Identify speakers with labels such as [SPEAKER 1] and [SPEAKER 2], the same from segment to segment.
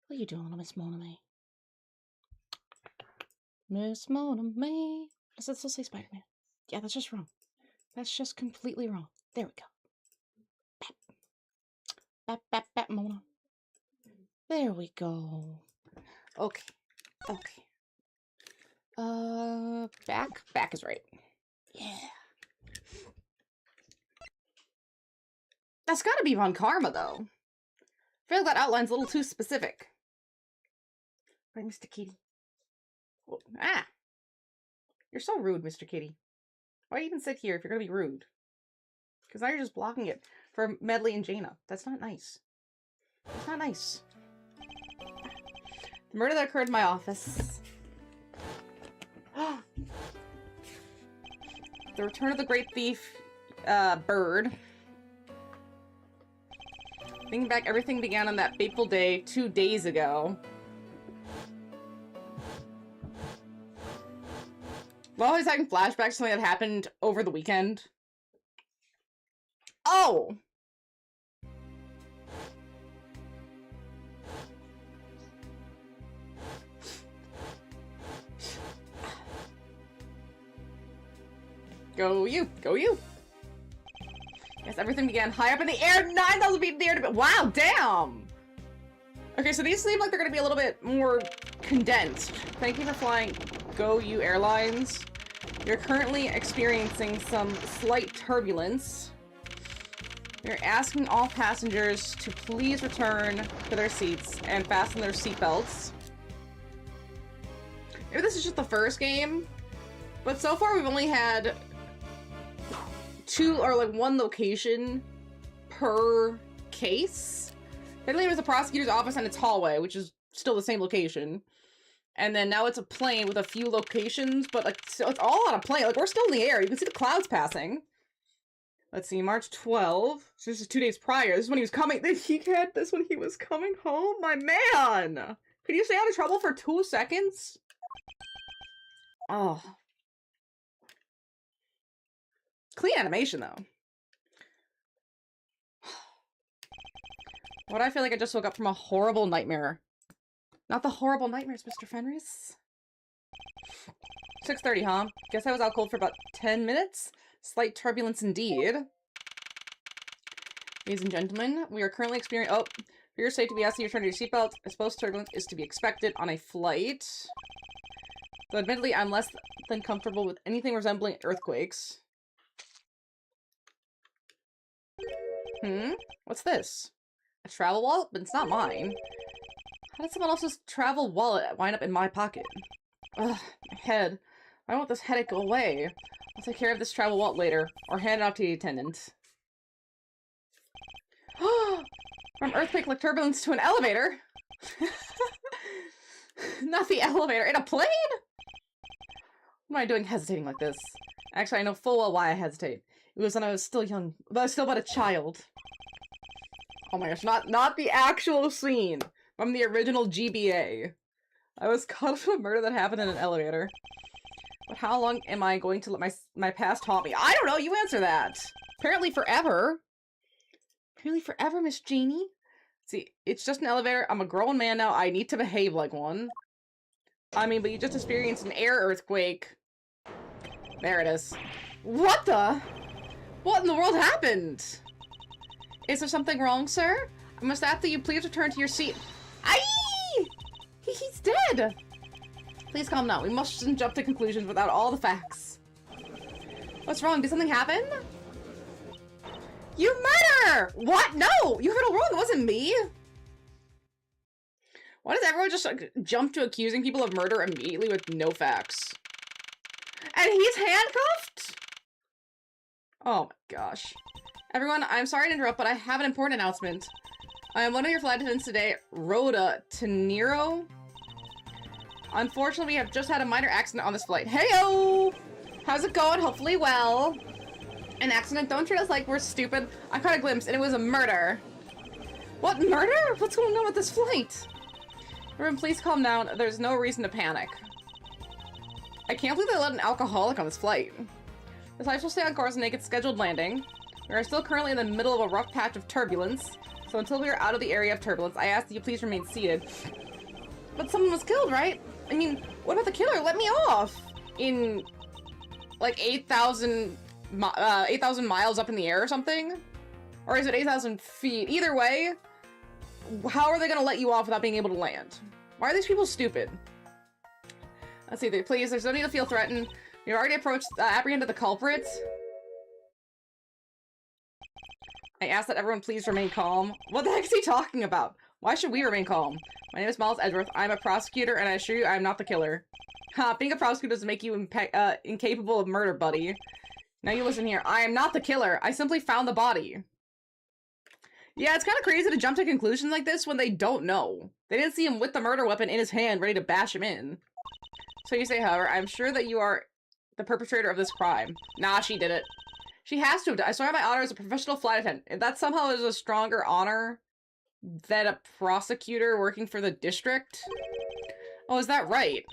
[SPEAKER 1] What are you doing, Miss Monami? Miss Monami. Does that still say Spider-Man? Yeah, that's just wrong. That's just completely wrong. There we go. Bap, bap, bap, Mona. There we go. Okay. Okay. Back? Back is right. Yeah. That's gotta be Von Karma, though. I feel like that outline's a little too specific. Right, Mr. Kitty? Oh, ah! You're so rude, Mr. Kitty. Why even sit here if you're gonna be rude? Because now you're just blocking it for Medley and Jaina. That's not nice. It's not nice. The murder that occurred in my office. The return of the great thief, Bird. Thinking back, everything began on that fateful day 2 days ago. I'm always having flashbacks to something that happened over the weekend. Oh! Go you! Go you! Yes, everything began high up in the air, 9,000 feet in the air. Wow, damn! Okay, so these seem like they're gonna be a little bit more condensed. Thank you for flying Go You Airlines. You're currently experiencing some slight turbulence. You're asking all passengers to please return to their seats and fasten their seatbelts. Maybe this is just the first game, but so far we've only had 2 or like 1 location per case. Lately it was the prosecutor's office and its hallway, which is still the same location. And then now it's a plane with a few locations, but like so it's all on a plane. Like we're still in the air. You can see the clouds passing. Let's see, March 12. So this is 2 days prior. This is when he was coming. He had this when he was coming home. My man! Can you stay out of trouble for 2 seconds? Oh. Clean animation, though. What I feel like I just woke up from a horrible nightmare. Not the horrible nightmares, Mr. Fenris. 6:30, huh? Guess I was out cold for about 10 minutes? Slight turbulence indeed. Ladies and gentlemen, we are currently experiencing— oh, for your safety, we ask you to return to your seatbelt. I suppose turbulence is to be expected on a flight. Though admittedly, I'm less than comfortable with anything resembling earthquakes. What's this? A travel wallet? But it's not mine. How did someone else's travel wallet wind up in my pocket? Ugh, my head. I want this headache go away. I'll take care of this travel wallet later, or hand it off to the attendant. From earthquake-like turbulence to an elevator? Not the elevator, in a plane? What am I doing hesitating like this? Actually, I know full well why I hesitate. It was when I was still young, but I was still but a child. Oh my gosh, not the actual scene from the original GBA. I was caught up in a murder that happened in an elevator. But how long am I going to let my past haunt me? I don't know, you answer that! Apparently forever. Apparently forever, Miss Jeannie. See, it's just an elevator. I'm a grown man now. I need to behave like one. I mean, but you just experienced an air earthquake. There it is. What the? What in the world happened? Is there something wrong, sir? I must ask that you please return to your seat. Aye! He's dead! Please calm down. We mustn't jump to conclusions without all the facts. What's wrong? Did something happen? You murder! What? No! You have it all wrong. It wasn't me. Why does everyone just like, jump to accusing people of murder immediately with no facts? And he's handcuffed? Oh my gosh. Everyone, I'm sorry to interrupt, but I have an important announcement. I am one of your flight attendants today, Rhoda Tenero. Unfortunately, we have just had a minor accident on this flight. Heyo! How's it going? Hopefully well. An accident? Don't treat us like we're stupid. I caught a glimpse, and it was a murder. What, murder? What's going on with this flight? Everyone, please calm down. There's no reason to panic. I can't believe they let an alcoholic on this flight. The flight will stay on course and make its scheduled landing. We are still currently in the middle of a rough patch of turbulence, so so until we are out of the area of turbulence, I ask that you please remain seated. But someone was killed, right? I mean, what about the killer? Let me off! In, like, 8,000 miles up in the air or something? Or is it 8,000 feet? Either way, how are they gonna let you off without being able to land? Why are these people stupid? Let's see, please, there's no need to feel threatened. We've already apprehended the culprit. I ask that everyone please remain calm. What the heck is he talking about? Why should we remain calm? My name is Miles Edgeworth. I'm a prosecutor, and I assure you I am not the killer. Ha, being a prosecutor doesn't make you incapable of murder, buddy. Now you listen here. I am not the killer. I simply found the body. Yeah, it's kind of crazy to jump to conclusions like this when they don't know. They didn't see him with the murder weapon in his hand, ready to bash him in. So you say, however, I'm sure that you are the perpetrator of this crime. Nah, she did it. She has to have done. I swear by honor as a professional flight attendant. If that somehow is a stronger honor than a prosecutor working for the district. Oh, is that right?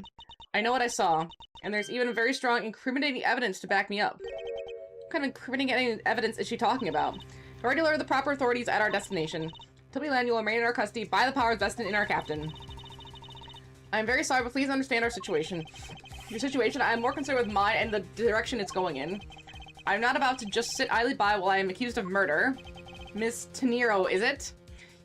[SPEAKER 1] I know what I saw. And there's even very strong incriminating evidence to back me up. What kind of incriminating evidence is she talking about? I've already alerted the proper authorities at our destination. Until we land, you will remain in our custody by the powers vested in our captain. I'm very sorry, but please understand our situation. Your situation, I am more concerned with mine and the direction it's going in. I'm not about to just sit idly by while I am accused of murder. Miss Tenero, is it?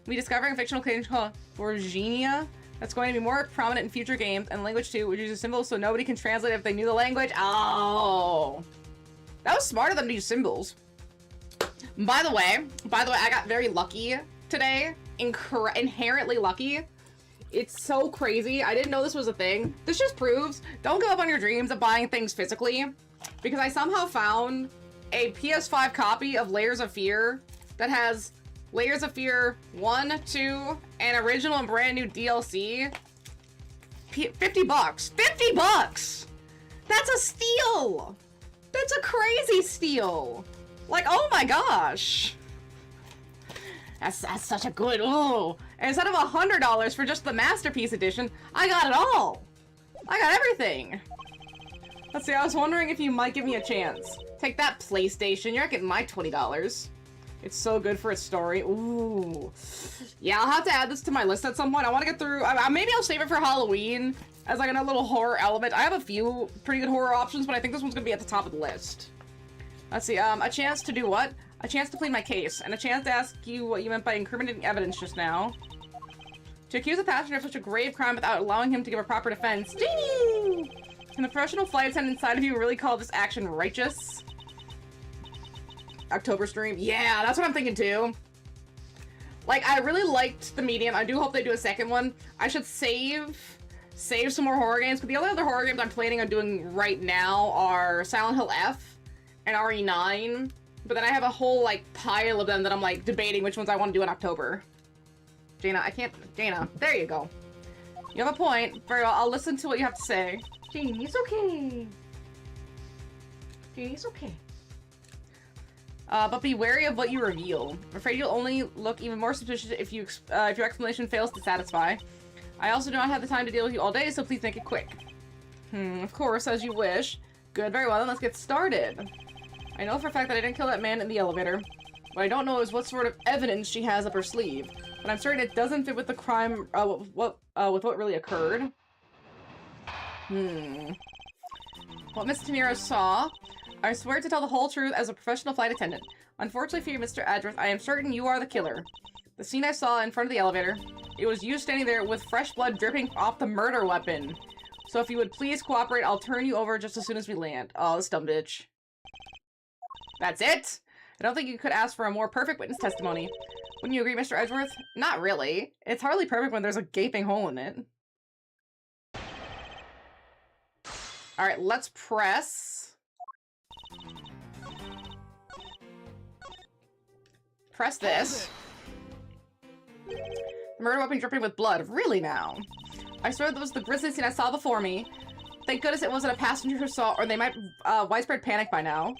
[SPEAKER 1] We discovering a fictional claim called Virginia that's going to be more prominent in future games, and language too, which uses symbols so nobody can translate if they knew the language. Oh, that was smart of them to use symbols. By the way, I got very lucky today. Inherently lucky. It's so crazy. I didn't know this was a thing. This just proves, don't give up on your dreams of buying things physically. Because I somehow found a PS5 copy of Layers of Fear that has Layers of Fear 1, 2, and original and brand new DLC. 50 bucks. 50 bucks! That's a steal! That's a crazy steal! Like, oh my gosh! That's such a good, oh! And instead of $100 for just the Masterpiece Edition, I got it all! I got everything! Let's see, I was wondering if you might give me a chance. Take that, PlayStation. You're not getting my $20. It's so good for its story. Ooh. Yeah, I'll have to add this to my list at some point. I want to get through... maybe I'll save it for Halloween as like a little horror element. I have a few pretty good horror options, but I think this one's going to be at the top of the list. Let's see, a chance to do what? A chance to plead my case, and a chance to ask you what you meant by incriminating evidence just now. To accuse a passenger of such a grave crime without allowing him to give a proper defense. Ding! Can the professional flight attendant inside of you really call this action righteous? October stream? Yeah, that's what I'm thinking too. Like, I really liked the medium. I do hope they do a second one. I should save some more horror games, but the only other horror games I'm planning on doing right now are Silent Hill F and RE9. But then I have a whole, like, pile of them that I'm, like, debating which ones I want to do in October. Jaina, I can't... Jaina, there you go. You have a point. Very well, I'll listen to what you have to say. Janie, it's okay. Janie, it's okay. But be wary of what you reveal. I'm afraid you'll only look even more suspicious if your explanation fails to satisfy. I also do not have the time to deal with you all day, so please make it quick. Of course, as you wish. Good, very well, then let's get started. I know for a fact that I didn't kill that man in the elevator. What I don't know is what sort of evidence she has up her sleeve. But I'm certain it doesn't fit with the crime, with what really occurred. What Miss Tenero saw, I swear to tell the whole truth as a professional flight attendant. Unfortunately for you, Mr. Edgeworth, I am certain you are the killer. The scene I saw in front of the elevator, it was you standing there with fresh blood dripping off the murder weapon. So if you would please cooperate, I'll turn you over just as soon as we land. Oh, this dumb bitch. That's it? I don't think you could ask for a more perfect witness testimony. Wouldn't you agree, Mr. Edgeworth? Not really. It's hardly perfect when there's a gaping hole in it. Alright, let's press. Press this. The murder weapon dripping with blood. Really now? I swear that was the grisly scene I saw before me. Thank goodness it wasn't a passenger who saw, or they might widespread panic by now.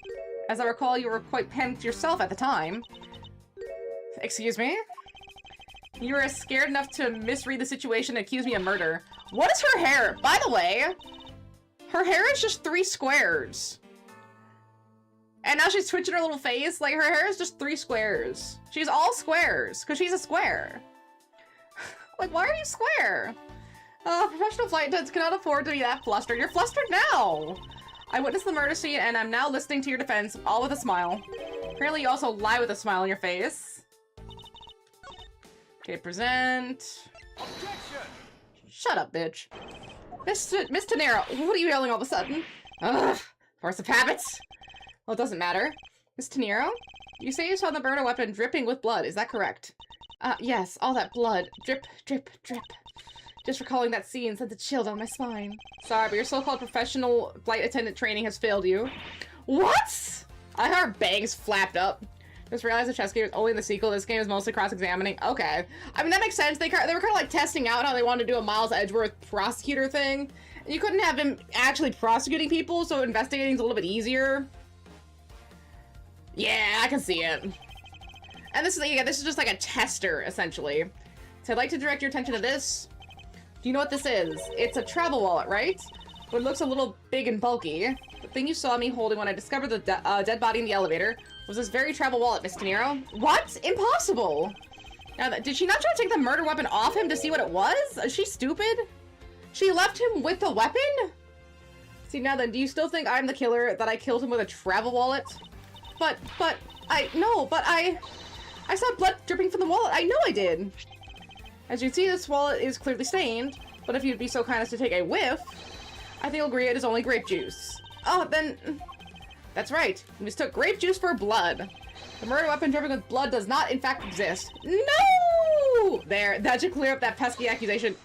[SPEAKER 1] As I recall, you were quite panicked yourself at the time. Excuse me? You were scared enough to misread the situation and accuse me of murder. What is her hair? By the way, her hair is just 3 squares. And now she's twitching her little face. Like, her hair is just 3 squares. She's all squares, because she's a square. Like, why are you square? Professional flight attendants cannot afford to be that flustered. You're flustered now! I witnessed the murder scene, and I'm now listening to your defense, all with a smile. Apparently you also lie with a smile on your face. Okay, present.
[SPEAKER 2] Objection!
[SPEAKER 1] Shut up, bitch. Miss Tenero, what are you yelling all of a sudden? Ugh, force of habits. Well, it doesn't matter. Miss Tenero, you say you saw the murder weapon dripping with blood, is that correct? Yes, all that blood. Drip, drip, drip. Just recalling that scene sent a chill down my spine. Sorry, but your so-called professional flight attendant training has failed you. What? I heard her bangs flapped up. Just realized the chess game is only in the sequel. This game is mostly cross-examining. Okay. I mean, that makes sense. They were kind of like testing out how they wanted to do a Miles Edgeworth prosecutor thing. You couldn't have him actually prosecuting people, so investigating's a little bit easier. Yeah, I can see it. And this is, yeah, this is just like a tester, essentially. So I'd like to direct your attention to this. Do you know what this is? It's a travel wallet, right? But it looks a little big and bulky. The thing you saw me holding when I discovered the dead body in the elevator was this very travel wallet, Miss Tenero. What? Impossible! Now, did she not try to take the murder weapon off him to see what it was? Is she stupid? She left him with the weapon? See, now then, do you still think I'm the killer, that I killed him with a travel wallet? But I saw blood dripping from the wallet. I know I did. As you can see, this wallet is clearly stained, but if you'd be so kind as to take a whiff, I think you'll agree it is only grape juice. Oh, then... That's right. You mistook grape juice for blood. The murder weapon dripping with blood does not, in fact, exist. No! There, that should clear up that pesky accusation.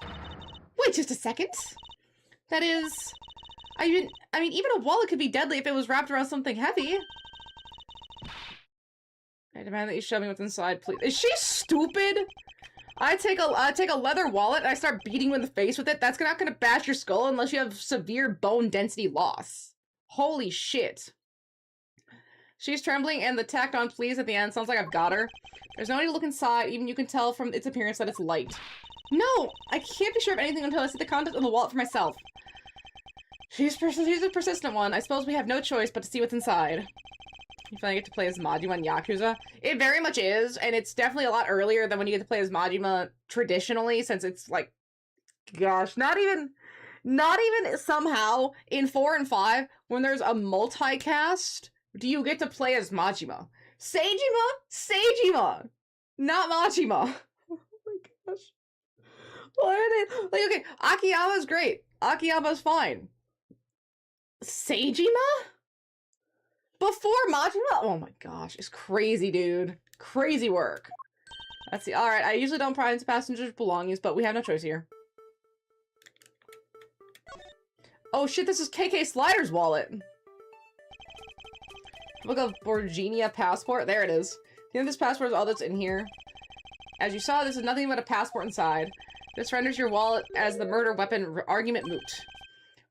[SPEAKER 1] Wait just a second. That is... I mean, even a wallet could be deadly if it was wrapped around something heavy. I demand that you show me what's inside, please. Is she stupid? I take a leather wallet and I start beating you in the face with it. That's not gonna bash your skull unless you have severe bone density loss. Holy shit. She's trembling and the tacked on please at the end sounds like I've got her. There's no need to look inside, even you can tell from its appearance that it's light. No! I can't be sure of anything until I see the contents of the wallet for myself. She's a persistent one. I suppose we have no choice but to see what's inside. You finally get to play as Majima in Yakuza? It very much is, and it's definitely a lot earlier than when you get to play as Majima traditionally, since it's like, gosh, not even somehow in 4 and 5, when there's a multicast, do you get to play as Majima. Seijima! Not Majima. Oh my gosh. Why are they, like, okay, Akiyama's great. Akiyama's fine. Seijima? Before Majima? Oh my gosh, it's crazy, dude. Crazy work. Let's see. Alright, I usually don't pry into passengers' belongings, but we have no choice here. Oh shit, this is KK Slider's wallet. Look of Borginia passport. There it is. Do you think this passport is all that's in here? As you saw, this is nothing but a passport inside. This renders your wallet as the murder weapon argument moot.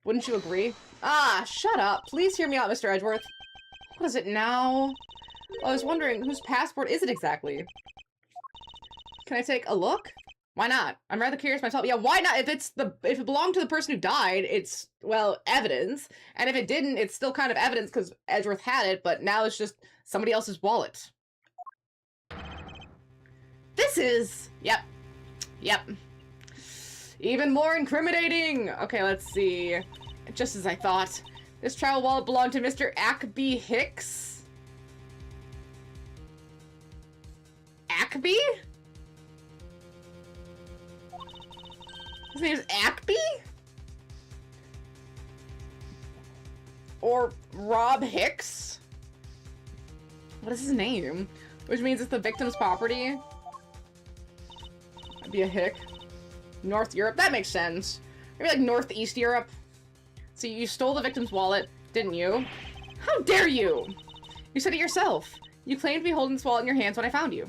[SPEAKER 1] Wouldn't you agree? Ah, shut up. Please hear me out, Mr. Edgeworth. What is it now? Well, I was wondering, whose passport is it exactly? Can I take a look? Why not? I'm rather curious myself. Yeah, why not? If it belonged to the person who died, it's, well, evidence. And if it didn't, it's still kind of evidence because Edgeworth had it, but now it's just somebody else's wallet. This is... Yep. Even more incriminating! Okay, let's see. Just as I thought. This travel wallet belonged to Mr. Ackby Hicks? Ackby? His name is Ackby? Or Rob Hicks? What is his name? Which means it's the victim's property. That'd be a Hick. North Europe? That makes sense. Maybe like Northeast Europe. So you stole the victim's wallet, didn't you? How dare you! You said it yourself. You claimed to be holding this wallet in your hands when I found you.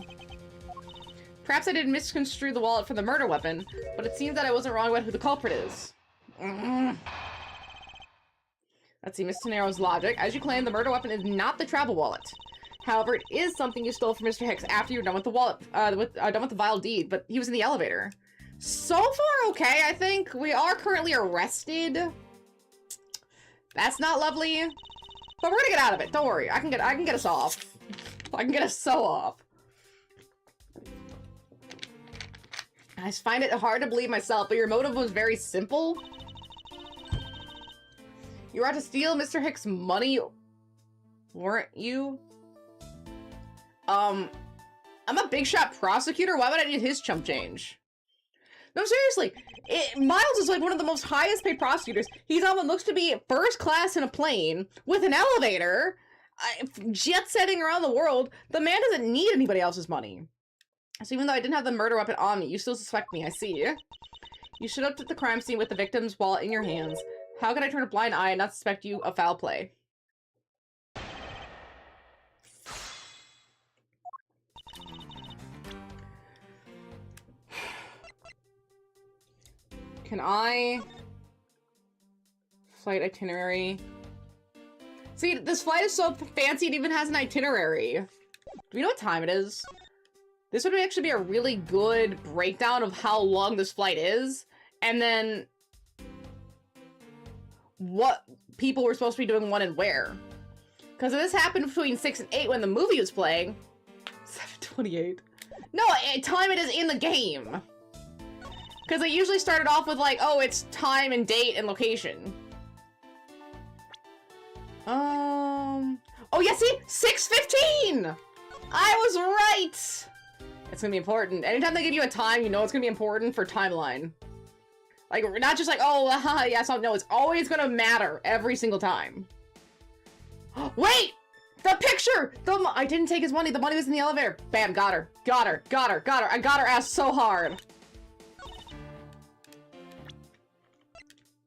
[SPEAKER 1] Perhaps I didn't misconstrue the wallet for the murder weapon, but it seems that I wasn't wrong about who the culprit is. Let's see, Miss Tenero's logic. As you claim, the murder weapon is not the travel wallet. However, it is something you stole from Mr. Hicks after you were done with the wallet, done with the vile deed, but he was in the elevator. So far, okay, I think. We are currently arrested. That's not lovely. But we're gonna get out of it. Don't worry. I can get us off. I can get us so off. I just find it hard to believe myself, but your motive was very simple. You were out to steal Mr. Hicks' money, weren't you? I'm a big shot prosecutor. Why would I need his chump change? No, seriously. Miles is like one of the most highest paid prosecutors. He's on what looks to be first class in a plane with an elevator, jet setting around the world. The man doesn't need anybody else's money. So even though I didn't have the murder weapon on me, you still suspect me, I see. You showed up at the crime scene with the victim's wallet in your hands. How could I turn a blind eye and not suspect you of foul play? Can I... Flight itinerary... See, this flight is so fancy it even has an itinerary. Do we know what time it is? This would actually be a really good breakdown of how long this flight is, and then what people were supposed to be doing when and where. Because this happened between 6 and 8 when the movie was playing. 7:28. No, time it is in the game. Because it usually started off with like, oh, it's time and date and location. Oh yeah, see? 6:15! I was right! It's gonna be important. Anytime they give you a time, you know it's gonna be important for timeline. Like, not just like, oh, yeah, so no, it's always gonna matter every single time. Wait! The picture! I didn't take his money. The money was in the elevator. Bam, got her. Got her. Got her. Got her. I got her ass so hard.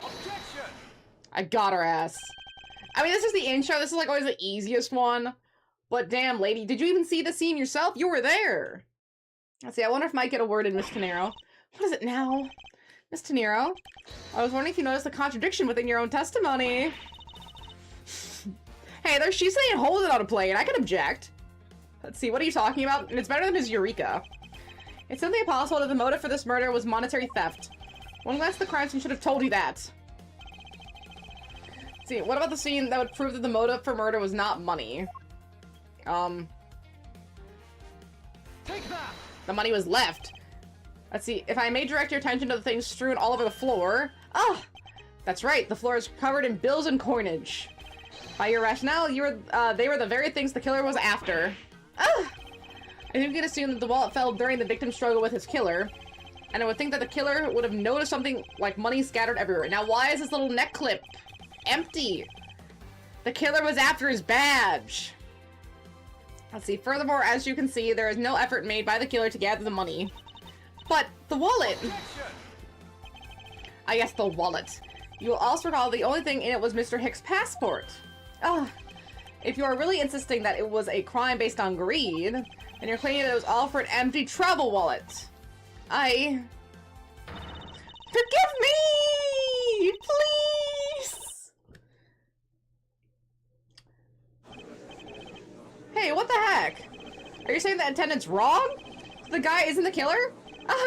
[SPEAKER 2] Objection!
[SPEAKER 1] I got her ass. I mean, this is the intro. This is like always the easiest one. But damn, lady, did you even see the scene yourself? You were there. Let's see, I wonder if I might get a word in, Miss Tenero. What is it now? Miss Tenero, I was wondering if you noticed the contradiction within your own testimony. Hey, she's saying hold it on a plane. I can object. Let's see, what are you talking about? And it's better than his Eureka. It's simply impossible that the motive for this murder was monetary theft. One glance at the crime scene should have told you that. Let's see, what about the scene that would prove that the motive for murder was not money?
[SPEAKER 2] Take that!
[SPEAKER 1] The money was left. Let's see, if I may direct your attention to the things strewn all over the floor. Oh, that's right, the floor is covered in bills and coinage. By your rationale, they were the very things the killer was after. I think we can assume that the wallet fell during the victim's struggle with his killer, and I would think that the killer would have noticed something like money scattered everywhere. Now, why is this little neck clip empty? The killer was after his badge. Let's see, furthermore, as you can see, there is no effort made by the killer to gather the money. But the wallet! I guess the wallet. You will also recall the only thing in it was Mr. Hicks' passport. If you are really insisting that it was a crime based on greed, then you're claiming that it was all for an empty travel wallet. Forgive me! Please! Hey, what the heck? Are you saying that attendant's wrong? The guy isn't the killer?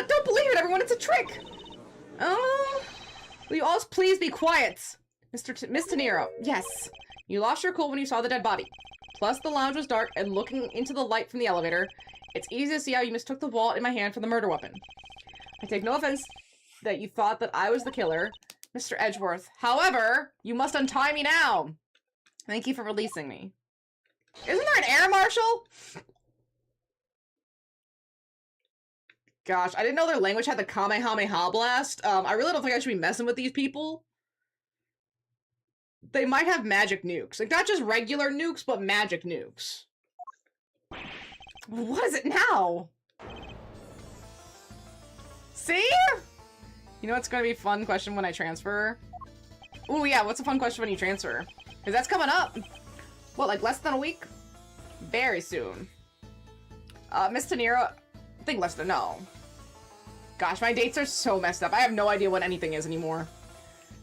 [SPEAKER 1] Don't believe it, everyone, it's a trick! Will you all please be quiet? Miss Tenero, yes. You lost your cool when you saw the dead body. Plus, the lounge was dark, and looking into the light from the elevator, it's easy to see how you mistook the wallet in my hand for the murder weapon. I take no offense that you thought that I was the killer, Mr. Edgeworth. However, you must untie me now. Thank you for releasing me. Isn't there an air marshal? Gosh, I didn't know their language had the Kamehameha blast. I really don't think I should be messing with these people. They might have magic nukes. Like, not just regular nukes, but magic nukes. What is it now? See? You know what's gonna be a fun question when I transfer? Ooh, yeah, what's a fun question when you transfer? Because that's coming up. What, like less than a week? Very soon. Miss Tenero, I think less than, no. Gosh, my dates are so messed up. I have no idea what anything is anymore.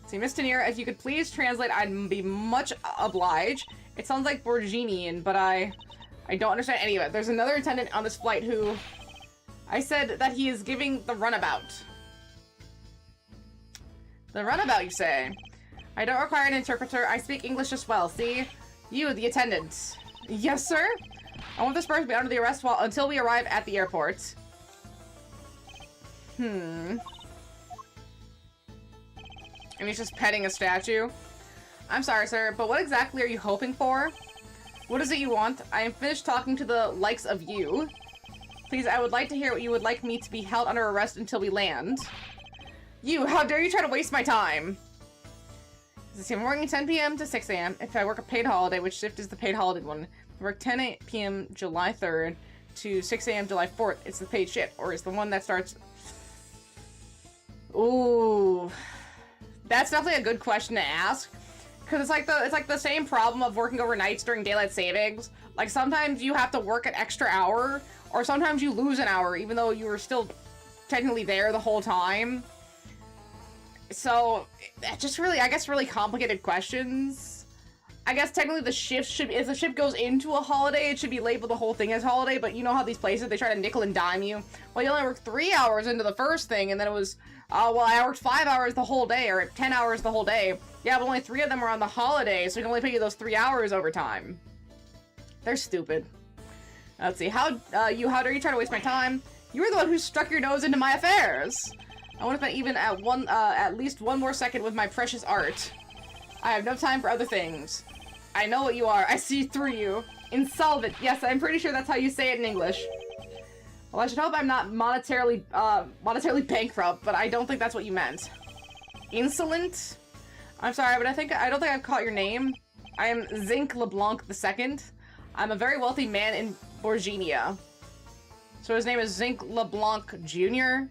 [SPEAKER 1] See, Miss Tenero, if you could please translate, I'd be much obliged. It sounds like Borginian, but I don't understand any of it. There's another attendant on this flight who... I said that he is giving the runabout. The runabout, you say? I don't require an interpreter. I speak English just well, see? You, the attendant. Yes, sir? I want this person to be under the arrest while until we arrive at the airport. And he's just petting a statue. I'm sorry, sir, but what exactly are you hoping for? What is it you want? I am finished talking to the likes of you. Please, I would like to hear what you would like me to be held under arrest until we land. You, how dare you try to waste my time? This is morning 10 p.m. to 6 a.m. If I work a paid holiday, which shift is the paid holiday one? I work 10 p.m. July 3rd to 6 a.m. July 4th. It's the paid shift, or is the one that starts... Ooh. That's definitely a good question to ask. Because it's like the same problem of working overnights during daylight savings. Like, sometimes you have to work an extra hour, or sometimes you lose an hour, even though you were still technically there the whole time. So, just really, I guess, really complicated questions. I guess technically the shift should, if the shift goes into a holiday, it should be labeled the whole thing as holiday, but you know how these places, they try to nickel and dime you. Well, you only worked 3 hours into the first thing, and then it was, well, I worked 5 hours the whole day, or 10 hours the whole day. Yeah, but only 3 of them were on the holiday, so we can only pay you those 3 hours overtime. They're stupid. Let's see, how dare you try to waste my time? You were the one who stuck your nose into my affairs. I want to spend even at least one more second with my precious art. I have no time for other things. I know what you are. I see through you. Insolvent. Yes, I'm pretty sure that's how you say it in English. Well, I should hope I'm not monetarily bankrupt, but I don't think that's what you meant. Insolent? I'm sorry, but I don't think I've caught your name. I am Zinc LeBlanc II. I'm a very wealthy man in Bourginia. So his name is Zinc LeBlanc Jr.?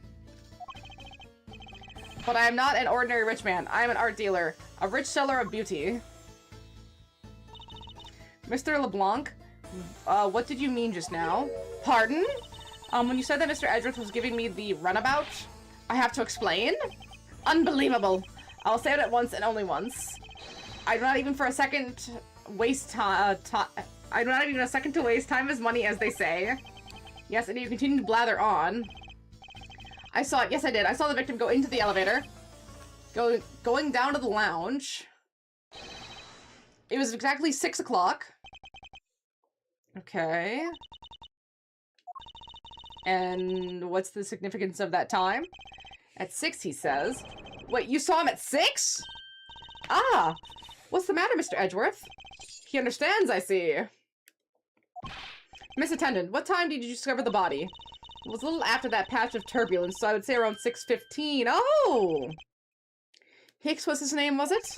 [SPEAKER 1] But I am not an ordinary rich man. I am an art dealer. A rich seller of beauty. Mr. LeBlanc? What did you mean just now? Pardon? When you said that Mr. Edgeworth was giving me the runabout, I have to explain? Unbelievable. I'll say it at once and only once. I do not even for a second waste time. I do not even a second to waste. Time is money, as they say. Yes, and you continue to blather on. I saw it. Yes, I did. I saw the victim go into the elevator. Going down to the lounge. It was exactly 6 o'clock. Okay. And what's the significance of that time? At 6, he says. Wait, you saw him at 6? Ah! What's the matter, Mr. Edgeworth? He understands, I see. Miss Attendant, what time did you discover the body? It was a little after that patch of turbulence, so I would say around 6:15. Oh! Hicks was his name, was it?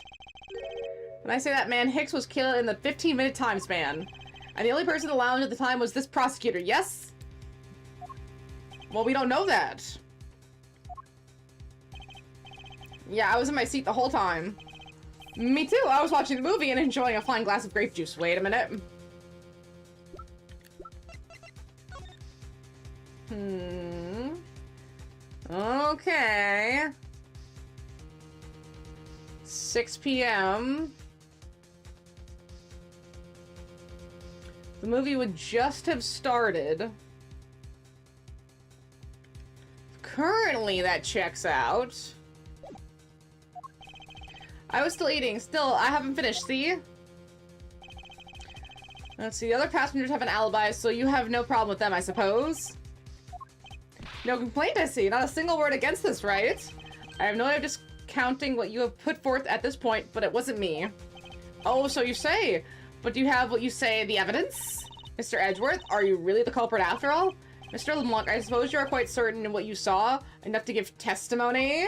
[SPEAKER 1] When I say that, man, Hicks was killed in the 15-minute time span. And the only person in the lounge at the time was this prosecutor, yes? Well, we don't know that. Yeah, I was in my seat the whole time. Me too, I was watching the movie and enjoying a fine glass of grape juice. Wait a minute. Okay. 6 p.m. The movie would just have started. Currently, that checks out. I was still eating. Still, I haven't finished, see? Let's see, the other passengers have an alibi, so you have no problem with them, I suppose? No complaint, I see. Not a single word against this, right? I have no way of discounting what you have put forth at this point, but it wasn't me. Oh, so you say. But do you have what you say, the evidence? Mr. Edgeworth, are you really the culprit after all? Mr. LeBlanc, I suppose you are quite certain in what you saw, enough to give testimony?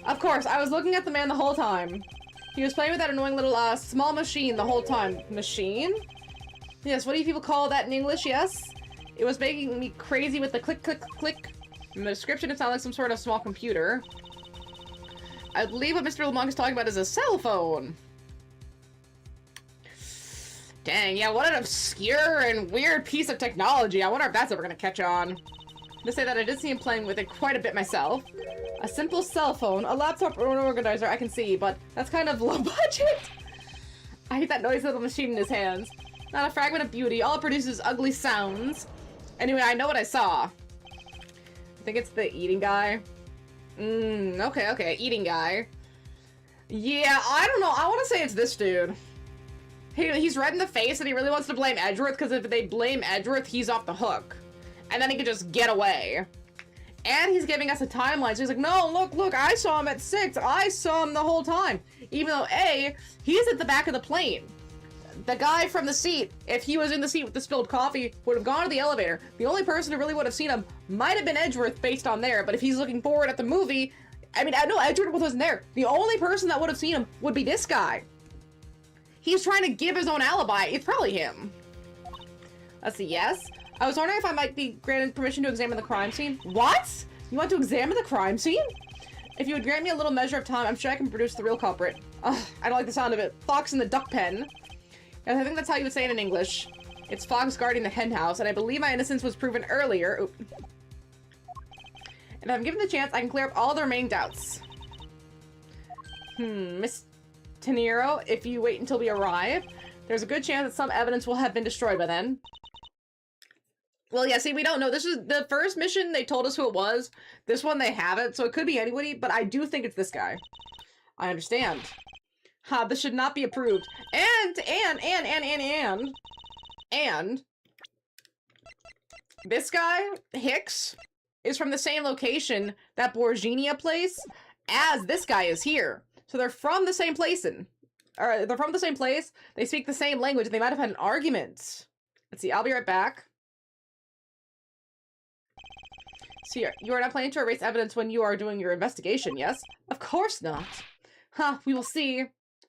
[SPEAKER 1] Of course, I was looking at the man the whole time. He was playing with that annoying little, small machine the whole time. Machine? Yes, what do you people call that in English, yes? It was making me crazy with the click, click, click. In the description, it sounded like some sort of small computer. I believe what Mr. LeBlanc is talking about is a cell phone. Dang, yeah, what an obscure and weird piece of technology. I wonder if that's ever gonna catch on. To say that I did see him playing with it quite a bit myself. A simple cell phone, a laptop or an organizer, I can see, but that's kind of low budget. I hate that noisy little machine in his hands. Not a fragment of beauty, all it produces ugly sounds. Anyway, I know what I saw. I think it's the eating guy. Okay, eating guy. Yeah, I don't know, I want to say it's this dude. He's red in the face and he really wants to blame Edgeworth because if they blame Edgeworth, he's off the hook. And then he can just get away. And he's giving us a timeline. So he's like, no, look, I saw him at 6. I saw him the whole time. Even though, A, he's at the back of the plane. The guy from the seat, if he was in the seat with the spilled coffee, would have gone to the elevator. The only person who really would have seen him might have been Edgeworth based on there. But if he's looking forward at the movie, I mean, no, Edgeworth wasn't there. The only person that would have seen him would be this guy. He's trying to give his own alibi. It's probably him. Let's see, yes. I was wondering if I might be granted permission to examine the crime scene. What? You want to examine the crime scene? If you would grant me a little measure of time, I'm sure I can produce the real culprit. Ugh, I don't like the sound of it. Fox in the duck pen. And I think that's how you would say it in English. It's Fox guarding the hen house, and I believe my innocence was proven earlier. Oop. And if I'm given the chance, I can clear up all the remaining doubts. Miss Tenero, if you wait until we arrive, there's a good chance that some evidence will have been destroyed by then. Well, yeah, see, we don't know. This is the first mission. They told us who it was. This one, they haven't, so it could be anybody, but I do think it's this guy. I understand. Ha, this should not be approved. And this guy, Hicks, is from the same location, that Borginia place, as this guy is here. So they're from the same place, they're from the same place, they speak the same language, and they might have had an argument. Let's see, I'll be right back. So you are not planning to erase evidence when you are doing your investigation, yes? Of course not. Huh, we will see.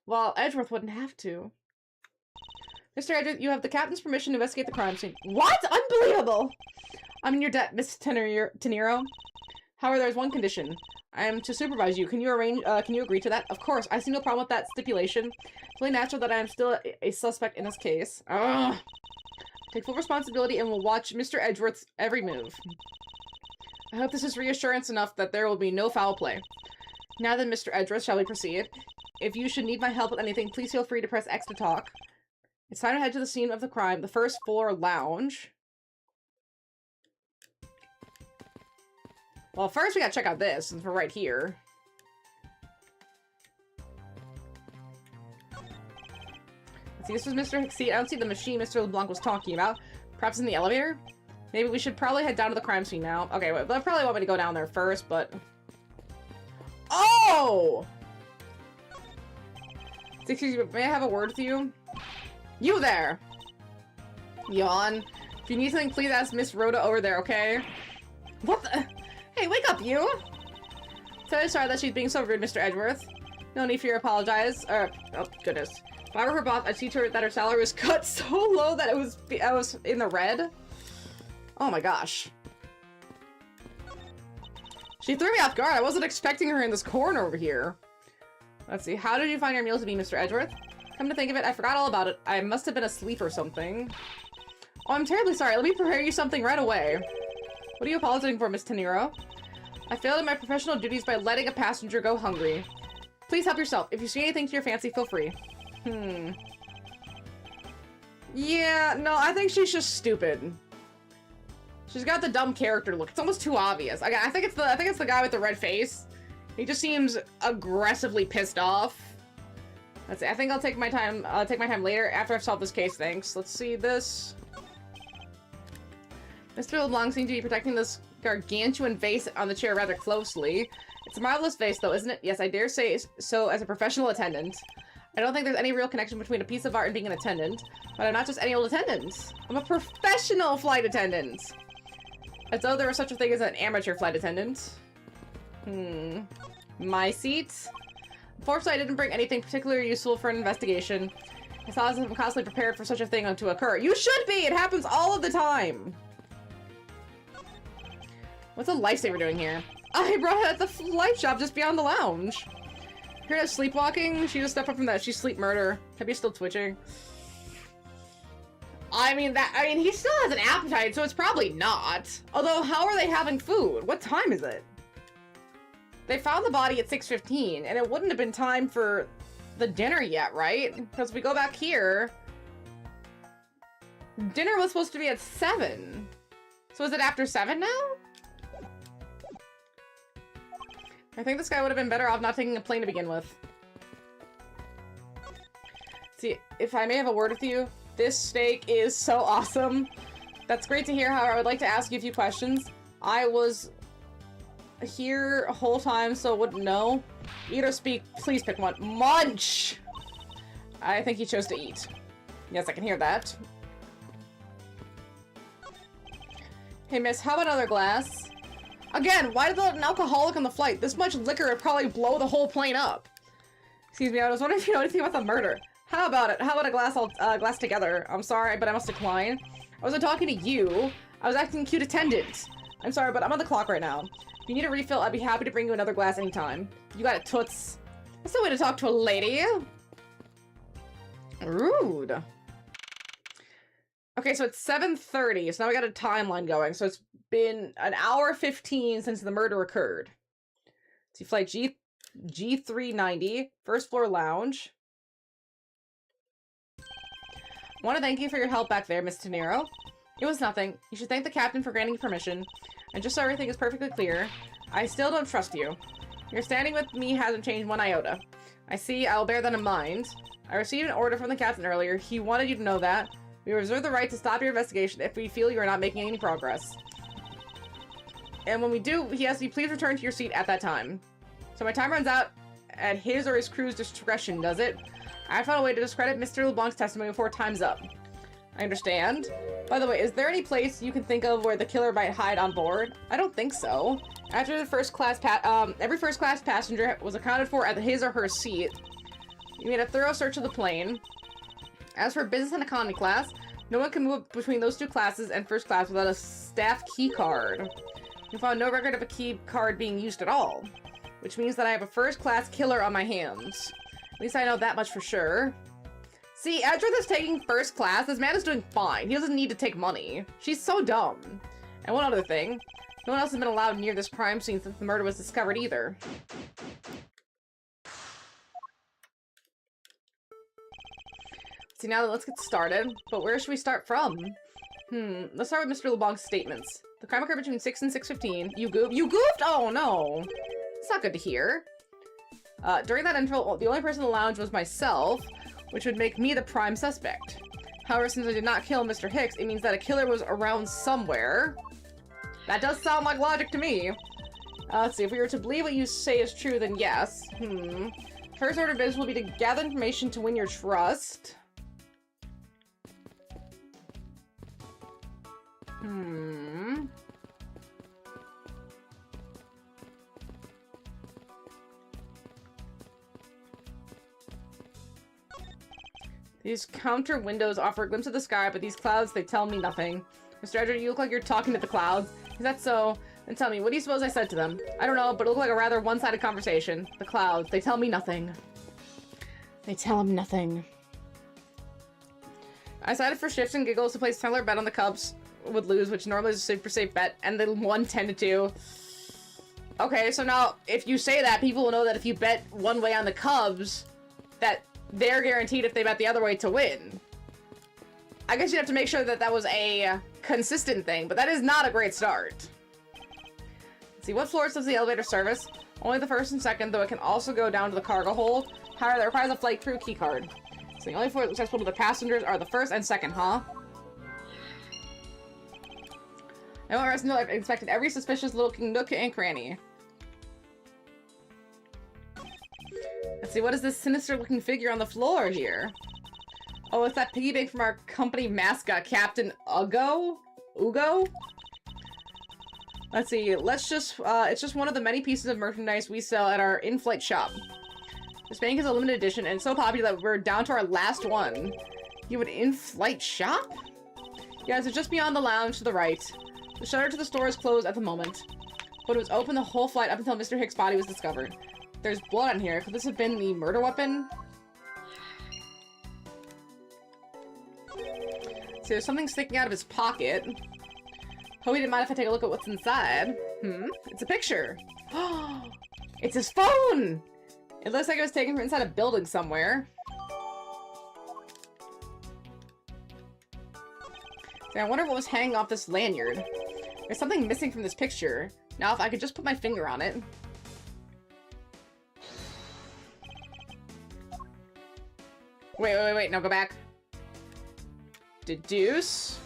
[SPEAKER 1] Well, Edgeworth wouldn't have to. Mr. Edgeworth, you have the captain's permission to investigate the crime scene. What? Unbelievable! I'm in your debt, Miss Tenero. However, there's one condition. I am to supervise you. Can you agree to that? Of course, I see no problem with that stipulation. It's only natural that I am still a suspect in this case. Ugh. Take full responsibility and will watch Mr. Edgeworth's every move. I hope this is reassurance enough that there will be no foul play. Now then, Mr. Edgeworth, shall we proceed? If you should need my help with anything, please feel free to press X to talk. It's time to head to the scene of the crime, the first floor lounge. Well, first we gotta check out this, since we're right here. Let's see, this was Mr. Hick's seat. I don't see the machine Mr. LeBlanc was talking about. Perhaps in the elevator? Maybe we should probably head down to the crime scene now. Okay, well, they'll probably want me to go down there first, but... Oh! Excuse me, may I have a word with you? You there! Yawn. If you need something, please ask Miss Rhoda over there, okay? What the? Hey, wake up, you! So sorry that she's being so rude, Mr. Edgeworth. No need for your apologize. Oh, goodness. If I were her boss, I'd see to her that her salary was cut so low that I was in the red. Oh my gosh. She threw me off guard. I wasn't expecting her in this corner over here. Let's see. How did you find your meals to be, Mr. Edgeworth? Come to think of it, I forgot all about it. I must have been asleep or something. Oh, I'm terribly sorry. Let me prepare you something right away. What are you apologizing for, Miss Tenero? I failed in my professional duties by letting a passenger go hungry. Please help yourself. If you see anything to your fancy, feel free. Yeah, no, I think she's just stupid. She's got the dumb character look. It's almost too obvious. I think it's the guy with the red face. He just seems aggressively pissed off. Let's see. I think I'll take my time. Later after I've solved this case. Thanks. Let's see this. Mr. LeBlanc seems to be protecting this gargantuan vase on the chair rather closely. It's a marvelous vase, though, isn't it? Yes, I dare say so as a professional attendant. I don't think there's any real connection between a piece of art and being an attendant. But I'm not just any old attendant. I'm a professional flight attendant. As though there was such a thing as an amateur flight attendant. My seat? Unfortunately, I didn't bring anything particularly useful for an investigation. I thought I'm constantly prepared for such a thing to occur. You should be! It happens all of the time! What's a lifesaver doing here? I brought it at the flight shop just beyond the lounge. Hear that sleepwalking? She just stepped up from that. She's sleep murder. Have you still twitching? I mean, he still has an appetite, so it's probably not. Although, how are they having food? What time is it? They found the body at 6:15, and it wouldn't have been time for the dinner yet, right? Because if we go back here, dinner was supposed to be at 7. So is it after 7 now? I think this guy would have been better off not taking a plane to begin with. See, if I may have a word with you, this steak is so awesome. That's great to hear. However, I would like to ask you a few questions. I was here a whole time, so wouldn't know. Eat or speak, please pick one. Munch! I think he chose to eat. Yes, I can hear that. Hey, miss, how about another glass? Again, why did they let an alcoholic on the flight? This much liquor would probably blow the whole plane up. Excuse me, I was wondering if you know anything about the murder. How about it? How about a glass together? I'm sorry, but I must decline. I wasn't talking to you. I was acting cute attendant. I'm sorry, but I'm on the clock right now. If you need a refill, I'd be happy to bring you another glass anytime. You got it, toots. That's no way to talk to a lady. Rude. Okay, so it's 7:30, so now we got a timeline going. So it's been an hour 15 since the murder occurred. See, flight G390, first floor lounge. I want to thank you for your help back there, Miss Tenero. It was nothing. You should thank the captain for granting permission. And just so everything is perfectly clear, I still don't trust you. Your standing with me hasn't changed one iota. I see, I'll bear that in mind. I received an order from the captain earlier. He wanted you to know that. We reserve the right to stop your investigation if we feel you are not making any progress. And when we do, he asks you please return to your seat at that time. So my time runs out at his or his crew's discretion, does it? I found a way to discredit Mr. LeBlanc's testimony before time's up. I understand. By the way, is there any place you can think of where the killer might hide on board? I don't think so. After the every first class passenger was accounted for at his or her seat. You made a thorough search of the plane. As for business and economy class, no one can move between those two classes and first class without a staff key card. You found no record of a key card being used at all, which means that I have a first class killer on my hands. At least I know that much for sure. See, Edgeworth is taking first class. This man is doing fine. He doesn't need to take money. She's so dumb. And one other thing, no one else has been allowed near this crime scene since the murder was discovered either. See, now let's get started. But where should we start from? Let's start with Mr. LeBlanc's statements. The crime occurred between 6 and 6:15. You goofed? Oh, no. It's not good to hear. During that interval, the only person in the lounge was myself, which would make me the prime suspect. However, since I did not kill Mr. Hicks, it means that a killer was around somewhere. That does sound like logic to me. Let's see, if we were to believe what you say is true, then yes. First order of business will be to gather information to win your trust. These counter windows offer a glimpse of the sky, but these clouds, they tell me nothing. Mr. Edgeworth, you look like you're talking to the clouds. Is that so? Then tell me, what do you suppose I said to them? I don't know, but it looked like a rather one-sided conversation. The clouds, they tell me nothing. They tell him nothing. I decided for shits and giggles to place a $10 bet on the Cubs would lose, which normally is a super safe bet, and then won 10-2. Okay, so now, if you say that, people will know that if you bet one way on the Cubs, that they're guaranteed if they bet the other way to win. I guess you'd have to make sure that that was a consistent thing, but that is not a great start. Let's see, what floors does the elevator service? Only the first and second, though it can also go down to the cargo hold. However, that requires a flight crew key card. So the only floors accessible to the passengers are the first and second, huh? I want rest until I've inspected every suspicious looking nook and cranny. Let's see, what is this sinister looking figure on the floor here? Oh, it's that piggy bank from our company mascot, Captain Ugo? Let's see, it's just one of the many pieces of merchandise we sell at our in-flight shop. This bank is a limited edition, and it's so popular that we're down to our last one. You have an in-flight shop? Yes, it's just beyond the lounge to the right. The shutter to the store is closed at the moment, but it was open the whole flight up until Mr. Hicks' body was discovered. There's blood on here. Could this have been the murder weapon? See, there's something sticking out of his pocket. Hope he didn't mind if I take a look at what's inside. It's a picture. It's his phone! It looks like it was taken from inside a building somewhere. See, I wonder what was hanging off this lanyard. There's something missing from this picture. Now, if I could just put my finger on it. Wait. No, go back. Deduce.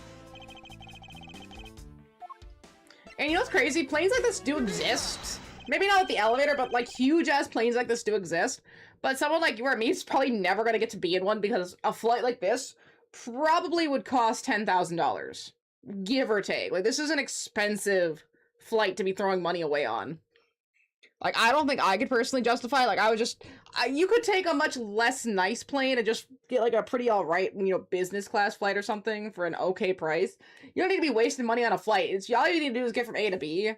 [SPEAKER 1] And you know what's crazy? Planes like this do exist. Maybe not with the elevator, but like huge-ass planes like this do exist. But someone like you or me is probably never gonna get to be in one because a flight like this probably would cost $10,000. Give or take. Like, this is an expensive flight to be throwing money away on. Like, I don't think I could personally justify it. Like, I would just... you could take a much less nice plane and just get, like, a pretty alright, you know, business class flight or something for an okay price. You don't need to be wasting money on a flight. It's all you need to do is get from A to B.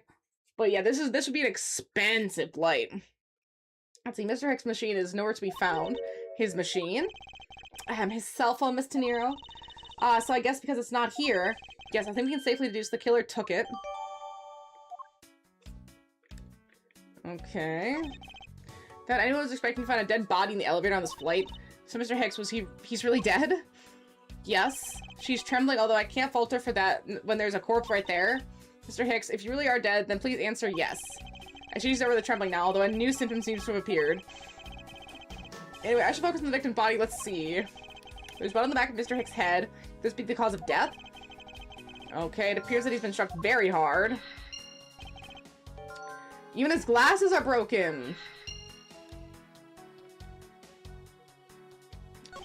[SPEAKER 1] But yeah, this would be an expensive flight. Let's see, Mr. Hicks' machine is nowhere to be found. His machine. His cell phone, Miss De Niro. So I guess because it's not here, yes, I think we can safely deduce the killer took it. Okay. That anyone was expecting to find a dead body in the elevator on this flight. So Mr. Hicks, he's really dead? Yes. She's trembling, although I can't fault her for that when there's a corpse right there. Mr. Hicks, if you really are dead, then please answer yes. She's over the trembling now, although a new symptom seems to have appeared. Anyway, I should focus on the victim's body. Let's see. There's blood on the back of Mr. Hicks' head. Could this be the cause of death? Okay, it appears that he's been struck very hard. Even his glasses are broken.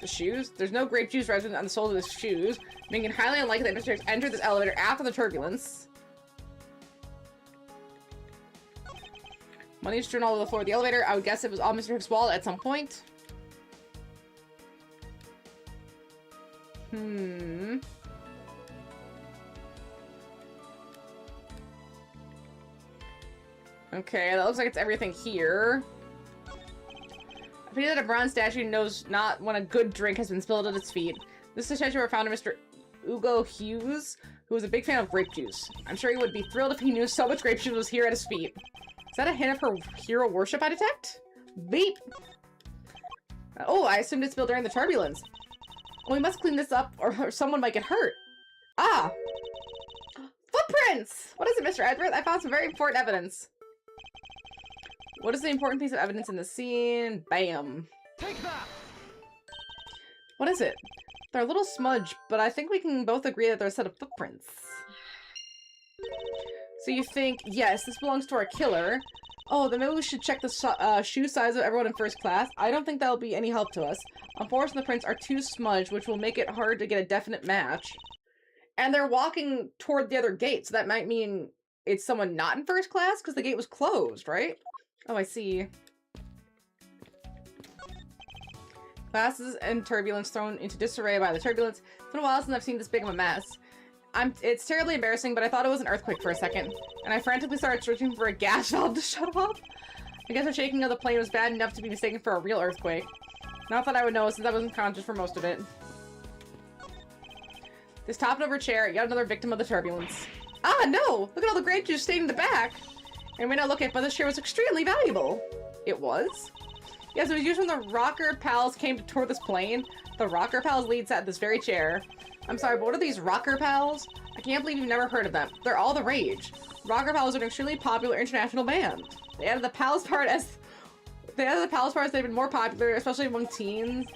[SPEAKER 1] The shoes? There's no grape juice resident on the sole of his shoes, making it highly unlikely that Mr. Hicks entered this elevator after the turbulence. Money is strewn all over the floor of the elevator. I would guess it was on Mr. Hicks' wallet at some point. Okay, that looks like it's everything here. I feel that a bronze statue knows not when a good drink has been spilled at its feet. This statue were found in Mr. Ugo Hughes, who was a big fan of grape juice. I'm sure he would be thrilled if he knew so much grape juice was here at his feet. Is that a hint of her hero worship I detect? Beep! Oh, I assumed it spilled during the turbulence. Well, we must clean this up or someone might get hurt. Ah! Footprints! What is it, Mr. Edgeworth? I found some very important evidence. What is the important piece of evidence in the scene? Bam.
[SPEAKER 2] Take that!
[SPEAKER 1] What is it? They're a little smudged, but I think we can both agree that they're a set of footprints. So you think, yes, this belongs to our killer. Oh, then maybe we should check the shoe size of everyone in first class. I don't think that'll be any help to us. Unfortunately, the prints are too smudged, which will make it hard to get a definite match. And they're walking toward the other gate, so that might mean it's someone not in first class, because the gate was closed, right? Oh, I see. Classes and turbulence thrown into disarray by the turbulence. It's been a while since I've seen this big of a mess. It's terribly embarrassing, but I thought it was an earthquake for a second. And I frantically started searching for a gas valve to shut off. I guess the shaking of the plane was bad enough to be mistaken for a real earthquake. Not that I would know, since I wasn't conscious for most of it. This topped-over chair, yet another victim of the turbulence. Ah, no! Look at all the grape juice staying in the back! And we now look at, but this chair was extremely valuable. It was? Yes, it was used when the Rocker Pals came to tour this plane. The Rocker Pals lead sat this very chair. I'm sorry, but what are these Rocker Pals? I can't believe you've never heard of them. They're all the rage. Rocker Pals are an extremely popular international band. They added the Pals part as they've been more popular, especially among teens.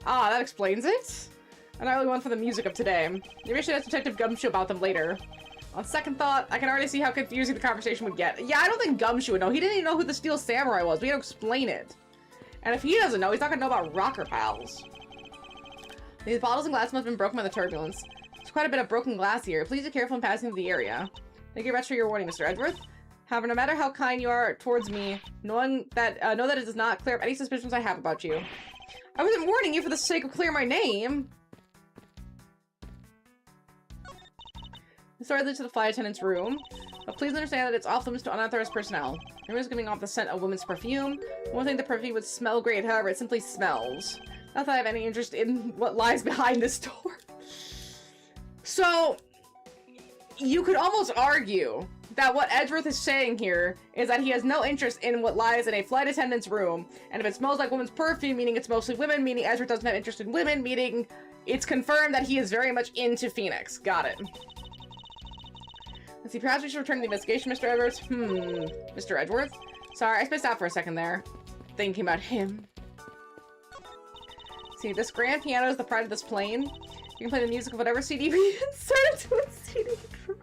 [SPEAKER 1] Ah, that explains it. I'm not really one for the music of today. Maybe I should ask Detective Gumshoe about them later. On second thought, I can already see how confusing the conversation would get. Yeah, I don't think Gumshoe would know. He didn't even know who the Steel Samurai was. We had to explain it. And if he doesn't know, he's not gonna know about Rocker Pals. These bottles and glasses must have been broken by the turbulence. There's quite a bit of broken glass here. Please be careful in passing through the area. Thank you very much for your warning, Mr. Edgeworth. However, no matter how kind you are towards me, know that it does not clear up any suspicions I have about you. I wasn't warning you for the sake of clearing my name. The story leads to the flight attendant's room, but please understand that it's off limits to unauthorized personnel. Everyone's giving off the scent of women's perfume. One thing the perfume would smell great, however, it simply smells. Not that I have any interest in what lies behind this door. So, you could almost argue that what Edgeworth is saying here is that he has no interest in what lies in a flight attendant's room, and if it smells like women's perfume, meaning it's mostly women, meaning Edgeworth doesn't have interest in women, meaning it's confirmed that he is very much into Phoenix. Got it. Let's see, perhaps we should return to the investigation, Mr. Edgeworth. Mr. Edgeworth? Sorry, I spaced out for a second there. Thinking about him. See, this grand piano is the pride of this plane. You can play the music of whatever CD we insert into a CD controller.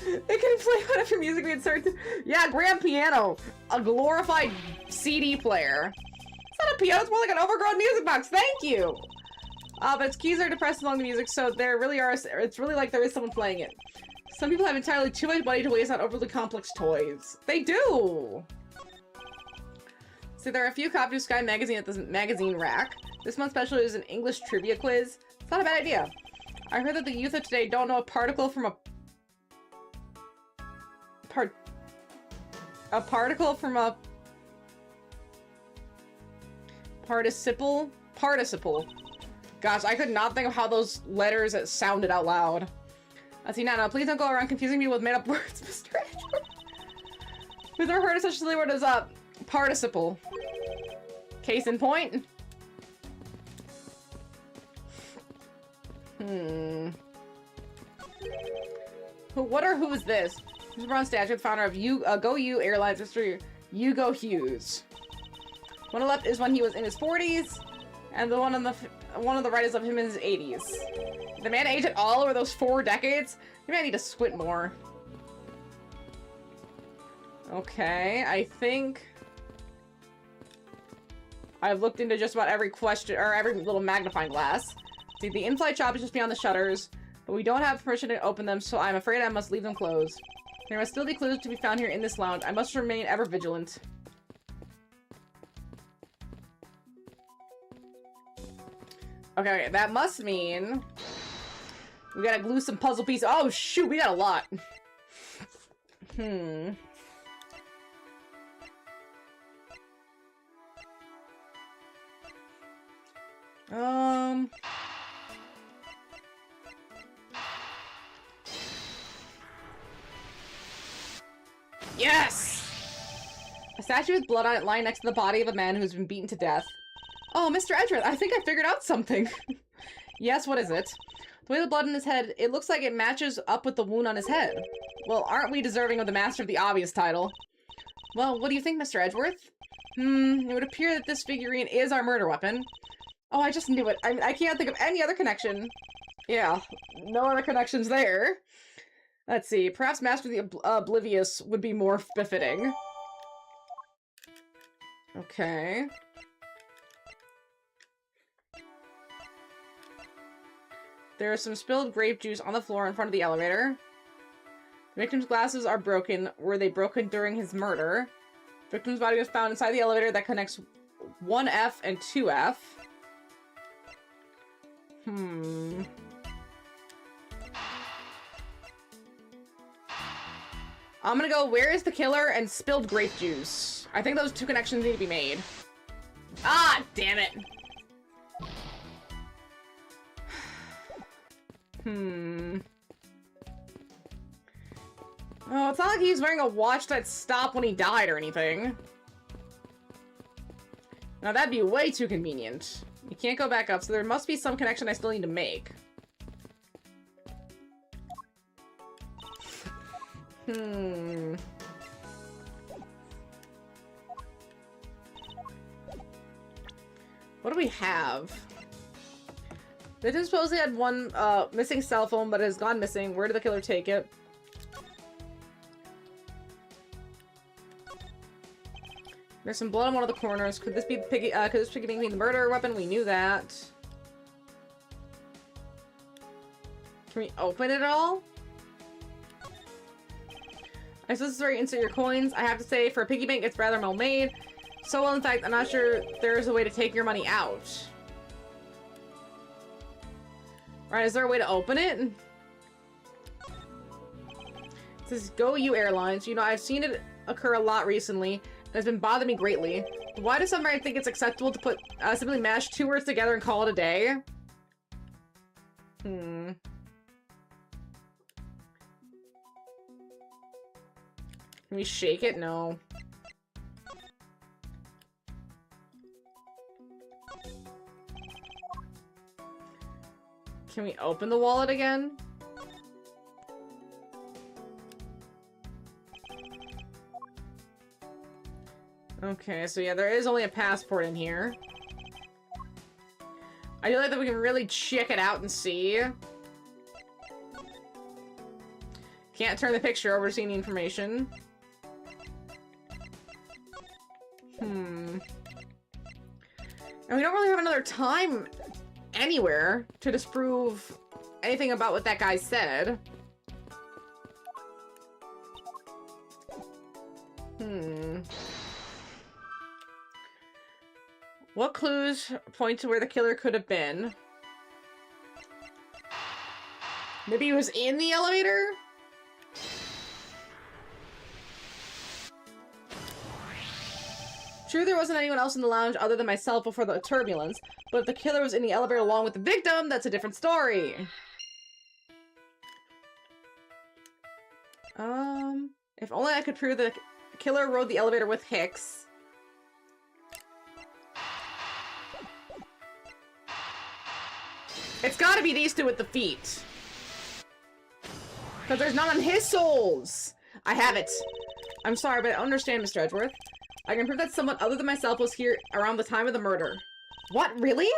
[SPEAKER 1] It can play whatever music we insert. Yeah, grand piano. A glorified CD player. It's not a piano, it's more like an overgrown music box. Thank you! But its keys are depressed along the music, so there really are. It's really like there is someone playing it. Some people have entirely too much money to waste on overly complex toys. They do! So there are a few copies of Sky Magazine at this magazine rack. This month's special is an English trivia quiz. It's not a bad idea. I heard that the youth of today don't know a particle from a participle? Participle. Gosh, I could not think of how those letters sounded out loud. Let's see, no, please don't go around confusing me with made-up words, Mr. Edgeworth. We've never heard of such a silly word as a participle. Case in point. Who is this? Who's a bronze statue, the founder of Go You Airlines, Mr. Hugo Hughes. One on the left is when he was in his 40s, and the one on the right is of him in his 80s. Did the man age at all over those 4 decades? Maybe I need to squint more. Okay, I think I've looked into just about every question, or every little magnifying glass. See, the in-flight shop is just beyond the shutters, but we don't have permission to open them, so I'm afraid I must leave them closed. There must still be clues to be found here in this lounge. I must remain ever vigilant. Okay, that must mean we gotta glue some puzzle pieces. Oh shoot, we got a lot. Yes! A statue with blood on it lying next to the body of a man who's been beaten to death. Oh, Mr. Edgeworth, I think I figured out something. Yes, what is it? The way the blood in his head, it looks like it matches up with the wound on his head. Well, aren't we deserving of the Master of the Obvious title? Well, what do you think, Mr. Edgeworth? It would appear that this figurine is our murder weapon. Oh, I just knew it. I can't think of any other connection. Yeah, no other connections there. Let's see, perhaps Master of the Oblivious would be more befitting. Okay. There is some spilled grape juice on the floor in front of the elevator. The victim's glasses are broken. Were they broken during his murder? The victim's body was found inside the elevator that connects 1F and 2F. I'm gonna go, where is the killer and spilled grape juice? I think those two connections need to be made. Ah, damn it. Oh, it's not like he's wearing a watch that stopped when he died or anything. Now that'd be way too convenient. You can't go back up, so there must be some connection I still need to make. What do we have? They just supposedly had one missing cell phone, but it has gone missing. Where did the killer take it? There's some blood on one of the corners. Could this be piggy? Could this piggy bank be the murder weapon? We knew that. Can we open it all? I suppose this is where you insert your coins. I have to say, for a piggy bank, it's rather well made. So well, in fact, I'm not sure there is a way to take your money out. Right, is there a way to open it? It says, Go You Airlines. You know, I've seen it occur a lot recently. It has been bothering me greatly. Why does somebody think it's acceptable to put simply mash 2 words together and call it a day? Can we shake it? No. Can we open the wallet again? Okay, so yeah, there is only a passport in here. I do like that we can really check it out and see. Can't turn the picture over to see any information. And we don't really have another time anywhere to disprove anything about what that guy said. What clues point to where the killer could have been? Maybe he was in the elevator? True, there wasn't anyone else in the lounge other than myself before the turbulence, but if the killer was in the elevator along with the victim, that's a different story. If only I could prove that the killer rode the elevator with Hicks. It's gotta be these two with the feet. Because there's none on his souls. I have it. I'm sorry, but I don't understand, Mr. Edgeworth. I can prove that someone other than myself was here around the time of the murder. What, really?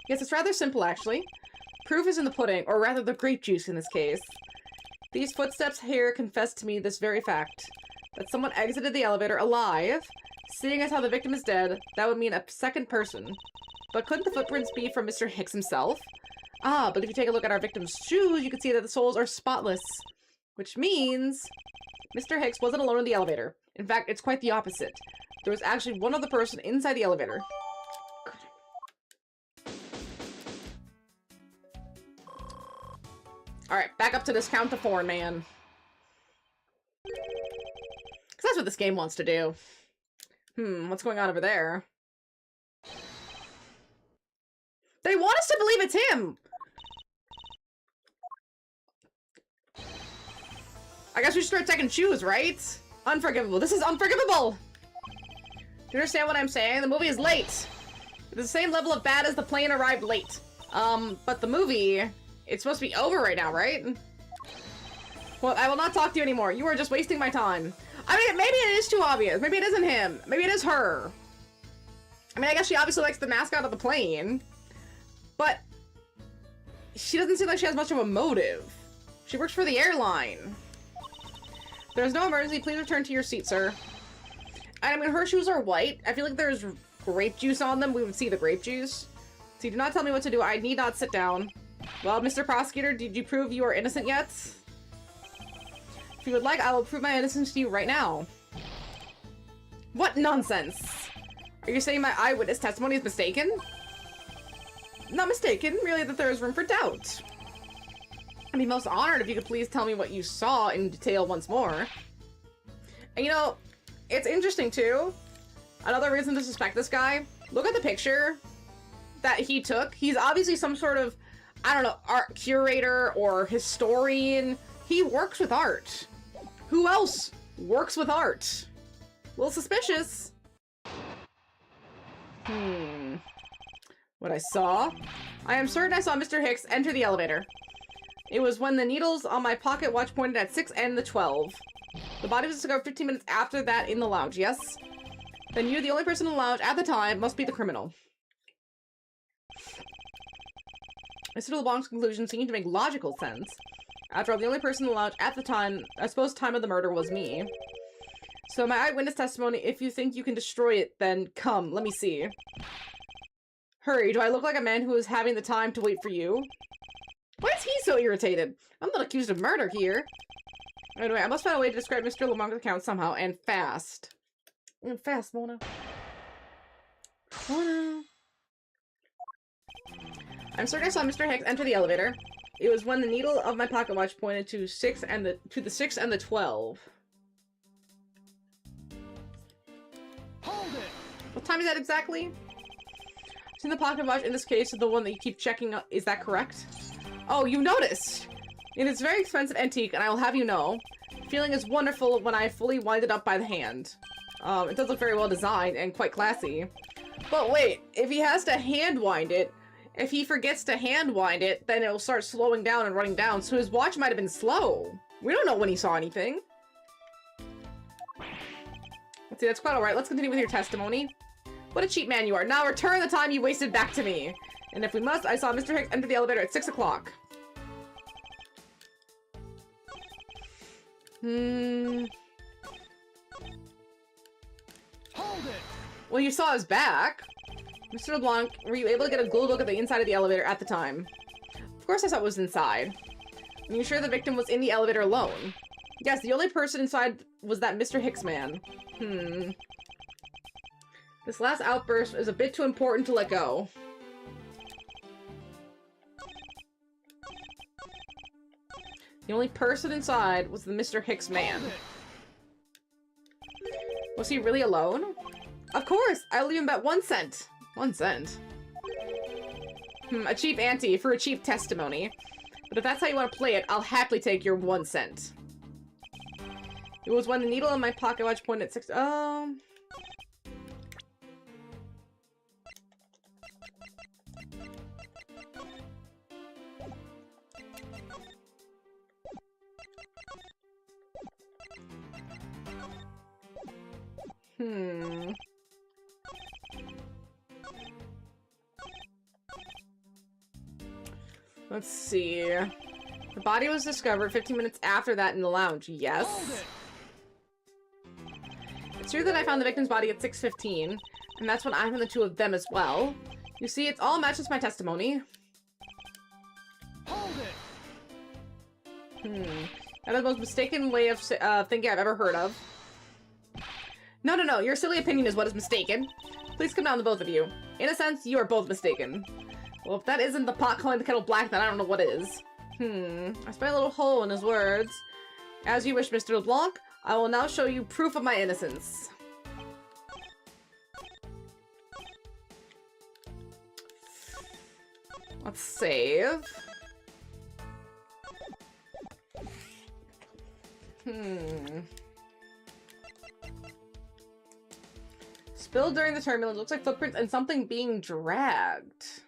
[SPEAKER 1] Yes, it's rather simple, actually. Proof is in the pudding, or rather the grape juice in this case. These footsteps here confess to me this very fact. That someone exited the elevator alive. Seeing as how the victim is dead, that would mean a second person. But couldn't the footprints be from Mr. Hicks himself? Ah, but if you take a look at our victim's shoes, you can see that the soles are spotless. Which means Mr. Hicks wasn't alone in the elevator. In fact, it's quite the opposite. There was actually one other person inside the elevator. Alright, back up to this count to 4, man. Because that's what this game wants to do. What's going on over there? They want us to believe it's him! I guess we should start taking shoes, right? Unforgivable. This is unforgivable! Do you understand what I'm saying? The movie is late. It's the same level of bad as the plane arrived late. But the movie, it's supposed to be over right now, right? Well, I will not talk to you anymore. You are just wasting my time. I mean, maybe it is too obvious. Maybe it isn't him. Maybe it is her. I mean, I guess she obviously likes the mascot of the plane. But she doesn't seem like she has much of a motive. She works for the airline. There's no emergency. Please return to your seat, sir. I mean, her shoes are white. I feel like there's grape juice on them. We would see the grape juice. So do not tell me what to do. I need not sit down. Well, Mr. Prosecutor, did you prove you are innocent yet? If you would like, I will prove my innocence to you right now. What nonsense? Are you saying my eyewitness testimony is mistaken? Not mistaken, merely that there is room for doubt. I'd be most honored if you could please tell me what you saw in detail once more. And you know, it's interesting too. Another reason to suspect this guy. Look at the picture that he took. He's obviously some sort of, I don't know, art curator or historian. He works with art. Who else works with art? A little suspicious. What I saw? I am certain I saw Mr. Hicks enter the elevator. It was when the needles on my pocket watch pointed at 6 and the 12. The body was discovered 15 minutes after that in the lounge, yes? Then you, the only person in the lounge at the time, must be the criminal. Mr. LeBlanc's conclusion seemed to make logical sense. After all, the only person in the lounge at the time, I suppose time of the murder, was me. So my eyewitness testimony, if you think you can destroy it, then come, let me see. Hurry, do I look like a man who is having the time to wait for you? Why is he so irritated? I'm not accused of murder here. Anyway, I must find a way to describe Mr. LeBlanc's account somehow, and fast. And fast, Mona. Mona. I'm certain I saw Mr. Hicks enter the elevator. It was when the needle of my pocket watch pointed to the 6 and the 12.
[SPEAKER 2] Hold it!
[SPEAKER 1] What time is that exactly? It's in the pocket watch. In this case, the one that you keep checking. Is that correct? Oh, you noticed! It is very expensive antique, and I will have you know. Feeling is wonderful when I fully wind it up by the hand. It does look very well designed and quite classy. But wait, if he has to hand wind it, if he forgets to hand wind it, then it'll start slowing down and running down, so his watch might have been slow. We don't know when he saw anything. What's See, that's quite alright. Let's continue with your testimony. What a cheap man you are. Now return the time you wasted back to me. And if we must, I saw Mr. Hicks enter the elevator at 6 o'clock.
[SPEAKER 2] Hold it!
[SPEAKER 1] Well, you saw his back. Mr. LeBlanc, were you able to get a good look at the inside of the elevator at the time? Of course I saw it was inside. Are you sure the victim was in the elevator alone? Yes, the only person inside was that Mr. Hicks man. This last outburst is a bit too important to let go. The only person inside was the Mr. Hicks man. Was he really alone? Of course! I'll leave him bet 1 cent. 1 cent? A cheap ante for a cheap testimony. But if that's how you want to play it, I'll happily take your 1 cent. It was when the needle in my pocket watch pointed at 6. Let's see. The body was discovered 15 minutes after that in the lounge. Yes. It's true that I found the victim's body at 6:15, and that's when I found the two of them as well. You see, it all matches my testimony.
[SPEAKER 2] Hold it!
[SPEAKER 1] That is the most mistaken way of thinking I've ever heard of. No. Your silly opinion is what is mistaken. Please come down, the both of you. In a sense, you are both mistaken. Well, if that isn't the pot calling the kettle black, then I don't know what is. I spent a little hole in his words. As you wish, Mr. LeBlanc. I will now show you proof of my innocence. Let's save. Spilled during the turbulence. Looks like footprints and something being dragged.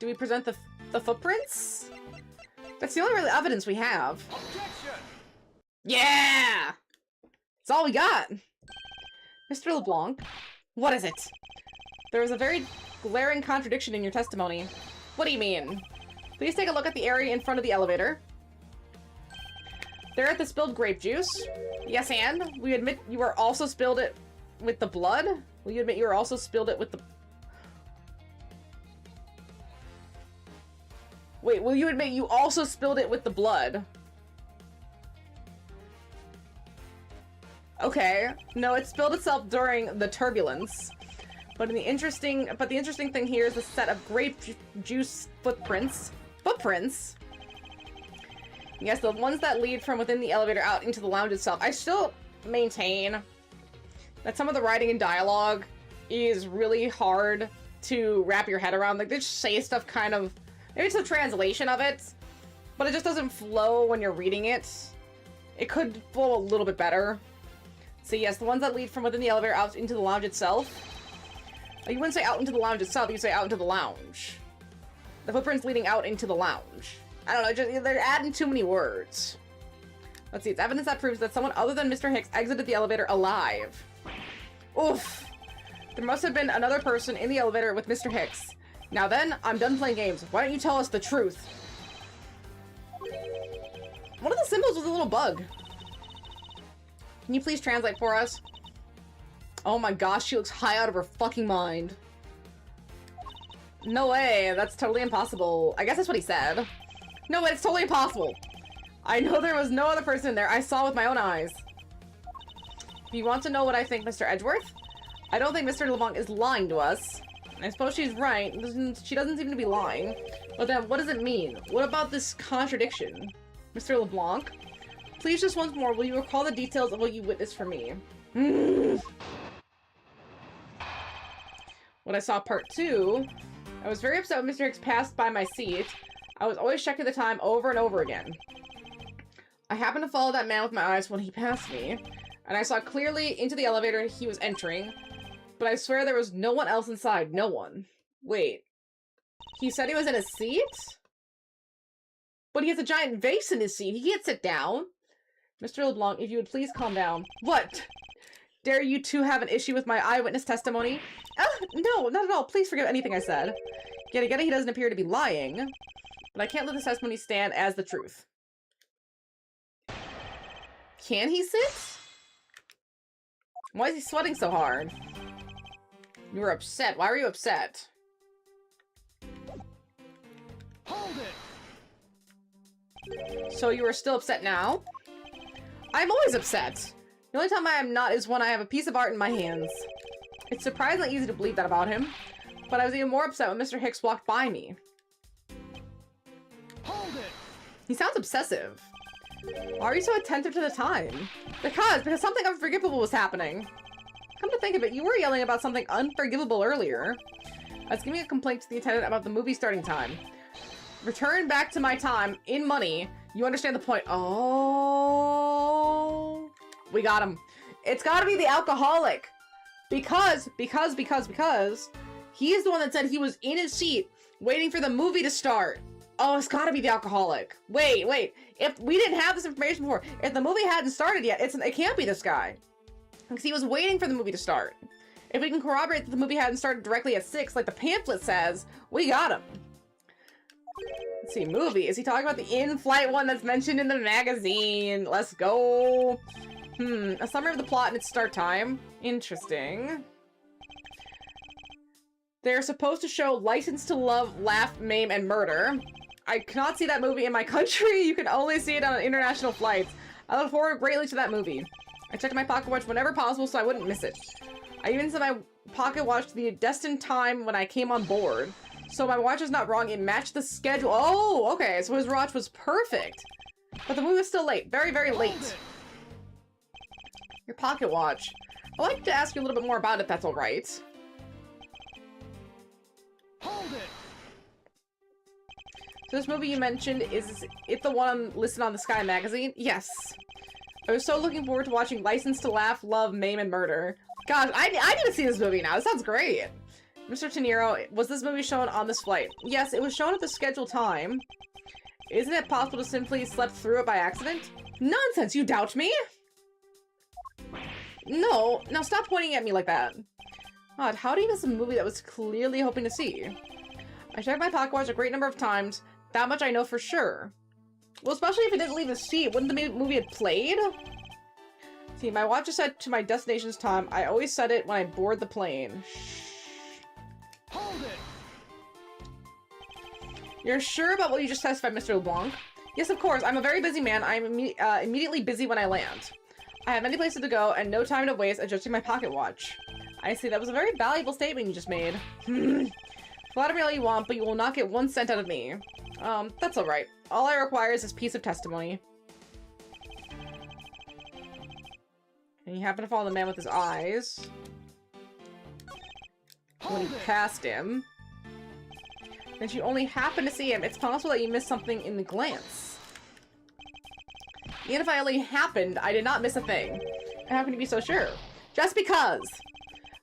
[SPEAKER 1] Do we present the footprints? That's the only real evidence we have.
[SPEAKER 2] Objection!
[SPEAKER 1] Yeah! That's all we got. Mr. LeBlanc, what is it? There is a very glaring contradiction in your testimony. What do you mean? Please take a look at the area in front of the elevator. There at the spilled grape juice. Yes, and? We admit you are also spilled it with the blood? Will you admit you are also spilled it with the... Wait, will you admit you also spilled it with the blood? Okay. No, it spilled itself during the turbulence. But the interesting thing here is a set of grape juice footprints. Footprints? Yes, the ones that lead from within the elevator out into the lounge itself. I still maintain that some of the writing and dialogue is really hard to wrap your head around. Like, they just say stuff kind of... Maybe it's a translation of it, but it just doesn't flow when you're reading it. It could flow a little bit better. So yes, the ones that lead from within the elevator out into the lounge itself. You wouldn't say out into the lounge itself, you'd say out into the lounge. The footprints leading out into the lounge. I don't know, they're adding too many words. Let's see, it's evidence that proves that someone other than Mr. Hicks exited the elevator alive. Oof. There must have been another person in the elevator with Mr. Hicks. Now then, I'm done playing games. Why don't you tell us the truth? One of the symbols was a little bug. Can you please translate for us? Oh my gosh, she looks high out of her fucking mind. No way, that's totally impossible. I guess that's what he said. No, it's totally impossible. I know there was no other person in there. I saw with my own eyes. Do you want to know what I think, Mr. Edgeworth? I don't think Mr. LeBlanc is lying to us. I suppose she's right. She doesn't seem to be lying. But then, what does it mean? What about this contradiction? Mr. LeBlanc? Please, just once more, will you recall the details of what you witnessed for me? When I saw part 2, I was very upset when Mr. Hicks passed by my seat. I was always checking the time over and over again. I happened to follow that man with my eyes when he passed me, and I saw clearly into the elevator he was entering. But I swear there was no one else inside. No one. Wait. He said he was in a seat? But he has a giant vase in his seat. He can't sit down. Mr. LeBlanc, if you would please calm down. What? Dare you two have an issue with my eyewitness testimony? No, not at all. Please forget anything I said. Get it, he doesn't appear to be lying. But I can't let this testimony stand as the truth. Can he sit? Why is he sweating so hard? You were upset. Why were you upset?
[SPEAKER 2] Hold it.
[SPEAKER 1] So you are still upset now? I'm always upset. The only time I am not is when I have a piece of art in my hands. It's surprisingly easy to believe that about him. But I was even more upset when Mr. Hicks walked by me.
[SPEAKER 2] Hold it.
[SPEAKER 1] He sounds obsessive. Why are you so attentive to the time? Because something unforgivable was happening. Come to think of it, you were yelling about something unforgivable earlier. I was giving a complaint to the attendant about the movie starting time. Return back to my time in money. You understand the point. Oh, we got him. It's gotta be the alcoholic. Because he's the one that said he was in his seat waiting for the movie to start. Oh, it's gotta be the alcoholic. Wait. If we didn't have this information before, if the movie hadn't started yet, it can't be this guy. Because he was waiting for the movie to start. If we can corroborate that the movie hadn't started directly at 6, like the pamphlet says, we got him. Let's see, movie. Is he talking about the in-flight one that's mentioned in the magazine? Let's go. A summary of the plot and its start time. Interesting. They're supposed to show License to Love, Laugh, Maim, and Murder. I cannot see that movie in my country. You can only see it on international flights. I look forward greatly to that movie. I checked my pocket watch whenever possible so I wouldn't miss it. I even set my pocket watch to the destined time when I came on board. So my watch is not wrong, it matched the schedule. Oh, okay, so his watch was perfect. But the movie was still late, very, very late. Your pocket watch. I'd like to ask you a little bit more about it, that's alright.
[SPEAKER 2] Hold it.
[SPEAKER 1] So this movie you mentioned, is it the one listed on the Sky magazine? Yes. I was so looking forward to watching License to Laugh, Love, Maim, and Murder. Gosh, I need to see this movie now. This sounds great. Mr. Tenero, was this movie shown on this flight? Yes, it was shown at the scheduled time. Isn't it possible to simply slept through it by accident? Nonsense, you doubt me? No, now stop pointing at me like that. God, how do you miss a movie that I was clearly hoping to see? I checked my pocket watch a great number of times. That much I know for sure. Well, especially if it didn't leave the seat, wouldn't the movie have played? See, my watch is set to my destination's time. I always set it when I board the plane. Shh.
[SPEAKER 2] Hold it.
[SPEAKER 1] You're sure about what you just testified, Mr. LeBlanc? Yes, of course. I'm a very busy man. I'm immediately busy when I land. I have many places to go and no time to waste adjusting my pocket watch. I see. That was a very valuable statement you just made. Flatter me all you want, but you will not get 1 cent out of me. That's alright. All I require is this piece of testimony. And you happen to follow the man with his eyes. When he passed him. And you only happen to see him. It's possible that you missed something in the glance. Even if I only happened, I did not miss a thing. How can you be so sure? Just because!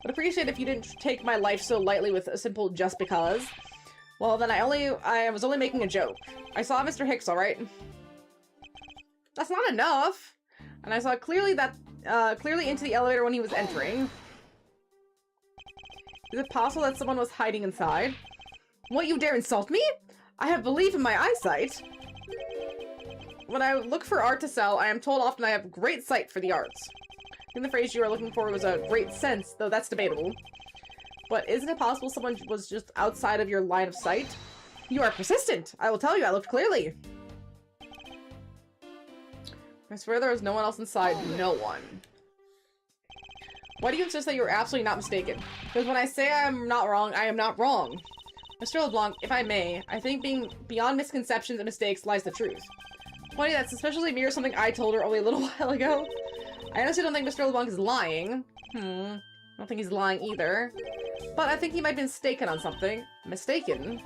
[SPEAKER 1] Would appreciate if you didn't take my life so lightly with a simple just because. Well, then I was only making a joke. I saw Mr. Hicks, alright? That's not enough! And I saw clearly into the elevator when he was entering. Is it possible that someone was hiding inside? What, you dare insult me? I have belief in my eyesight. When I look for art to sell, I am told often I have great sight for the arts. I think the phrase you are looking for was a great sense, though that's debatable. But isn't it possible someone was just outside of your line of sight? You are persistent! I will tell you, I looked clearly. I swear there was no one else inside. No one. Why do you insist that you're absolutely not mistaken? Because when I say I am not wrong, I am not wrong. Mr. LeBlanc, if I may, I think being beyond misconceptions and mistakes lies the truth. Funny, that suspiciously mirrors something I told her only a little while ago. I honestly don't think Mr. LeBlanc is lying. I don't think he's lying either. But I think he might be mistaken on something. Mistaken?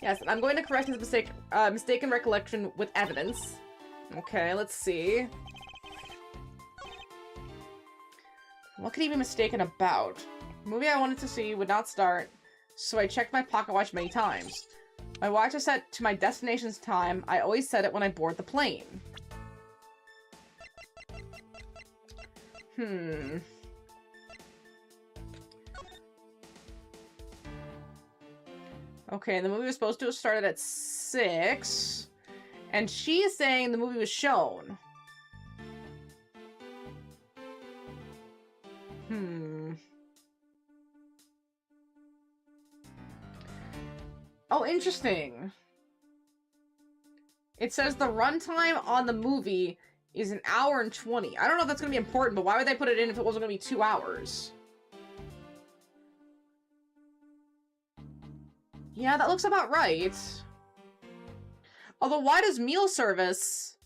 [SPEAKER 1] Yes, I'm going to correct his mistaken recollection with evidence. Okay, let's see. What could he be mistaken about? The movie I wanted to see would not start, so I checked my pocket watch many times. My watch is set to my destination's time. I always set it when I board the plane. Okay, the movie was supposed to have started at 6. And she's saying the movie was shown. Oh, interesting. It says the runtime on the movie is 1 hour and 20. I don't know if that's going to be important, but why would they put it in if it wasn't going to be 2 hours? Yeah, that looks about right. Although, why does meal service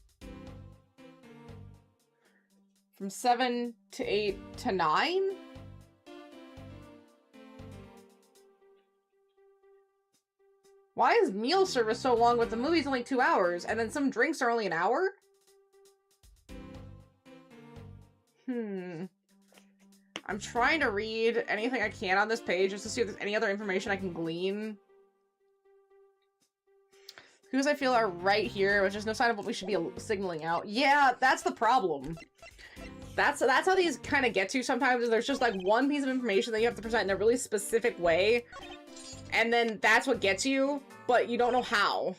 [SPEAKER 1] from 7 to 8 to 9? Why is meal service so long but the movie's only 2 hours and then some drinks are only 1 hour? I'm trying to read anything I can on this page just to see if there's any other information I can glean. Clues I feel are right here, which is no sign of what we should be signaling out. Yeah, that's the problem. That's how these kind of get to sometimes. Is there's just like one piece of information that you have to present in a really specific way, and then that's what gets you, but you don't know how.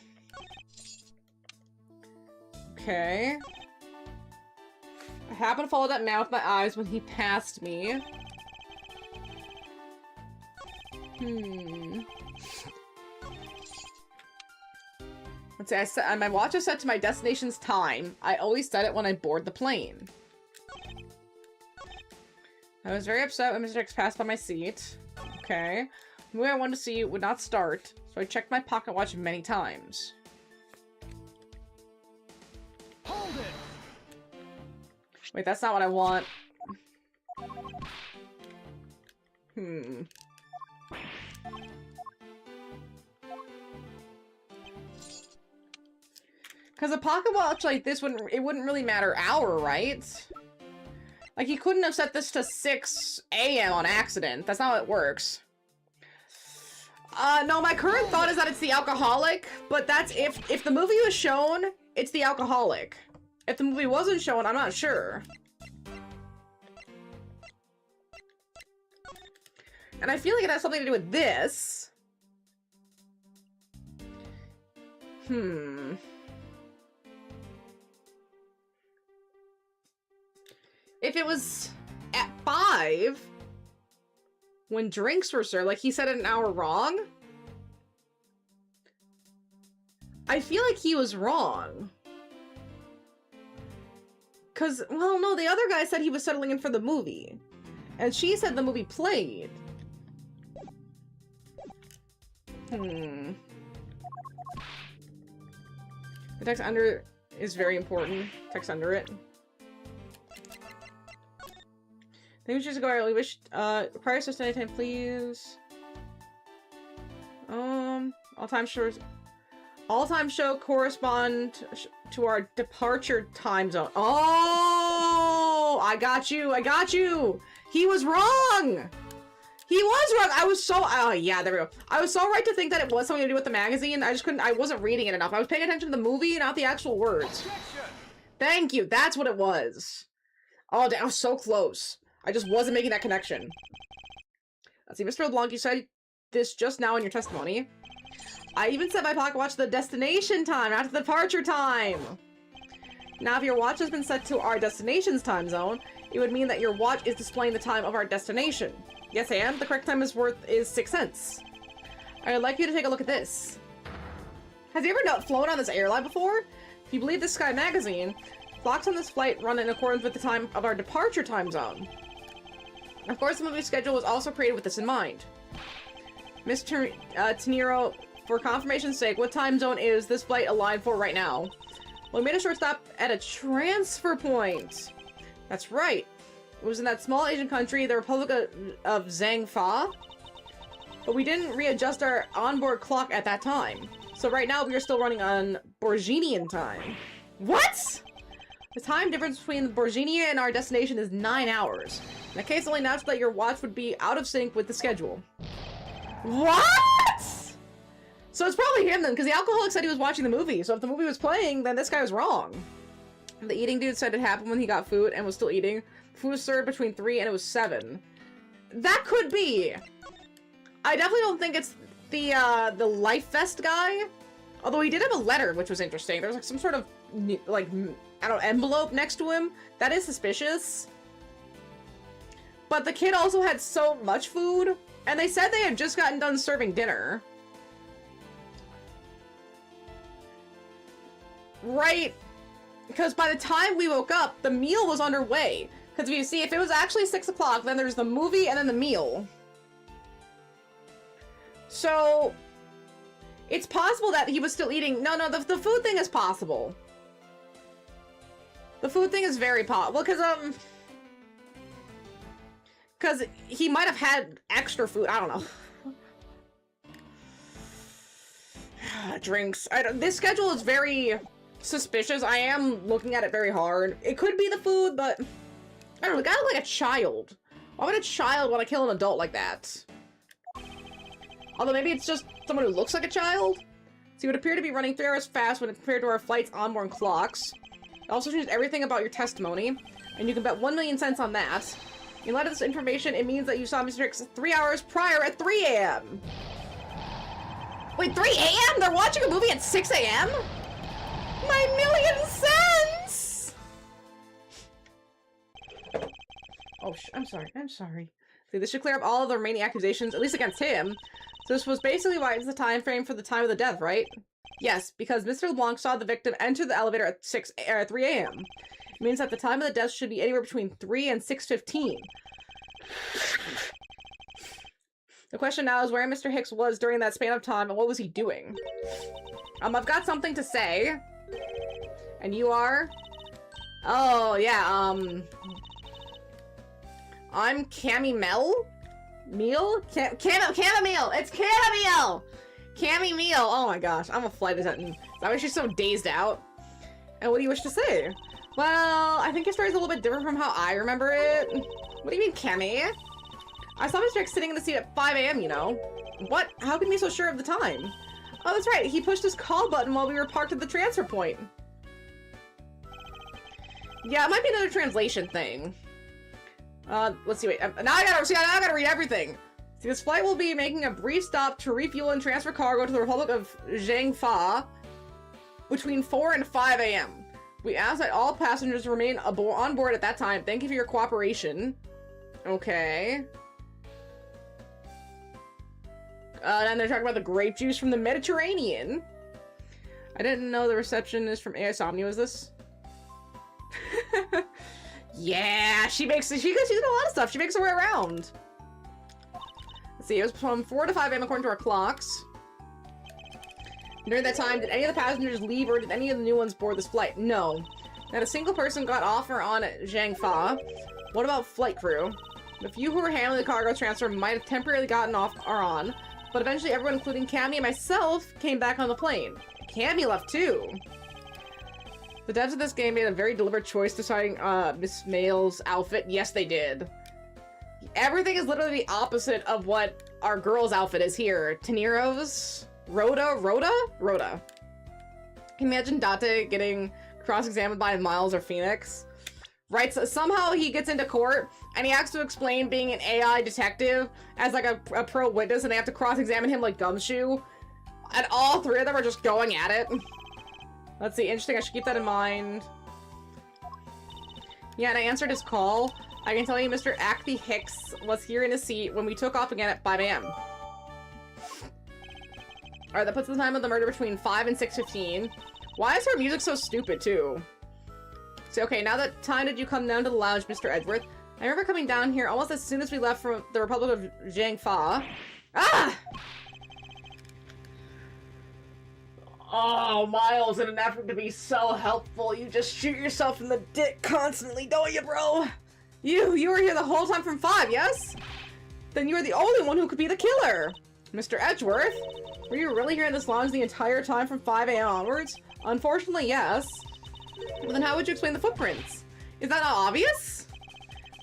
[SPEAKER 1] Okay. I happened to follow that man with my eyes when he passed me. Let's see, my watch is set to my destination's time. I always set it when I board the plane. I was very upset when Mr. X passed by my seat. Okay. The movie I wanted to see would not start, so I checked my pocket watch many times.
[SPEAKER 2] Hold it.
[SPEAKER 1] Wait, that's not what I want. Because a pocket watch like this wouldn't really matter hour, right? Like, you couldn't have set this to 6 a.m. on accident. That's not how it works. No, my current thought is that it's the alcoholic, but that's if the movie was shown, it's the alcoholic. If the movie wasn't shown, I'm not sure. And I feel like it has something to do with this. If it was at 5, when drinks were served, like he said it 1 hour wrong, I feel like he was wrong. Cause, well, no, the other guy said he was settling in for the movie. And she said the movie played. The text under is very important. Text under it. Think we should go early. Wish prior to anytime, please. All time show correspond to our departure time zone. Oh, I got you. I got you. He was wrong. He was wrong. I was so, oh yeah, there we go. I was so right to think that it was something to do with the magazine. I wasn't reading it enough. I was paying attention to the movie, not the actual words. Thank you. That's what it was. Oh, that was so close. I just wasn't making that connection. Let's see, Mr. LeBlanc, you said this just now in your testimony. I even set my pocket watch to the destination time, not to the departure time. Now, if your watch has been set to our destination's time zone, it would mean that your watch is displaying the time of our destination. Yes, and the correct time is 6 cents. I'd like you to take a look at this. Has you ever flown on this airline before? If you believe the Sky magazine, clocks on this flight run in accordance with the time of our departure time zone. Of course, the movie schedule was also created with this in mind. Mr. Teniro, for confirmation's sake, what time zone is this flight aligned for right now? Well, we made a short stop at a transfer point. That's right. It was in that small Asian country, the Republic of Zhangfa. But we didn't readjust our onboard clock at that time. So right now, we are still running on Borginian time. What? The time difference between Borginia and our destination is 9 hours. In that case, only natural that your watch would be out of sync with the schedule. What? So it's probably him then, because the alcoholic said he was watching the movie. So if the movie was playing, then this guy was wrong. The eating dude said it happened when he got food and was still eating. Food was served between 3 and it was 7. That could be! I definitely don't think it's the Life Vest guy. Although he did have a letter, which was interesting. There was like some sort of, like, I don't know, envelope next to him. That is suspicious. But the kid also had so much food. And they said they had just gotten done serving dinner. Right? Because by the time we woke up, the meal was underway. Because if you see, if it was actually 6 o'clock, then there's the movie and then the meal. So, it's possible that he was still eating. No, the food thing is possible. The food thing is very possible. Because he might have had extra food. I don't know. Drinks. This schedule is very suspicious. I am looking at it very hard. It could be the food, but I don't know. The guy looked like a child. Why would a child want to kill an adult like that? Although maybe it's just someone who looks like a child. So you would appear to be running 3 hours fast when compared to our flight's onboard clocks. It also changes everything about your testimony, and you can bet 1,000,000 cents on that. In light of this information, it means that you saw Mr. Hicks 3 hours prior at 3 a.m. Wait, 3 a.m.? They're watching a movie at 6 a.m.? My 1,000,000 cents! Oh, I'm sorry. See, this should clear up all of the remaining accusations, at least against him. So this was basically why it's the time frame for the time of the death, right? Yes, because Mr. LeBlanc saw the victim enter the elevator at 3 a.m. It means that the time of the death should be anywhere between 3 and 6:15. The question now is where Mr. Hicks was during that span of time and what was he doing? I've got something to say. And you are? Oh, yeah, I'm Cammy Mel? Meal? Chamomile! It's Chamomile! Cammy Meal! Oh my gosh, I'm a flight attendant. Is that why she's so dazed out? And what do you wish to say? Well, I think your story's a little bit different from how I remember it. What do you mean, Cammy? I saw Mr. X sitting in the seat at 5 a.m., you know. What? How can you be so sure of the time? Oh, that's right. He pushed his call button while we were parked at the transfer point. Yeah, it might be another translation thing. Let's see, wait. Now I gotta read everything. See, this flight will be making a brief stop to refuel and transfer cargo to the Republic of Zhangfa between 4 and 5 a.m. We ask that all passengers remain on board at that time. Thank you for your cooperation. Okay. Then they're talking about the grape juice from the Mediterranean. I didn't know the receptionist from AS Omni was this. Yeah, she does a lot of stuff. She makes her way around. Let's see, it was from 4 to 5 a.m. according to our clocks. During that time, did any of the passengers leave or did any of the new ones board this flight? No. Not a single person got off or on at Zhangfa. What about flight crew? The few who were handling the cargo transfer might have temporarily gotten off or on, but eventually everyone, including Cammy and myself, came back on the plane. Cammy left too. The devs of this game made a very deliberate choice deciding Miss Mayle's outfit. Yes, they did. Everything is literally the opposite of what our girl's outfit is here. Taniro's? Rhoda? Imagine Date getting cross-examined by Miles or Phoenix. Right, so somehow he gets into court and he has to explain being an AI detective as like a pro witness and they have to cross-examine him like Gumshoe. And all 3 of them are just going at it. Let's see, interesting, I should keep that in mind. Yeah, and I answered his call. I can tell you Mr. Ackley Hicks was here in his seat when we took off again at 5 a.m. Alright, that puts the time of the murder between 5 and 6:15. Why is her music so stupid, too? So, okay, now that time did you come down to the lounge, Mr. Edgeworth? I remember coming down here almost as soon as we left from the Republic of Zhangfa. Ah! Oh, Miles, in an effort to be so helpful, you just shoot yourself in the dick constantly, don't you, bro? You were here the whole time from 5, yes? Then you are the only one who could be the killer. Mr. Edgeworth, were you really here in this lounge the entire time from 5 a.m. onwards? Unfortunately, yes. But then how would you explain the footprints? Is that not obvious?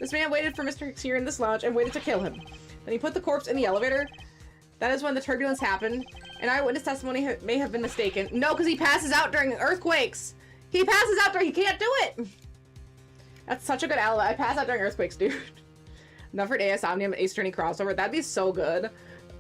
[SPEAKER 1] This man waited for Mr. Hicks here in this lounge and waited to kill him. Then he put the corpse in the elevator. That is when the turbulence happened, and eyewitness testimony may have been mistaken. No, because he passes out during earthquakes! He passes out during, he can't do it! That's such a good alibi. I pass out during earthquakes, dude. Enough for AS Omnium Ace Attorney crossover. That'd be so good.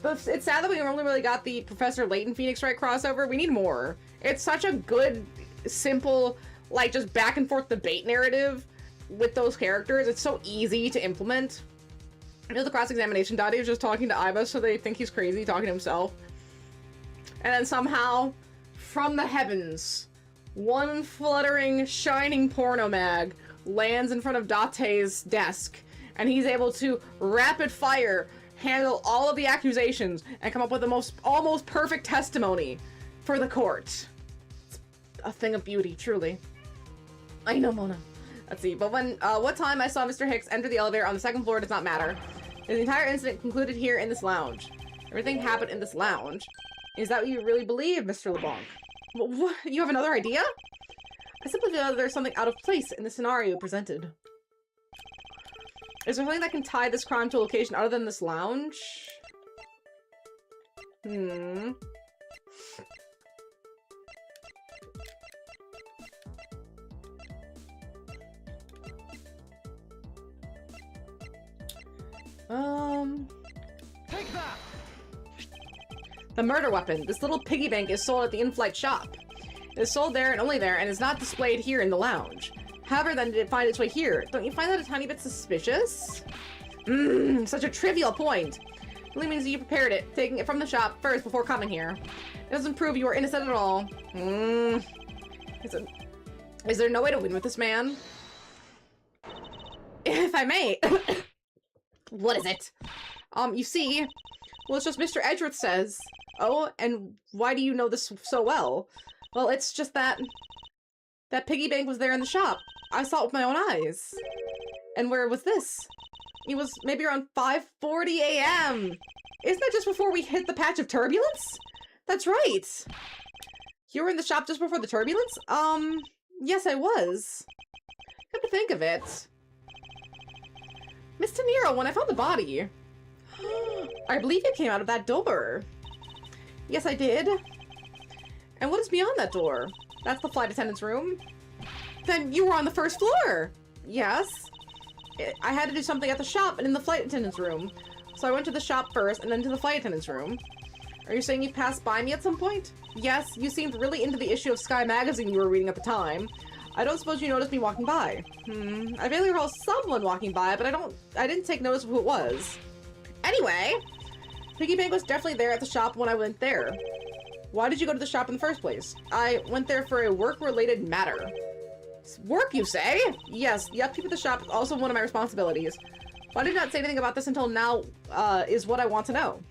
[SPEAKER 1] But it's sad that we only really got the Professor Layton Phoenix Wright crossover. We need more. It's such a good, simple, like, just back and forth debate narrative with those characters. It's so easy to implement. You know, the cross-examination Dottie was just talking to Iva, so they think he's crazy, talking to himself. And then somehow, from the heavens, one fluttering, shining porno mag lands in front of Date's desk, and he's able to rapid fire handle all of the accusations and come up with the almost perfect testimony for the court. It's a thing of beauty, truly. I know, Mona. Let's see, but when, what time I saw Mr. Hicks enter the elevator on the second floor does not matter. The entire incident concluded here in this lounge. Everything happened in this lounge. Is that what you really believe, Mr. LeBlanc? What? You have another idea? I simply feel that there's something out of place in the scenario presented. Is there something that can tie this crime to a location other than this lounge?
[SPEAKER 2] Take that!
[SPEAKER 1] The murder weapon. This little piggy bank is sold at the in-flight shop. It is sold there and only there, and is not displayed here in the lounge. However, then did it find its way here? Don't you find that a tiny bit suspicious? Such a trivial point. It only means that you prepared it, taking it from the shop first before coming here. It doesn't prove you are innocent at all. Is there no way to win with this man? If I may. What is it? You see, well, it's just Mr. Edgeworth says. Oh, and why do you know this so well? Well, it's just that piggy bank was there in the shop. I saw it with my own eyes. And where was this? It was maybe around 5:40 a.m. Isn't that just before we hit the patch of turbulence? That's right. You were in the shop just before the turbulence? Yes, I was. Come to think of it. Mr. Nero, when I found the body, I believe you came out of that door. Yes, I did. And what is beyond that door? That's the flight attendant's room. Then you were on the first floor. Yes. I had to do something at the shop and in the flight attendant's room. So I went to the shop first and then to the flight attendant's room. Are you saying you passed by me at some point? Yes, you seemed really into the issue of Sky Magazine you were reading at the time. I don't suppose you noticed me walking by. I vaguely recall someone walking by, but I didn't take notice of who it was. Anyway, Piggy Bank was definitely there at the shop when I went there. Why did you go to the shop in the first place? I went there for a work-related matter. Work, you say? Yes, the upkeep of the shop is also one of my responsibilities. Why did you not say anything about this until now, is what I want to know.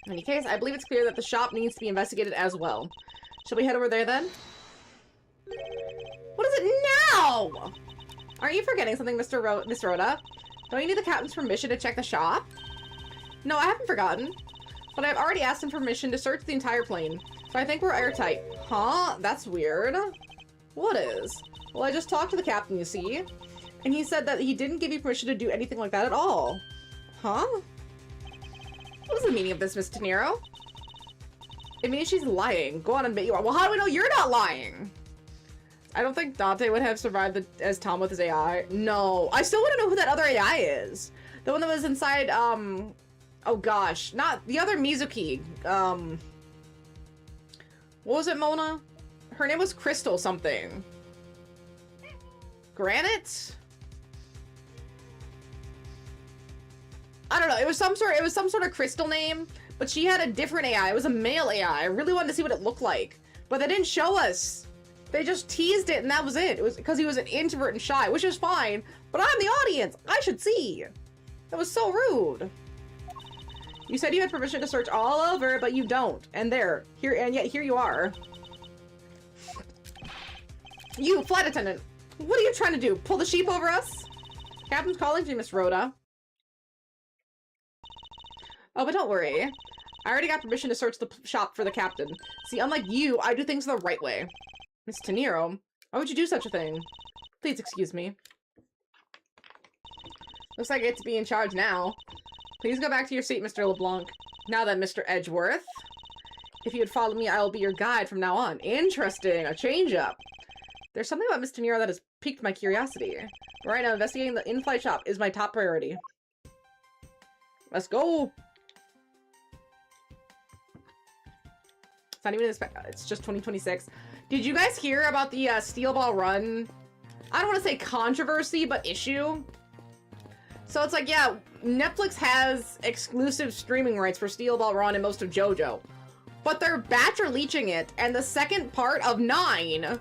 [SPEAKER 1] In any case, I believe it's clear that the shop needs to be investigated as well. Shall we head over there then? What is it now? Aren't you forgetting something, Miss Rhoda? Don't you need the captain's permission to check the shop? No, I haven't forgotten. But I've already asked him permission to search the entire plane. So I think we're airtight. Huh? That's weird. What is? Well, I just talked to the captain, you see. And he said that he didn't give you permission to do anything like that at all. Huh? What is the meaning of this, Miss De Niro? It means she's lying. Go on and admit you are. Well, how do we know you're not lying? I don't think Dante would have survived as Tom with his AI. No. I still want to know who that other AI is. The one that was inside, oh gosh. Not the other Mizuki. What was it, Mona? Her name was Crystal something. Granite? I don't know. It was some sort of crystal name, but she had a different AI. It was a male AI. I really wanted to see what it looked like, but they didn't show us. They just teased it and that was it. It was because he was an introvert and shy, which is fine, but I'm the audience. I should see. That was so rude. You said you had permission to search all over, but you don't. And yet here you are. You, flight attendant. What are you trying to do? Pull the sheep over us? Captain's calling to you, Miss Rhoda. Oh, but don't worry. I already got permission to search the shop for the captain. See, unlike you, I do things the right way. Miss De Niro, why would you do such a thing? Please excuse me. Looks like I get to be in charge now. Please go back to your seat, Mr. LeBlanc. Now then, Mr. Edgeworth. If you would follow me, I will be your guide from now on. Interesting, a change-up. There's something about Mr. Nero that has piqued my curiosity. But right now, investigating the in-flight shop is my top priority. Let's go! It's not even it's just 2026. Did you guys hear about the Steel Ball Run? I don't want to say controversy, but issue. So it's like, yeah, Netflix has exclusive streaming rights for Steel Ball Run and most of JoJo. But they're batch leeching it, and the second part of 9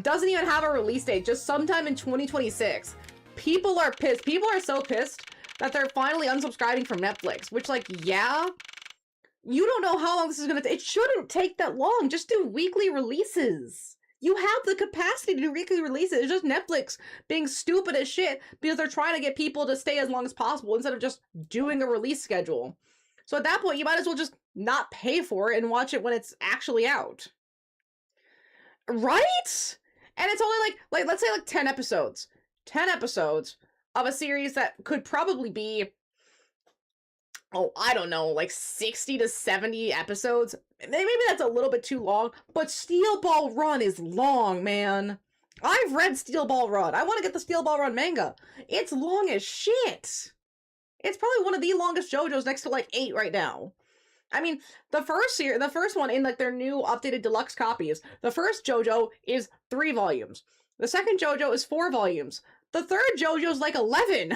[SPEAKER 1] doesn't even have a release date, just sometime in 2026. People are pissed. People are so pissed that they're finally unsubscribing from Netflix, which, like, yeah, you don't know how long this is gonna take. It shouldn't take that long. Just do weekly releases. You have the capacity to do weekly releases. It's just Netflix being stupid as shit because they're trying to get people to stay as long as possible instead of just doing a release schedule. So at that point, you might as well just not pay for it and watch it when it's actually out. Right? And it's only like let's say like 10 episodes. 10 episodes of a series that could probably be, oh, I don't know, like 60 to 70 episodes. Maybe that's a little bit too long, but Steel Ball Run is long, man. I've read Steel Ball Run. I want to get the Steel Ball Run manga. It's long as shit. It's probably one of the longest JoJo's next to like 8 right now. I mean, the first one in like their new updated deluxe copies, the first JoJo is 3 volumes. The second JoJo is 4 volumes. The third JoJo's like 11.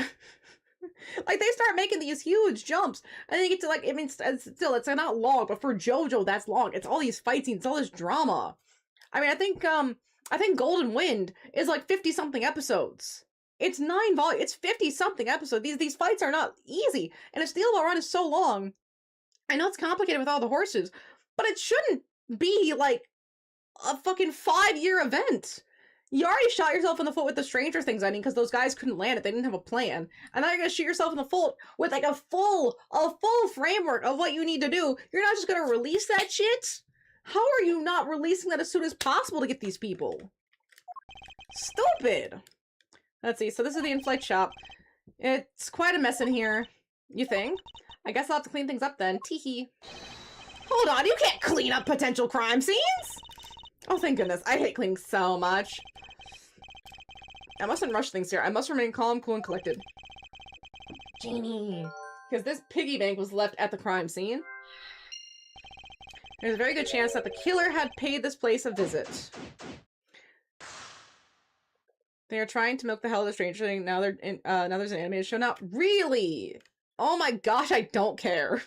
[SPEAKER 1] Like, they start making these huge jumps, and then you get to, like, I mean, still, it's not long, but for JoJo, that's long. It's all these fight scenes, all this drama. I mean, I think Golden Wind is, like, 50-something episodes. It's 9 volumes. It's 50-something episodes. These fights are not easy, and if Steel Ball Run is so long, I know it's complicated with all the horses, but it shouldn't be, like, a fucking 5-year event. You already shot yourself in the foot with the Stranger Things ending because those guys couldn't land it. They didn't have a plan. And now you're going to shoot yourself in the foot with like a full framework of what you need to do. You're not just going to release that shit? How are you not releasing that as soon as possible to get these people? Stupid. Let's see. So this is the in-flight shop. It's quite a mess in here. You think? I guess I'll have to clean things up then. Teehee. Hold on. You can't clean up potential crime scenes. Oh, thank goodness. I hate cleaning so much. I mustn't rush things here. I must remain calm, cool, and collected. Genie. Because this piggy bank was left at the crime scene. There's a very good chance that the killer had paid this place a visit. They are trying to milk the hell of the Stranger Thing. Now they're in, now there's an animated show. Now, really? Oh my gosh, I don't care.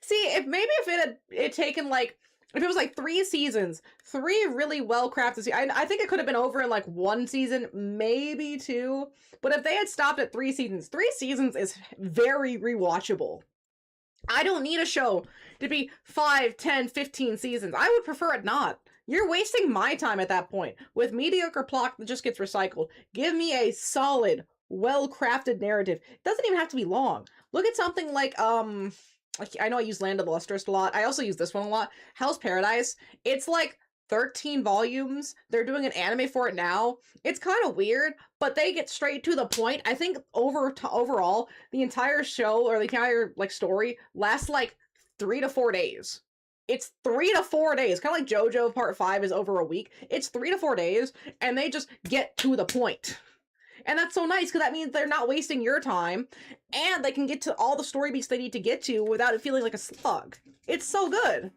[SPEAKER 1] See, if it had taken like, if it was like 3 seasons, 3 really well-crafted seasons, I think it could have been over in like 1 season, maybe 2. But if they had stopped at 3 seasons is very rewatchable. I don't need a show to be 5, 10, 15 seasons. I would prefer it not. You're wasting my time at that point with mediocre plot that just gets recycled. Give me a solid, well-crafted narrative. It doesn't even have to be long. Look at something like, I know I use Land of the Lustrous a lot. I also use this one a lot. Hell's Paradise. It's like 13 volumes. They're doing an anime for it now. It's kind of weird, but they get straight to the point. I think overall, the entire show or the entire like story lasts like 3 to 4 days. It's 3 to 4 days. Kind of like JoJo Part 5 is over a week. It's 3 to 4 days, and they just get to the point. And that's so nice, because that means they're not wasting your time, and they can get to all the story beats they need to get to without it feeling like a slug. It's so good.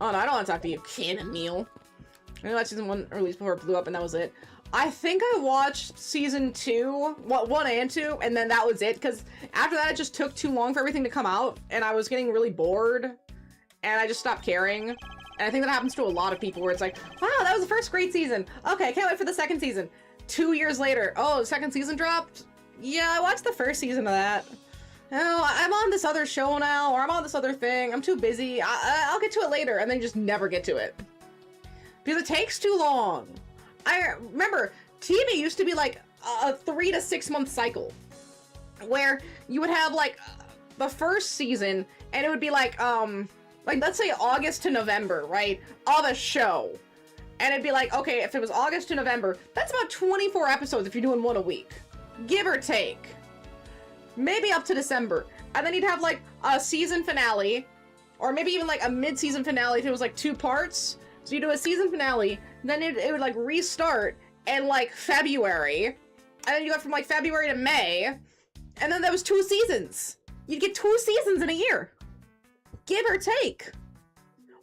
[SPEAKER 1] Oh no, I don't want to talk to you, chamomile. I know that season 1 released before it blew up, and that was it. I think I watched season 2, 1 and 2, and then that was it, because after that it just took too long for everything to come out, and I was getting really bored, and I just stopped caring. And I think that happens to a lot of people where it's like, wow, that was the first great season. Okay, I can't wait for the second season. 2 years later, oh, the second season dropped? Yeah, I watched the first season of that. Oh, I'm on this other show now, or I'm on this other thing. I'm too busy. I'll get to it later, and then you just never get to it. Because it takes too long. I remember, TV used to be like a 3 to 6 month cycle. Where you would have like the first season, and it would be like let's say August to November, right, of a show. And it'd be like, okay, if it was August to November, that's about 24 episodes if you're doing 1 a week. Give or take. Maybe up to December. And then you'd have like a season finale, or maybe even like a mid-season finale if it was like 2 parts. So you do a season finale, then it would like restart in like February, and then you go from like February to May, and then there was 2 seasons. You'd get 2 seasons in a year, give or take.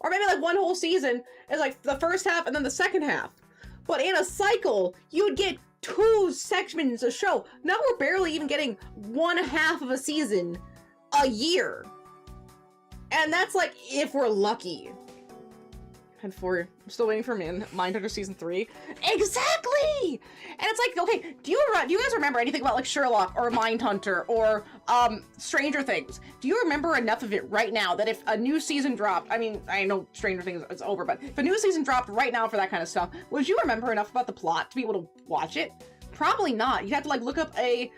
[SPEAKER 1] Or maybe like one whole season is like the first half and then the second half. But in a cycle, you'd get 2 segments a show. Now we're barely even getting 1/2 of a season a year. And that's like if we're lucky. And I'm still waiting for Mindhunter season 3. Exactly! And it's like, okay, do you guys remember anything about like Sherlock or Mindhunter or Stranger Things? Do you remember enough of it right now that if a new season dropped, I mean, I know Stranger Things is over, but if a new season dropped right now for that kind of stuff, would you remember enough about the plot to be able to watch it? Probably not. You'd have to like look up a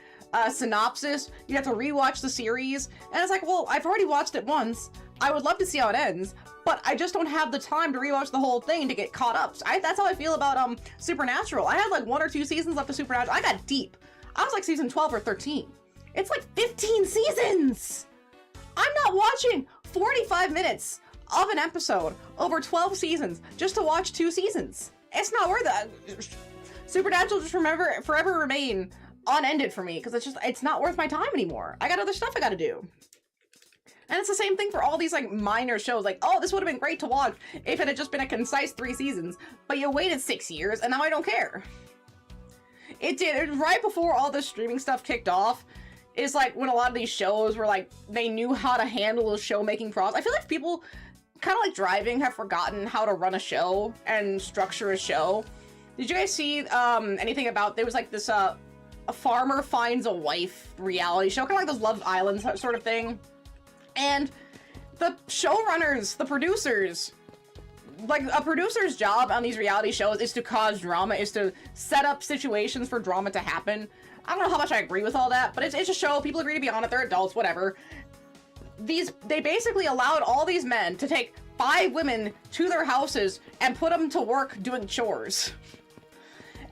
[SPEAKER 1] synopsis, you have to rewatch the series, and it's like, well, I've already watched it once. I would love to see how it ends, but I just don't have the time to rewatch the whole thing to get caught up. That's how I feel about Supernatural. I had like 1 or 2 seasons left of Supernatural. I got deep. I was like season 12 or 13. It's like 15 seasons! I'm not watching 45 minutes of an episode over 12 seasons just to watch 2 seasons. It's not worth it. Supernatural just forever remain unended for me, because it's not worth my time anymore. I got other stuff I gotta do. And it's the same thing for all these like minor shows, like, oh, this would have been great to watch if it had just been a concise 3 seasons, but you waited 6 years and now I don't care. It did, right before all this streaming stuff kicked off, is like when a lot of these shows were like, they knew how to handle those show making process. I feel like people, kind of like driving, have forgotten how to run a show and structure a show. Did you guys see anything about, there was like this, a farmer finds a wife reality show, kind of like those Love Island sort of thing. And the showrunners, the producers, like a producer's job on these reality shows is to cause drama, is to set up situations for drama to happen. I don't know how much I agree with all that, but it's a show, people agree to be on it, they're adults, whatever. They basically allowed all these men to take 5 women to their houses and put them to work doing chores.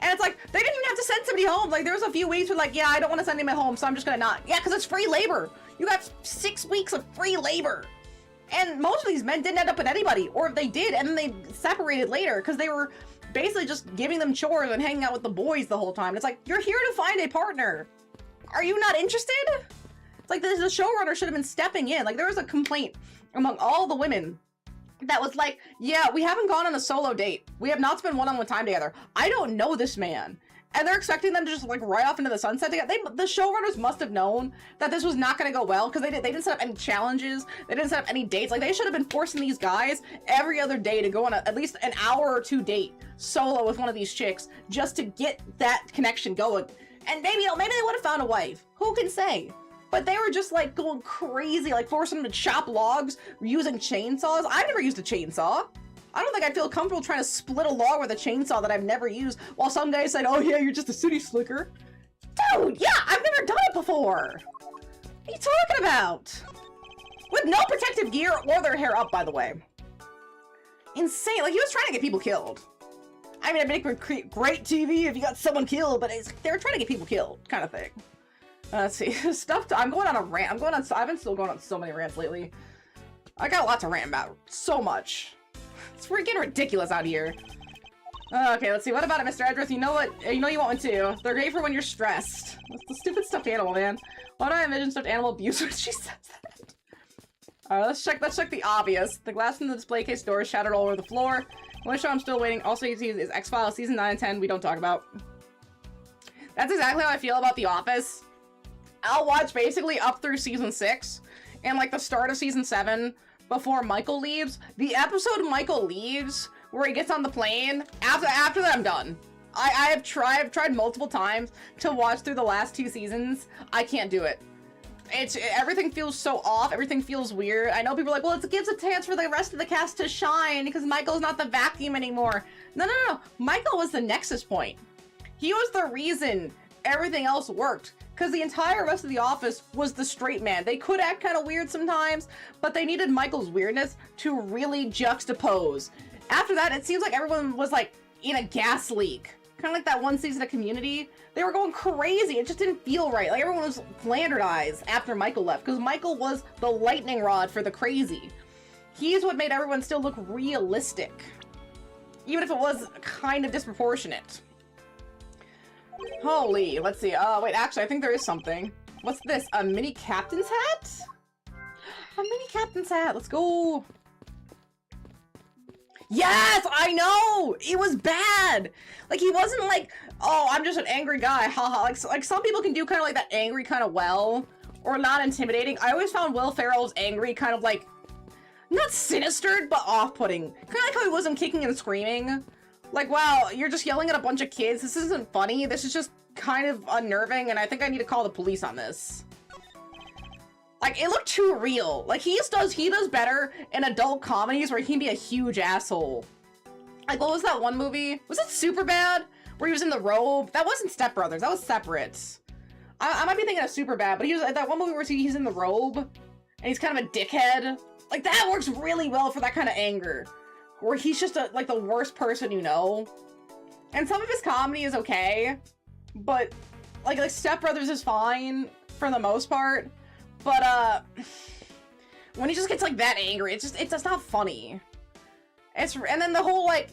[SPEAKER 1] And it's like, they didn't even have to send somebody home. Like, there was a few weeks where like, yeah, I don't want to send anyone home, so I'm just gonna not. Yeah, because it's free labor. You got 6 weeks of free labor. And most of these men didn't end up with anybody, or if they did, and then they separated later, because they were basically just giving them chores and hanging out with the boys the whole time. And it's like, you're here to find a partner. Are you not interested? It's like, the showrunner should have been stepping in. Like, there was a complaint among all the women that was like, yeah, we haven't gone on a solo date. We have not spent one-on-one time together. I don't know this man. And they're expecting them to just like ride off into the sunset together. The showrunners must have known that this was not going to go well, because they didn't set up any challenges. They didn't set up any dates. Like, they should have been forcing these guys every other day to go on at least an hour or 2 date solo with one of these chicks just to get that connection going. And maybe they would have found a wife. Who can say? But they were just like going crazy, like forcing them to chop logs using chainsaws. I've never used a chainsaw. I don't think I'd feel comfortable trying to split a log with a chainsaw that I've never used, while some guy said, oh yeah, you're just a city slicker. Dude, yeah, I've never done it before. What are you talking about? With no protective gear or their hair up, by the way. Insane. Like, he was trying to get people killed. I mean, it'd make great TV if you got someone killed, but they were trying to get people killed, kind of thing. Let's see. I'm going on a rant. I've been still going on so many rants lately. I got a lot to rant about. So much. It's freaking ridiculous out here. Okay, let's see. What about it, Mr. Edgeworth? You know what? You know you want one too. They're great for when you're stressed. That's the stupid stuffed animal, man. Why do I envision stuffed animal abuse when she says that? Alright, let's check the obvious. The glass in the display case door is shattered all over the floor. One show I'm still waiting. Also, you see is X-Files season 9 and 10. We don't talk about. That's exactly how I feel about The Office. I'll watch basically up through season 6 and like the start of season 7 before Michael leaves. The episode Michael leaves, where he gets on the plane, after that I'm done. I've tried multiple times to watch through the last 2 seasons. I can't do it. Everything feels so off, everything feels weird. I know people are like, well, it gives a chance for the rest of the cast to shine because Michael's not the vacuum anymore. No. Michael was the nexus point. He was the reason everything else worked. Because the entire rest of the office was the straight man. They could act kind of weird sometimes, but they needed Michael's weirdness to really juxtapose. After that, it seems like everyone was like in a gas leak. Kind of like that one season of Community. They were going crazy. It just didn't feel right. Like everyone was flanderized after Michael left, because Michael was the lightning rod for the crazy. He's what made everyone still look realistic. Even if it was kind of disproportionate. Holy, let's see. Wait, actually, I think there is something. What's this? A mini captain's hat? A mini captain's hat. Let's go. Yes, I know! It was bad! Like, he wasn't like, oh, I'm just an angry guy, haha. Like some people can do kind of like that angry kind of well, or not intimidating. I always found Will Ferrell's angry kind of like, not sinister, but off-putting. Kind of like how he wasn't kicking and screaming. Like, wow, you're just yelling at a bunch of kids. This isn't funny. This is just kind of unnerving, and I think I need to call the police on this. Like, it looked too real. Like, he does better in adult comedies where he can be a huge asshole. Like, what was that one movie? Was it Superbad? Where he was in the robe? That wasn't Step Brothers. That was separate. I might be thinking of Superbad, but he was that one movie where he's in the robe, and he's kind of a dickhead. Like, that works really well for that kind of anger. Where he's just like the worst person you know. And some of his comedy is okay, but like Step Brothers is fine for the most part. But when he just gets like that angry, it's just not funny. And then the whole like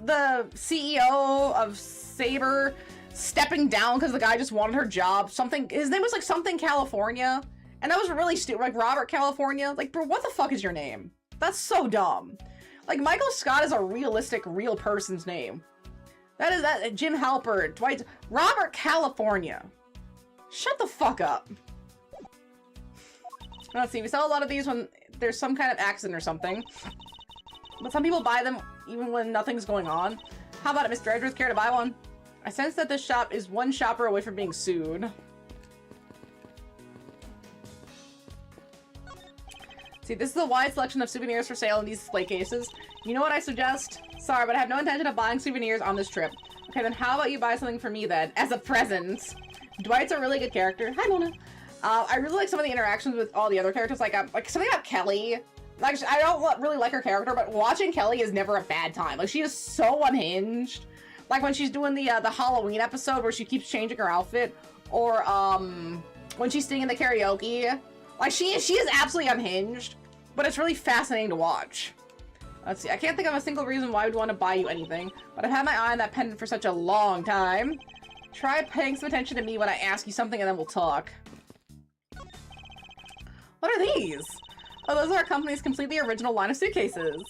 [SPEAKER 1] the CEO of Saber stepping down because the guy just wanted her job. His name was like something California, and that was really stupid. Like Robert California. Like, bro, what the fuck is your name? That's so dumb. Like, Michael Scott is a realistic, real person's name. That Jim Halpert, Robert California. Shut the fuck up. Let's see, we sell a lot of these when there's some kind of accident or something. But some people buy them even when nothing's going on. How about it, Mr. Edgeworth? Care to buy one? I sense that this shop is one shopper away from being sued. See, this is a wide selection of souvenirs for sale in these display cases. You know what I suggest? Sorry, but I have no intention of buying souvenirs on this trip. Okay, then how about you buy something for me then, as a present? Dwight's a really good character. Hi, Mona. I really like some of the interactions with all the other characters, like something about Kelly. Like, I don't really like her character, but watching Kelly is never a bad time. Like, she is so unhinged. Like, when she's doing the Halloween episode where she keeps changing her outfit, or, when she's singing the karaoke. Like, she is absolutely unhinged, but it's really fascinating to watch. Let's see, I can't think of a single reason why I would want to buy you anything, but I've had my eye on that pendant for such a long time. Try paying some attention to me when I ask you something and then we'll talk. What are these? Oh, those are our company's completely original line of suitcases.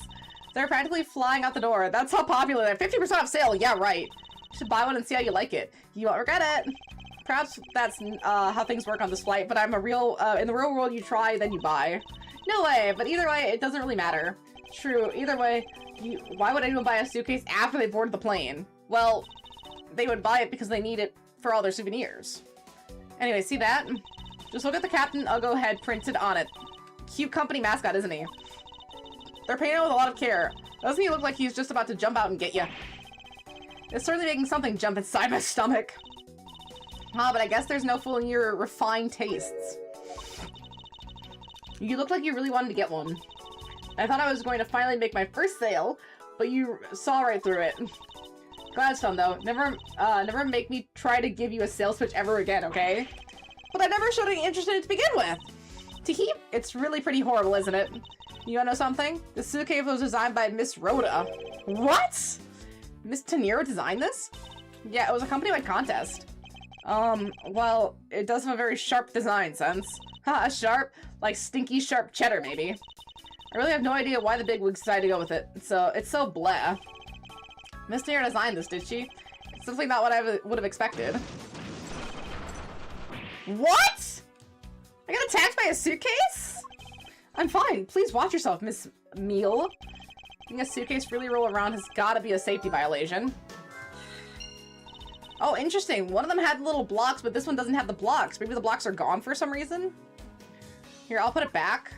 [SPEAKER 1] They're practically flying out the door. That's how popular they're. 50% off sale, yeah, right. You should buy one and see how you like it. You won't regret it. Perhaps that's how things work on this flight, but in the real world you try, then you buy. No way, but either way, it doesn't really matter. True, either way, why would anyone buy a suitcase after they boarded the plane? Well, they would buy it because they need it for all their souvenirs. Anyway, see that? Just look at the Captain Ugo head printed on it. Cute company mascot, isn't he? They're painted with a lot of care. Doesn't he look like he's just about to jump out and get you? It's certainly making something jump inside my stomach. Ah, but I guess there's no fooling your refined tastes. You look like you really wanted to get one. I thought I was going to finally make my first sale, but you saw right through it. Glad it's fun though. Never make me try to give you a sales pitch ever again, okay? But I never showed any interest in it to begin with. Teehee, it's really pretty horrible, isn't it? You wanna know something? The suitcase was designed by Miss Rhoda. What? Miss Taniro designed this? Yeah, it was a company-wide contest. Well, it does have a very sharp design sense. Ha, sharp? Like stinky sharp cheddar, maybe. I really have no idea why the bigwigs decided to go with it. It's so blah. Miss Taniro designed this, did she? It's simply not what I would have expected. What? I got attacked by a suitcase? I'm fine. Please watch yourself, Miss Meal. Making a suitcase really roll around has got to be a safety violation. Oh, interesting. One of them had little blocks, but this one doesn't have the blocks. Maybe the blocks are gone for some reason. Here, I'll put it back.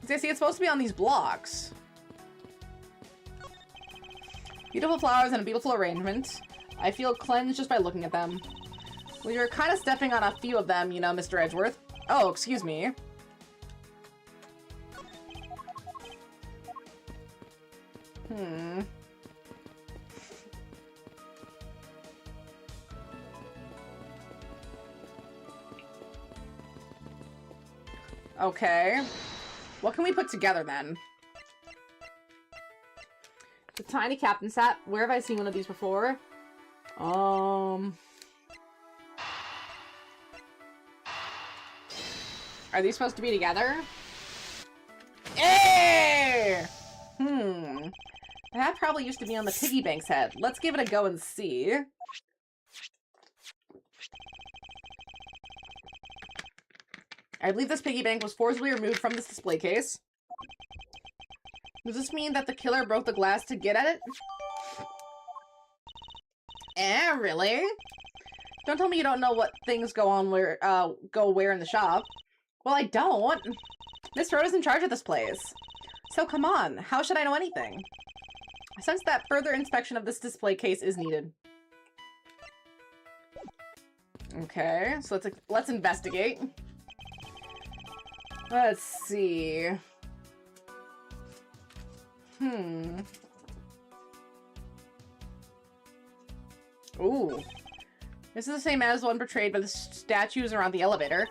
[SPEAKER 1] See, it's supposed to be on these blocks. Beautiful flowers and a beautiful arrangement. I feel cleansed just by looking at them. Well, you're kind of stepping on a few of them, you know, Mr. Edgeworth. Oh, excuse me. Okay. What can we put together then? tiny captain's hat. Where have I seen one of these before? Are these supposed to be together? Hey! That probably used to be on the piggy bank's head. Let's give it a go and see. I believe this piggy bank was forcibly removed from this display case. Does this mean that the killer broke the glass to get at it? Really? Don't tell me you don't know what things go on where, go where in the shop. Well, I don't. Miss Rhoda's in charge of this place. So come on, how should I know anything? I sense that further inspection of this display case is needed. Okay, so let's investigate. Let's see. Ooh. This is the same as one portrayed by the statues around the elevator.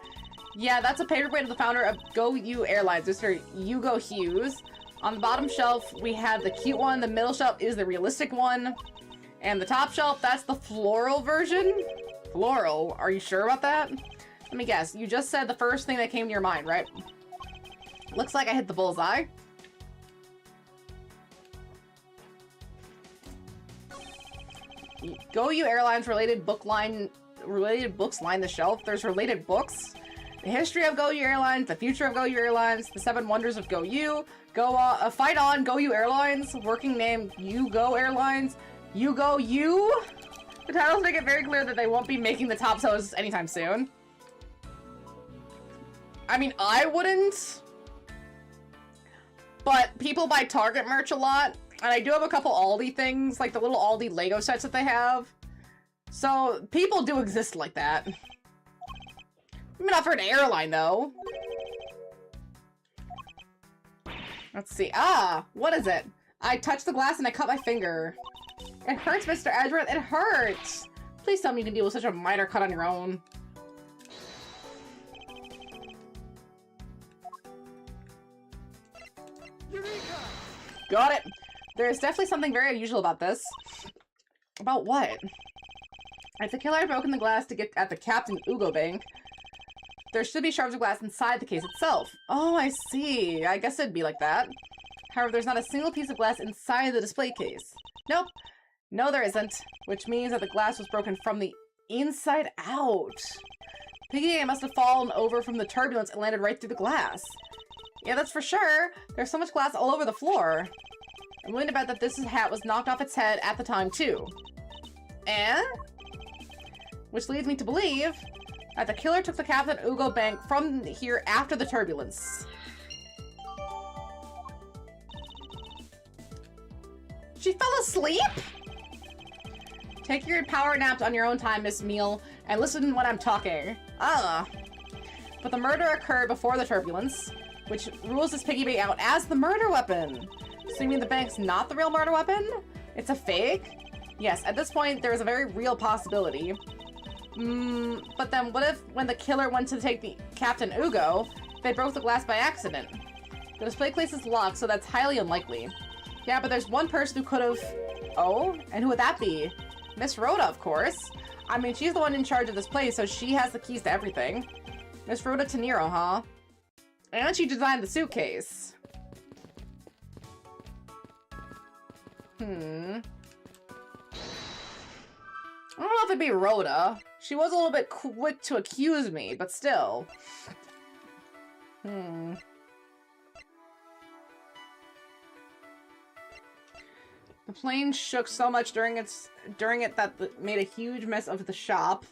[SPEAKER 1] Yeah, that's a paperweight of the founder of Go You Airlines, Mr. Hugo Hughes. On the bottom shelf, we have the cute one. The middle shelf is the realistic one. And the top shelf, that's the floral version? Floral? Are you sure about that? Let me guess. You just said the first thing that came to your mind, right? Looks like I hit the bullseye. Go You Airlines related books line the shelf. There's related books. The history of Go You Airlines, the future of Go You Airlines, the 7 wonders of Go You, Fight On, Go You Airlines, working name You Go Airlines, You Go You. The titles make it very clear that they won't be making the top sellers anytime soon. I mean, I wouldn't, but people buy Target merch a lot, and I do have a couple Aldi things, like the little Aldi Lego sets that they have. So, people do exist like that. I mean, not for an airline, though. Let's see. Ah, what is it? I touched the glass and I cut my finger. It hurts, Mr. Edgeworth. It hurts. Please tell me you can deal with such a minor cut on your own.
[SPEAKER 2] Eureka!
[SPEAKER 1] Got it. There's definitely something very unusual about this. About what? If the killer had broken the glass to get at the Captain Ugo Bank, there should be shards of glass inside the case itself. Oh, I see. I guess it'd be like that. However, there's not a single piece of glass inside the display case. Nope. No, there isn't. Which means that the glass was broken from the inside out. Piggy must have fallen over from the turbulence and landed right through the glass. Yeah, that's for sure. There's so much glass all over the floor. I'm willing to bet that this hat was knocked off its head at the time, too. And? Which leads me to believe that the killer took the Captain Ugo Bank from here after the turbulence. She fell asleep? Take your power naps on your own time, Miss Meal, and listen when I'm talking. But the murder occurred before the turbulence, which rules this piggy bank out as the murder weapon. So you mean the bank's not the real murder weapon? It's a fake? Yes, at this point, there is a very real possibility. But then what if when the killer went to take the Captain Ugo, they broke the glass by accident? The display case is locked, so that's highly unlikely. Yeah, but there's one person who could have... Oh? And who would that be? Miss Rhoda, of course. I mean, she's the one in charge of this place, so she has the keys to everything. Miss Rhoda Tenero, huh? And she designed the suitcase. I don't know if it'd be Rhoda. She was a little bit quick to accuse me, but still. The plane shook so much during it that it made a huge mess of the shop.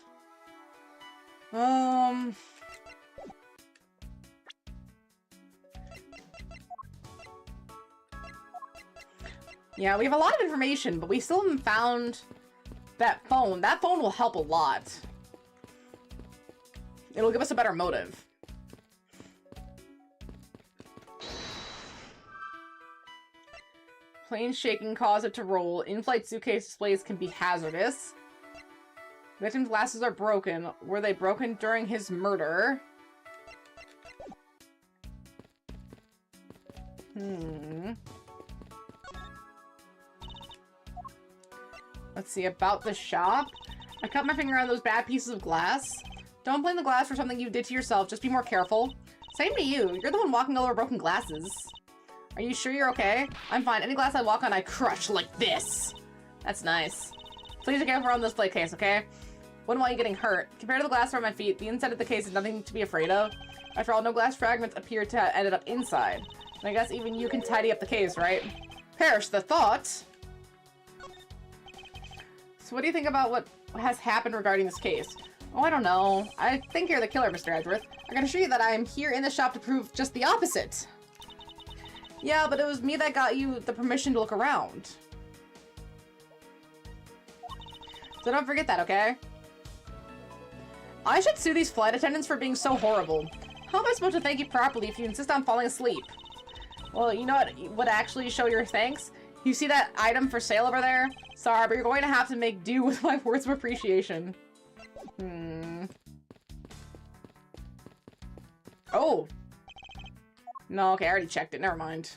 [SPEAKER 1] Yeah, we have a lot of information, but we still haven't found that phone. That phone will help a lot. It'll give us a better motive. Plane shaking caused it to roll. In-flight suitcase displays can be hazardous. Victim's glasses are broken. Were they broken during his murder? Let's see, about the shop. I cut my finger on those bad pieces of glass. Don't blame the glass for something you did to yourself. Just be more careful. Same to you. You're the one walking all over broken glasses. Are you sure you're okay? I'm fine. Any glass I walk on, I crush like this. That's nice. Please be careful on this plate case, okay? Wouldn't want you getting hurt. Compared to the glass around my feet, the inside of the case is nothing to be afraid of. After all, no glass fragments appear to have ended up inside. And I guess even you can tidy up the case, right? Perish the thought! So what do you think about what has happened regarding this case? Oh, I don't know. I think you're the killer, Mr. Edgeworth. I can assure you that I am here in the shop to prove just the opposite. Yeah, but it was me that got you the permission to look around. So don't forget that, okay? I should sue these flight attendants for being so horrible. How am I supposed to thank you properly if you insist on falling asleep? Well, you know what would actually show your thanks? You see that item for sale over there? Sorry, but you're going to have to make do with my words of appreciation. Oh. No, okay, I already checked it. Never mind.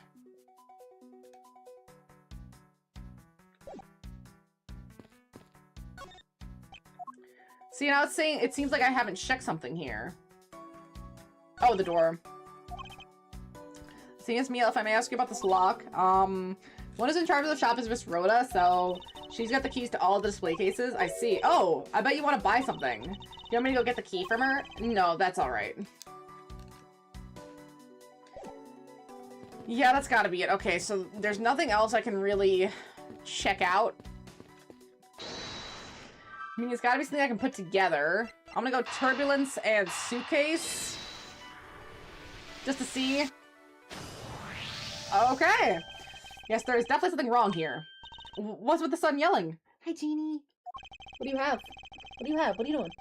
[SPEAKER 1] See, now it's saying it seems like I haven't checked something here. Oh, the door. Seeing as Mia, if I may ask you about this lock, one is in charge of the shop is Miss Rhoda, so she's got the keys to all the display cases. I see. Oh, I bet you want to buy something. You want me to go get the key from her? No, that's alright. Yeah, that's gotta be it. Okay, so there's nothing else I can really check out. I mean, it's gotta be something I can put together. I'm gonna go turbulence and suitcase. Just to see. Okay. Yes, there is definitely something wrong here. What's with the son yelling? Hi, Jeannie. What do you have? What do you have? What are you doing?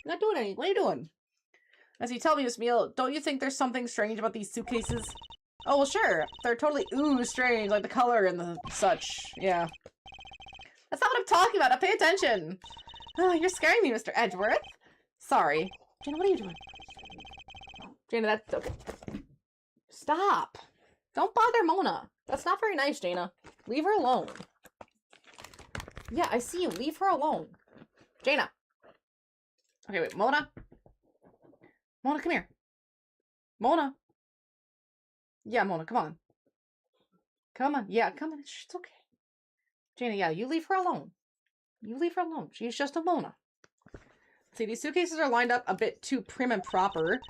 [SPEAKER 1] You're not doing anything. What are you doing? As you tell me, Miss Meal, don't you think there's something strange about these suitcases? Oh, well, sure. They're totally strange, like the color and the such. Yeah. That's not what I'm talking about. Now pay attention. Oh, you're scaring me, Mr. Edgeworth. Sorry. Jaina, what are you doing? Jaina, that's okay. Stop. Don't bother Mona. That's not very nice, Jaina. Leave her alone. Yeah, I see you. Leave her alone. Jaina. Okay, wait. Mona? Mona, come here. Mona. Yeah, Mona, come on. Come on. Yeah, come on. It's okay. Jaina, yeah, you leave her alone. You leave her alone. She's just a Mona. See, these suitcases are lined up a bit too prim and proper.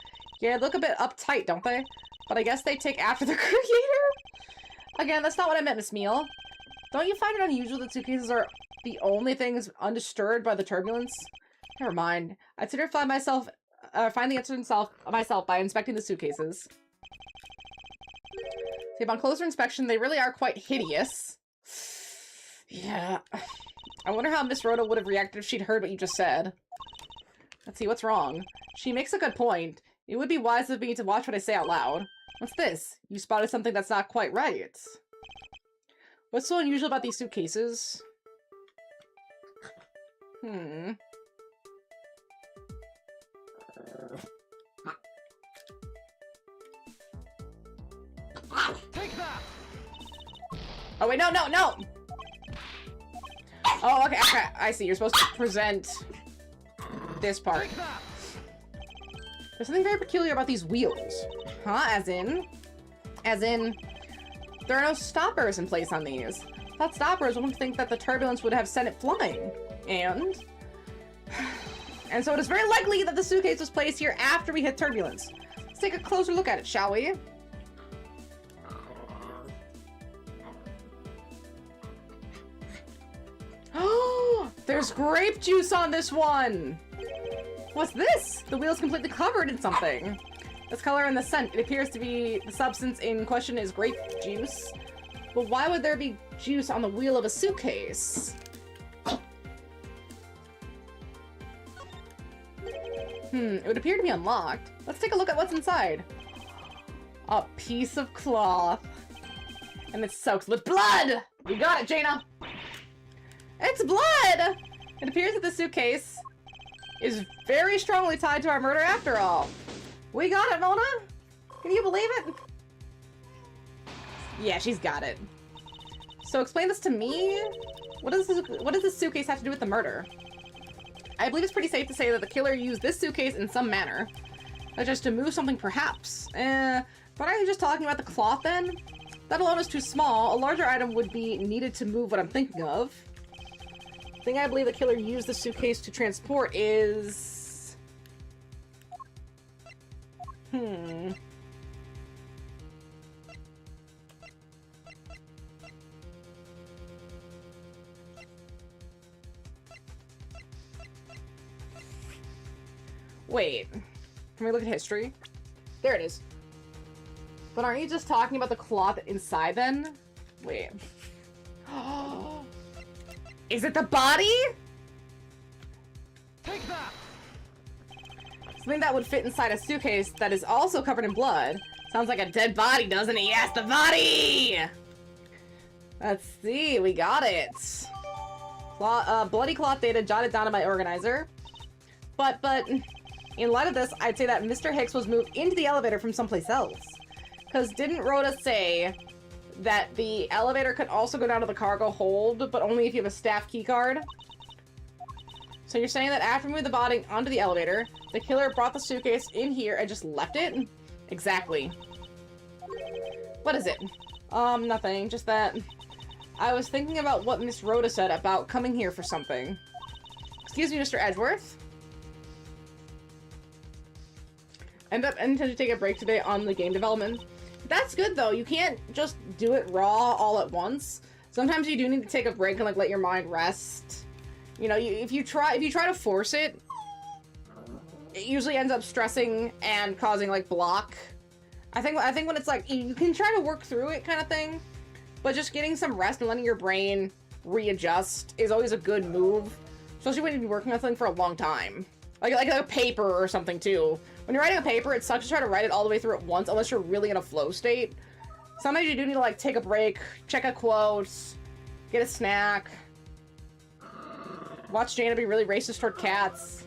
[SPEAKER 1] Yeah, they look a bit uptight, don't they? But I guess they take after the creator? Again, that's not what I meant, Miss Meal. Don't you find it unusual that suitcases are the only things undisturbed by the turbulence? Never mind. I'd sooner find the answer myself by inspecting the suitcases. See, upon closer inspection, they really are quite hideous. Yeah. I wonder how Miss Rhoda would have reacted if she'd heard what you just said. Let's see, what's wrong? She makes a good point. It would be wise of me to watch what I say out loud. What's this? You spotted something that's not quite right. What's so unusual about these suitcases?
[SPEAKER 2] Take that!
[SPEAKER 1] Oh, wait, no! Oh, okay, I see. You're supposed to present this part.
[SPEAKER 2] Take that!
[SPEAKER 1] There's something very peculiar about these wheels. Huh? As in, there are no stoppers in place on these. Without stoppers, one would think that the turbulence would have sent it flying. And so it is very likely that the suitcase was placed here after we hit turbulence. Let's take a closer look at it, shall we? Oh, there's grape juice on this one! What's this? The wheel's completely covered in something. This color and the scent, it appears to be the substance in question is grape juice. But why would there be juice on the wheel of a suitcase? It would appear to be unlocked. Let's take a look at what's inside. A piece of cloth. And it's soaked with blood! You got it, Jaina! It's blood! It appears that the suitcase is very strongly tied to our murder after all. We got it, Mona! Can you believe it? Yeah, she's got it. So explain this to me. What does this suitcase have to do with the murder? I believe it's pretty safe to say that the killer used this suitcase in some manner. Just to move something, perhaps. But aren't you just talking about the cloth then? That alone is too small. A larger item would be needed to move what I'm thinking of. The thing I believe the killer used the suitcase to transport is... Wait. Can we look at history? There it is. But aren't you just talking about the cloth inside then? Wait. Is it the body?
[SPEAKER 2] Take that!
[SPEAKER 1] Something that would fit inside a suitcase that is also covered in blood. Sounds like a dead body, doesn't it? Yes, the body! Let's see, we got it. Bloody cloth data jotted down in my organizer. But, in light of this, I'd say that Mr. Hicks was moved into the elevator from someplace else. Because didn't Rhoda say that the elevator could also go down to the cargo hold, but only if you have a staff keycard? So you're saying that after moving the body onto the elevator, the killer brought the suitcase in here and just left it? Exactly. What is it? Nothing. Just that I was thinking about what Miss Rhoda said about coming here for something. Excuse me, Mr. Edgeworth? Intend to take a break today on the game development. That's good though. You can't just do it raw all at once. Sometimes you do need to take a break and like let your mind rest. You know, if you try to force it, it usually ends up stressing and causing like block. I think when it's like you can try to work through it kind of thing, but just getting some rest and letting your brain readjust is always a good move, especially when you've been working on something for a long time. Like a paper or something too. When you're writing a paper, it sucks to try to write it all the way through at once unless you're really in a flow state. Sometimes you do need to like take a break, check a quote, get a snack, watch Jana be really racist toward cats.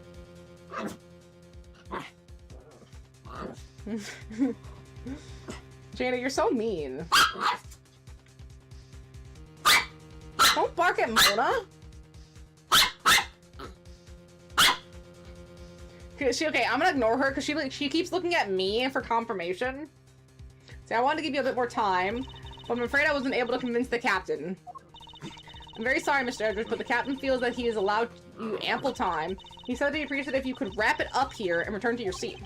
[SPEAKER 1] Jana, you're so mean. Don't bark at Mona. Okay, I'm gonna ignore her because she keeps looking at me for confirmation. See, I wanted to give you a bit more time, but I'm afraid I wasn't able to convince the captain. I'm very sorry, Mr. Edgeworth, but the captain feels that he has allowed you ample time. He said he'd appreciate it if you could wrap it up here and return to your seat.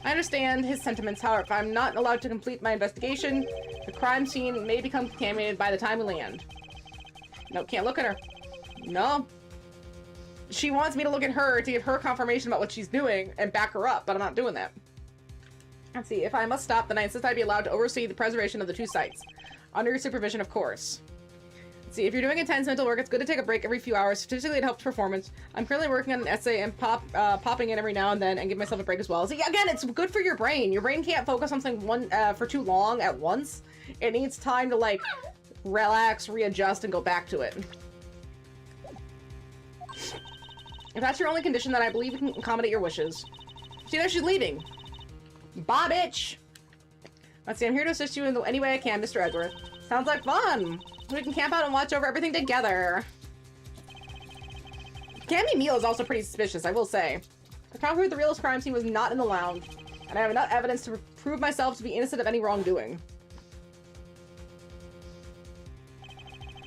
[SPEAKER 1] I understand his sentiments, however, if I'm not allowed to complete my investigation, the crime scene may become contaminated by the time we land. No, can't look at her. No. She wants me to look at her to give her confirmation about what she's doing and back her up, but I'm not doing that. Let's see, if I must stop, then I insist I be allowed to oversee the preservation of the two sites. Under your supervision, of course. Let's see, if you're doing intense mental work, it's good to take a break every few hours. Statistically, it helps performance. I'm currently working on an essay and popping in every now and then and give myself a break as well. See, again, it's good for your brain. Your brain can't focus on something for too long at once. It needs time to, like, relax, readjust, and go back to it. If that's your only condition, then I believe we can accommodate your wishes. See, there she's leaving. Bye, bitch! Let's see, I'm here to assist you in any way I can, Mr. Edgeworth. Sounds like fun! We can camp out and watch over everything together. Cammy Meal is also pretty suspicious, I will say. I concluded the realist crime scene was not in the lounge, and I have enough evidence to prove myself to be innocent of any wrongdoing.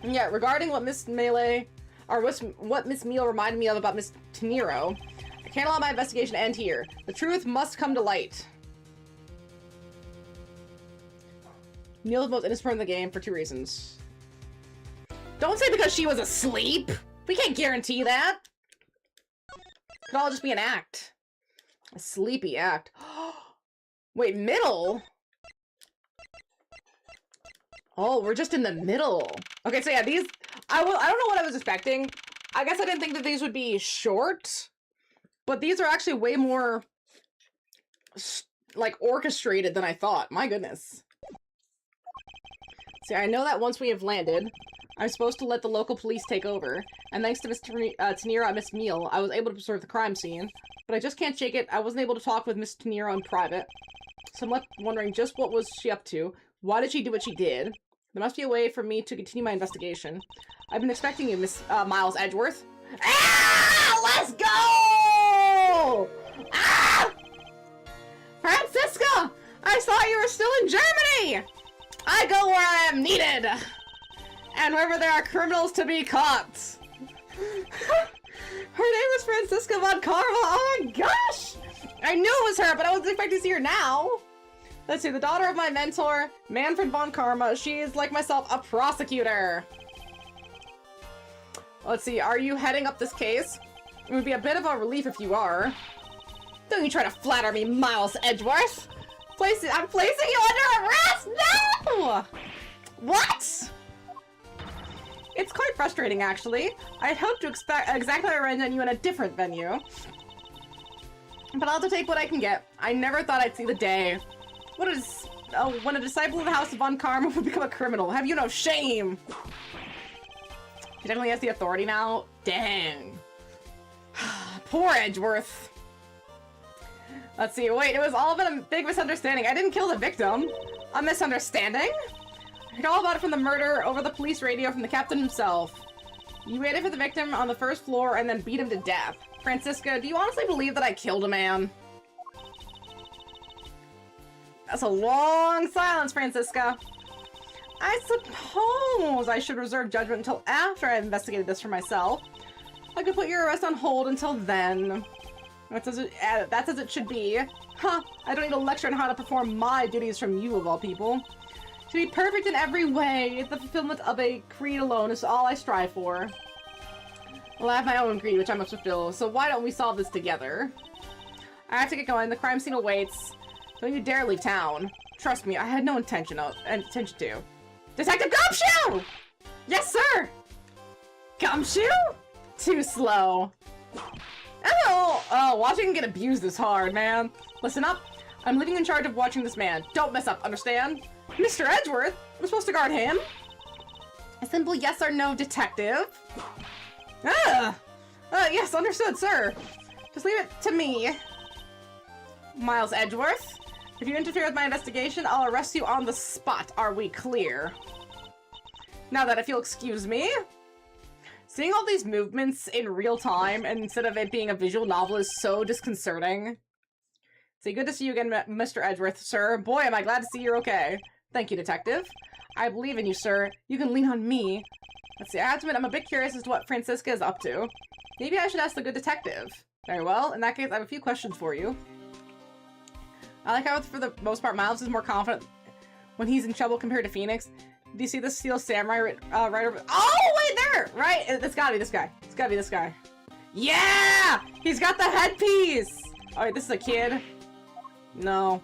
[SPEAKER 1] And yeah, regarding what Miss Melee... or what Miss Meal reminded me of about Miss Teniro, I can't allow my investigation to end here. The truth must come to light. Neil is the most innocent person in the game for 2 reasons. Don't say because she was asleep! We can't guarantee that! Could all just be an act. A sleepy act. Wait, middle? Oh, we're just in the middle. Okay, so yeah, these... I don't know what I was expecting. I guess I didn't think that these would be short. But these are actually way more... like, orchestrated than I thought. My goodness. See, I know that once we have landed, I'm supposed to let the local police take over. And thanks to Miss Teniro and Miss Meal, I was able to preserve the crime scene. But I just can't shake it. I wasn't able to talk with Miss Teniro in private. So I'm left wondering just what was she up to? Why did she do what she did? There must be a way for me to continue my investigation. I've been expecting you, Miss Miles Edgeworth. Ah! Let's go! Ah! Francisca! I thought you were still in Germany! I go where I am needed! And wherever there are criminals to be caught! Her name is Francisca von Karma. Oh my gosh! I knew it was her, but I wasn't expecting to see her now. Let's see, the daughter of my mentor, Manfred von Karma. She is, like myself, a prosecutor. Let's see, are you heading up this case? It would be a bit of a relief if you are. Don't you try to flatter me, Miles Edgeworth! I'm placing you under arrest! No! What? It's quite frustrating, actually. I'd hoped to expect exactly arrange on you in a different venue. But I'll have to take what I can get. I never thought I'd see the day. What is... Oh, when a disciple of the House of Von Karma would become a criminal. Have you no shame? He definitely has the authority now. Dang. Poor Edgeworth. Let's see. Wait, it was all been a big misunderstanding. I didn't kill the victim. A misunderstanding? I heard all about it from the murder over the police radio from the captain himself. You waited for the victim on the first floor and then beat him to death. Francisca, do you honestly believe that I killed a man? That's a long silence, Francisca. I suppose I should reserve judgment until after I've investigated this for myself. I could put your arrest on hold until then. That's as it should be. Huh, I don't need a lecture on how to perform my duties from you, of all people. To be perfect in every way, the fulfillment of a creed alone is all I strive for. Well, I have my own creed, which I must fulfill, so why don't we solve this together? I have to get going. The crime scene awaits. Don't you dare leave town. Trust me, I had no intention to. Detective Gumshoe! Yes, sir! Gumshoe? Too slow. Oh, watching him get abused is hard, man. Listen up. I'm leaving in charge of watching this man. Don't mess up, understand? Mr. Edgeworth? I'm supposed to guard him? A simple yes or no, detective. Yes, understood, sir. Just leave it to me. Miles Edgeworth? If you interfere with my investigation, I'll arrest you on the spot. Are we clear? Now that if you'll excuse me. Seeing all these movements in real time instead of it being a visual novel is so disconcerting. See, good to see you again, Mr. Edgeworth, sir. Boy, am I glad to see you're okay. Thank you, detective. I believe in you, sir. You can lean on me. Let's see, I have to admit, I'm a bit curious as to what Francisca is up to. Maybe I should ask the good detective. Very well. In that case, I have a few questions for you. I like how, for the most part, Miles is more confident when he's in trouble compared to Phoenix. Do you see the Steel Samurai right over... Oh, wait, there! Right? It's gotta be this guy. It's gotta be this guy. Yeah! He's got the headpiece! Oh, wait, this is a kid. No.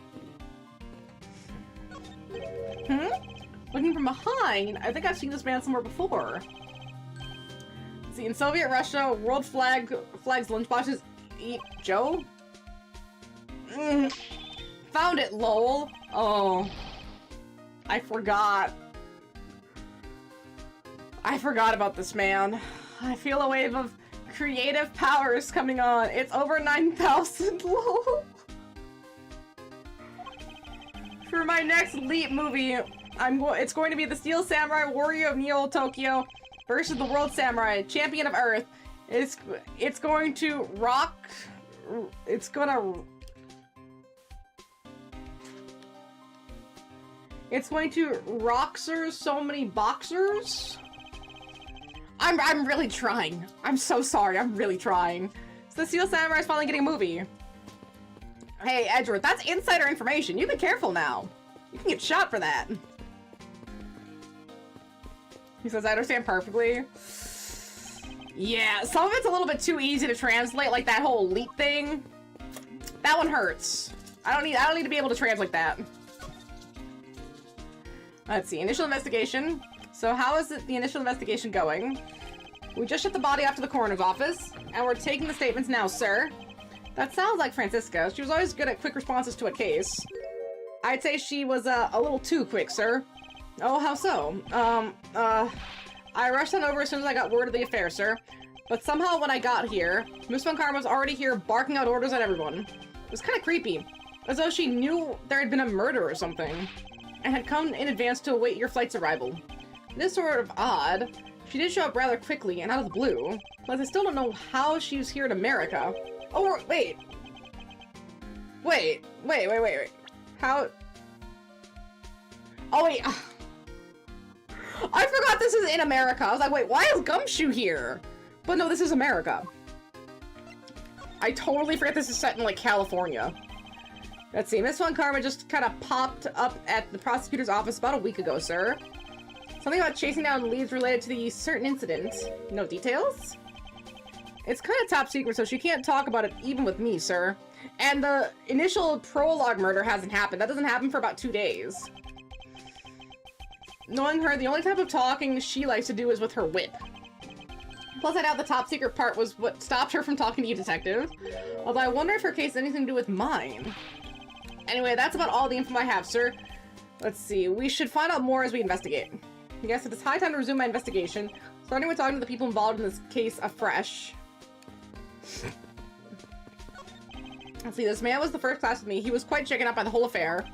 [SPEAKER 1] Looking from behind, I think I've seen this man somewhere before. Let's see, in Soviet Russia, world flags lunchboxes eat Joe? Found it, lol. Oh. I forgot. I forgot about this man. I feel a wave of creative powers coming on. It's over 9,000, lol. For my next Leap movie, it's going to be the Steel Samurai Warrior of Neo Tokyo versus the World Samurai Champion of Earth. It's going to rock. It's going to roxer so many boxers. I'm really trying. I'm so sorry. I'm really trying. So the Steel Samurai is finally getting a movie. Hey, Edgeworth, that's insider information. You be careful now. You can get shot for that. He says, I understand perfectly. Yeah, some of it's a little bit too easy to translate, like that whole leap thing. That one hurts. I don't need to be able to translate that. Let's see, initial investigation. So how is the initial investigation going? We just shipped the body off to the coroner's office, and we're taking the statements now, sir. That sounds like Francisca. She was always good at quick responses to a case. I'd say she was a little too quick, sir. Oh, how so? I rushed on over as soon as I got word of the affair, sir. But somehow when I got here, Miss Von Karma was already here barking out orders at everyone. It was kind of creepy. As though she knew there had been a murder or something. and had come in advance to await your flight's arrival. This sort of odd. She did show up rather quickly and out of the blue, but I still don't know how she was here in America. Oh, wait. Wait. How? Oh, wait. I forgot this is in America. I was like, wait, why is Gumshoe here? But no, this is America. I totally forget this is set in, like, California. Let's see, Miss Von Karma just kind of popped up at the prosecutor's office about a week ago, sir. Something about chasing down leads related to the certain incident. No details? It's kind of top secret, so she can't talk about it even with me, sir. And the initial prologue murder hasn't happened. That doesn't happen for about 2 days. Knowing her, the only type of talking she likes to do is with her whip. Plus, I doubt the top secret part was what stopped her from talking to you, detective. Although I wonder if her case has anything to do with mine. Anyway, that's about all the info I have, sir. Let's see, we should find out more as we investigate. Yes, it is high time to resume my investigation, starting with talking to the people involved in this case afresh. Let's see, this man was the first class with me. He was quite shaken up by the whole affair.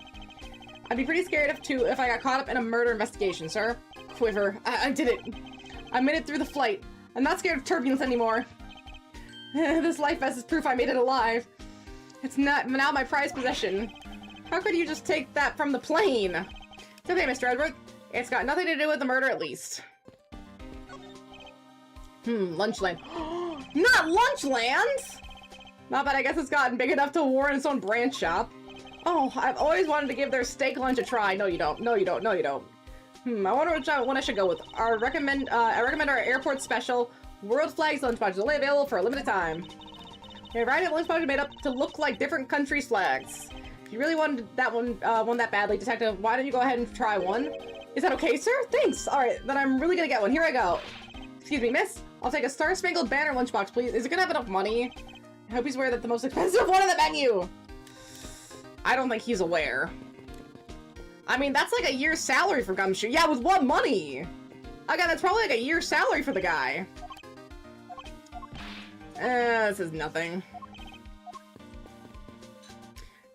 [SPEAKER 1] I'd be pretty scared if I got caught up in a murder investigation, sir. Quiver. I did it. I made it through the flight. I'm not scared of turbulence anymore. This life vest is proof I made it alive. It's not now my prized possession. How could you just take that from the plane? It's okay, Mr. Edgeworth. It's got nothing to do with the murder, at least. Lunchland. Not Lunchland! Not bad, I guess it's gotten big enough to warrant its own brand shop. Oh, I've always wanted to give their steak lunch a try. No, you don't. No, you don't. No, you don't. I wonder which one I should go with. I recommend our airport special World Flags lunchbox is only available for a limited time. A variety of lunchboxes made up to look like different countries' flags. If you really wanted that one that badly, detective, why don't you go ahead and try one? Is that okay, sir? Thanks. All right, then I'm really gonna get one. Here I go. Excuse me, miss. I'll take a Star-Spangled Banner lunchbox, please. Is it gonna have enough money? I hope he's aware that the most expensive one on the menu. I don't think he's aware. I mean, that's like a year's salary for Gumshoe. Yeah, with what money? Again, that's probably like a year's salary for the guy. This is nothing.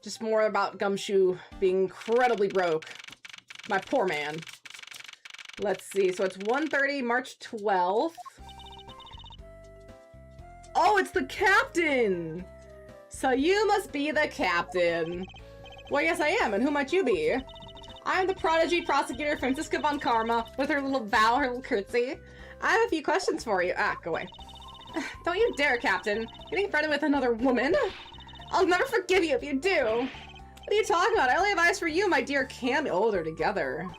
[SPEAKER 1] Just more about Gumshoe being incredibly broke. My poor man. Let's see. So it's 1:30, March 12th. Oh, it's the captain! So you must be the captain. Well, yes, I am. And who might you be? I'm the prodigy prosecutor, Franziska von Karma, with her little bow, her little curtsy. I have a few questions for you. Go away. Don't you dare, Captain. Getting friendly with another woman? I'll never forgive you if you do. What are you talking about? I only have eyes for you, my dear Cam. Oh, they're together.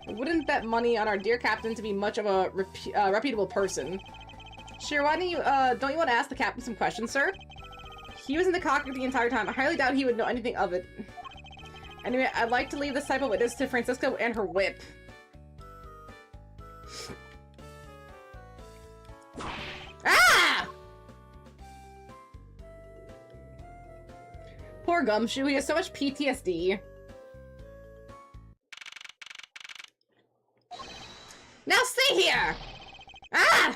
[SPEAKER 1] I wouldn't bet money on our dear Captain to be much of a reputable person. Sure, why don't you want to ask the Captain some questions, sir? He was in the cockpit the entire time. I highly doubt he would know anything of it. Anyway, I'd like to leave this type of witness to Franziska and her whip. Ah! Poor Gumshoe, he has so much PTSD. Now stay here! Ah!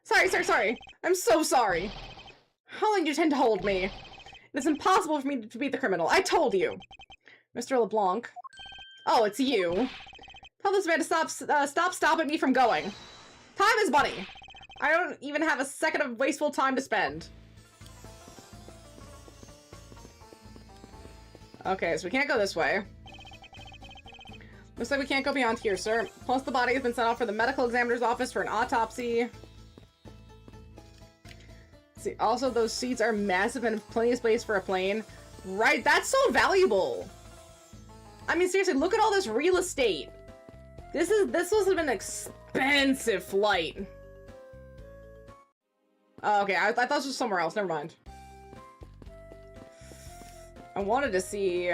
[SPEAKER 1] Sorry, sir, sorry. I'm so sorry. How long do you intend to hold me? It's impossible for me to beat the criminal. I told you. Mr. LeBlanc. Oh, it's you. Tell this man to stop stopping me from going. Time is money. I don't even have a second of wasteful time to spend. Okay, so we can't go this way. Looks like we can't go beyond here, sir. Plus, the body has been sent off for the medical examiner's office for an autopsy. See, also, those seats are massive and have plenty of space for a plane. Right, that's so valuable. I mean, seriously, look at all this real estate. This was an expensive flight. Oh, okay, I thought this was somewhere else. Never mind. I wanted to see...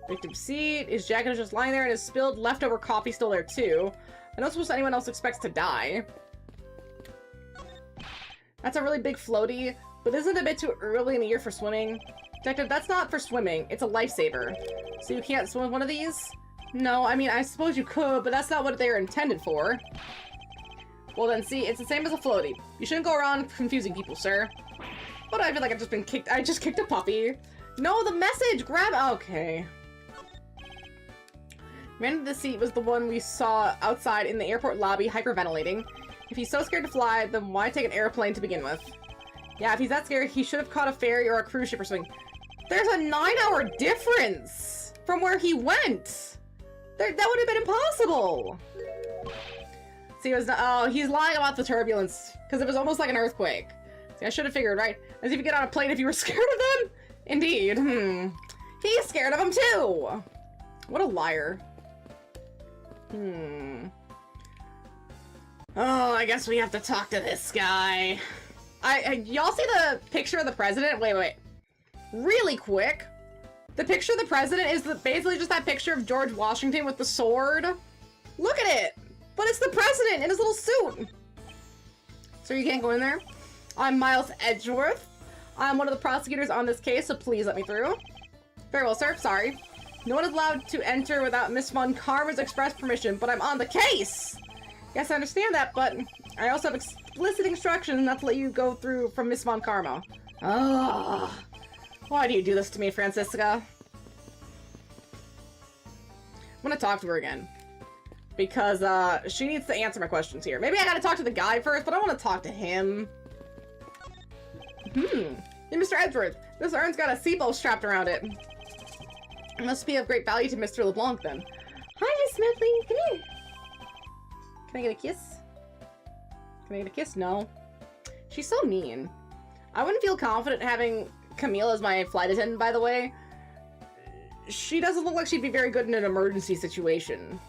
[SPEAKER 1] Victim seat. His jacket is just lying there and his spilled leftover coffee still there, too. I don't suppose anyone else expects to die. That's a really big floaty, but isn't it a bit too early in the year for swimming? Detective, that's not for swimming. It's a lifesaver. So you can't swim with one of these? No, I mean, I suppose you could, but that's not what they're intended for. Well then, see, it's the same as a floaty. You shouldn't go around confusing people, sir. But I feel like I've just been kicked. I just kicked a puppy. No, the message! Grab- okay. Man in the seat was the one we saw outside in the airport lobby hyperventilating. If he's so scared to fly, then why take an airplane to begin with? Yeah, if he's that scared, he should have caught a ferry or a cruise ship or something. There's a 9-hour difference from where he went! That would have been impossible! See, it was not- oh, he's lying about the turbulence, because it was almost like an earthquake. See, I should have figured, right? As if you get on a plane if you were scared of them? Indeed, He's scared of him too! What a liar. Oh, I guess we have to talk to this guy. Y'all see the picture of the president? Wait. Really quick. The picture of the president is basically just that picture of George Washington with the sword. Look at it! But it's the president in his little suit! So you can't go in there? I'm Miles Edgeworth. I'm one of the prosecutors on this case, so please let me through. Very well, sir. Sorry. No one is allowed to enter without Miss Von Karma's express permission, but I'm on the case! Yes, I understand that, but I also have explicit instructions not to let you go through from Miss Von Karma. Ugh. Why do you do this to me, Francisca? I'm gonna talk to her again. Because, she needs to answer my questions here. Maybe I gotta talk to the guy first, but I want to talk to him. Hey, Mr. Edgeworth, this urn's got a seatbelt strapped around it. It must be of great value to Mr. LeBlanc, then. Hi, Miss Smedley. Come here. Can I get a kiss? Can I get a kiss? No. She's so mean. I wouldn't feel confident having Camille as my flight attendant, by the way. She doesn't look like she'd be very good in an emergency situation.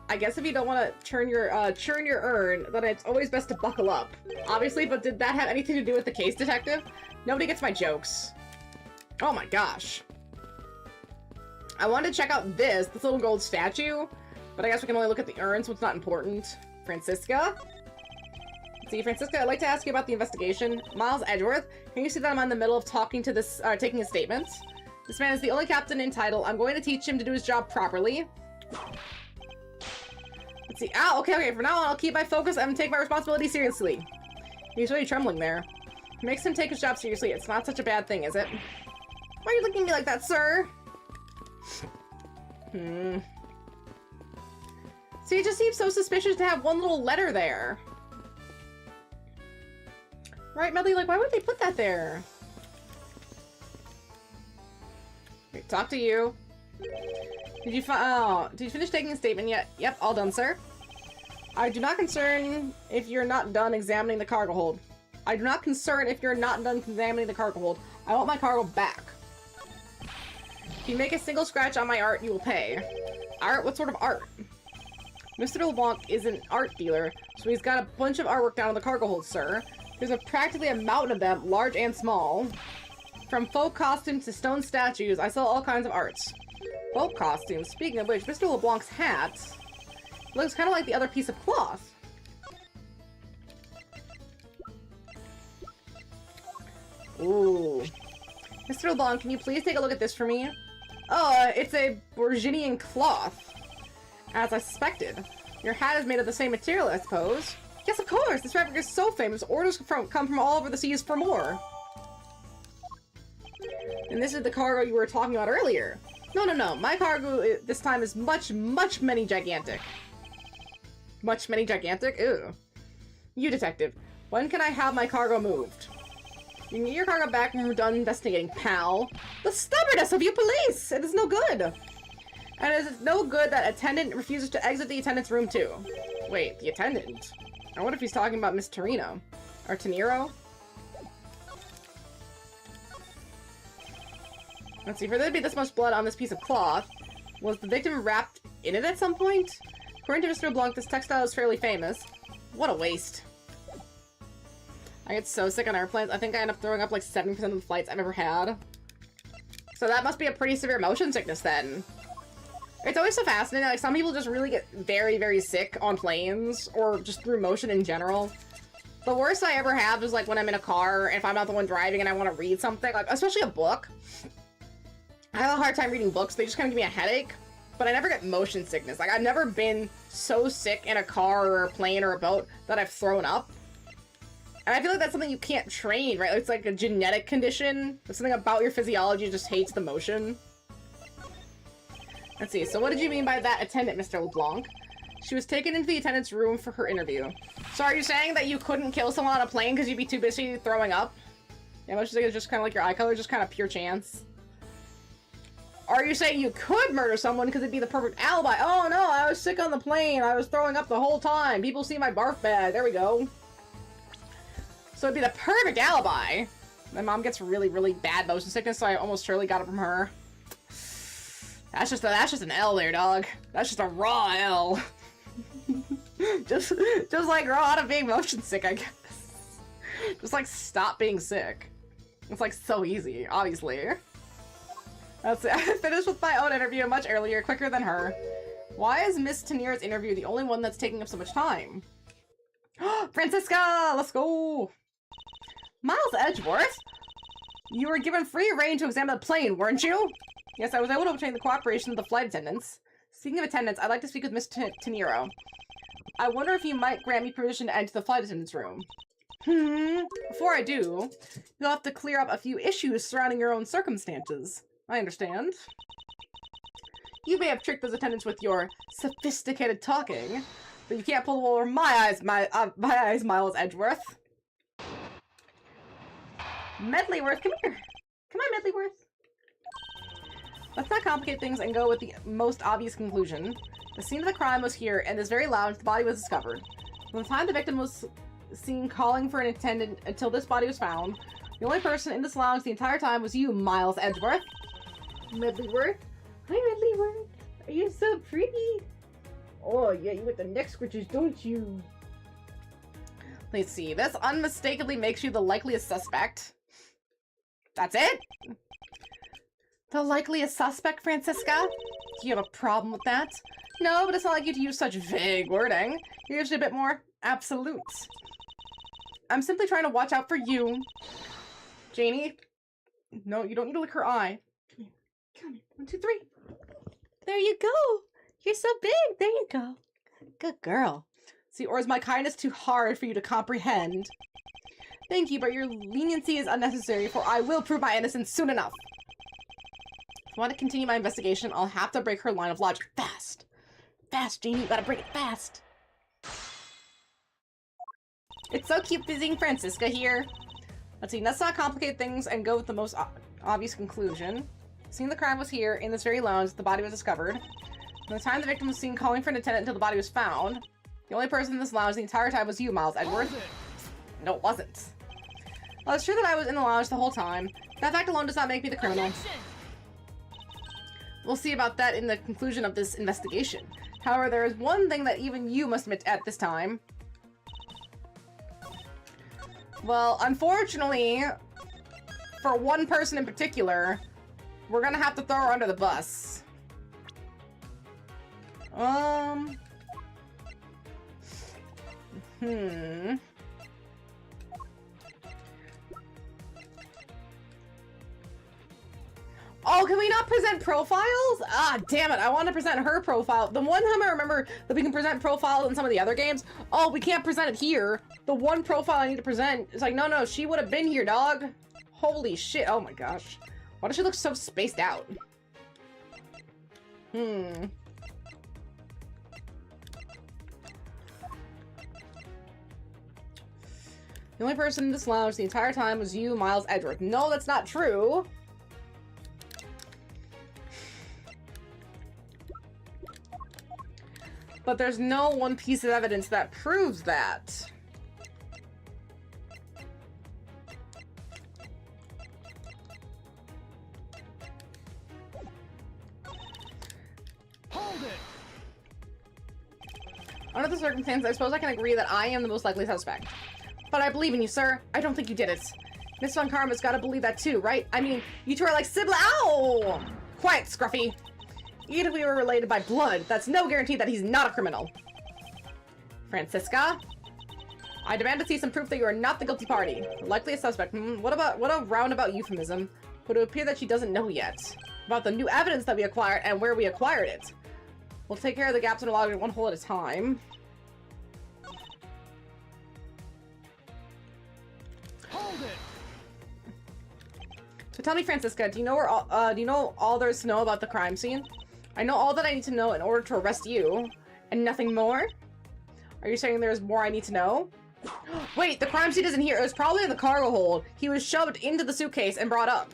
[SPEAKER 1] I guess if you don't want to churn your urn, then it's always best to buckle up. Obviously, but did that have anything to do with the case detective? Nobody gets my jokes. Oh my gosh. I wanted to check out this little gold statue, but I guess we can only look at the urn, so it's not important. Francisca? See, Francisca, I'd like to ask you about the investigation. Miles Edgeworth, can you see that I'm in the middle of talking to this, taking his statements? This man is the only captain in title. I'm going to teach him to do his job properly. Let's see. Ow, okay. For now on, I'll keep my focus and take my responsibility seriously. He's really trembling there. It makes him take his job seriously. It's not such a bad thing, is it? Why are you looking at me like that, sir? See, it just seems so suspicious to have one little letter there. Right, Medley? Like, why would they put that there? Wait, talk to you. Did you finish taking a statement yet? Yep, all done, sir. I do not concern if you're not done examining the cargo hold. I do not concern if you're not done examining the cargo hold. I want my cargo back. If you make a single scratch on my art, you will pay. Art? What sort of art? Mr. LeBlanc is an art dealer, so he's got a bunch of artwork down in the cargo hold, sir. There's practically a mountain of them, large and small. From folk costumes to stone statues, I sell all kinds of arts. Folk costumes? Speaking of which, Mr. LeBlanc's hat looks kind of like the other piece of cloth. Ooh. Mr. LeBlanc, can you please take a look at this for me? Oh, it's a Bourguignon cloth. As I suspected. Your hat is made of the same material, I suppose. Yes, of course! This fabric is so famous, orders come from all over the seas for more. And this is the cargo you were talking about earlier. No. My cargo this time is much many gigantic. Much many gigantic? Ew. You, detective. When can I have my cargo moved? You can get your cargo back when we're done investigating, pal. The stubbornness of you police! It is no good! And it is no good that attendant refuses to exit the attendant's room too. Wait, the attendant? I wonder if he's talking about Miss Torino. Or Tenero? Let's see, for there to be this much blood on this piece of cloth, was the victim wrapped in it at some point? According to Mr. LeBlanc, this textile is fairly famous. What a waste. I get so sick on airplanes, I think I end up throwing up like 70% of the flights I've ever had. So that must be a pretty severe motion sickness then. It's always so fascinating, like some people just really get very sick on planes, or just through motion in general. The worst I ever have is like when I'm in a car, if I'm not the one driving and I want to read something, like especially a book. I have a hard time reading books, they just kind of give me a headache, but I never get motion sickness. Like I've never been so sick in a car or a plane or a boat that I've thrown up. And I feel like that's something you can't train, right? It's like a genetic condition. There's something about your physiology just hates the motion. Let's see, so what did you mean by that attendant, Mr. LeBlanc? She was taken into the attendant's room for her interview. So are you saying that you couldn't kill someone on a plane because you'd be too busy throwing up? Yeah, motion sickness is just kind of like your eye color, just kind of pure chance. Are you saying you could murder someone because it'd be the perfect alibi? Oh no, I was sick on the plane. I was throwing up the whole time. People see my barf bag. There we go. So it'd be the perfect alibi. My mom gets really, really bad motion sickness, so I almost surely got it from her. That's just an L there, dog. That's just a raw L. just like raw out of being motion sick, I guess. Just like stop being sick. It's like so easy, obviously. That's it. I finished with my own interview much earlier, quicker than her. Why is Miss Tanira's interview the only one that's taking up so much time? Francisca, let's go. Miles Edgeworth? You were given free reign to examine the plane, weren't you? Yes, I was able to obtain the cooperation of the flight attendants. Speaking of attendants, I'd like to speak with Miss Taniro. I wonder if you might grant me permission to enter the flight attendant's room. Before I do, you'll have to clear up a few issues surrounding your own circumstances. I understand. You may have tricked those attendants with your sophisticated talking, but you can't pull the wool over my eyes, Miles Edgeworth. Medleyworth, come here. Come on, Medleyworth. Let's not complicate things and go with the most obvious conclusion. The scene of the crime was here, and this very lounge the body was discovered. From the time the victim was seen calling for an attendant until this body was found, the only person in this lounge the entire time was you, Miles Edgeworth. Medleyworth? Hi, Medleyworth. Are you so pretty? Oh, yeah, you with the neck scritches, don't you? Let's see. This unmistakably makes you the likeliest suspect. That's it? The likeliest suspect, Francisca? Do you have a problem with that? No, but it's not like you to use such vague wording. You're usually a bit more absolute. I'm simply trying to watch out for you. Janie? No, you don't need to lick her eye. Come here. Come here. 1, 2, 3. There you go. You're so big. There you go. Good girl. See, or is my kindness too hard for you to comprehend? Thank you, but your leniency is unnecessary, for I will prove my innocence soon enough. If I want to continue my investigation, I'll have to break her line of logic fast. Fast, Janie. You gotta break it fast. It's so cute visiting Francisca here. Let's see. Let's not complicate things and go with the most obvious conclusion. Seeing the crime was here, in this very lounge, the body was discovered. From the time the victim was seen calling for an attendant until the body was found, the only person in this lounge the entire time was you, Miles Edgeworth. No, it wasn't. Well, it's true that I was in the lounge the whole time. That fact alone does not make me the criminal. We'll see about that in the conclusion of this investigation. However, there is one thing that even you must admit at this time. Well, unfortunately, for one person in particular, we're gonna have to throw her under the bus. Oh, can we not present profiles? Ah, damn it. I want to present her profile. The one time I remember that we can present profiles in some of the other games, oh, we can't present it here. The one profile I need to present, it's like, no, she would have been here, dog. Holy shit. Oh my gosh. Why does she look so spaced out? The only person in this lounge the entire time was you, Miles Edgeworth. No, that's not true. But there's no one piece of evidence that proves that.
[SPEAKER 2] Hold it.
[SPEAKER 1] Under the circumstances, I suppose I can agree that I am the most likely suspect. But I believe in you, sir. I don't think you did it. Miss Von Karma's gotta believe that too, right? I mean, you two are like siblings. Ow! Quiet, Scruffy. Even if we were related by blood, that's no guarantee that he's not a criminal. Francisca? I demand to see some proof that you are not the guilty party. Likely a suspect. What a roundabout euphemism. But it would appear that she doesn't know yet. About the new evidence that we acquired and where we acquired it. We'll take care of the gaps in the logic one hole at a time. tell me, Francisca, do you know where do you know all there is to know about the crime scene? I know all that I need to know in order to arrest you, and nothing more? Are you saying there's more I need to know? Wait, the crime scene isn't here. It was probably in the cargo hold. He was shoved into the suitcase and brought up.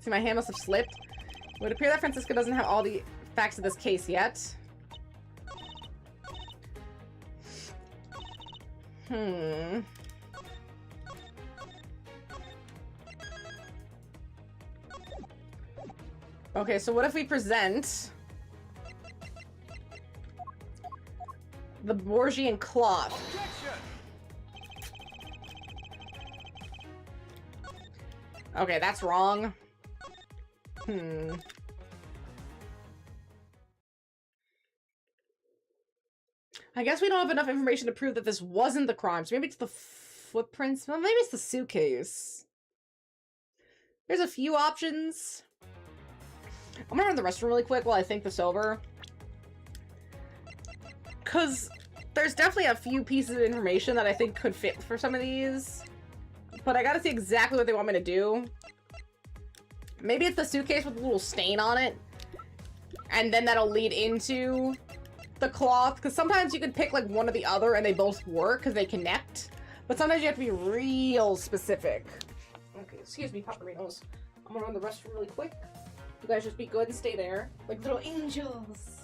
[SPEAKER 1] See, my hand must have slipped. It would appear that Francisca doesn't have all the facts of this case yet. Okay, so what if we present the Borgian cloth? Okay, that's wrong. I guess we don't have enough information to prove that this wasn't the crime. So maybe it's the footprints. Well, maybe it's the suitcase. There's a few options. I'm gonna run to the restroom really quick while I think this over. Because there's definitely a few pieces of information that I think could fit for some of these. But I gotta see exactly what they want me to do. Maybe it's the suitcase with a little stain on it. And then that'll lead into the cloth. Because sometimes you can pick like one or the other and they both work because they connect. But sometimes you have to be real specific. Okay, excuse me, Paparinos. I'm gonna run the restroom really quick. You guys just be good and stay there. Like little angels.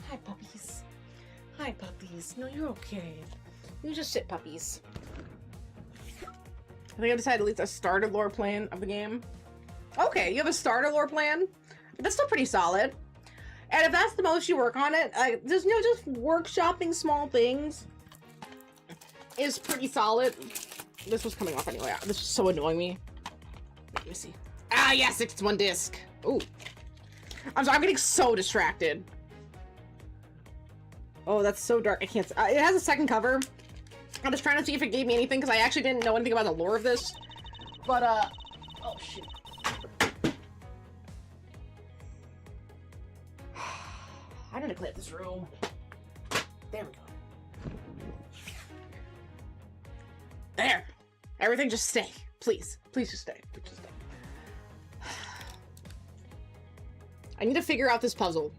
[SPEAKER 1] Hi, puppies. Hi, puppies. No, you're okay. You just sit, puppies. I think I decided to leave a starter lore plan of the game. Okay, you have a starter lore plan? That's still pretty solid. And if that's the most you work on it, just, you know, just workshopping small things is pretty solid. This was coming off anyway. This is so annoying me. Let me see. Ah, yes, it's one disc. Ooh. I'm sorry, I'm getting so distracted. Oh, that's so dark. I can't. It has a second cover. I'm just trying to see if it gave me anything because I actually didn't know anything about the lore of this. But, oh, shoot. I need to clean up this room. There we go. There. Everything just stay. Please. Please just stay. Please just stay. I need to figure out this puzzle.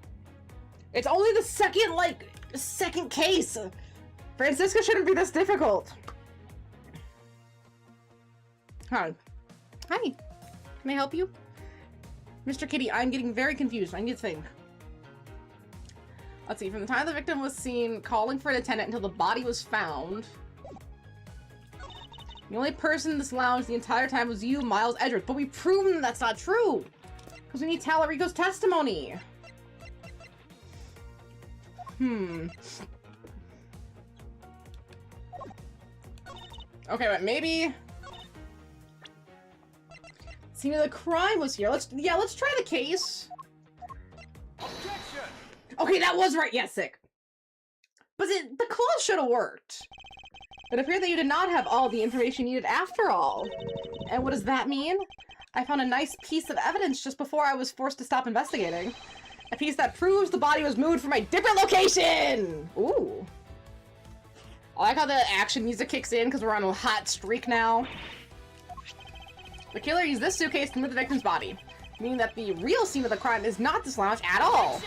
[SPEAKER 1] It's only the second case. Francisca shouldn't be this difficult. Hi. Hi. Can I help you? Mr. Kitty, I'm getting very confused. I need to think. Let's see. From the time the victim was seen calling for an attendant until the body was found, the only person in this lounge the entire time was you, Miles Edgeworth. But we've proven that's not true. Because we need Talarico's testimony. Okay, but maybe... See, the crime was here. Let's try the case. Okay, that was right. Yeah, sick. But the clause should have worked. It appeared that you did not have all the information needed after all. And what does that mean? I found a nice piece of evidence just before I was forced to stop investigating. A piece that proves the body was moved from a different location! Ooh. I like how the action music kicks in because we're on a hot streak now. The killer used this suitcase to move the victim's body, meaning that the real scene of the crime is not this lounge at all.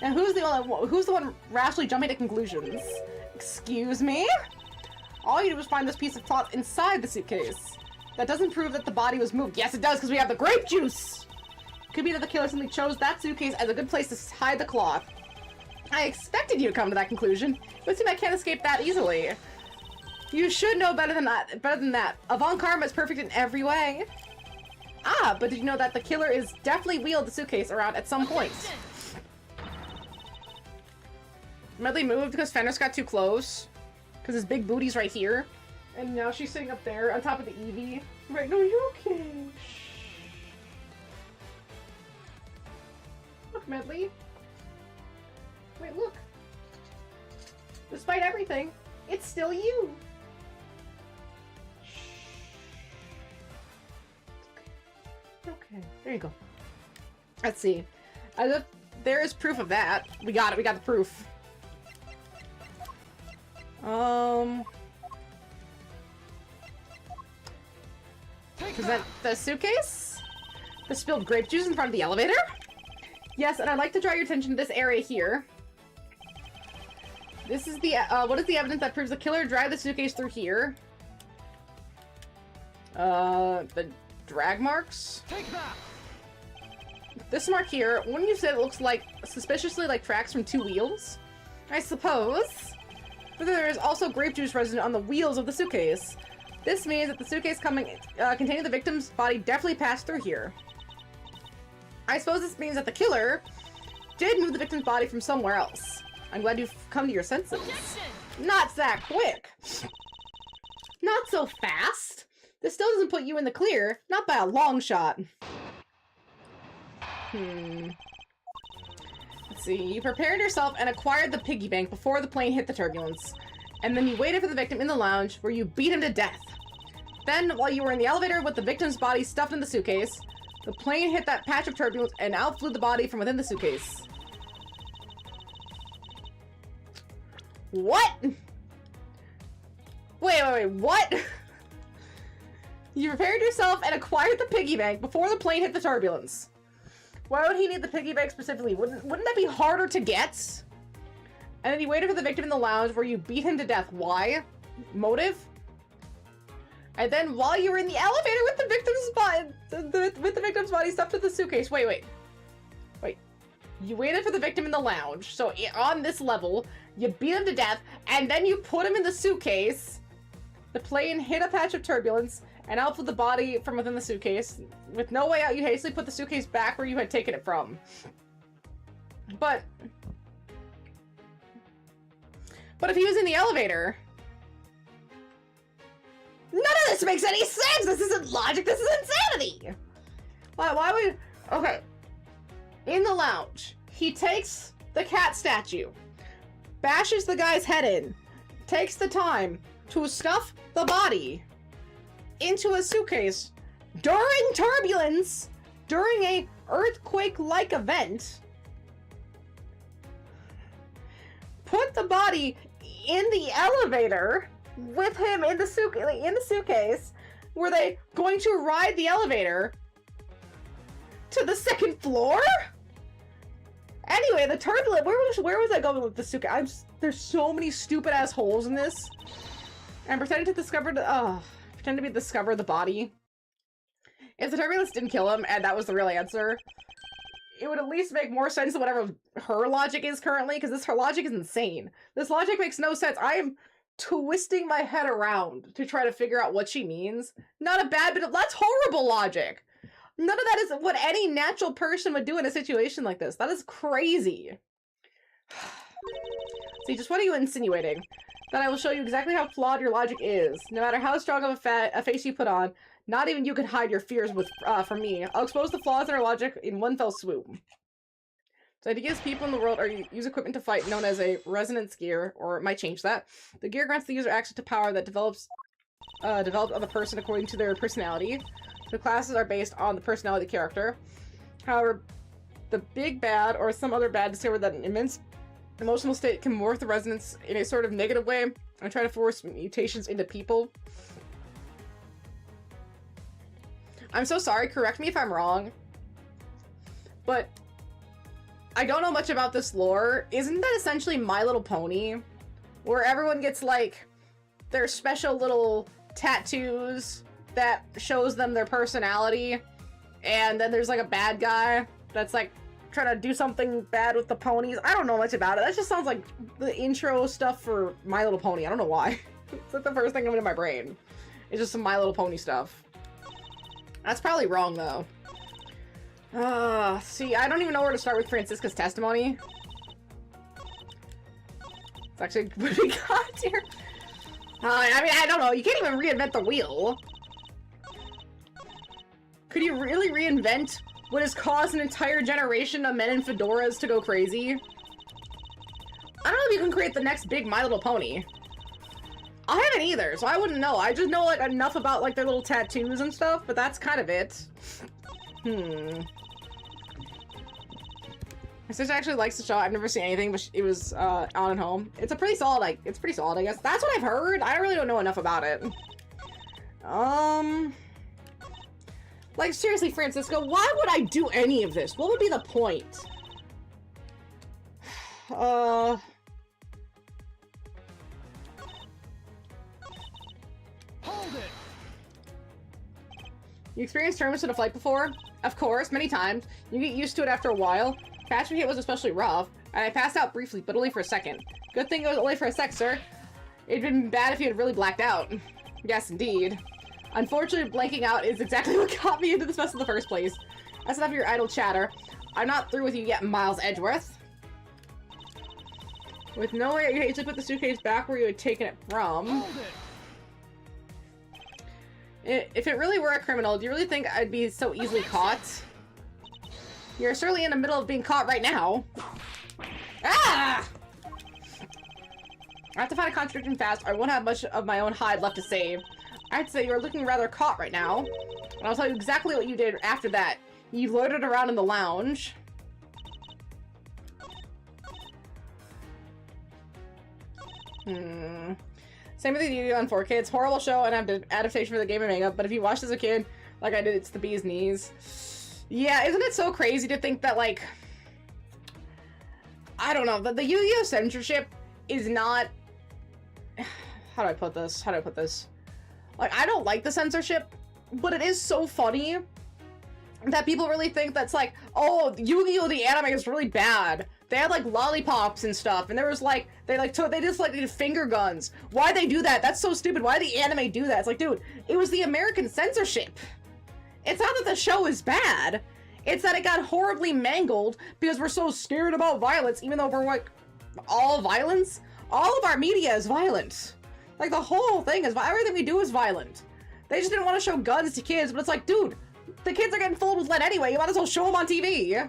[SPEAKER 1] Now who's the one rashly jumping to conclusions? Excuse me? All you do is find this piece of cloth inside the suitcase. That doesn't prove that the body was moved. Yes, it does, because we have the grape juice! Could be that the killer simply chose that suitcase as a good place to hide the cloth. I expected you to come to that conclusion, but it seems I can't escape that easily. You should know better than that. Avant Karma is perfect in every way. Ah, but did you know that the killer is definitely wheeled the suitcase around at some point? Medley moved because Fenris got too close. Because his big booty's right here. And now she's sitting up there on top of the Eevee. Right, no, you're okay. Shh. Look, Medley. Wait, look. Despite everything, it's still you. Shh. Okay, there you go. Let's see. There is proof of that. We got it. We got the proof. Present the suitcase? The spilled grape juice in front of the elevator? Yes, and I'd like to draw your attention to this area here. This is the, what is the evidence that proves the killer dragged the suitcase through here? The drag marks?
[SPEAKER 2] Take that!
[SPEAKER 1] This mark here, wouldn't you say it looks like, suspiciously like tracks from two wheels? I suppose. But there is also grape juice residue on the wheels of the suitcase. This means that the suitcase containing the victim's body definitely passed through here. I suppose this means that the killer did move the victim's body from somewhere else. I'm glad you've come to your senses. Not that quick. Not so fast. This still doesn't put you in the clear, not by a long shot. Let's see. You prepared yourself and acquired the piggy bank before the plane hit the turbulence. And then you waited for the victim in the lounge, where you beat him to death. Then, while you were in the elevator with the victim's body stuffed in the suitcase, the plane hit that patch of turbulence and out flew the body from within the suitcase. What? Wait, what? You prepared yourself and acquired the piggy bank before the plane hit the turbulence. Why would he need the piggy bank specifically? Wouldn't that be harder to get? And then you waited for the victim in the lounge where you beat him to death. Why? Motive? And then while you were in the elevator with the victim's body stuffed in the suitcase. Wait. You waited for the victim in the lounge. So on this level, you beat him to death, and then you put him in the suitcase. The plane hit a patch of turbulence, and out flew the body from within the suitcase. With no way out, you hastily put the suitcase back where you had taken it from. But if he was in the elevator... None of this makes any sense! This isn't logic, this is insanity! Why would... Okay. In the lounge, he takes the cat statue, bashes the guy's head in, takes the time to stuff the body into a suitcase during turbulence, during a earthquake-like event, put the body in the elevator with him in the suitcase. Were they going to ride the elevator to the second floor? Anyway, the turbulence. Where was I going with the suitcase? There's so many stupid ass holes in this. And pretend to discover the body. If the turbulence didn't kill him, and that was the real answer, it would at least make more sense than whatever her logic is currently, because her logic is insane. This logic makes no sense. I am twisting my head around to try to figure out what she means. Not a bad bit of... That's horrible logic! None of that is what any natural person would do in a situation like this. That is crazy. See, just what are you insinuating? That I will show you exactly how flawed your logic is. No matter how strong of a face you put on, not even you can hide your fears from me. I'll expose the flaws in our logic in one fell swoop. So ideas people in the world use equipment to fight known as a resonance gear, or it might change that. The gear grants the user access to power that developed on the person according to their personality. The classes are based on the personality of the character. However, the big bad or some other bad discovered that an immense emotional state can morph the resonance in a sort of negative way and try to force mutations into people. I'm so sorry, correct me if I'm wrong, but I don't know much about this lore. Isn't that essentially My Little Pony? Where everyone gets, like, their special little tattoos that shows them their personality, and then there's, like, a bad guy that's, like, trying to do something bad with the ponies. I don't know much about it. That just sounds like the intro stuff for My Little Pony. I don't know why. It's like the first thing that went in my brain. It's just some My Little Pony stuff. That's probably wrong, though. See, I don't even know where to start with Francisca's testimony. It's actually what we got here. I mean, I don't know. You can't even reinvent the wheel. Could you really reinvent what has caused an entire generation of men in fedoras to go crazy? I don't know if you can create the next big My Little Pony. I haven't either, so I wouldn't know. I just know, like, enough about, like, their little tattoos and stuff, but that's kind of it. My sister actually likes the show. I've never seen anything, but it was on at home. It's pretty solid, I guess. That's what I've heard. I really don't know enough about it. Like, seriously, Francisco, why would I do any of this? What would be the point?
[SPEAKER 2] Hold it!
[SPEAKER 1] You experienced turbulence in a flight before? Of course, many times. You get used to it after a while. Catching it was especially rough, and I passed out briefly, but only for a second. Good thing it was only for a sec, sir. It'd been bad if you had really blacked out. Yes, indeed. Unfortunately, blanking out is exactly what got me into this mess in the first place. That's enough of your idle chatter. I'm not through with you yet, Miles Edgeworth. With no way, you usually put the suitcase back where you had taken it from.
[SPEAKER 2] Hold it!
[SPEAKER 1] If it really were a criminal, do you really think I'd be so easily caught? You're certainly in the middle of being caught right now. Ah! I have to find a contradiction fast, or I won't have much of my own hide left to save. I'd say you're looking rather caught right now. And I'll tell you exactly what you did after that. You loitered around in the lounge. Same with the Yu-Gi-Oh! On 4K. It's a horrible show and an adaptation for the game and manga, but if you watched as a kid, like I did, it's the bee's knees. Yeah, isn't it so crazy to think that, like, I don't know, that the Yu-Gi-Oh! Censorship is not... How do I put this? Like, I don't like the censorship, but it is so funny that people really think that's like, oh, Yu-Gi-Oh! The anime is really bad. They had, like, lollipops and stuff, and there was, like, they just, like, did finger guns. Why'd they do that? That's so stupid. Why did the anime do that? It's like, dude, it was the American censorship. It's not that the show is bad. It's that it got horribly mangled because we're so scared about violence, even though we're, like, all violence. All of our media is violent. Like, the whole thing is, everything we do is violent. They just didn't want to show guns to kids, but it's like, dude, the kids are getting fooled with lead anyway. You might as well show them on TV.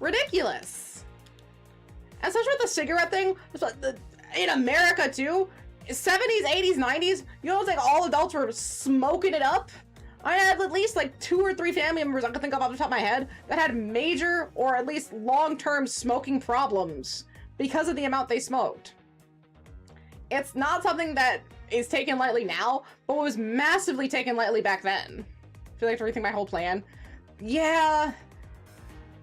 [SPEAKER 1] Ridiculous. And especially with the cigarette thing, in America too, 70s, 80s, 90s, you don't think all adults were smoking it up? I have at least like 2 or 3 family members I can think of off the top of my head that had major or at least long-term smoking problems because of the amount they smoked. It's not something that is taken lightly now, but was massively taken lightly back then. I feel like to rethink my whole plan. Yeah.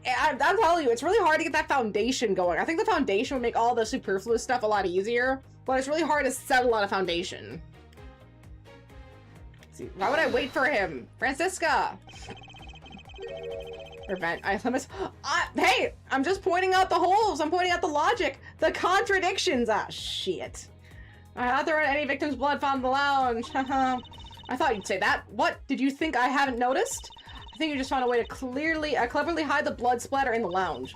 [SPEAKER 1] I'm telling you, it's really hard to get that foundation going. I think the foundation would make all the superfluous stuff a lot easier, but it's really hard to settle on a foundation. Let's see, why would I wait for him? Francisca! Prevent. Hey! I'm just pointing out the holes! I'm pointing out the logic! The contradictions! Ah, shit. I have not thrown any victim's blood found in the lounge. I thought you'd say that. What? Did you think I haven't noticed? I think you just found a way to cleverly hide the blood splatter in the lounge.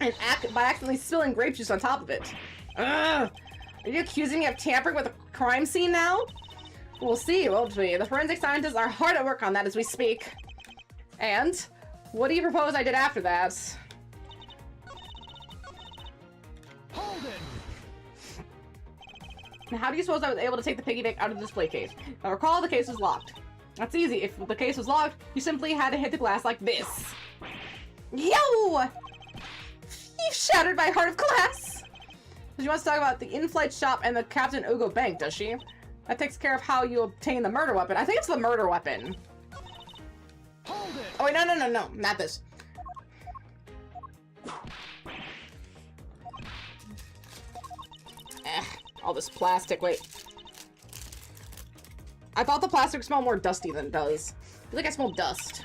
[SPEAKER 1] And by accidentally spilling grape juice on top of it. Ugh! Are you accusing me of tampering with a crime scene now? We'll see, won't we? The forensic scientists are hard at work on that as we speak. And? What do you propose I did after that?
[SPEAKER 2] Hold it!
[SPEAKER 1] Now, how do you suppose I was able to take the piggy bank out of the display case? Now, recall the case was locked. That's easy. If the case was locked, you simply had to hit the glass like this. Yo! You've shattered my heart of glass! She wants to talk about the in-flight shop and the Captain Ugo Bank, does she? That takes care of how you obtain the murder weapon. I think it's the murder weapon.
[SPEAKER 2] Hold it!
[SPEAKER 1] Oh wait, no, not this. All this plastic, wait. I thought the plastic smelled more dusty than it does. I feel like I smell dust.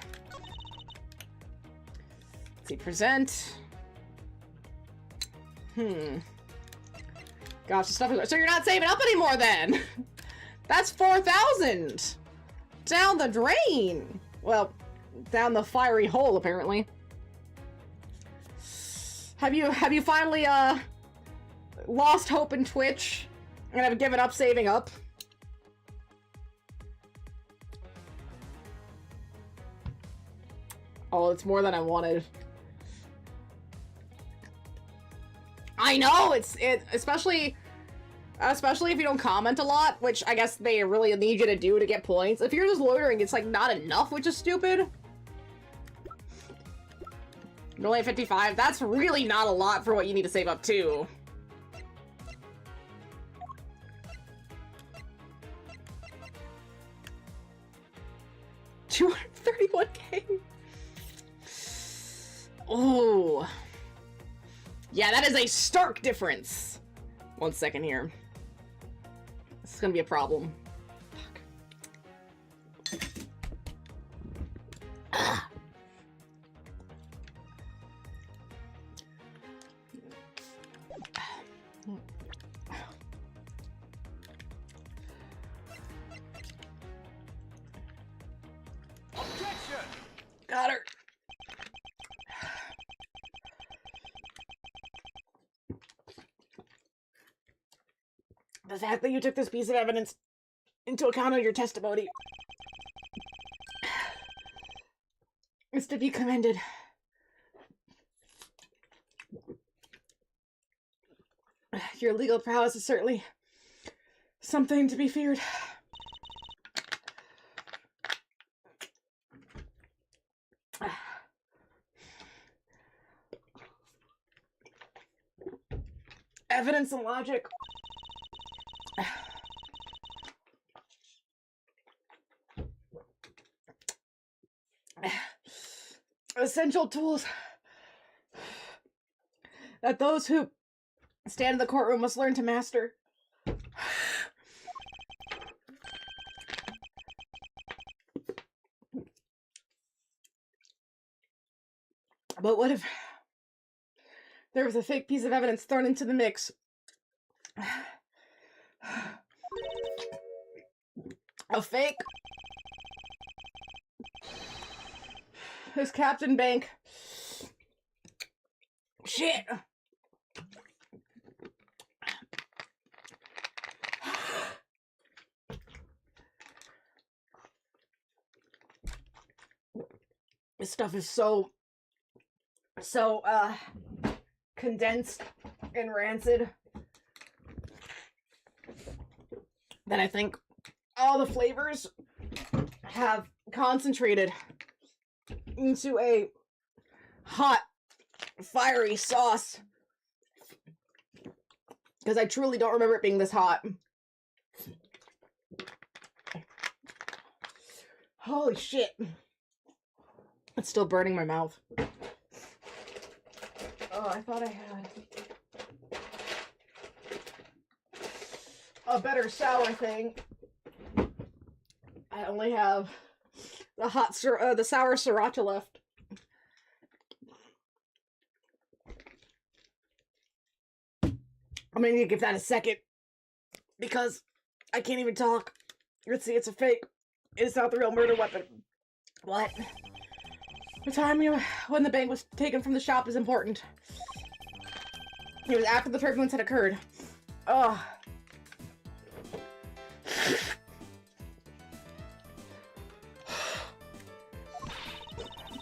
[SPEAKER 1] Let's see, present. Gosh, the stuff is... So you're not saving up anymore then! That's 4,000! Down the drain! Well, down the fiery hole, apparently. Have you finally, lost hope in Twitch? And have given up saving up? Oh, it's more than I wanted. I know, especially if you don't comment a lot, which I guess they really need you to do to get points. If you're just loitering, it's like not enough, which is stupid. You're only at 55. That's really not a lot for what you need to save up to. $231K. Oh. Yeah, that is a stark difference. 1 second here. This is gonna be a problem. Fuck. Ah.
[SPEAKER 2] Objection!
[SPEAKER 1] Got her. The fact that you took this piece of evidence into account on your testimony is to be commended. Your legal prowess is certainly something to be feared. Evidence and logic. Essential tools that those who stand in the courtroom must learn to master. But what if there was a fake piece of evidence thrown into the mix? A fake? This Captain Bank. Shit. This stuff is so condensed and rancid that I think all the flavors have concentrated into a hot, fiery sauce. Because I truly don't remember it being this hot. Holy shit. It's still burning my mouth. Oh, I thought I had a better sour thing. I only have the sour sriracha left. I'm gonna need to give that a second because I can't even talk. Let's see, it's a fake. It's not the real murder weapon. What? The time when the bank was taken from the shop is important. It was after the turbulence had occurred. Ugh.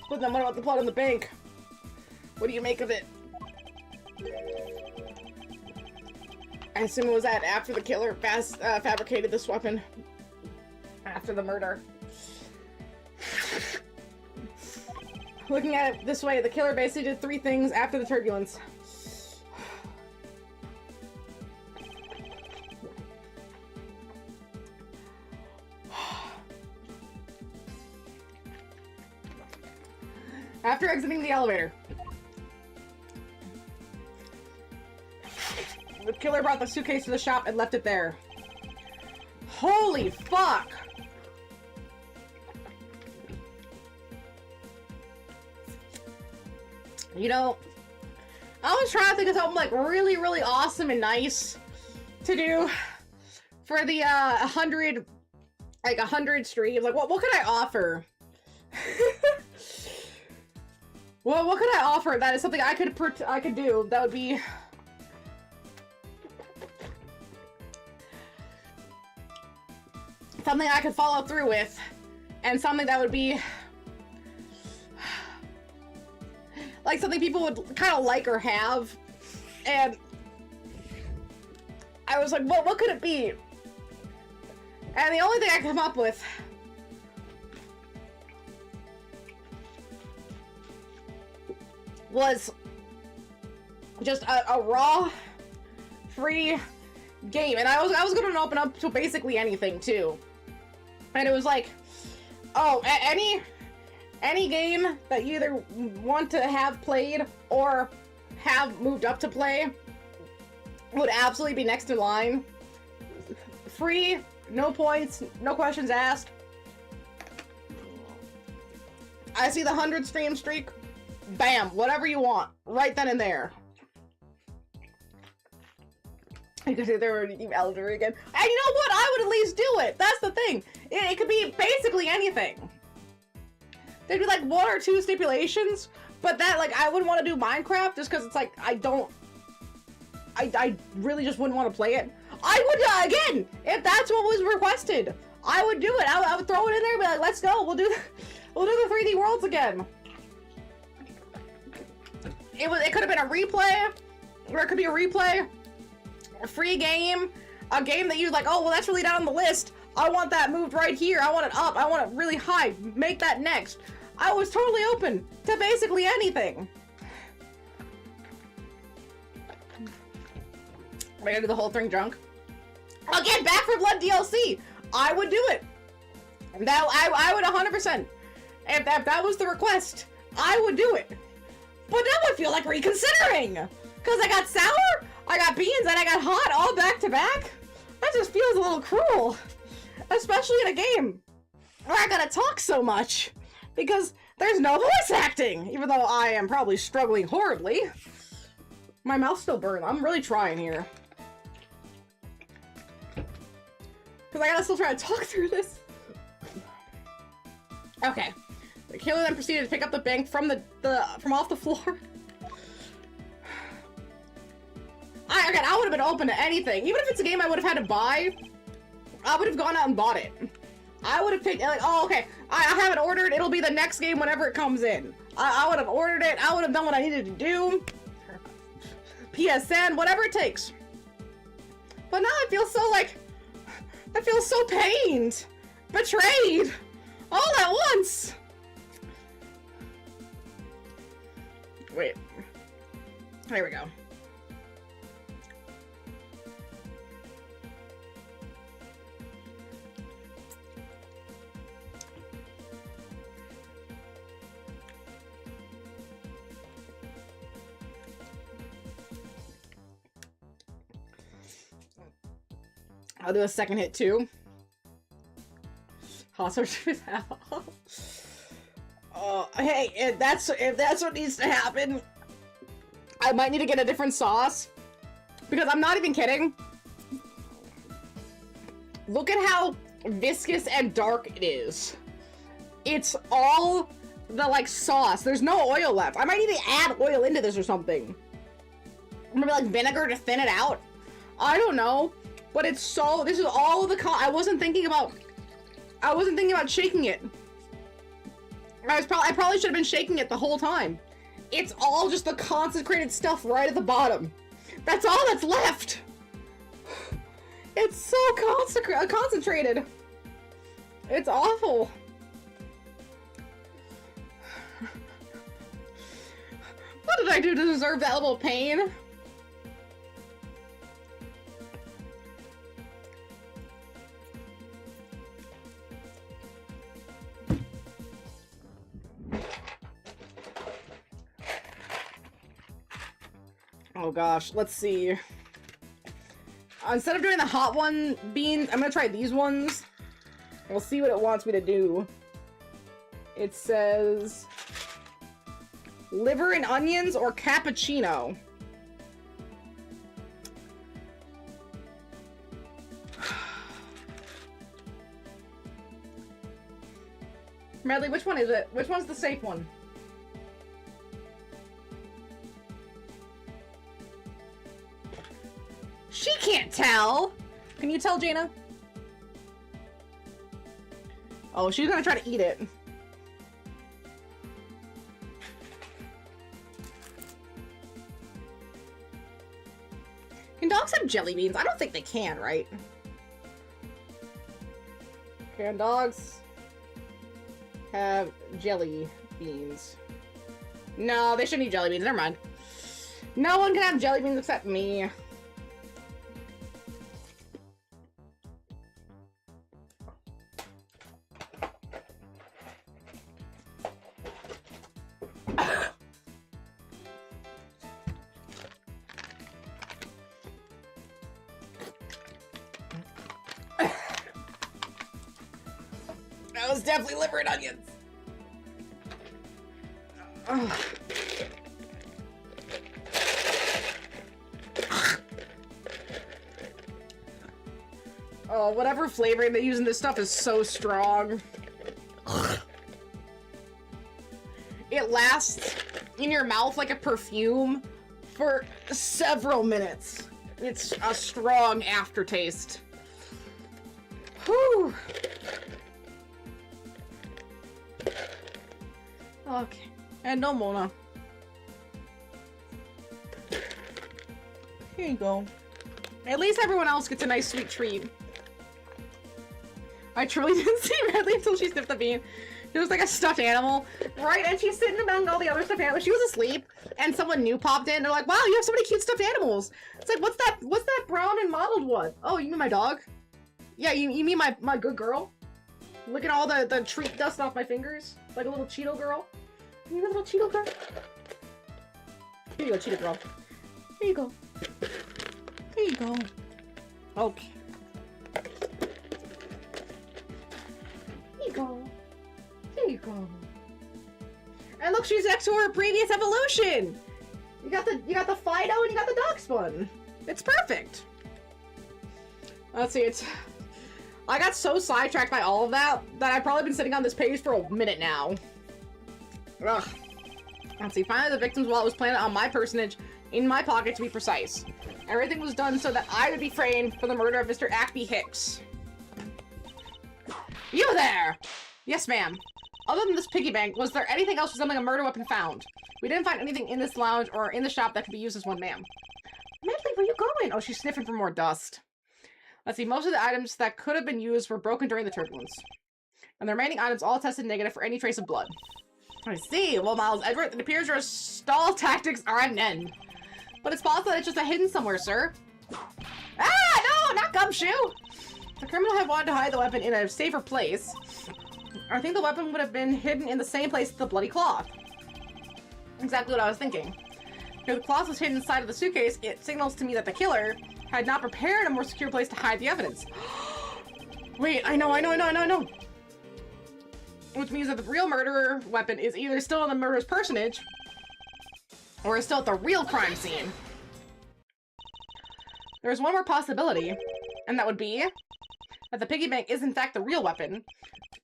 [SPEAKER 1] But then what about the plot on the bank? What do you make of it? I assume it was that after the killer fabricated this weapon. After the murder. Looking at it this way, the killer basically did 3 things after the turbulence. After exiting the elevator, the killer brought the suitcase to the shop and left it there. Holy fuck! You know, I was trying to think of something like really, really awesome and nice to do for the 100 streams. Like, what could I offer? Well, what could I offer that is something I could do that would be something I could follow through with, and something that would be like something people would kind of like or have. And I was like, what could it be? And the only thing I could come up with was just a raw, free game. And I was gonna open up to basically anything too. And it was like, oh, any game that you either want to have played or have moved up to play would absolutely be next in line. Free, no points, no questions asked. I see the 100 stream streak. Bam, whatever you want, right then and there. I could say they were Elder again. And you know what? I would at least do it. That's the thing. It could be basically anything. There'd be like 1 or 2 stipulations, but that, like, I wouldn't want to do Minecraft just because it's like, I really just wouldn't want to play it. I would, again, if that's what was requested, I would do it. I would throw it in there and be like, let's go. We'll do the 3D worlds again. It could have been a replay, or it could be a replay, a free game, a game that you're like, oh, well, that's really down on the list. I want that moved right here. I want it up. I want it really high. Make that next. I was totally open to basically anything. Am I gonna do the whole thing drunk? Again, Back 4 Blood DLC. I would do it. That I would 100%. If that was the request, I would do it. But now I feel like reconsidering. Because I got sour, I got beans, and I got hot all back to back. That just feels a little cruel. Especially in a game where I gotta talk so much. Because there's no voice acting. Even though I am probably struggling horribly. My mouth still burns. I'm really trying here. Because I gotta still try to talk through this. Okay. The killer then proceeded to pick up the bank from from off the floor. I would have been open to anything. Even if it's a game I would have had to buy, I would have gone out and bought it. I would have picked, like, oh, okay, I have it ordered. It'll be the next game whenever it comes in. I would have ordered it. I would have done what I needed to do. PSN, whatever it takes. But now I feel so pained, betrayed, all at once. Wait. There we go. I'll do a second hit too. Hey, if that's what needs to happen, I might need to get a different sauce. Because I'm not even kidding. Look at how viscous and dark it is. It's all the, like, sauce. There's no oil left. I might need to add oil into this or something. Maybe like vinegar to thin it out. I don't know. But it's so, this is all the I wasn't thinking about shaking it. I probably should have been shaking it the whole time. It's all just the concentrated stuff right at the bottom. That's all that's left. It's so concentrated. It's awful. What did I do to deserve that level of pain? Oh gosh, let's see. Instead of doing the hot one beans, I'm gonna try these ones. We'll see what it wants me to do. It says liver and onions or cappuccino. Medley, which one is it? Which one's the safe one? She can't tell! Can you tell, Jaina? Oh, she's gonna try to eat it. Can dogs have jelly beans? I don't think they can, right? Can dogs have jelly beans? No, they shouldn't eat jelly beans. Never mind. No one can have jelly beans except me. That was definitely liver and onions. Ugh. Oh, whatever flavoring they use in this stuff is so strong. It lasts in your mouth like a perfume for several minutes. It's a strong aftertaste. Whew. Okay. And no Mona. Here you go. At least everyone else gets a nice sweet treat. I truly didn't see Redley until she sniffed the bean. She was like a stuffed animal, right? And she's sitting among all the other stuffed animals. She was asleep, and someone new popped in. And they're like, "Wow, you have so many cute stuffed animals." It's like, what's that? What's that brown and mottled one? Oh, you mean my dog? Yeah, you mean my good girl? Look at all the treat dust off my fingers, like a little Cheeto girl. You mean a little Cheeto girl? Here you go, Cheeto girl. Here you go. Here you go. Okay. Here you go. Here you go. And look, she's next to her previous evolution. You got the Fido and you got the dog spawn. It's perfect. Let's see. I got so sidetracked by all of that I've probably been sitting on this page for a minute now. Ugh. Let's see. Finally, the victim's wallet was planted on my personage, in my pocket to be precise. Everything was done so that I would be framed for the murder of Mr. Acme Hicks. You there! Yes, ma'am. Other than this piggy bank, was there anything else resembling a murder weapon found? We didn't find anything in this lounge or in the shop that could be used as one, ma'am. Medley, where you going? Oh, she's sniffing for more dust. Let's see, most of the items that could have been used were broken during the turbulence. And the remaining items all tested negative for any trace of blood. I see. Well, Miles Edgeworth, it appears your stall tactics are at an end. But it's possible that it's just a hidden somewhere, sir. Ah, no, not Gumshoe! The criminal had wanted to hide the weapon in a safer place. I think the weapon would have been hidden in the same place as the bloody cloth. Exactly what I was thinking. If the cloth was hidden inside of the suitcase, it signals to me that the killer had not prepared a more secure place to hide the evidence. Wait, I know. Which means that the real murderer weapon is either still in the murderer's personage, or is still at the real crime scene. There's one more possibility, and that would be that the piggy bank is in fact the real weapon,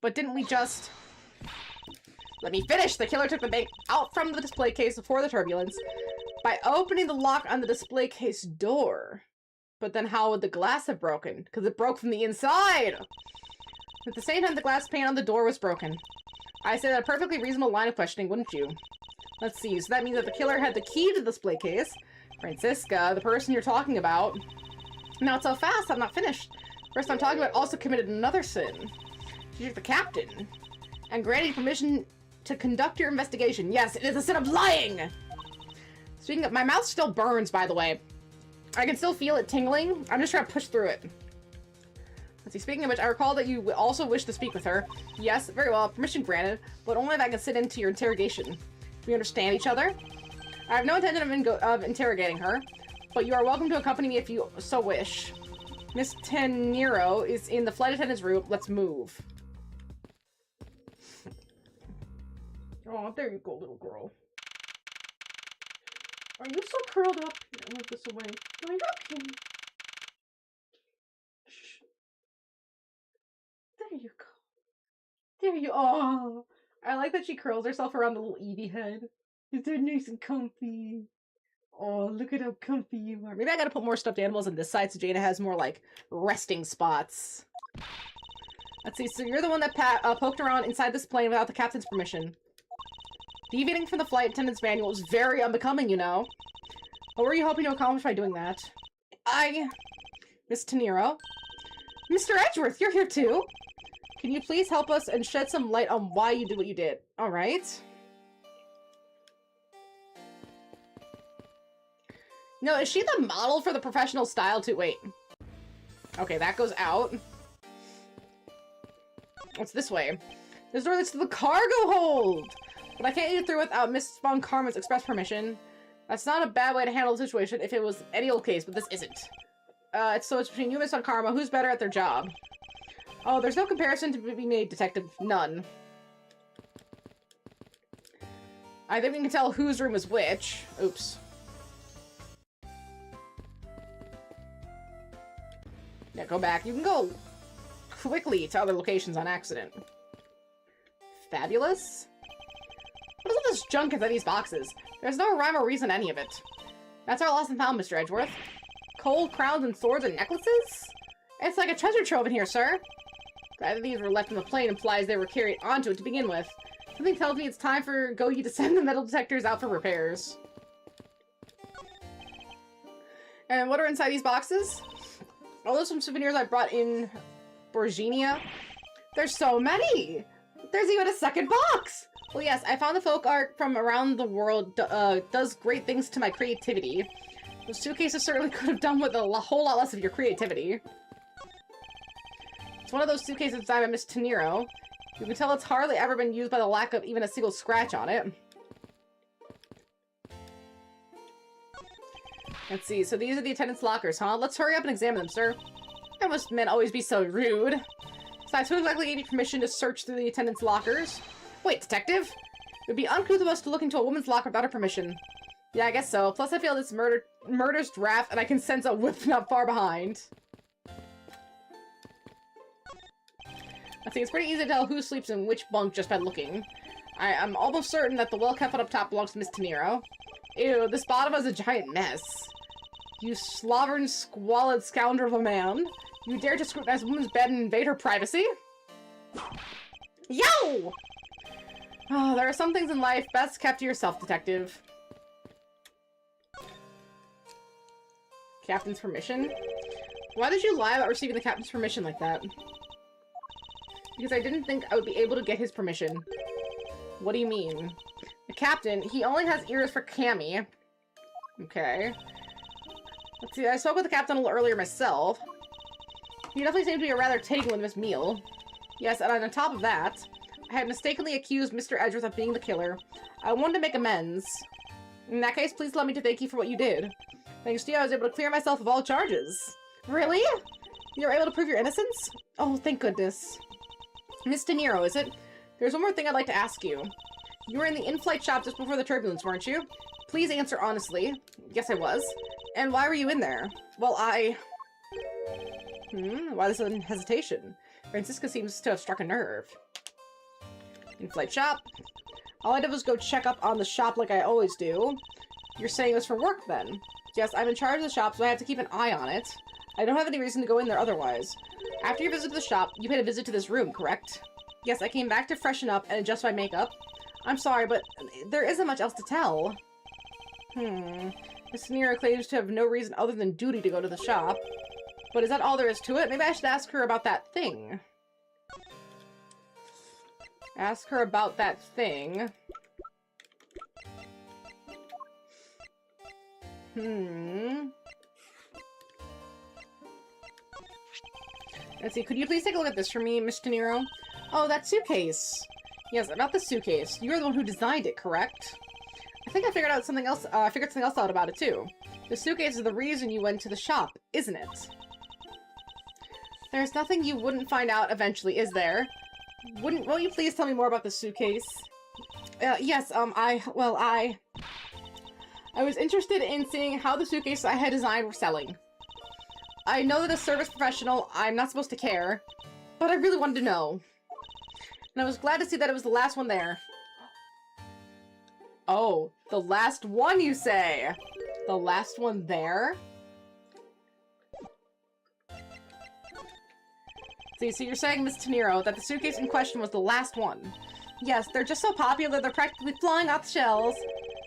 [SPEAKER 1] but didn't we just... Let me finish! The killer took the bank out from the display case before the turbulence by opening the lock on the display case door. But then how would the glass have broken? Because it broke from the inside! At the same time, the glass pane on the door was broken. I say that a perfectly reasonable line of questioning, wouldn't you? Let's see, so that means that the killer had the key to the display case. Francisca, the person you're talking about, Not so fast, I'm not finished. First I'm talking about also committed another sin. She took the captain and granting permission to conduct your investigation. Yes, it is a sin of lying! Speaking of, my mouth still burns, by the way. I can still feel it tingling. I'm just trying to push through it. Let's see, speaking of which, I recall that you also wish to speak with her. Yes, very well, permission granted, but only if I can sit into your interrogation. We understand each other? I have no intention of interrogating her, but you are welcome to accompany me if you so wish. Miss Tenero is in the flight attendant's room. Let's move. Oh, there you go, little girl. Are you so curled up? Here, move this away. No, you're okay. Shh. There you go. There you are. Oh, I like that she curls herself around the little Eevee head. Is that nice and comfy? Oh, look at how comfy you are. Maybe I gotta put more stuffed animals on this side so Jaina has more, like, resting spots. Let's see, so you're the one that poked around inside this plane without the captain's permission. Deviating from the flight attendant's manual is very unbecoming, you know. What were you hoping to accomplish by doing that? Miss Tenero? Mr. Edgeworth, you're here too! Can you please help us and shed some light on why you did what you did? Alright. No, is she the model for the professional style too? Wait. Okay, that goes out. What's this way? This door leads to the cargo hold! But I can't get through without Miss Von Karma's express permission. That's not a bad way to handle the situation if it was any old case, but this isn't. So it's between you and Miss Von Karma. Who's better at their job? Oh, there's no comparison to be made, Detective. None. I think we can tell whose room is which. Oops. Yeah, go back. You can go quickly to other locations on accident. Fabulous? What is all this junk inside these boxes? There's no rhyme or reason to any of it. That's our lost and found, Mr. Edgeworth. Gold crowns and swords and necklaces? It's like a treasure trove in here, sir. The fact that these were left in the plane implies they were carried onto it to begin with. Something tells me it's time for Goyi to send the metal detectors out for repairs. And what are inside these boxes? Oh, those are some souvenirs I brought in Borginia. There's so many! There's even a second box! Well, yes, I found the folk art from around the world does great things to my creativity. Those suitcases certainly could have done with a whole lot less of your creativity. It's one of those suitcases designed by Miss Tenero. You can tell it's hardly ever been used by the lack of even a single scratch on it. Let's see, so these are the attendants' lockers, huh? Let's hurry up and examine them, sir. Why must men always be so rude? Besides, who exactly gave you permission to search through the attendants' lockers? Wait, detective? It would be uncouth of us to look into a woman's locker without her permission. Yeah, I guess so. Plus, I feel this murder's draft, and I can sense a whip not far behind. I think it's pretty easy to tell who sleeps in which bunk just by looking. I'm almost certain that the well-kept one up top belongs to Miss Tenero. Ew, this bottom is a giant mess. You slobbering, squalid scoundrel of a man. You dare to scrutinize a woman's bed and invade her privacy? Yo! Oh, there are some things in life best kept to yourself, detective. Captain's permission? Why did you lie about receiving the captain's permission like that? Because I didn't think I would be able to get his permission. What do you mean? The captain, he only has ears for Cammy. Okay. Let's see, I spoke with the captain a little earlier myself. He definitely seemed to be rather taken with this meal. Yes, and on top of that, I had mistakenly accused Mr. Edgeworth of being the killer. I wanted to make amends. In that case, please allow me to thank you for what you did. Thanks to you, I was able to clear myself of all charges. Really? You were able to prove your innocence? Oh, thank goodness. Miss Tenero, is it? There's one more thing I'd like to ask you. You were in the in-flight shop just before the turbulence, weren't you? Please answer honestly. Yes, I was. And why were you in there? Well, why this sudden hesitation? Francisca seems to have struck a nerve. In-flight shop? All I did was go check up on the shop like I always do. You're saying it was for work, then? Yes, I'm in charge of the shop, so I have to keep an eye on it. I don't have any reason to go in there otherwise. After your visit to the shop, you paid a visit to this room, correct? Yes, I came back to freshen up and adjust my makeup. I'm sorry, but there isn't much else to tell. Miss Tenero claims to have no reason other than duty to go to the shop. But is that all there is to it? Maybe I should ask her about that thing. Ask her about that thing. Let's see, could you please take a look at this for me, Mr. Nero? Oh, that suitcase. Yes, about the suitcase. You're the one who designed it, correct? I think I figured out something else. I figured something else out about it too. The suitcase is the reason you went to the shop, isn't it? There's nothing you wouldn't find out eventually, is there? Won't you please tell me more about the suitcase? Yes, I was interested in seeing how the suitcase I had designed were selling. I know that as a service professional, I'm not supposed to care, but I really wanted to know. And I was glad to see that it was the last one there. Oh, the last one, you say? The last one there? See, so you're saying, Miss Tenero, that the suitcase in question was the last one. Yes, they're just so popular, they're practically flying off the shelves.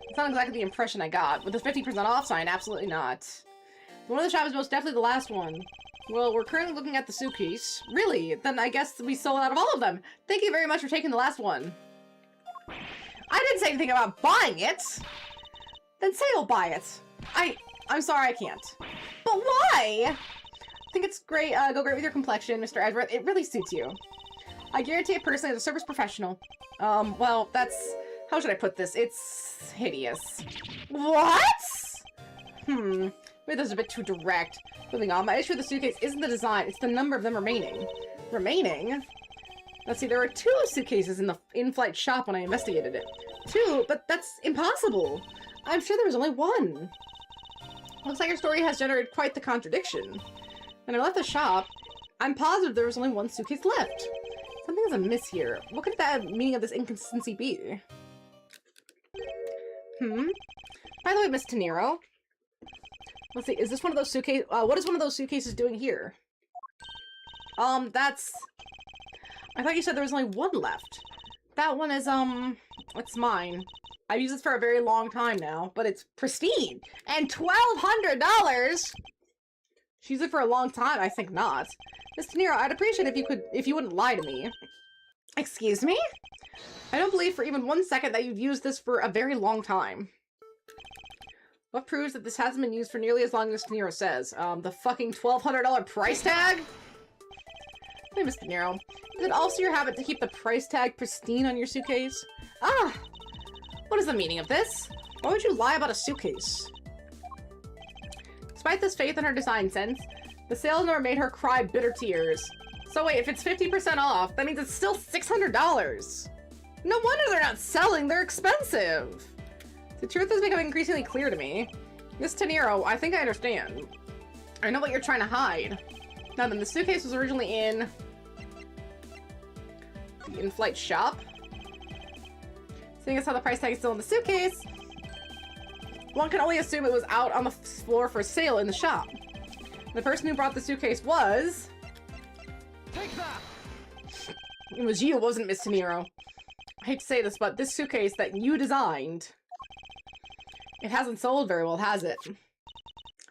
[SPEAKER 1] It's not exactly the impression I got. With the 50% off sign, absolutely not. The one in the shop is most definitely the last one. Well, we're currently looking at the suitcase. Really? Then I guess we sold out of all of them. Thank you very much for taking the last one. I didn't say anything about buying it! Then say you'll buy it. I'm sorry, I can't. But why? I think it's great, go great with your complexion, Mr. Edgeworth. It really suits you. I guarantee it personally as a service professional. Well, that's... How should I put this? It's hideous. What? Maybe that's a bit too direct. Moving on, my issue with the suitcase isn't the design, it's the number of them remaining. Remaining? Let's see, there were 2 suitcases in the in-flight shop when I investigated it. 2? But that's impossible! I'm sure there was only 1. Looks like your story has generated quite the contradiction. When I left the shop, I'm positive there was only 1 suitcase left. Something is amiss here. What could the meaning of this inconsistency be? By the way, Miss Tenero. Let's see, is this one of those suitcases? What is one of those suitcases doing here? That's... I thought you said there was only 1 left. That one is, it's mine. I've used this for a very long time now, but it's pristine. And $1,200! She's used it for a long time, I think not. Miss Tenero, I'd appreciate if you wouldn't lie to me. Excuse me? I don't believe for even 1 second that you've used this for a very long time. What proves that this hasn't been used for nearly as long as Mr. Nero says? The fucking $1,200 price tag? Hey, Mr. Nero. Is it also your habit to keep the price tag pristine on your suitcase? Ah! What is the meaning of this? Why would you lie about a suitcase? Despite this faith in her design sense, the salesman made her cry bitter tears. So wait, if it's 50% off, that means it's still $600! No wonder they're not selling, they're expensive! The truth is becoming increasingly clear to me. Miss Tenero, I think I understand. I know what you're trying to hide. Now then, the suitcase was originally in... the in-flight shop. Seeing as how the price tag is still in the suitcase, one can only assume it was out on the floor for sale in the shop. The person who brought the suitcase was...
[SPEAKER 2] Take that!
[SPEAKER 1] It was you, wasn't it, Miss Tenero? I hate to say this, but this suitcase that you designed... It hasn't sold very well, has it? Maybe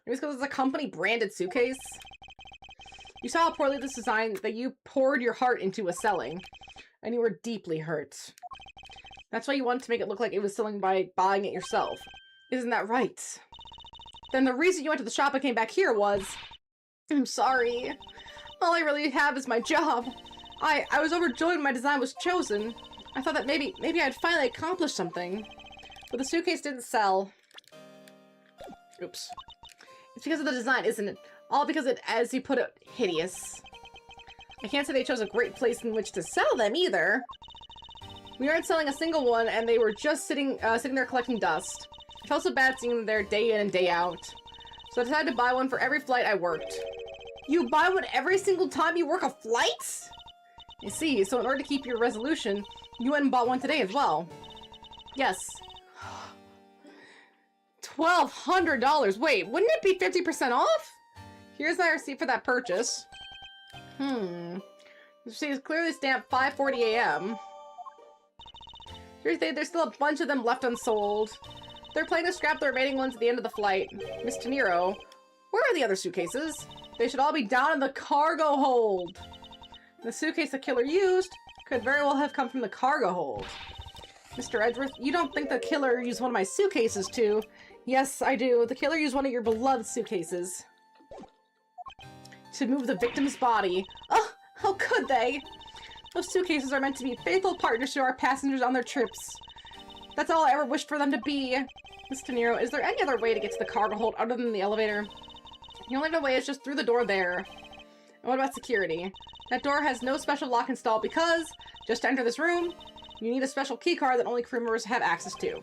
[SPEAKER 1] it's because it's a company-branded suitcase? You saw how poorly this designed that you poured your heart into was selling, and you were deeply hurt. That's why you wanted to make it look like it was selling by buying it yourself. Isn't that right? Then the reason you went to the shop and came back here was... I'm sorry. All I really have is my job. I was overjoyed when my design was chosen. I thought that maybe I'd finally accomplished something. But the suitcase didn't sell. Oops. It's because of the design, isn't it? All because it, as you put it, hideous. I can't say they chose a great place in which to sell them, either. We aren't selling a single one, and they were just sitting there collecting dust. I felt so bad seeing them there day in and day out. So I decided to buy one for every flight I worked. You buy one every single time you work a flight? I see, so in order to keep your resolution, you went and bought one today as well. Yes. $1,200! Wait, wouldn't it be 50% off? Here's my receipt for that purchase. The receipt is clearly stamped 5:40 a.m. There's still a bunch of them left unsold. They're planning to scrap the remaining ones at the end of the flight. Miss Tenero, where are the other suitcases? They should all be down in the cargo hold. The suitcase the killer used could very well have come from the cargo hold. Mr. Edgeworth, you don't think the killer used one of my suitcases too? Yes, I do. The killer used one of your beloved suitcases to move the victim's body. Oh, how could they? Those suitcases are meant to be faithful partners to our passengers on their trips. That's all I ever wished for them to be. Miss De Niro, is there any other way to get to the cargo hold other than the elevator? The only other way is just through the door there. And what about security? That door has no special lock installed because, just to enter this room, you need a special key card that only crew members have access to.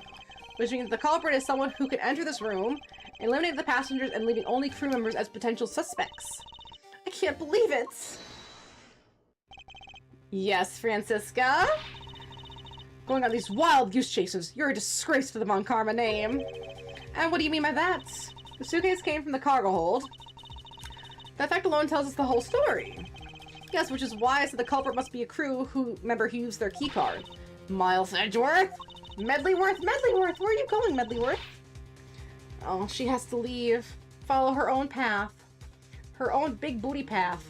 [SPEAKER 1] Which means the culprit is someone who can enter this room, eliminate the passengers, and leaving only crew members as potential suspects. I can't believe it! Yes, Francisca? Going on these wild goose chases. You're a disgrace to the Mon Karma name. And what do you mean by that? The suitcase came from the cargo hold. That fact alone tells us the whole story. Yes, which is why I said the culprit must be a crew member who used their key card. Miles Edgeworth? Medleyworth? Medleyworth! Where are you going, Medleyworth? Oh, she has to leave. Follow her own path. Her own big booty path.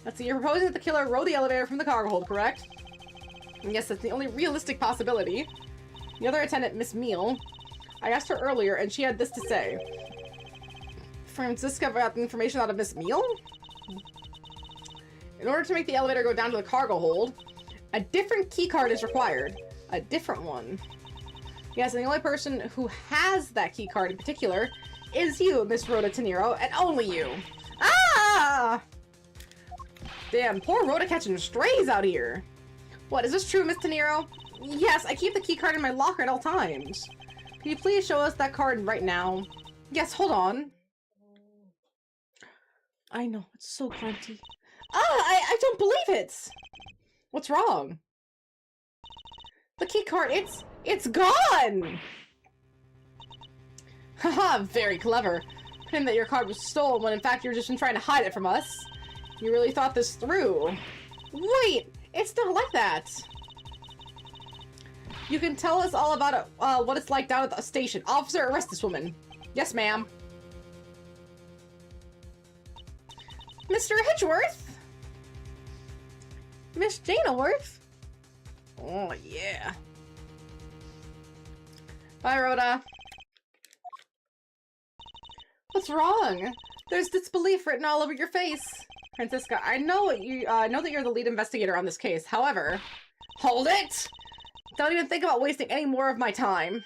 [SPEAKER 1] Let's see, you're proposing that the killer rode the elevator from the cargo hold, correct? Yes, that's the only realistic possibility. The other attendant, Miss Meal, I asked her earlier, and she had this to say. Francisca got the information out of Miss Meal? In order to make the elevator go down to the cargo hold, a different key card is required. A different one. Yes, and the only person who has that key card in particular is you, Miss Rhoda De Niro, and only you. Ah! Damn, poor Rhoda catching strays out here. What, is this true, Miss De Niro? Yes, I keep the key card in my locker at all times. Can you please show us that card right now? Yes, hold on. I know, it's so grunty. Ah, I don't believe it! What's wrong? The key card, it's gone! Haha, very clever. Pretending that your card was stolen when in fact you're just been trying to hide it from us. You really thought this through. Wait, it's not like that. You can tell us all about it, what it's like down at the station. Officer, arrest this woman. Yes, ma'am. Mr. Edgeworth? Miss Janeworth? Oh, yeah. Bye, Rhoda. What's wrong? There's disbelief written all over your face. Francisca, I know that you're the lead investigator on this case. However, hold it! Don't even think about wasting any more of my time.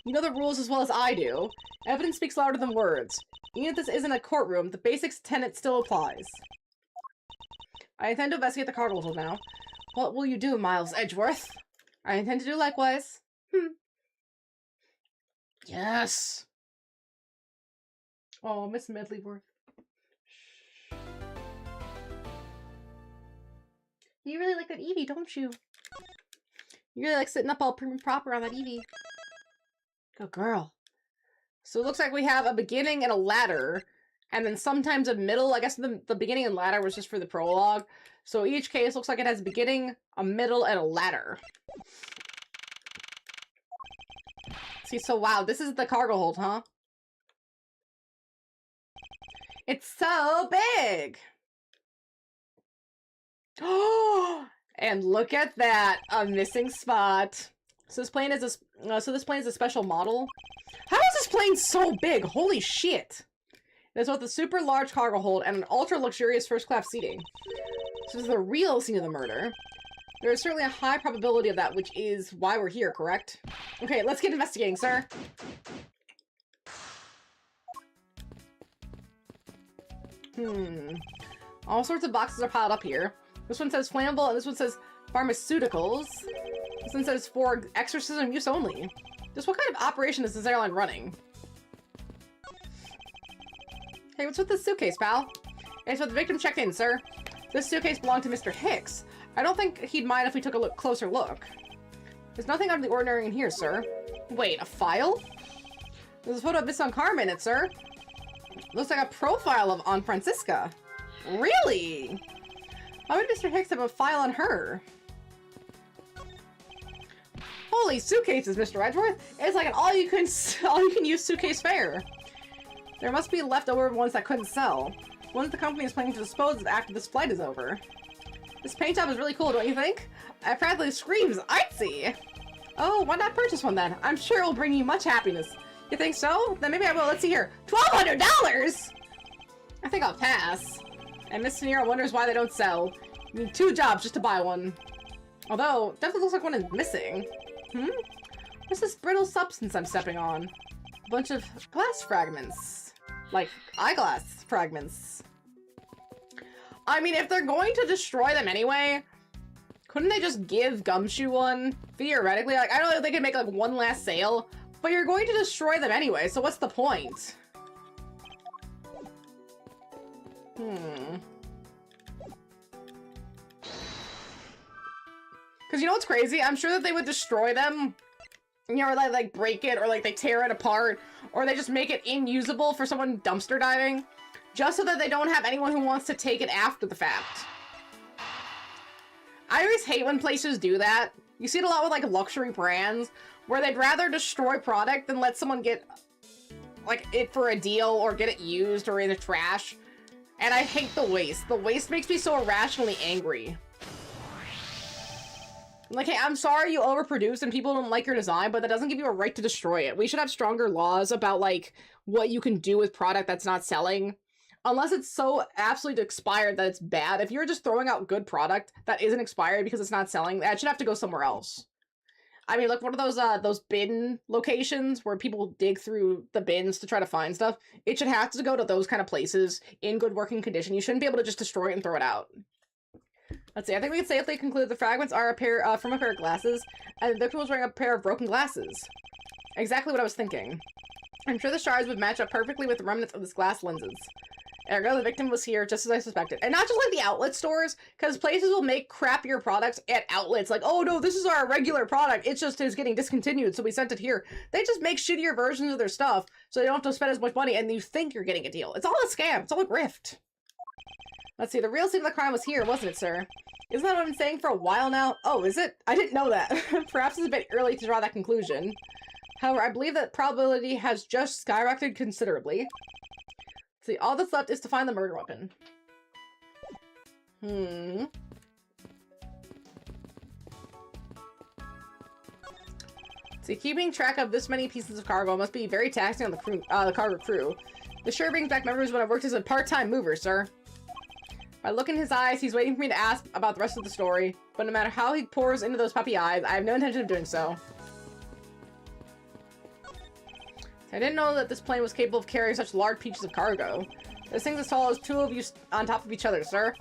[SPEAKER 1] You know the rules as well as I do. Evidence speaks louder than words. Even if this isn't a courtroom, the basics tenet still applies. I intend to investigate the cargo hold now. What will you do, Miles Edgeworth? I intend to do likewise. Yes. Oh, Miss Medleyworth. You really like that Eevee, don't you? You really like sitting up all prim and proper on that Eevee. Good girl. So it looks like we have a beginning and a ladder, and then sometimes a middle. I guess the beginning and ladder was just for the prologue. So each case looks like it has a beginning, a middle, and a ladder. See, so wow, this is the cargo hold, huh? It's so big! Oh, and look at that, a missing spot. So this plane is a special model. How is this plane so big? Holy shit! It's both a super large cargo hold and an ultra luxurious first class seating. So this is the real scene of the murder. There is certainly a high probability of that, which is why we're here, correct? Okay, let's get investigating, sir. All sorts of boxes are piled up here. This one says flammable, and this one says pharmaceuticals. This one says for exorcism use only. Just what kind of operation is this airline running? Hey, what's with this suitcase, pal? It's what the victim checked in, sir. This suitcase belonged to Mr. Hicks. I don't think he'd mind if we took a closer look. There's nothing out of the ordinary in here, sir. Wait, a file? There's a photo of Miss Karma in it, sir. Looks like a profile of Aunt Francisca. Really? Why would Mr. Hicks have a file on her? Holy suitcases, Mr. Edgeworth! It's like an all-you-can-use suitcase fair. There must be leftover ones that couldn't sell. Ones the company is planning to dispose of after this flight is over. This paint job is really cool, don't you think? It practically screams artsy! Oh, why not purchase one then? I'm sure it will bring you much happiness. You think so? Then maybe I will. Let's see here. $1,200! I think I'll pass. And Miss Nero wonders why they don't sell. You need 2 jobs just to buy one. Although, definitely looks like one is missing. What's this brittle substance I'm stepping on? A bunch of glass fragments. Like, eyeglass fragments. I mean, if they're going to destroy them anyway, couldn't they just give Gumshoe one? Theoretically, like, I don't know if they could make, like, one last sale, but you're going to destroy them anyway, so what's the point? Because you know what's crazy? I'm sure that they would destroy them, you know, or they, like, break it, or, like, they tear it apart, or they just make it inusable for someone dumpster diving, just so that they don't have anyone who wants to take it after the fact. I always hate when places do that. You see it a lot with, like, luxury brands, where they'd rather destroy product than let someone get, like, it for a deal, or get it used, or in the trash. And I hate the waste. The waste makes me so irrationally angry. Like, hey, I'm sorry you overproduce and people don't like your design, but that doesn't give you a right to destroy it. We should have stronger laws about, like, what you can do with product that's not selling. Unless it's so absolutely expired that it's bad. If you're just throwing out good product that isn't expired because it's not selling, that should have to go somewhere else. I mean, like, one of those bin locations where people dig through the bins to try to find stuff, it should have to go to those kind of places in good working condition. You shouldn't be able to just destroy it and throw it out. Let's see, I think we can safely conclude the fragments are from a pair of glasses, and the victim was wearing a pair of broken glasses. Exactly what I was thinking. I'm sure the shards would match up perfectly with the remnants of this glass lenses. Ergo, the victim was here just as I suspected. And not just like the outlet stores, because places will make crappier products at outlets. Like, oh no, this is our regular product. It's just is getting discontinued, so we sent it here. They just make shittier versions of their stuff, so they don't have to spend as much money, and you think you're getting a deal. It's all a scam. It's all a grift. Let's see, the real scene of the crime was here, wasn't it, sir? Isn't that what I've been saying for a while now? Oh, is it? I didn't know that. Perhaps it's a bit early to draw that conclusion. However, I believe that probability has just skyrocketed considerably. See, all that's left is to find the murder weapon. See, keeping track of this many pieces of cargo must be very taxing on the crew, the cargo crew. This sure brings back memories when I worked as a part-time mover, sir. By looking in his eyes, he's waiting for me to ask about the rest of the story. But no matter how he pours into those puppy eyes, I have no intention of doing so. I didn't know that this plane was capable of carrying such large pieces of cargo. This thing's as tall as 2 of you on top of each other, sir.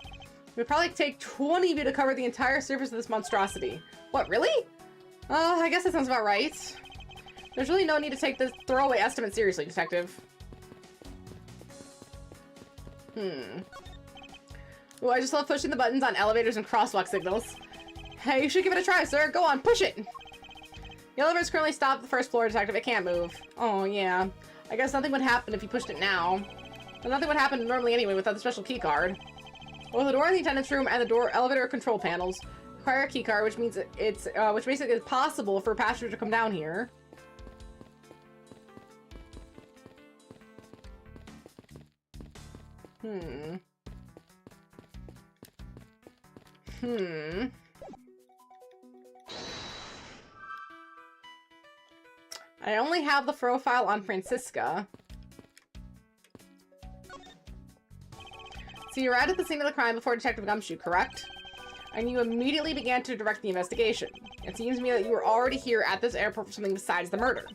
[SPEAKER 1] It would probably take 20 of you to cover the entire surface of this monstrosity. What, really? I guess that sounds about right. There's really no need to take this throwaway estimate seriously, detective. Ooh, I just love pushing the buttons on elevators and crosswalk signals. Hey, you should give it a try, sir. Go on, push it! The elevator's currently stopped at the first floor, detective. It can't move. Oh, yeah. I guess nothing would happen if you pushed it now. But nothing would happen normally anyway without the special key card. Well, the door in the attendance room and the door elevator control panels require a key card, which means which makes it possible for a passenger to come down here. I only have the profile on Francisca. So you arrived at the scene of the crime before Detective Gumshoe, correct? And you immediately began to direct the investigation. It seems to me that you were already here at this airport for something besides the murder.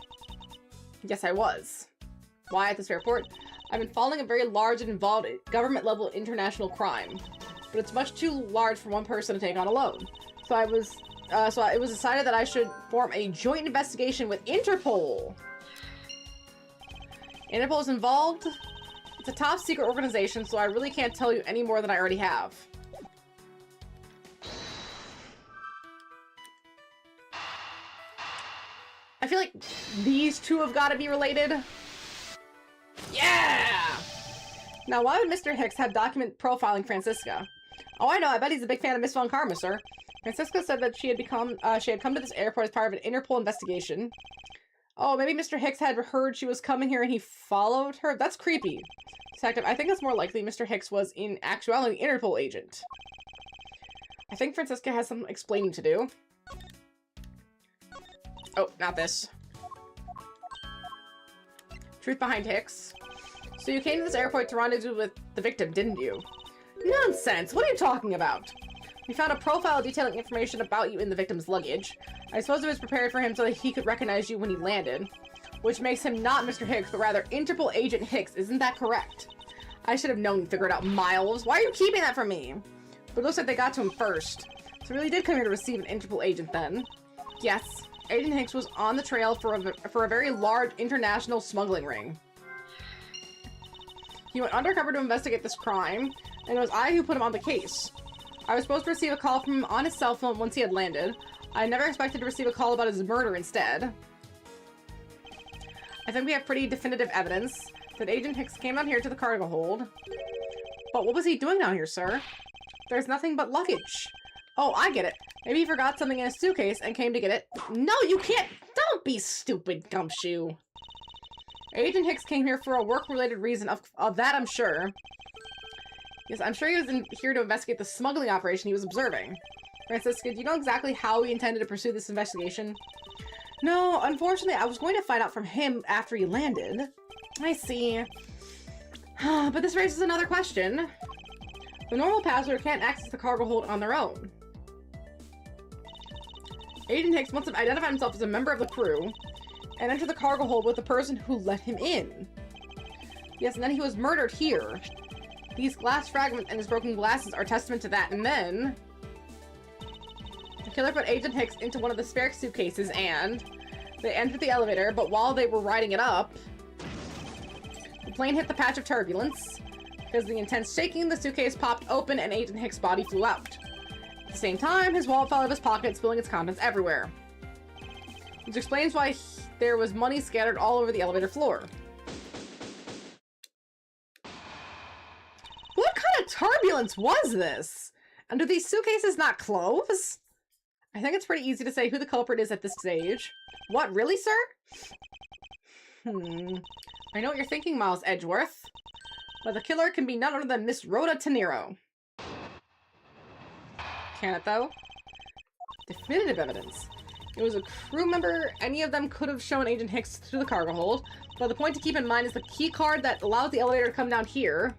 [SPEAKER 1] Yes, I was. Why at this airport? I've been following a very large and involved government-level international crime. But it's much too large for one person to take on alone. So it was decided that I should form a joint investigation with Interpol. Interpol is involved. It's a top secret organization, so I really can't tell you any more than I already have. I feel like these two have got to be related. Yeah! Now, why would Mr. Hicks have document profiling Francisca? Oh, I know. I bet he's a big fan of Miss Von Karma, sir. Francisca said that she had come to this airport as part of an Interpol investigation. Oh, maybe Mr. Hicks had heard she was coming here and he followed her? That's creepy. Detective, I think it's more likely Mr. Hicks was in actuality an Interpol agent. I think Francisca has some explaining to do. Oh, not this. Truth behind Hicks. So you came to this airport to rendezvous with the victim, didn't you? Nonsense! What are you talking about? We found a profile detailing information about you in the victim's luggage. I suppose it was prepared for him so that he could recognize you when he landed. Which makes him not Mr. Hicks, but rather Interpol Agent Hicks. Isn't that correct? I should have known you figured out Miles. Why are you keeping that from me? But it looks like they got to him first. So really did come here to receive an Interpol agent then. Yes, Agent Hicks was on the trail for a very large international smuggling ring. He went undercover to investigate this crime, and it was I who put him on the case. I was supposed to receive a call from him on his cell phone once he had landed. I never expected to receive a call about his murder instead. I think we have pretty definitive evidence that Agent Hicks came down here to the cargo hold. But what was he doing down here, sir? There's nothing but luggage. Oh, I get it. Maybe he forgot something in his suitcase and came to get it. No, you can't! Don't be stupid, gumshoe. Agent Hicks came here for a work-related reason, of that I'm sure. Yes, I'm sure he was here to investigate the smuggling operation he was observing. Francisca, do you know exactly how he intended to pursue this investigation? No, unfortunately, I was going to find out from him after he landed. I see. But this raises another question. The normal passenger can't access the cargo hold on their own. Agent Hicks must have identified himself as a member of the crew and entered the cargo hold with the person who let him in. Yes, and then he was murdered here. These glass fragments and his broken glasses are testament to that. And then the killer put Agent Hicks into one of the spare suitcases and they entered the elevator, but while they were riding it up, the plane hit the patch of turbulence. Because of the intense shaking, the suitcase popped open and Agent Hicks' body flew out. At the same time, his wallet fell out of his pocket, spilling its contents everywhere. Which explains why there was money scattered all over the elevator floor. What kind of turbulence was this? And do these suitcases not close? I think it's pretty easy to say who the culprit is at this stage. What, really, sir? I know what you're thinking, Miles Edgeworth. But the killer can be none other than Miss Rhoda Tenero. Can it, though? Definitive evidence. It was a crew member. Any of them could have shown Agent Hicks to the cargo hold. But the point to keep in mind is the key card that allows the elevator to come down here.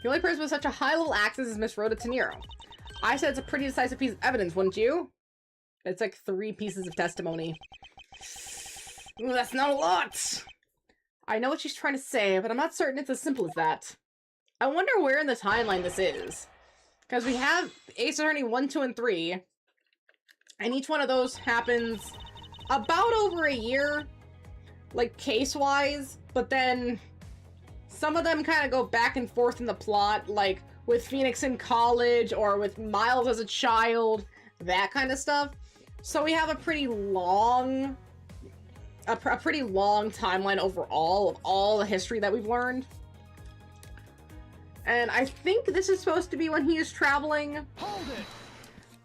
[SPEAKER 1] The only person with such a high-level access is Miss Rhoda Tenero. I said it's a pretty decisive piece of evidence, wouldn't you? It's like 3 pieces of testimony. Ooh, that's not a lot! I know what she's trying to say, but I'm not certain it's as simple as that. I wonder where in the timeline this is. Because we have Ace Attorney 1, 2, and 3. And each one of those happens about over a year. Like, case-wise. But then some of them kind of go back and forth in the plot. Like, with Phoenix in college, or with Miles as a child. That kind of stuff. So we have a pretty long... a pretty long timeline overall of all the history that we've learned. And I think this is supposed to be when he is traveling.
[SPEAKER 2] Hold it!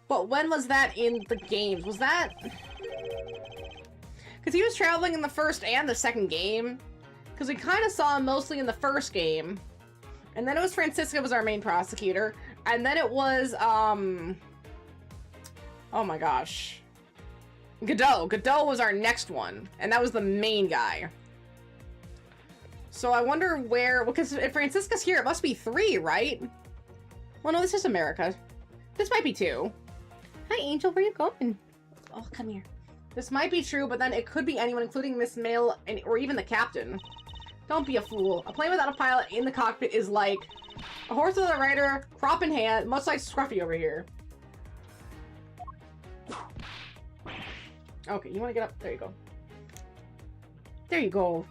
[SPEAKER 1] But when was that in the games? Was that... Because he was traveling in the first and the second game. Because we kind of saw him mostly in the first game. And then it was Francisca was our main prosecutor. And then it was, oh my gosh. Godot. Godot was our next one. And that was the main guy. So I wonder where... Because if Francisca's here, it must be 3, right? Well, no, this is America. This might be 2. Hi, Angel. Where you going? Oh, come here. This might be true, but then it could be anyone, including Miss Mail or even the captain. Don't be a fool. A plane without a pilot in the cockpit is like a horse without a rider, prop in hand, much like Scruffy over here. Okay, you want to get up? There you go. There you go.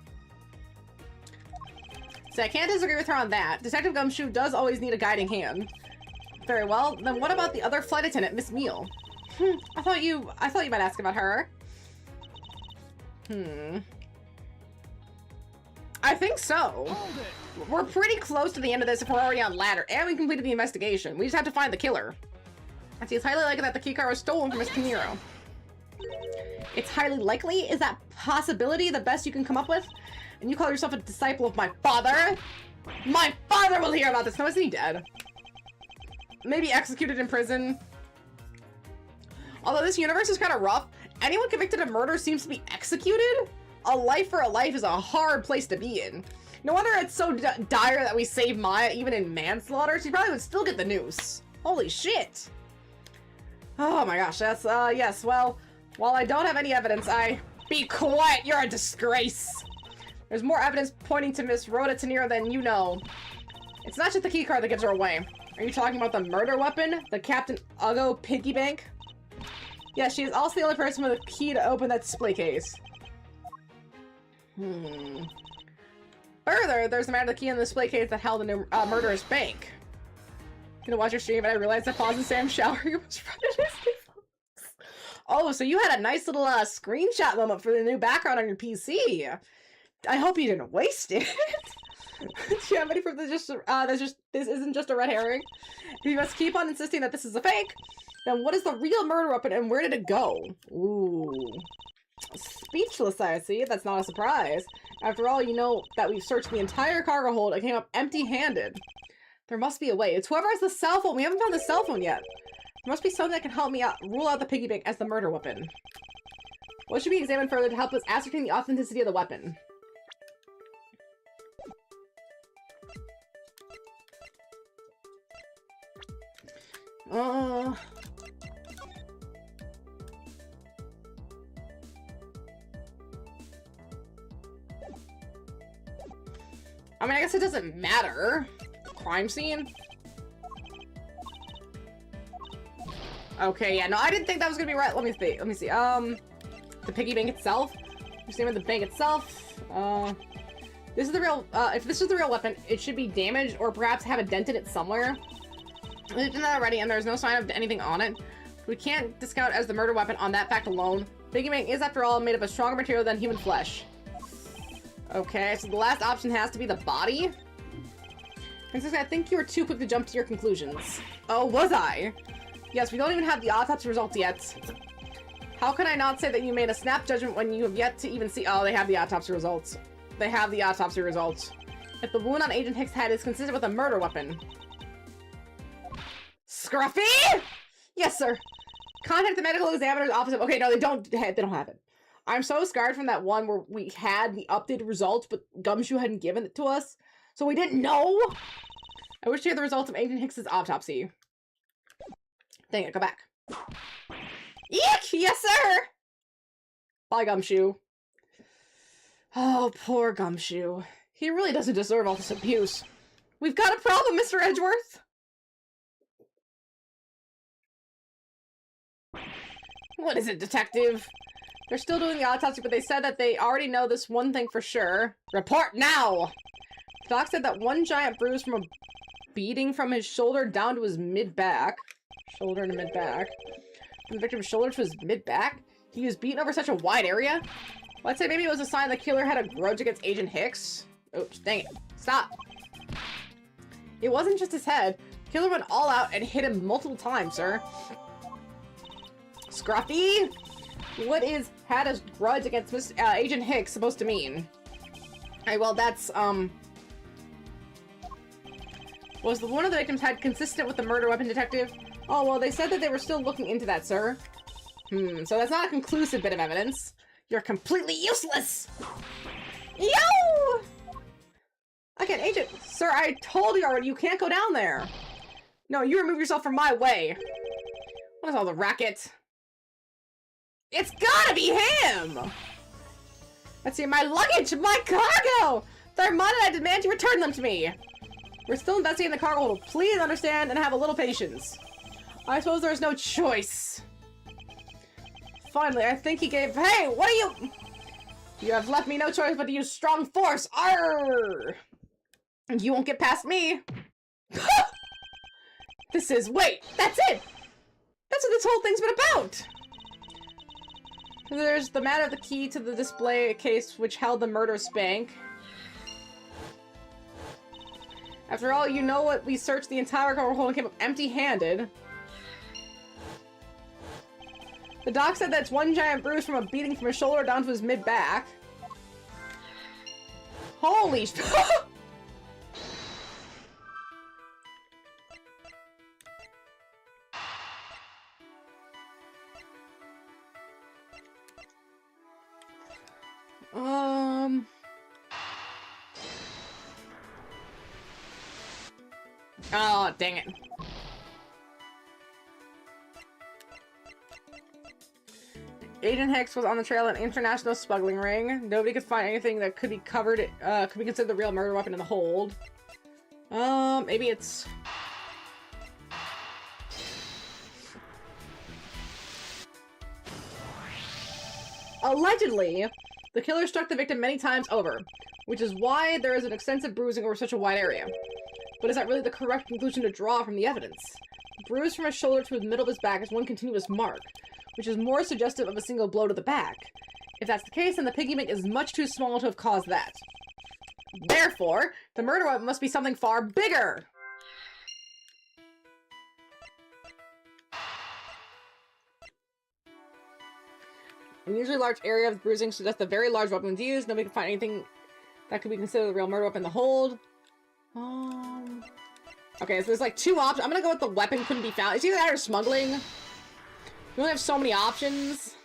[SPEAKER 1] So I can't disagree with her on that. Detective Gumshoe does always need a guiding hand. Very well. Then what about the other flight attendant, Miss Meal? I thought you might ask about her. I think so. We're pretty close to the end of this if we're already on ladder, and we completed the investigation. We just have to find the killer. I see it's highly likely that the keycard was stolen from Miss Tenero. It's highly likely. Is that possibility the best you can come up with? And you call yourself a disciple of my father? My father will hear about this. No, isn't he dead? Maybe executed in prison. Although this universe is kind of rough, anyone convicted of murder seems to be executed? A life for a life is a hard place to be in. No wonder it's so dire that we saved Maya even in manslaughter. She probably would still get the noose. Holy shit. Oh my gosh, that's, yes, well, while I don't have any evidence, Be quiet, you're a disgrace! There's more evidence pointing to Miss Rhoda Tenero than you know. It's not just the key card that gives her away. Are you talking about the murder weapon? The Captain Uggo piggy bank? Yeah, she is also the only person with a key to open that display case. Further, there's the matter of the key in the display case that held the murderous bank. Gonna watch your stream, and I realized I paused in Sam's shower. You was running. Oh, so you had a nice little screenshot moment for the new background on your PC. I hope you didn't waste it. Do you have any proof that this isn't just a red herring? If you must keep on insisting that this is a fake, then what is the real murder weapon and where did it go? Ooh. Speechless, I see. That's not a surprise. After all, you know that we've searched the entire cargo hold and came up empty-handed. There must be a way. It's whoever has the cell phone. We haven't found the cell phone yet. There must be something that can help me rule out the piggy bank as the murder weapon. What should be examined further to help us ascertain the authenticity of the weapon? I mean, I guess it doesn't matter. Crime scene? Okay, yeah, no, I didn't think that was gonna be right. Let me see. The piggy bank itself. Examine the bank itself. This is the real, if this is the real weapon, it should be damaged or perhaps have a dent in it somewhere. We've done that already, and there's no sign of anything on it. We can't discount as the murder weapon on that fact alone. Piggy bank is, after all, made of a stronger material than human flesh. Okay, so the last option has to be the body. Princess, I think you were too quick to jump to your conclusions. Oh, was I? Yes, we don't even have the autopsy results yet. How can I not say that you made a snap judgment when you have yet to even see— oh, they have the autopsy results. They have the autopsy results. If the wound on Agent Hicks' head is consistent with a murder weapon. Scruffy? Yes, sir. Contact the medical examiner's office. Okay, no, they don't have it. I'm so scarred from that one where we had the updated results, but Gumshoe hadn't given it to us. So we didn't know. I wish to hear the results of Agent Hicks' autopsy. Dang it, go back. Eek! Yes, sir! Bye, Gumshoe. Oh, poor Gumshoe. He really doesn't deserve all this abuse. We've got a problem, Mr. Edgeworth! What is it, detective? They're still doing the autopsy, but they said that they already know this one thing for sure. Report now! The doc said that one giant bruise from a beating from his shoulder down to his mid-back. Shoulder to mid-back. From the victim's shoulder to his mid-back? He was beaten over such a wide area? Let's say maybe it was a sign the killer had a grudge against Agent Hicks. Oops, dang it. Stop. It wasn't just his head. The killer went all out and hit him multiple times, sir. Scruffy? What is had a grudge against Agent Hicks supposed to mean? Alright, well, that's, was the one of the victims had consistent with the murder weapon, detective? Oh, well, they said that they were still looking into that, sir. So that's not a conclusive bit of evidence. You're completely useless! Yo! Again, Agent, sir, I told you already, you can't go down there. No, you remove yourself from my way. What is all the racket? It's gotta be him! Let's see, my luggage! My cargo! They're mine and I demand you return them to me! We're still investigating the cargo hold. Please understand and have a little patience. I suppose there's no choice. Finally, I think he gave— hey, what are you— you have left me no choice but to use strong force! Arrgh! You won't get past me! This is— wait! That's it! That's what this whole thing's been about! There's the matter of the key to the display case which held the murderous bank. After all, you know what? We searched the entire cargo hold and came up empty-handed. The doc said that's one giant bruise from a beating from his shoulder down to his mid-back. Holy sh- Oh, dang it. Agent Hicks was on the trail of an international smuggling ring. Nobody could find anything that could be covered, could be considered the real murder weapon in the hold. Maybe it's... Allegedly, the killer struck the victim many times over, which is why there is an extensive bruising over such a wide area. But is that really the correct conclusion to draw from the evidence? The bruise from his shoulder to the middle of his back is one continuous mark, which is more suggestive of a single blow to the back. If that's the case, then the piggy bank is much too small to have caused that. Therefore, the murder weapon must be something far bigger! An usually large area of bruising suggests a very large weapon was used. Nobody can find anything that could be considered the real murder weapon in the hold. Okay, so there's like two options. I'm gonna go with the weapon couldn't be found. It's either that or smuggling. We only have so many options.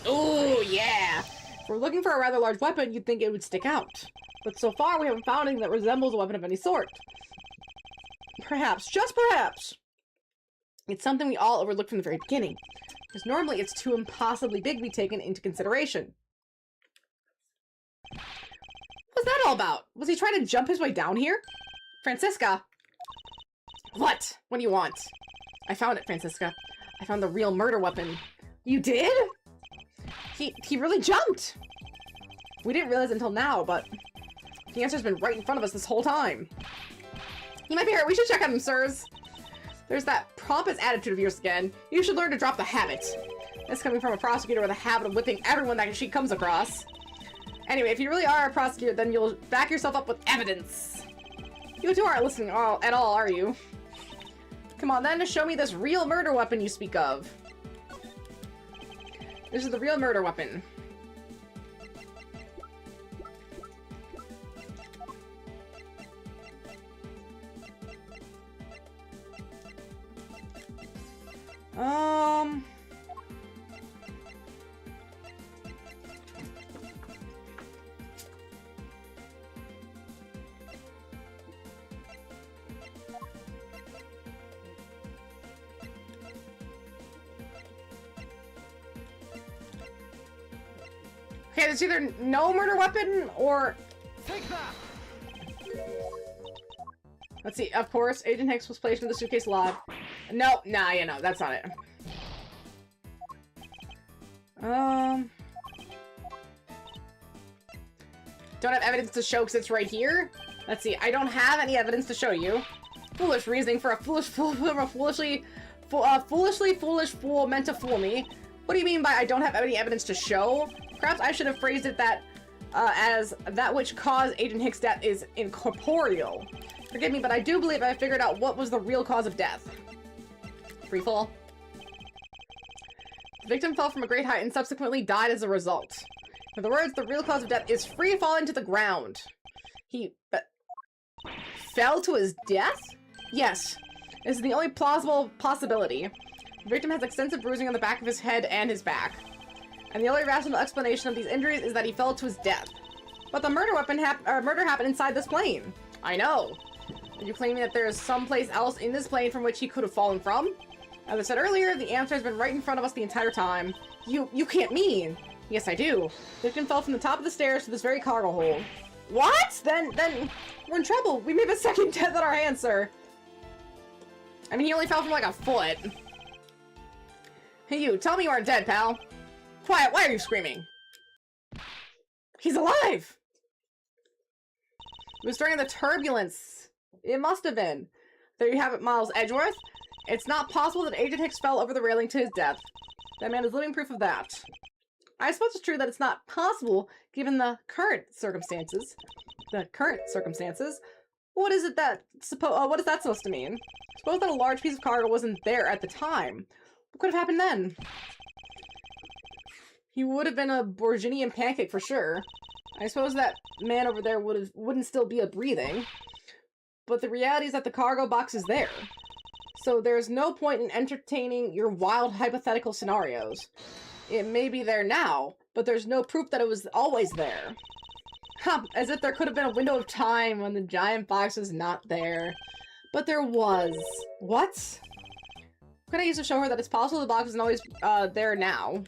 [SPEAKER 1] Ooh, yeah! If we're looking for a rather large weapon, you'd think it would stick out. But so far, we haven't found anything that resembles a weapon of any sort. Perhaps, just perhaps, it's something we all overlooked from the very beginning. Because normally it's too impossibly big to be taken into consideration. What's that all about? Was he trying to jump his way down here? Francisca! What? What do you want? I found it, Francisca. I found the real murder weapon. You did? He really jumped! We didn't realize until now, but the answer's been right in front of us this whole time. He might be hurt. We should check on him, sirs. There's that pompous attitude of yours again. You should learn to drop the habit. That's coming from a prosecutor with a habit of whipping everyone that she comes across. Anyway, if you really are a prosecutor, then you'll back yourself up with evidence. You two aren't listening at all, are you? Come on then, show me this real murder weapon you speak of. This is the real murder weapon. Okay, there's either no murder weapon or...
[SPEAKER 2] Take that!
[SPEAKER 1] Let's see, of course, Agent Hicks was placed in the suitcase log. No, nah, yeah, no, that's not it. Don't have evidence to show because it's right here. Let's see, I don't have any evidence to show you. Foolish reasoning for a foolish fool meant to fool me. What do you mean by I don't have any evidence to show? Perhaps I should have phrased it that as that which caused Agent Hicks' death is incorporeal. Forgive me, but I do believe I figured out what was the real cause of death. Free fall. The victim fell from a great height and subsequently died as a result. In other words, the real cause of death is free falling to the ground. He fell to his death? Yes. This is the only plausible possibility. The victim has extensive bruising on the back of his head and his back. And the only rational explanation of these injuries is that he fell to his death. But the murder happened inside this plane. I know. Are you claiming that there is someplace else in this plane from which he could have fallen from? As I said earlier, the answer has been right in front of us the entire time. You can't mean. Yes, I do. The victim fell from the top of the stairs to this very cargo hold. What? Then we're in trouble. We may have a second death on our hands, sir. I mean, he only fell from like a foot. Hey, you, tell me you aren't dead, pal. Quiet, why are you screaming? He's alive! It was during the turbulence. It must have been. There you have it, Miles Edgeworth. It's not possible that Agent Hicks fell over the railing to his death. That man is living proof of that. I suppose it's true that it's not possible, given the current circumstances. What is that supposed to mean? Suppose that a large piece of cargo wasn't there at the time. What could have happened then? He would have been a Borginian pancake for sure. I suppose that man over there wouldn't still be breathing. But the reality is that the cargo box is there. So there's no point in entertaining your wild hypothetical scenarios. It may be there now, but there's no proof that it was always there. Huh, as if there could have been a window of time when the giant box was not there. But there was. What? What can I use to show her that it's possible the box isn't always there now?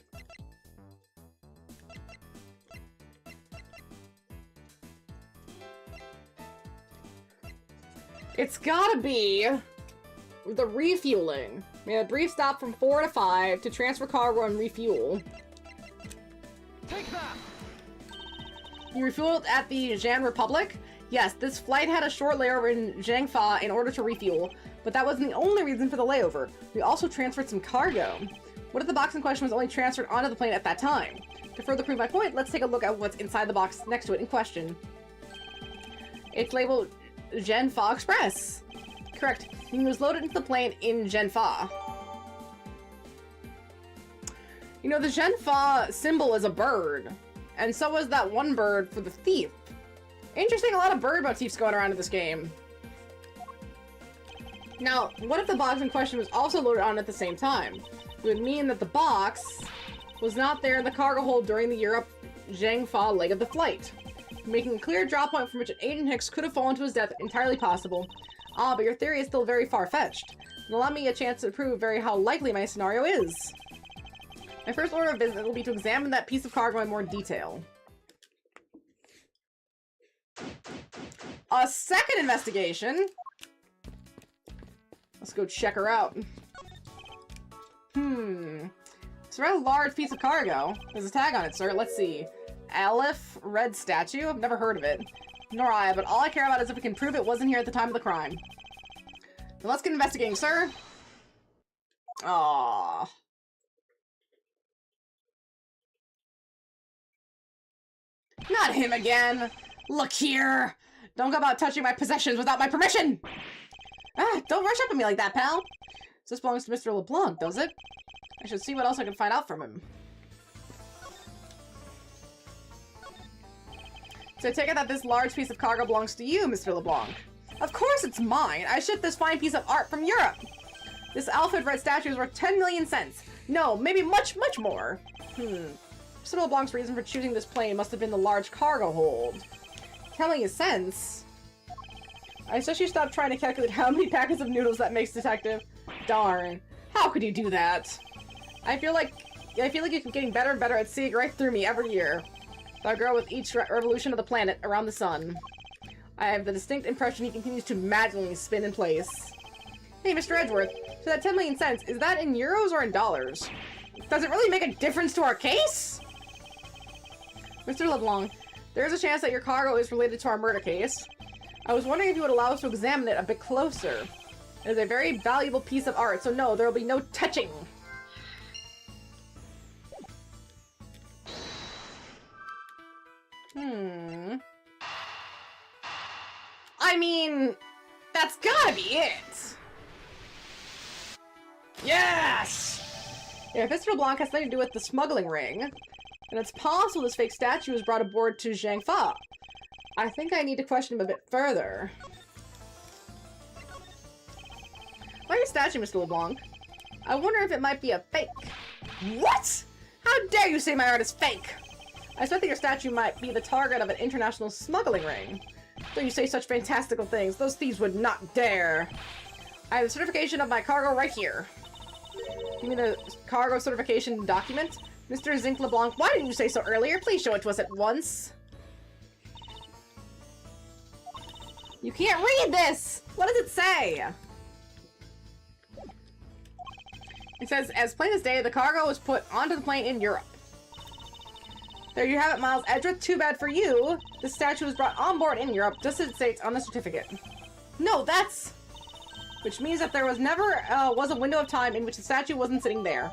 [SPEAKER 1] It's gotta be the refueling. We had a brief stop from 4 to 5 to transfer cargo and refuel.
[SPEAKER 2] Take that!
[SPEAKER 1] You refueled at the Jan Republic? Yes, this flight had a short layover in Zhangfa in order to refuel, but that wasn't the only reason for the layover. We also transferred some cargo. What if the box in question was only transferred onto the plane at that time? To further prove my point, let's take a look at what's inside the box next to it in question. It's labeled Zhenfa Express. Correct. He was loaded into the plane in Zhenfa. You know, the Zhenfa symbol is a bird. And so is that one bird for the thief. Interesting, a lot of bird motifs going around in this game. Now, what if the box in question was also loaded on at the same time? It would mean that the box was not there in the cargo hold during the Europe-Zhangfa leg of the flight. Making a clear drop point from which an Agent Hicks could have fallen to his death entirely possible. Ah, but your theory is still very far-fetched. And allow me a chance to prove how likely my scenario is. My first order of business will be to examine that piece of cargo in more detail. A second investigation? Let's go check her out. It's a rather large piece of cargo. There's a tag on it, sir. Let's see. Aleph Red Statue? I've never heard of it. Nor I, but all I care about is if we can prove it wasn't here at the time of the crime. Now let's get investigating, sir. Aww. Not him again! Look here! Don't go about touching my possessions without my permission! Ah, don't rush up on me like that, pal! This belongs to Mr. LeBlanc, does it? I should see what else I can find out from him. So I take it that this large piece of cargo belongs to you, Mr. LeBlanc. Of course it's mine! I shipped this fine piece of art from Europe! This Alfred Red statue is worth 10 million cents! No, maybe much, much more! Mr. LeBlanc's reason for choosing this plane must have been the large cargo hold. 10 million cents? I suggest you stop trying to calculate how many packets of noodles that makes, Detective. Darn. How could you do that? I feel like you're getting better and better at seeing right through me every year. I grow with each revolution of the planet around the sun. I have the distinct impression he continues to madly spin in place. Hey, Mr. Edgeworth, so that 10 million cents, is that in euros or in dollars? Does it really make a difference to our case? Mr. LeBlanc, there is a chance that your cargo is related to our murder case. I was wondering if you would allow us to examine it a bit closer. It is a very valuable piece of art, so no, there will be no touching. I mean, that's gotta be it. Yes! Yeah, if Mr. LeBlanc has something to do with the smuggling ring, and it's possible this fake statue was brought aboard to Zhangfa. I think I need to question him a bit further. Like your statue, Mr. LeBlanc. I wonder if it might be a fake. What? How dare you say my art is fake? I suspect that your statue might be the target of an international smuggling ring. Though you say such fantastical things, those thieves would not dare. I have the certification of my cargo right here. You mean the cargo certification document? Mr. Zinc LeBlanc, why didn't you say so earlier? Please show it to us at once. You can't read this! What does it say? It says, as plain as day, the cargo was put onto the plane in Europe. There you have it, Miles Edgeworth. Too bad for you. The statue was brought on board in Europe, just as it states on the certificate. No, that's... Which means that there was never was a window of time in which the statue wasn't sitting there.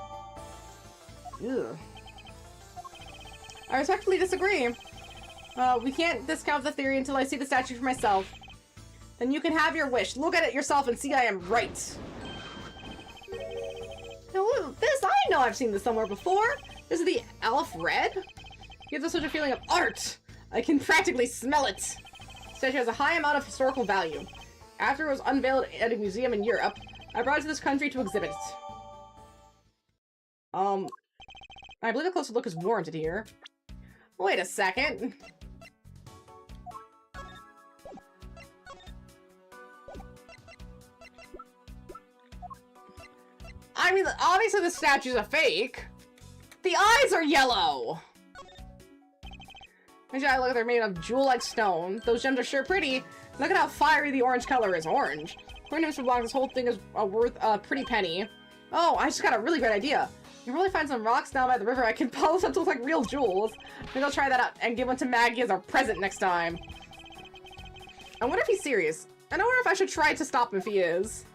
[SPEAKER 1] Ugh. I respectfully disagree. We can't discount the theory until I see the statue for myself. Then you can have your wish. Look at it yourself and see I am right. Now, this, I know I've seen this somewhere before. This is the elf red? Gives us such a feeling of art! I can practically smell it! The statue has a high amount of historical value. After it was unveiled at a museum in Europe, I brought it to this country to exhibit it. I believe a closer look is warranted here. Wait a second. I mean, obviously the statue's a fake. The eyes are yellow! Actually, I look, they're made of jewel-like stone. Those gems are sure pretty. Look at how fiery the orange color is. Orange. According to Mr. Blanc, this whole thing is worth a pretty penny. Oh, I just got a really great idea. You can really find some rocks down by the river. I can polish them to look like real jewels. Maybe I'll try that out and give one to Maggie as our present next time. I wonder if he's serious. And I wonder if I should try to stop him if he is.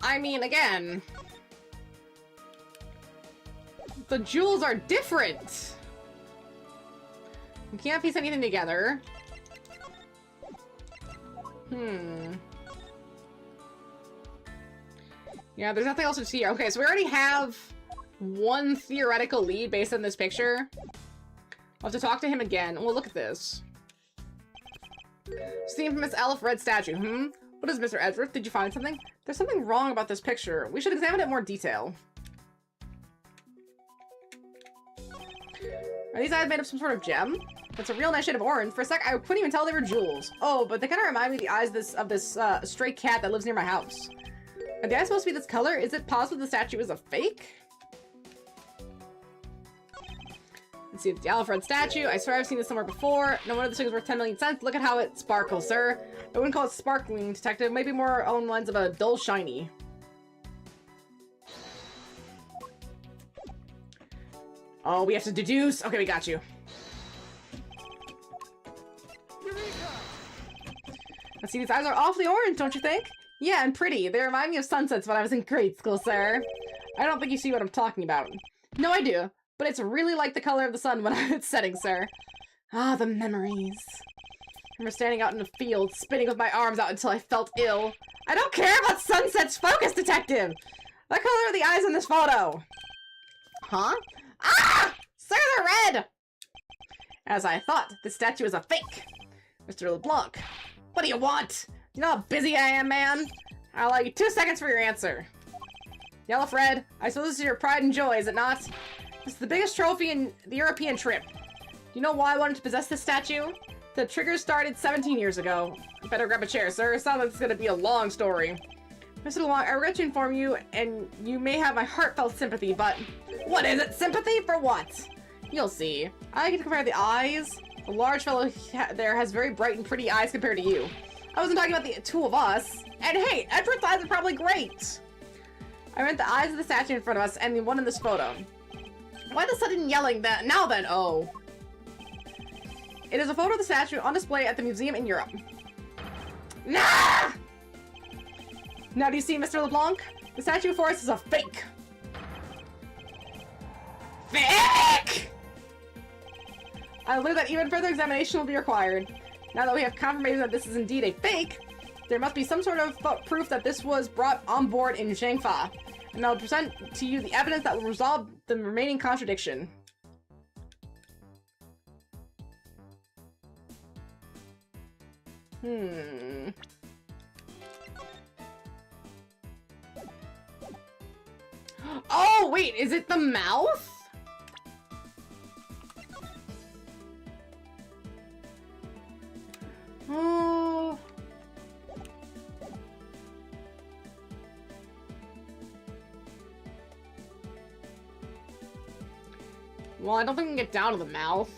[SPEAKER 1] I mean, again, the jewels are different. We can't piece anything together. Yeah, there's nothing else to see here. Okay, so we already have one theoretical lead based on this picture. I'll have to talk to him again. Well, look at this. It's the infamous elf red statue. What is Mr. Edgeworth? Did you find something? There's something wrong about this picture. We should examine it in more detail. Are these eyes made of some sort of gem? That's a real nice shade of orange. For a sec, I couldn't even tell they were jewels. Oh, but they kind of remind me of the eyes of this stray cat that lives near my house. Are the eyes supposed to be this color? Is it possible the statue is a fake? Let's see, it's the Alfred statue. I swear I've seen this somewhere before. No wonder this thing is worth 10 million cents. Look at how it sparkles, sir. I wouldn't call it sparkling, detective. Maybe more along the lines of a dull shiny. Oh, we have to deduce? Okay, we got you. Let's see, these eyes are awfully orange, don't you think? Yeah, and pretty. They remind me of sunsets when I was in grade school, sir. I don't think you see what I'm talking about. No, I do. But it's really like the color of the sun when it's setting, sir. Ah, the memories. I remember standing out in the field, spinning with my arms out until I felt ill. I don't care about sunsets! Focus, detective! What color are the eyes in this photo? Huh? Ah! Sir, they're red! As I thought, this statue is a fake. Mr. LeBlanc, what do you want? You know how busy I am, man? I'll allow you 2 seconds for your answer. Yellow Fred, I suppose this is your pride and joy, is it not? This is the biggest trophy in the European trip. Do you know why I wanted to possess this statue? The trigger started 17 years ago. Better grab a chair, sir. It sounds like it's gonna be a long story. Mr. LeBlanc, I regret to inform you, and you may have my heartfelt sympathy, but... What is it? Sympathy for what? You'll see. I can compare the eyes. The large fellow there has very bright and pretty eyes compared to you. I wasn't talking about the two of us. And hey, Edgeworth's eyes are probably great. I meant the eyes of the statue in front of us and the one in this photo. Why the sudden yelling that? Now then, oh. It is a photo of the statue on display at the museum in Europe. Nah! Now do you see, Mr. LeBlanc? The statue for us is a fake. Fake! I believe that even further examination will be required. Now that we have confirmation that this is indeed a fake, there must be some sort of proof that this was brought on board in Zhangfa. And I'll present to you the evidence that will resolve the remaining contradiction. Oh, wait, is it the mouth? Oh. Well, I don't think we can get down to the mouth.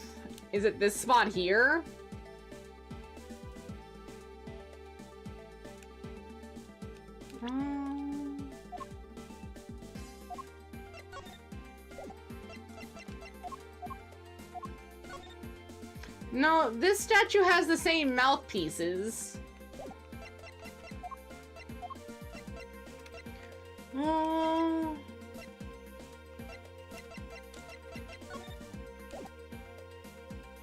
[SPEAKER 1] Is it this spot here? No, this statue has the same mouthpieces.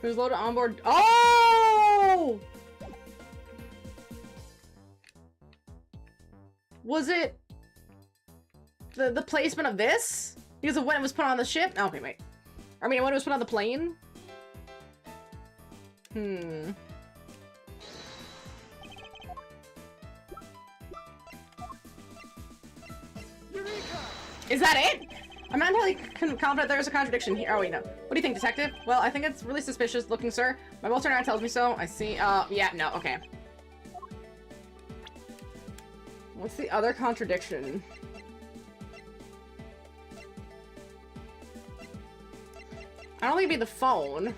[SPEAKER 1] Who's loaded onboard? Oh! Was it the placement of this? Because of when it was put on the ship? Oh, okay, wait. I mean, when it was put on the plane? Hmm.
[SPEAKER 2] Eureka!
[SPEAKER 1] Is that it? I'm not entirely confident there's a contradiction here. Oh, wait, no. What do you think, detective? Well, I think it's really suspicious looking, sir. My bolster now tells me so. I see. Yeah, no, okay. What's the other contradiction? I don't think it'd be the phone.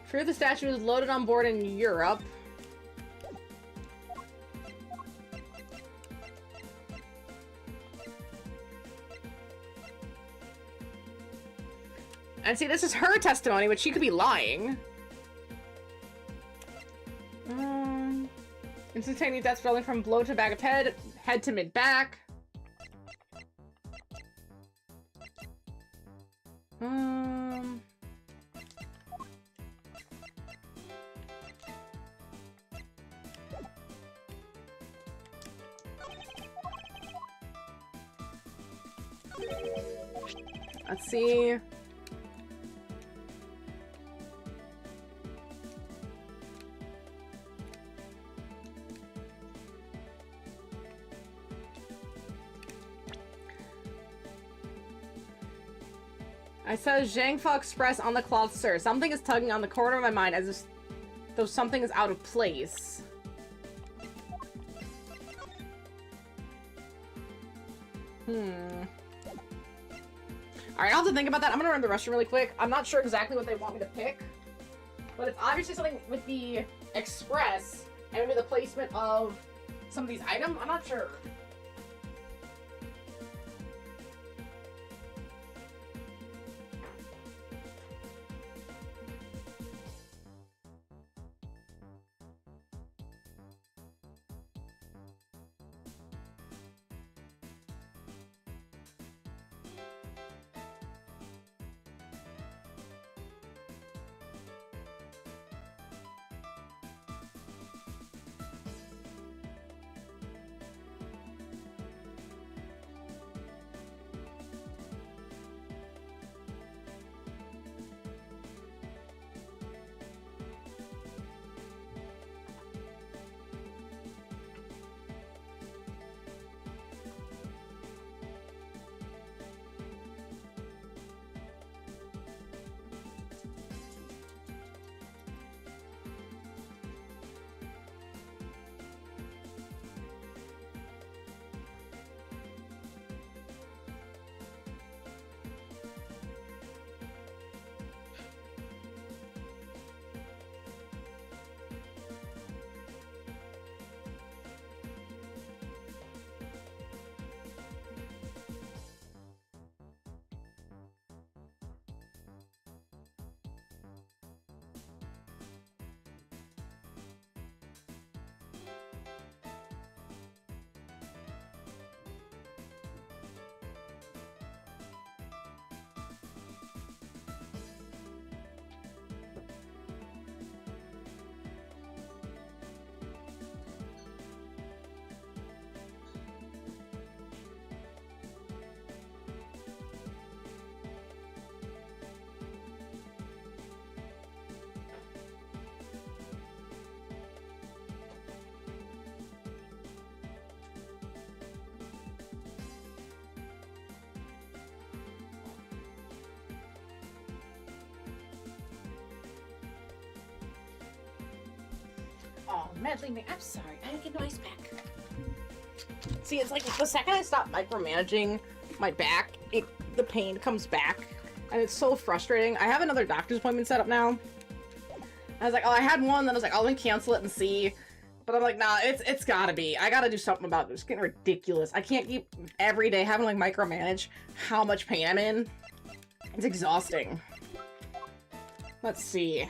[SPEAKER 1] True, the statue is loaded on board in Europe. And see, this is her testimony, which she could be lying. Instantaneous death rolling from blow to back of head to mid-back. Let's see. I said Zhangfa Express on the cloth, sir. Something is tugging on the corner of my mind as if though something is out of place. Alright, I'll have to think about that. I'm gonna run to the restroom really quick. I'm not sure exactly what they want me to pick, but it's obviously something with the Express and maybe the placement of some of these items. I'm not sure. Oh, meddling. I'm sorry. I didn't get no ice pack. See, it's like the second I stop micromanaging my back, the pain comes back, and it's so frustrating. I have another doctor's appointment set up now. I was like, oh, I had one, then I was like, I'll then cancel it and see. But I'm like, nah, it's gotta be. I gotta do something about it. It's getting ridiculous. I can't keep every day having to like micromanage how much pain I'm in. It's exhausting. Let's see.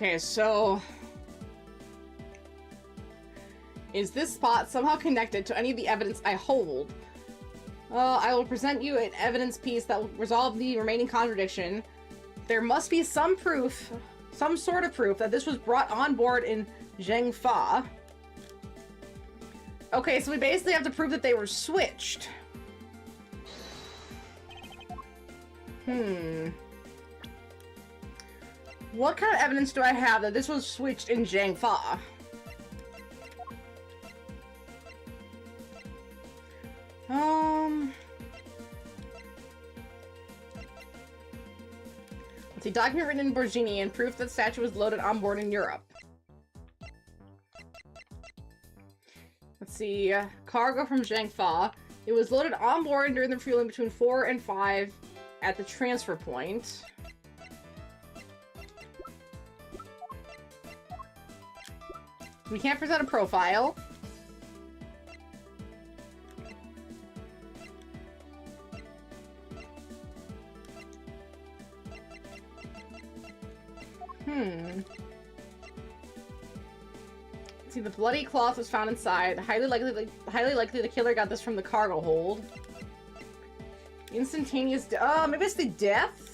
[SPEAKER 1] Okay, so... Is this spot somehow connected to any of the evidence I hold? I will present you an evidence piece that will resolve the remaining contradiction. There must be some proof, some sort of proof, that this was brought on board in Zhengfa. Okay, so we basically have to prove that they were switched. What kind of evidence do I have that this was switched in Zhengfa? Let's see, document written in Borginian, proof that the statue was loaded on board in Europe. Let's see, cargo from Zhengfa. It was loaded on board during the refueling between 4 and 5 at the transfer point. We can't present a profile. See, the bloody cloth was found inside. Highly likely the killer got this from the cargo hold. Instantaneous maybe it's the death?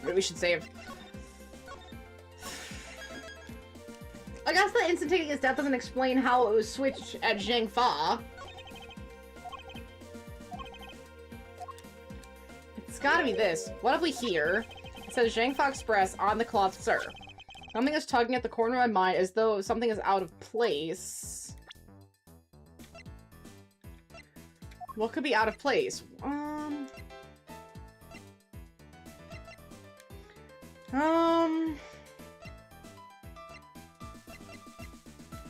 [SPEAKER 1] Maybe we should save. I guess the instantaneous death doesn't explain how it was switched at Zhengfa. It's gotta be this. What have we here? It says Zhengfa Express on the cloth, sir. Something is tugging at the corner of my mind as though something is out of place. What could be out of place?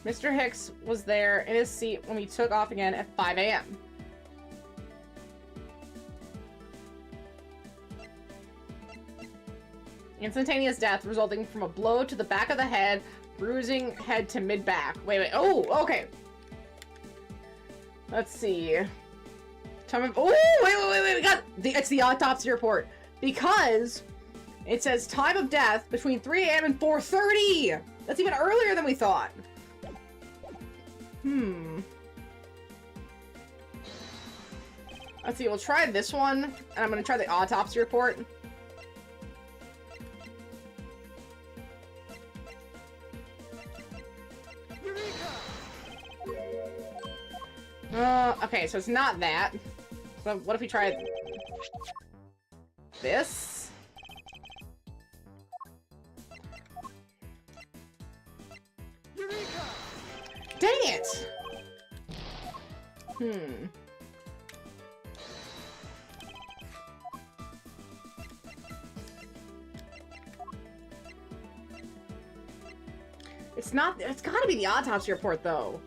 [SPEAKER 1] Mr. Hicks was there in his seat when we took off again at 5 a.m. Instantaneous death resulting from a blow to the back of the head, bruising head to mid-back. Wait. Oh, okay. Let's see. Time of... Oh, wait. We got... It's the autopsy report. Because it says time of death between 3 a.m. and 4:30. That's even earlier than we thought. Let's see, we'll try this one, and I'm gonna try the autopsy report. Okay, so it's not that. But what if we try this? Dang it! It's not- it's gotta be the autopsy report, though.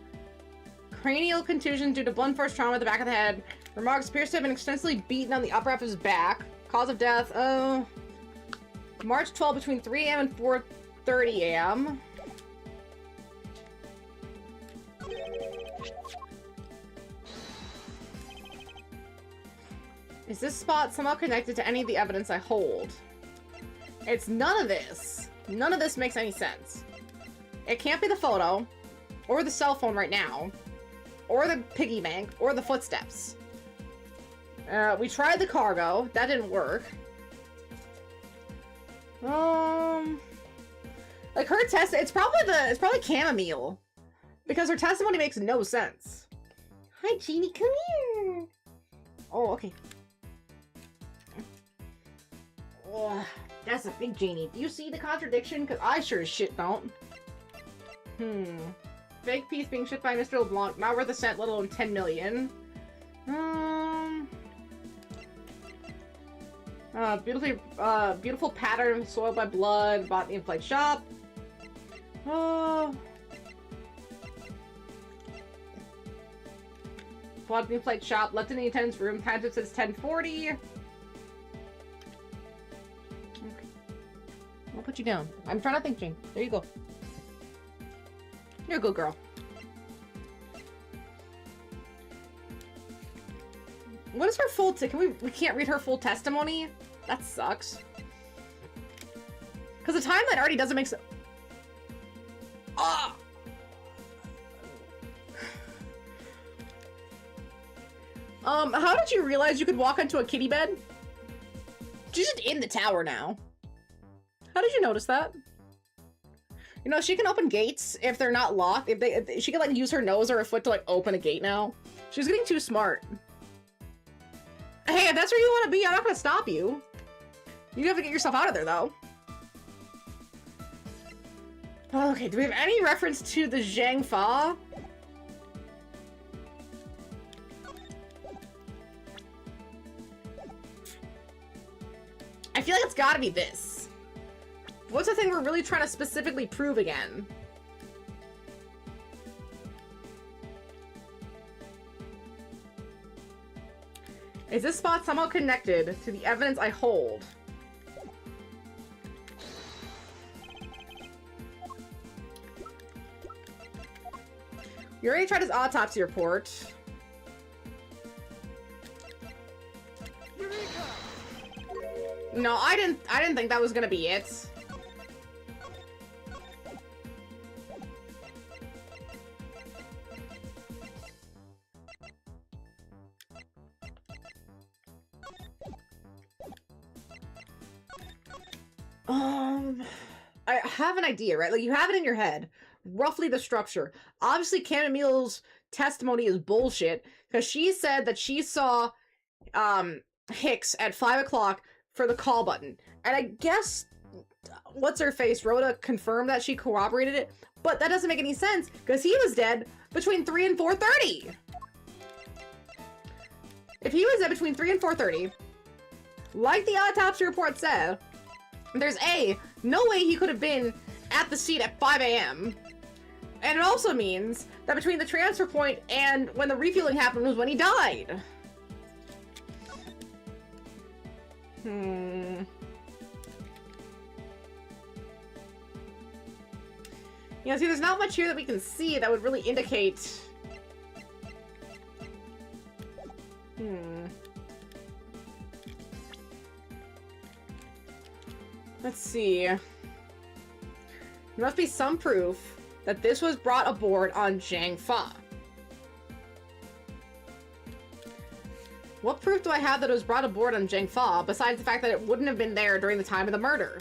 [SPEAKER 1] Cranial contusion due to blunt force trauma at the back of the head. Remarks appears to have been extensively beaten on the upper half of his back. Cause of death, March 12 between 3 a.m. and 4:30 a.m. Is this spot somehow connected to any of the evidence I hold? It's none of this. None of this makes any sense. It can't be the photo, or the cell phone right now, or the piggy bank, or the footsteps. We tried the cargo. That didn't work. Like her test, it's probably chamomile. Because her testimony makes no sense. Hi, Jeannie, come here. Oh, okay. Oh, that's a big Genie. Do you see the contradiction? Because I sure as shit don't. Fake piece being shipped by Mr. LeBlanc. Not worth a cent, let alone 10 million. Beautiful pattern soiled by blood. Bought in the in-flight shop. Bought in the in-flight shop. Left in the attendant's room. Time says 10:40. I'll put you down. I'm trying to think, Jane. There you go. You're a good girl. What is her full we can't read her full testimony? That sucks. Because the timeline already doesn't make sense. Ah! How did you realize you could walk into a kitty bed? She's just in the tower now. How did you notice that? You know, she can open gates if they're not locked. If she can, like, use her nose or her foot to, like, open a gate now. She's getting too smart. Hey, if that's where you want to be, I'm not gonna stop you. You have to get yourself out of there, though. Okay, do we have any reference to the Zhang Fa? I feel like it's gotta be this. What's the thing we're really trying to specifically prove again? Is this spot somehow connected to the evidence I hold? You already tried his autopsy report. No, I didn't think that was gonna be it. I have an idea, right? Like, you have it in your head. Roughly the structure. Obviously, Camilla's testimony is bullshit, because she said that she saw, Hicks at 5 o'clock for the call button. And I guess, what's-her-face, Rhoda confirmed that she corroborated it, but that doesn't make any sense, because he was dead between 3 and 4:30. If he was dead between 3 and 4:30, like the autopsy report said, there's no way he could have been at the scene at 5 a.m. And it also means that between the transfer point and when the refueling happened was when he died. Yeah, see, there's not much here that we can see that would really indicate... Let's see. There must be some proof that this was brought aboard on Zhang Fa. What proof do I have that it was brought aboard on Zhang Fa, besides the fact that it wouldn't have been there during the time of the murder?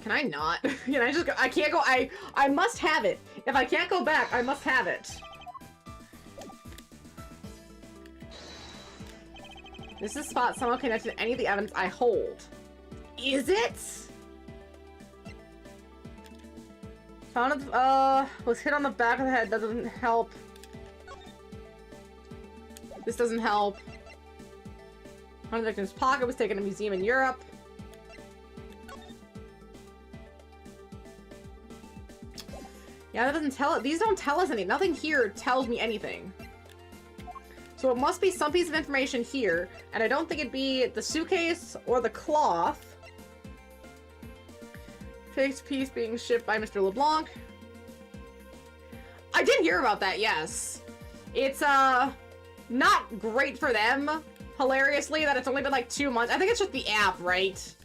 [SPEAKER 1] Can I not? Can I just go? I can't go. I must have it. If I can't go back, I must have it. This is a spot somehow connected to any of the evidence I hold. Is it? Found was hit on the back of the head. That doesn't help. This doesn't help. One of the victim's pocket was taken to a museum in Europe. Yeah, that doesn't tell it. These don't tell us anything. Nothing here tells me anything. So it must be some piece of information here, and I don't think it'd be the suitcase or the cloth. Fixed piece being shipped by Mr. LeBlanc. I did hear about that, yes. It's, not great for them, hilariously, that it's only been like 2 months. I think it's just the app, right?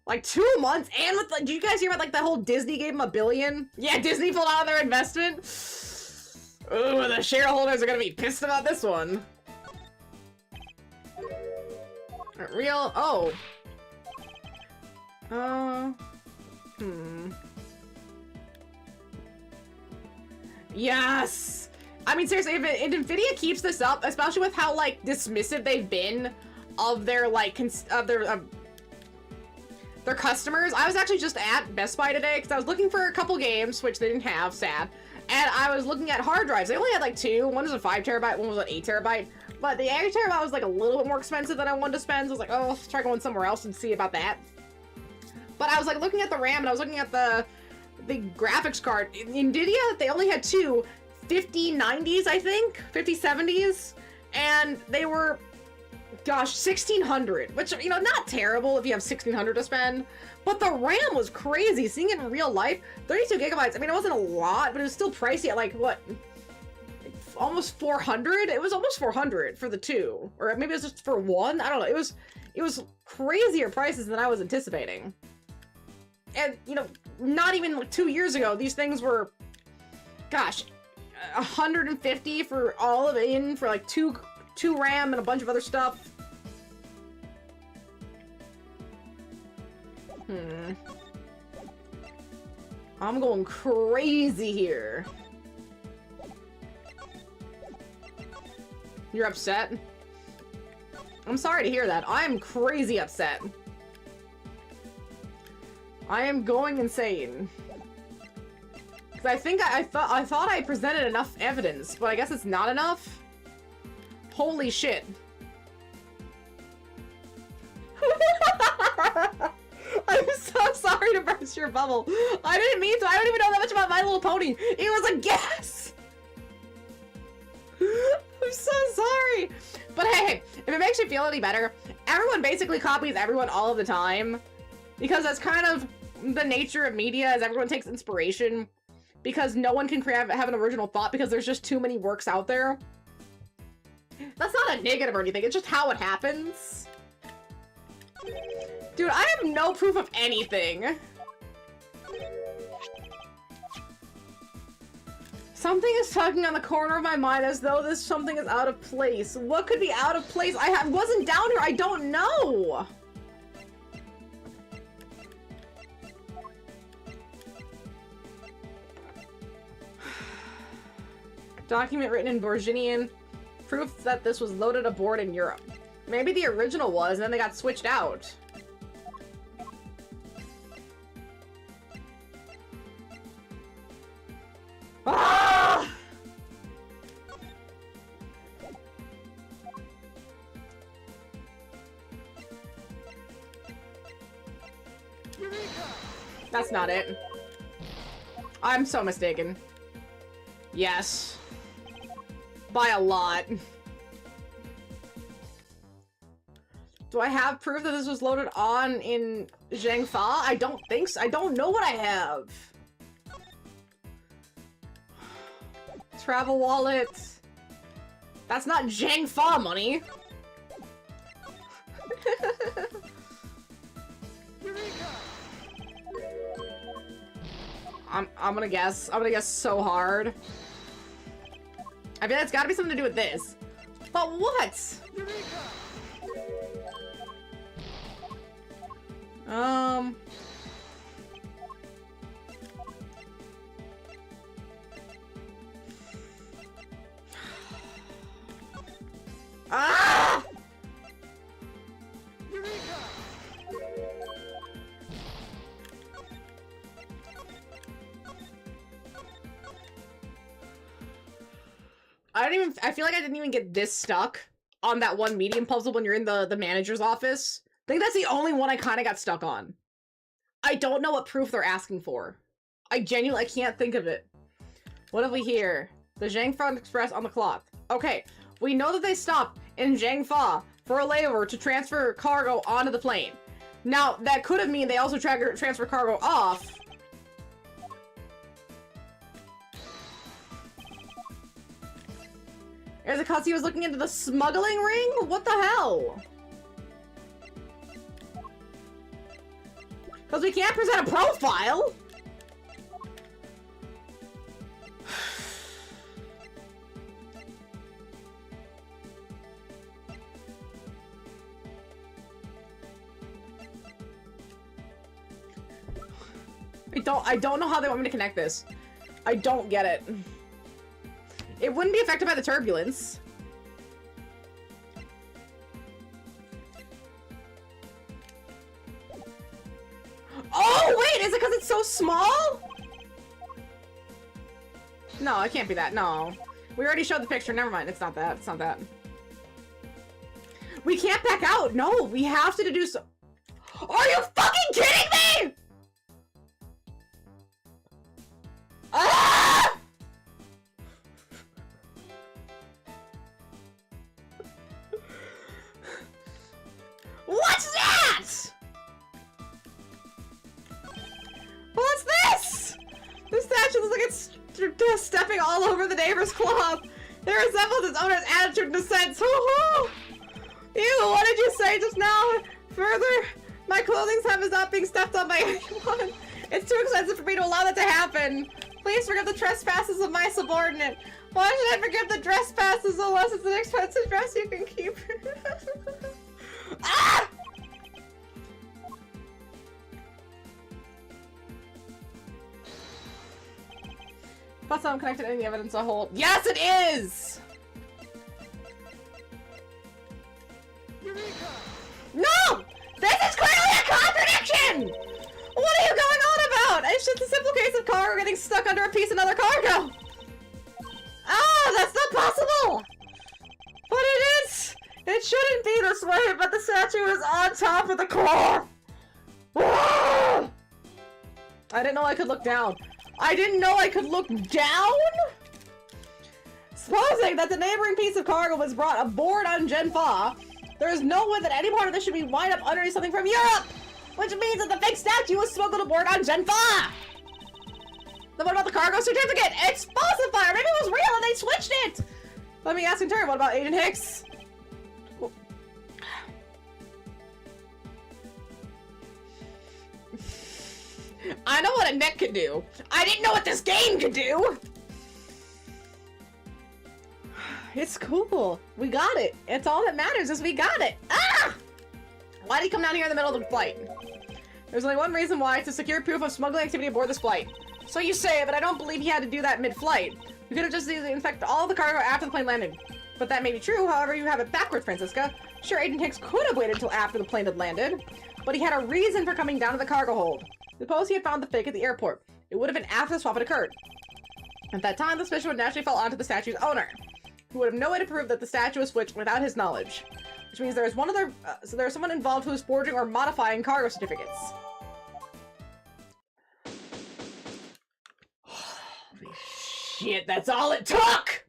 [SPEAKER 1] Like 2 months, and with, did you guys hear about, like, the whole Disney gave them $1 billion? Yeah, Disney pulled out on their investment. Ooh, the shareholders are gonna be pissed about this one. Real, oh. Yes! I mean, seriously, if NVIDIA keeps this up, especially with how, like, dismissive they've been of their, like, their customers. I was actually just at Best Buy today because I was looking for a couple games, which they didn't have, sad. And I was looking at hard drives. They only had like 2. One was a 5 terabyte, one was an 8 terabyte. But the 8 terabyte was like a little bit more expensive than I wanted to spend. So I was like, oh, let's try going somewhere else and see about that. But I was like looking at the RAM and I was looking at the graphics card. NVIDIA, they only had 2 5090s, I think? 5070s? And they were, gosh, 1600, which, you know, not terrible if you have 1600 to spend, but the RAM was crazy. Seeing it in real life, 32 gigabytes, I mean, it wasn't a lot, but it was still pricey at like, what, almost 400? It was almost 400 for the two, or maybe it was just for one. I don't know. It was crazier prices than I was anticipating. And you know, not even like 2 years ago, these things were, gosh, 150 for all of it in for like two RAM and a bunch of other stuff. I'm going crazy here. You're upset? I'm sorry to hear that. I'm crazy upset. I am going insane. Cause I think I thought I presented enough evidence, but I guess it's not enough. Holy shit. I'm so sorry to burst your bubble. I didn't mean to. I don't even know that much about My Little Pony. It was a guess. I'm so sorry. But hey, if it makes you feel any better, everyone basically copies everyone all of the time. Because that's kind of the nature of media, is everyone takes inspiration. Because no one can have an original thought because there's just too many works out there. That's not a negative or anything, it's just how it happens. Dude, I have no proof of anything. Something is tugging on the corner of my mind as though this something is out of place. What could be out of place? I wasn't down here, I don't know! Document written in Borginian. Proof that this was loaded aboard in Europe. Maybe the original was, and then they got switched out. Ah! That's not it. I'm so mistaken. Yes. By a lot. Do I have proof that this was loaded on in Zhangfa? I don't think so. I don't know what I have. Travel wallet. That's not Zhangfa money. I'm gonna guess. I'm gonna guess so hard. I feel like it's gotta be something to do with this. But what? Ah! I feel like I didn't even get this stuck on that one medium puzzle when you're in the manager's office. I think that's the only one I kind of got stuck on. I don't know what proof they're asking for. I can't think of it. What have we here? The Zhangfa Express on the clock. Okay, we know that they stopped in Zhangfa for a layover to transfer cargo onto the plane. Now, that could have mean they also transfer cargo off. Is it because he was looking into the smuggling ring? What the hell? Because we can't present a profile! I don't know how they want me to connect this. I don't get it. It wouldn't be affected by the turbulence. Oh, wait! Is it because it's so small? No, it can't be that. No. We already showed the picture. Never mind. It's not that. It's not that. We can't back out. No, we have to do so. Are you fucking kidding me? Ah! stepping all over the neighbor's cloth. They resembled its owner's attitude and descent. Ew, what did you say just now? Further, my clothing has not being stepped on by anyone. It's too expensive for me to allow that to happen. Please forgive the trespasses of my subordinate. Why should I forgive the trespasses unless it's an expensive dress you can keep? Ah! But I'm connected to any evidence I hold. Yes, it is!
[SPEAKER 2] Eureka!
[SPEAKER 1] No! This is clearly a contradiction! What are you going on about? It's just a simple case of cargo getting stuck under a piece of other cargo. Ah, that's not possible! But it is! It shouldn't be this way, but the statue is on top of the cloth! Ah! I didn't know I could look down. I didn't know I could look down? Supposing that the neighboring piece of cargo was brought aboard on Gen 4, there is no way that any part of this should be wind up underneath something from Europe! Which means that the fake statue was smuggled aboard on Gen 4! Then what about the cargo certificate? It's falsified! Maybe it was real and they switched it! Let me ask in turn, what about Agent Hicks? I know what a neck could do. I didn't know what this game could do! It's cool. We got it. It's all that matters is we got it. Ah! Why did he come down here in the middle of the flight? There's only one reason why, to secure proof of smuggling activity aboard this flight. So you say, but I don't believe he had to do that mid-flight. We could have just infected all the cargo after the plane landed. But that may be true, however, you have it backwards, Francisca. Sure, Agent Hicks could have waited until after the plane had landed, but he had a reason for coming down to the cargo hold. Suppose he had found the fake at the airport. It would have been after the swap had occurred. At that time, the suspicion would naturally fall onto the statue's owner, who would have no way to prove that the statue was switched without his knowledge. Which means there is one other, so there's someone involved who is forging or modifying cargo certificates. Holy shit, that's all it took!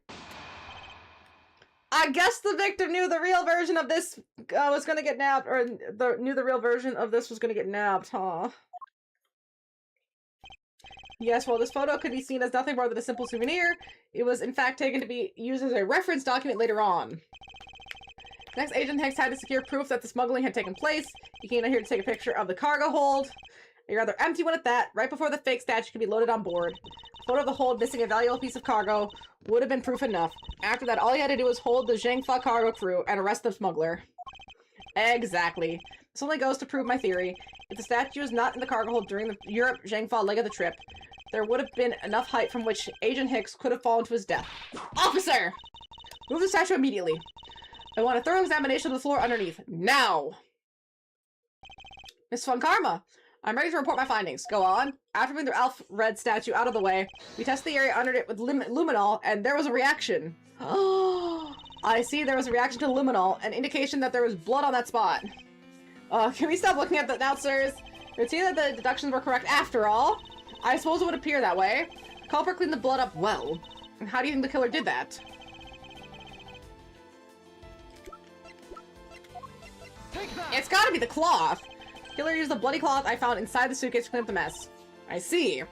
[SPEAKER 1] I guess the victim knew the real version of this was gonna get nabbed, or knew the real version of this was gonna get nabbed, huh? Yes, well, this photo could be seen as nothing more than a simple souvenir. It was, in fact, taken to be used as a reference document later on. Next, Agent Hicks had to secure proof that the smuggling had taken place. He came out here to take a picture of the cargo hold. A rather empty one at that, right before the fake statue could be loaded on board. A photo of the hold missing a valuable piece of cargo would have been proof enough. After that, all he had to do was hold the Zhangfa cargo crew and arrest the smuggler. Exactly. This only goes to prove my theory. If the statue was not in the cargo hold during the Europe-Zhangfa leg of the trip, there would have been enough height from which Agent Hicks could have fallen to his death. Officer! Move the statue immediately. I want a thorough examination of the floor underneath. Now! Miss Von Karma, I'm ready to report my findings. Go on. After moving the Alf-Red statue out of the way, we tested the area under it with luminol, and there was a reaction. Oh, I see there was a reaction to luminol, an indication that there was blood on that spot. Can we stop looking at that now, sirs? It would seem that the deductions were correct after all. I suppose it would appear that way. The culprit cleaned the blood up well. And how do you think the killer did that?
[SPEAKER 2] Take that!
[SPEAKER 1] It's gotta be the cloth! Killer used the bloody cloth I found inside the suitcase to clean up the mess. I see.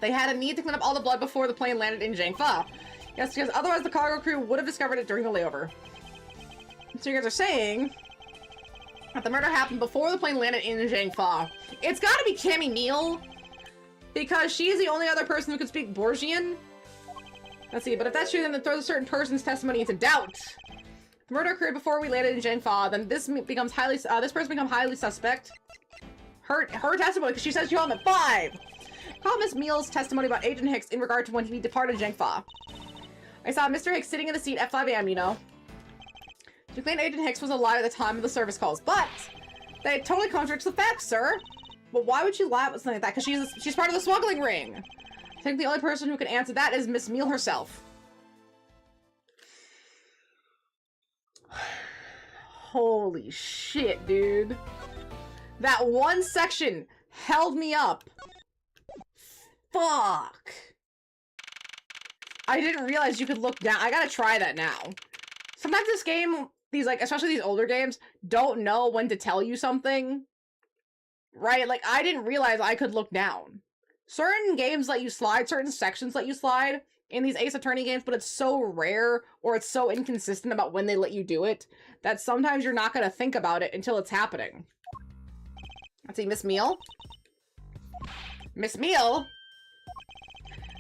[SPEAKER 1] They had a need to clean up all the blood before the plane landed in Zhangfa. Yes, because otherwise the cargo crew would have discovered it during the layover. So you guys are saying that the murder happened before the plane landed in Zhangfa. It's gotta be Cammy Neal, because she's the only other person who can speak Borgian. Let's see, but if that's true, then it throws a certain person's testimony into doubt. If the murder occurred before we landed in Zhangfa, then this person becomes highly suspect. Her testimony, because she says she held him at 5. How Miss Meal's testimony about Agent Hicks in regard to when he departed Zhangfa. I saw Mr. Hicks sitting in the seat at 5 AM, you know. She claimed Agent Hicks was alive at the time of the service calls, but that totally contradicts the facts, sir. But why would she lie about something like that? Because she's part of the smuggling ring. I think the only person who can answer that is Miss Meal herself. Holy shit, dude. That one section held me up. Fuck. I didn't realize you could look down. I gotta try that now. Sometimes this game, especially these older games, don't know when to tell you something. Right? Like, I didn't realize I could look down. Certain games let you slide, certain sections let you slide in these Ace Attorney games, but it's so rare or it's so inconsistent about when they let you do it that sometimes you're not going to think about it until it's happening. Let's see, Miss Meal? Miss Meal?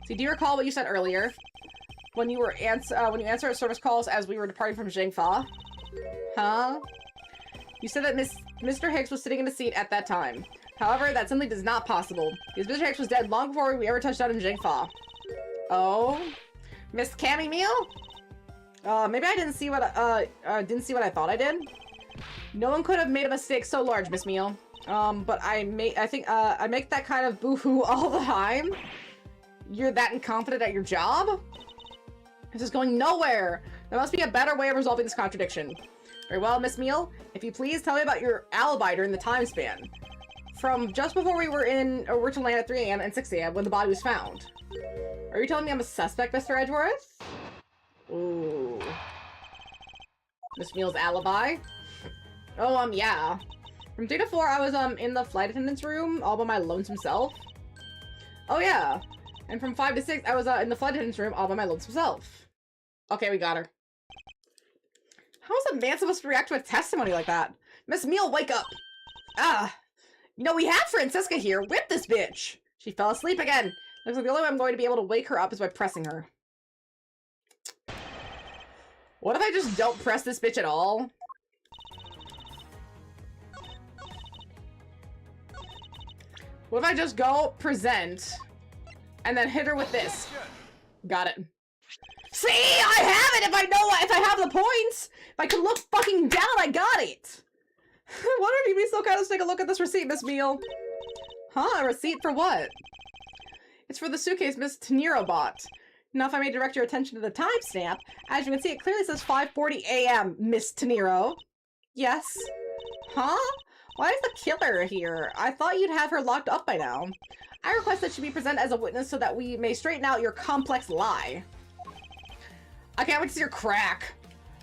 [SPEAKER 1] See, do you recall what you said earlier? When you answered service calls as we were departing from Jingfa? Huh? You said that Mr. Hicks was sitting in a seat at that time. However, that simply is not possible, because Mr. Hicks was dead long before we ever touched down in Jingfa. Oh? Miss Cammy Meal? Maybe I didn't see what I thought I did. No one could have made a mistake so large, Miss Meal. But I make that kind of boo-hoo all the time. You're that incompetent at your job? This is going nowhere. There must be a better way of resolving this contradiction. Very well, Miss Meal. If you please, tell me about your alibi during the time span. From just before we were to land at 3 AM and 6 AM when the body was found. Are you telling me I'm a suspect, Mr. Edgeworth? Ooh. Miss Meal's alibi? Oh, yeah. From 3 to 4, I was, in the flight attendant's room, all by my lonesome self. Oh, yeah. And from 5 to 6, I was, in the flight attendant's room, all by my lonesome self. Okay, we got her. How is a man supposed to react to a testimony like that? Miss Meal, wake up! Ah! You know, we had Francisca here. Whip this bitch! She fell asleep again. Looks like the only way I'm going to be able to wake her up is by pressing her. What if I just don't press this bitch at all? What if I just go present and then hit her with this? Got it. See, I have it. If I have the points, if I can look fucking down, I got it. Why don't you be so kind as to take a look at this receipt, Miss Meal? Huh? A receipt for what? It's for the suitcase Miss Teniro bought. Now, if I may direct your attention to the timestamp, as you can see, it clearly says 5:40 AM, Miss Teniro. Yes. Huh? Why is the killer here? I thought you'd have her locked up by now. I request that she be present as a witness so that we may straighten out your complex lie. I can't wait to see her crack.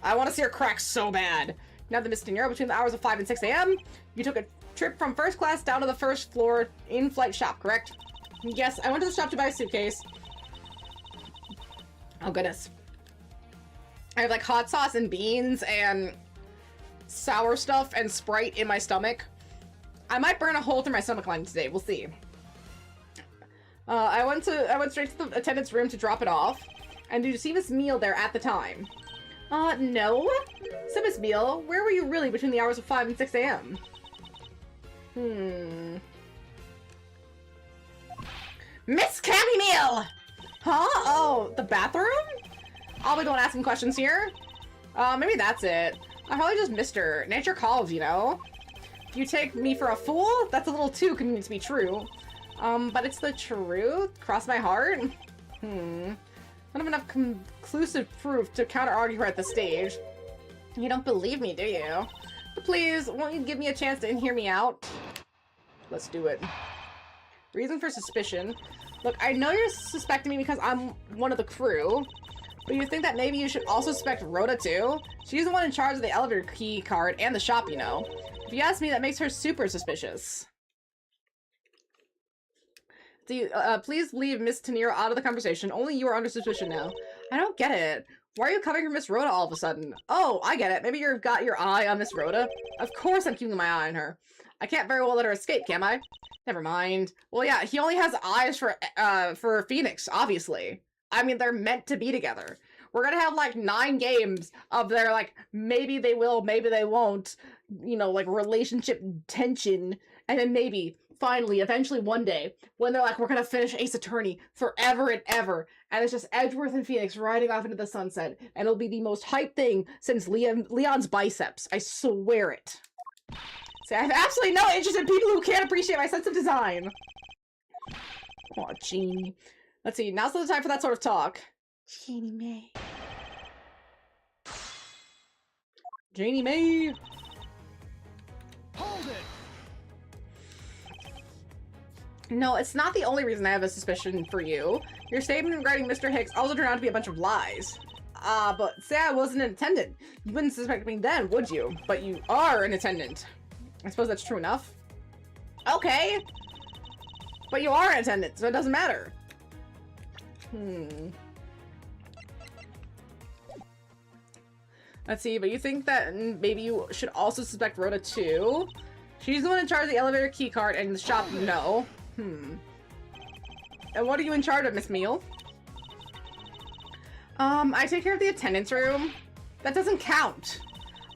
[SPEAKER 1] I want to see her crack so bad. Now, the Miss Teniro, between the hours of 5 and 6 AM, you took a trip from first class down to the first floor in-flight shop, correct? Yes, I went to the shop to buy a suitcase. Oh, goodness. I have, like, hot sauce and beans and sour stuff and Sprite in my stomach. I might burn a hole through my stomach lining today. We'll see. I went straight to the attendant's room to drop it off. And did you see Miss Meal there at the time? No. So, Miss Meal, where were you really between the hours of 5 and 6 AM? Miss Cammy Meal! Huh? Oh, the bathroom? I'll be the one asking questions here. Maybe that's it. I probably just missed her. Nature calls, you know? If you take me for a fool, that's a little too convenient to be true. But it's the truth? Cross my heart? I don't have enough conclusive proof to counter-argue her at this stage. You don't believe me, do you? But please, won't you give me a chance to hear me out? Let's do it. Reason for suspicion. Look, I know you're suspecting me because I'm one of the crew, but you think that maybe you should also suspect Rhoda too? She's the one in charge of the elevator key card and the shop, you know. If you ask me, that makes her super suspicious. Please leave Miss Teniro out of the conversation. Only you are under suspicion now. I don't get it. Why are you covering for Miss Rhoda all of a sudden? Oh, I get it. Maybe you've got your eye on Miss Rhoda. Of course I'm keeping my eye on her. I can't very well let her escape, can I? Never mind. Well, yeah, he only has eyes for Phoenix, obviously. I mean, they're meant to be together. We're gonna have, like, 9 games of their, like, maybe they will, maybe they won't, you know, like, relationship tension, and then maybe, finally, eventually one day, when they're like, we're gonna finish Ace Attorney forever and ever, and it's just Edgeworth and Phoenix riding off into the sunset, and it'll be the most hyped thing since Leon's biceps. I swear it. See, I have absolutely no interest in people who can't appreciate my sense of design. Aw, Jeannie. Let's see, now's the time for that sort of talk. Jeannie May. Jeannie May.
[SPEAKER 2] Hold it.
[SPEAKER 1] No, it's not the only reason I have a suspicion for you. Your statement regarding Mr. Hicks also turned out to be a bunch of lies. But say I wasn't an attendant. You wouldn't suspect me then, would you? But you are an attendant. I suppose that's true enough. Okay. But you are in attendance, so it doesn't matter. Let's see, but you think that maybe you should also suspect Rhoda too? She's the one in charge of the elevator keycard and the shop, you know. And what are you in charge of, Miss Meal? I take care of the attendance room. That doesn't count.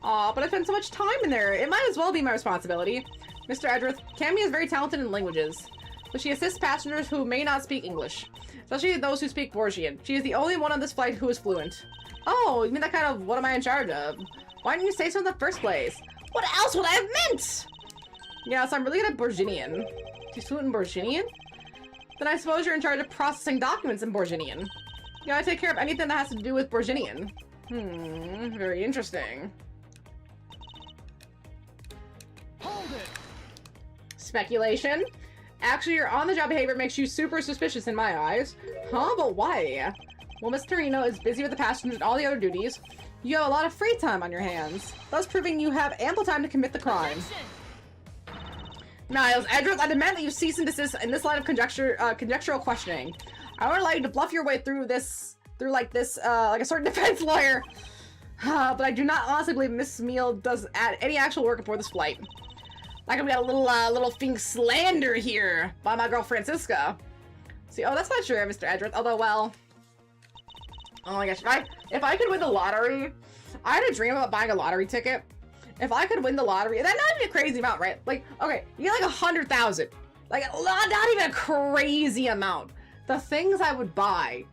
[SPEAKER 1] Aw, but I spend so much time in there. It might as well be my responsibility. Mr. Edgeworth, Cammy is very talented in languages, but she assists passengers who may not speak English, especially those who speak Borgian. She is the only one on this flight who is fluent. Oh, you mean that kind of what am I in charge of? Why didn't you say so in the first place? What else would I have meant? Yeah, so I'm really good at Borginian. She's fluent in Borginian? Then I suppose you're in charge of processing documents in Borginian. Yeah, I take care of anything that has to do with Borginian. Very interesting.
[SPEAKER 2] Hold it.
[SPEAKER 1] Speculation? Actually, your on-the-job behavior makes you super suspicious in my eyes. Huh? But why? Well, Miss Torino is busy with the passengers and all the other duties. You have a lot of free time on your hands, thus proving you have ample time to commit the crime. Niles, Edgeworth, I demand that you cease and desist in this line of conjectural questioning. I won't allow you to bluff your way through this, like a certain defense lawyer. But I do not honestly believe Miss Meal does any actual work before this flight. Like we got a little thing slander here by my girl Francisca. See, oh, that's not true, Mr. Edgeworth. Although, well, oh my gosh, if I could win the lottery, I had a dream about buying a lottery ticket. If I could win the lottery, that's not even a crazy amount, right? Like, okay, you get like 100,000, like not even a crazy amount. The things I would buy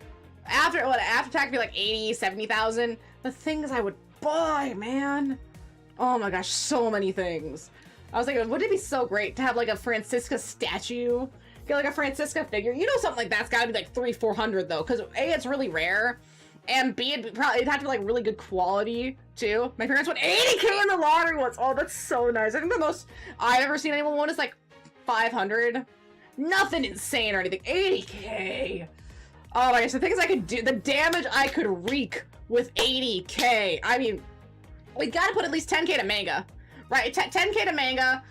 [SPEAKER 1] after tax be like 80, 70,000. The things I would buy, man. Oh my gosh, so many things. I was thinking, wouldn't it be so great to have like a Francisca statue? Get like a Francisca figure. You know, something like that's gotta be like 300-400 though, because A, it's really rare, and B, it'd have to be like really good quality too. My parents won 80K in the lottery once. Oh, that's so nice. I think the most I've ever seen anyone win is like 500. Nothing insane or anything. 80K. Oh my gosh, the things I could do, the damage I could wreak with 80K. I mean, we gotta put at least 10K to manga. Right, 10K to manga,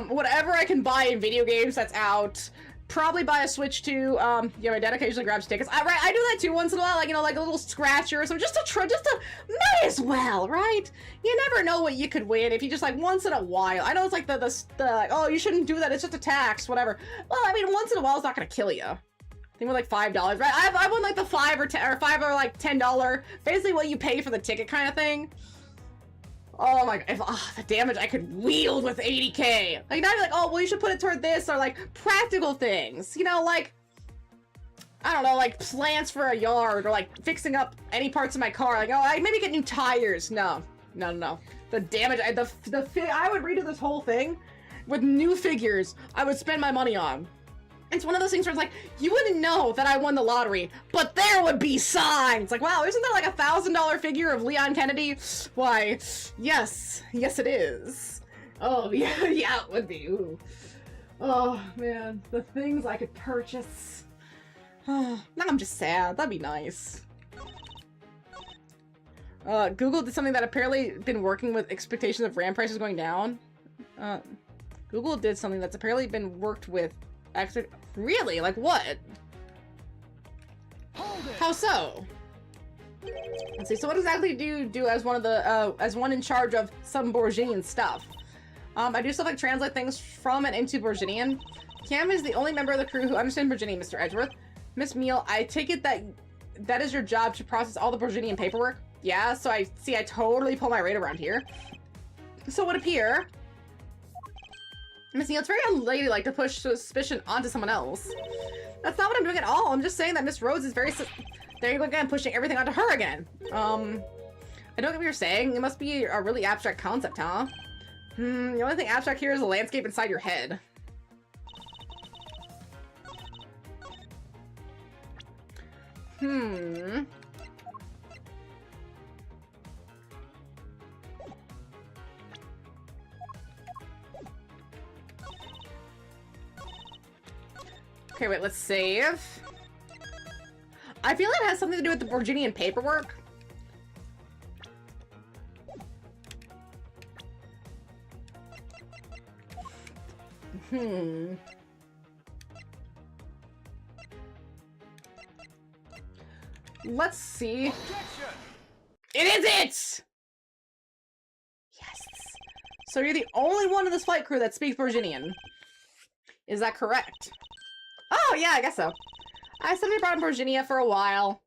[SPEAKER 1] whatever I can buy in video games that's out, probably buy a Switch too. Yeah, my dad occasionally grabs tickets. I do that too once in a while, like, you know, like a little scratcher or something, just to, may as well, right? You never know what you could win if you just, like, once in a while. I know it's like the like, oh, you shouldn't do that, it's just a tax, whatever. Well, I mean, once in a while it's not gonna kill you. I think we're like $5, right? I won like the $5 or like $10, basically what you pay for the ticket kind of thing. Oh my god, the damage I could wield with 80K. Like, not like, oh, well, you should put it toward this, or like practical things. You know, like, I don't know, like plants for a yard, or like fixing up any parts of my car. Like, oh, I maybe get new tires. No. The damage, I would redo this whole thing with new figures I would spend my money on. It's one of those things where it's like, you wouldn't know that I won the lottery, but there would be signs. Like, wow, isn't there like a $1,000 figure of Leon Kennedy? Why, yes it is. Oh, yeah, it would be. Ooh. Oh, man, the things I could purchase. Now I'm just sad. That'd be nice. Google did something that apparently been working with expectations of RAM prices going down. Google did something that's apparently been worked with. Actually, really? Like what? How so? Let's see. So what exactly do you do as one of the as one in charge of some Borginian stuff? I do stuff like translate things from and into Borginian. Cam is the only member of the crew who understands Borginian, Mr. Edgeworth. Miss Meal, I take it that is your job to process all the Borginian paperwork? Yeah, so I totally pull my weight around here. So it would appear, Miss Neal, it's very unladylike to push suspicion onto someone else. That's not what I'm doing at all. I'm just saying that Miss Rhodes is very there you go again, pushing everything onto her again. I don't get what you're saying. It must be a really abstract concept, huh? The only thing abstract here is the landscape inside your head. Okay, wait, let's save. I feel it has something to do with the Borginian paperwork. Let's see.
[SPEAKER 2] Objection!
[SPEAKER 1] It is it! Yes. So you're the only one in this flight crew that speaks Borginian. Is that correct? Oh, yeah, I guess so. I studied abroad in Borginia for a while.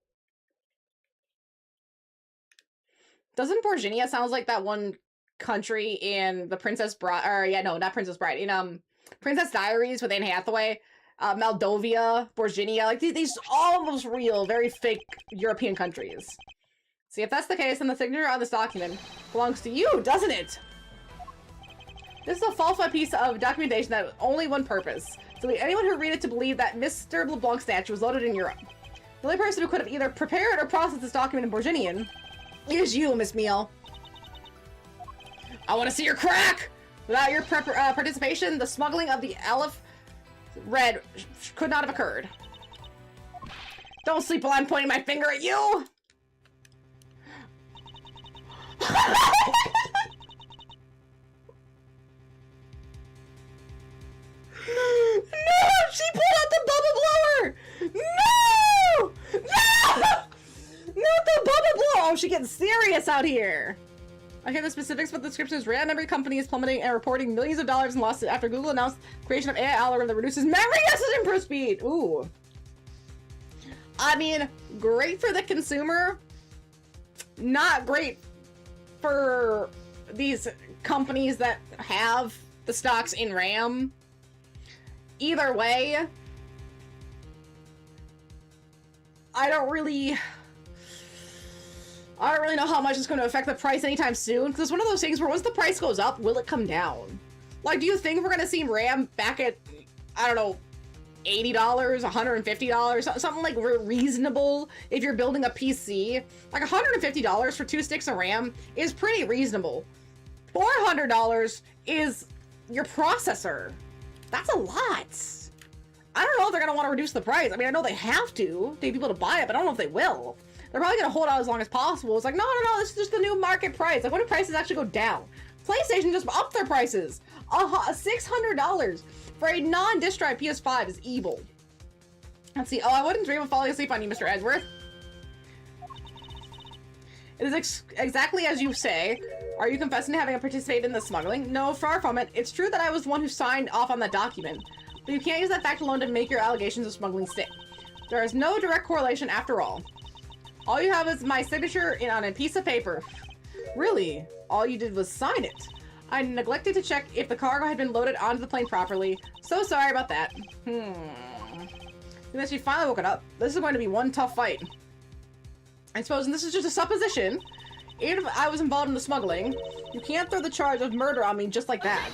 [SPEAKER 1] Doesn't Borginia sounds like that one country in the Princess Bride, or yeah, no, not Princess Bride, in Princess Diaries with Anne Hathaway, Moldova, Borginia, like these almost real, very fake European countries. See, if that's the case, then the signature on this document belongs to you, doesn't it? This is a falsified piece of documentation that has only one purpose: to lead anyone who read it to believe that Mr. LeBlanc's statue was loaded in Europe. The only person who could have either prepared or processed this document in Borginian is you, Miss Meal. I want to see your crack! Without your participation, the smuggling of the Aleph Red could not have occurred. Don't sleep while I'm pointing my finger at you! No! She pulled out the bubble blower! No! No! Not the bubble blower! Oh, she getting serious out here. Okay, the specifics, but the description is random. Every company is plummeting and reporting millions of dollars in losses after Google announced the creation of AI algorithm that reduces memory uses and improves speed. Ooh. I mean, great for the consumer. Not great for these companies that have the stocks in RAM. Either way, I don't really know how much it's going to affect the price anytime soon, because it's one of those things where once the price goes up, will it come down? Like, do you think we're going to see RAM back at, I don't know, $80, $150, something like reasonable if you're building a PC? Like, $150 for 2 sticks of RAM is pretty reasonable. $400 is your processor. That's a lot. I don't know if they're going to want to reduce the price. I mean, I know they have to get people to buy it, but I don't know if they will. They're probably going to hold out as long as possible. It's like, no, this is just the new market price. Like, when do prices actually go down? PlayStation just upped their prices. $600 for a non-disc drive PS5 is evil. Let's see. Oh, I wouldn't dream of falling asleep on you, Mr. Edgeworth. It is exactly as you say. Are you confessing to having participated in the smuggling? No, far from it. It's true that I was the one who signed off on that document. But you can't use that fact alone to make your allegations of smuggling stick. There is no direct correlation after all. All you have is my signature on a piece of paper. Really? All you did was sign it. I neglected to check if the cargo had been loaded onto the plane properly. So sorry about that. Unless you finally woke it up. This is going to be one tough fight. I suppose, and this is just a supposition, even if I was involved in the smuggling, you can't throw the charge of murder on me just like that.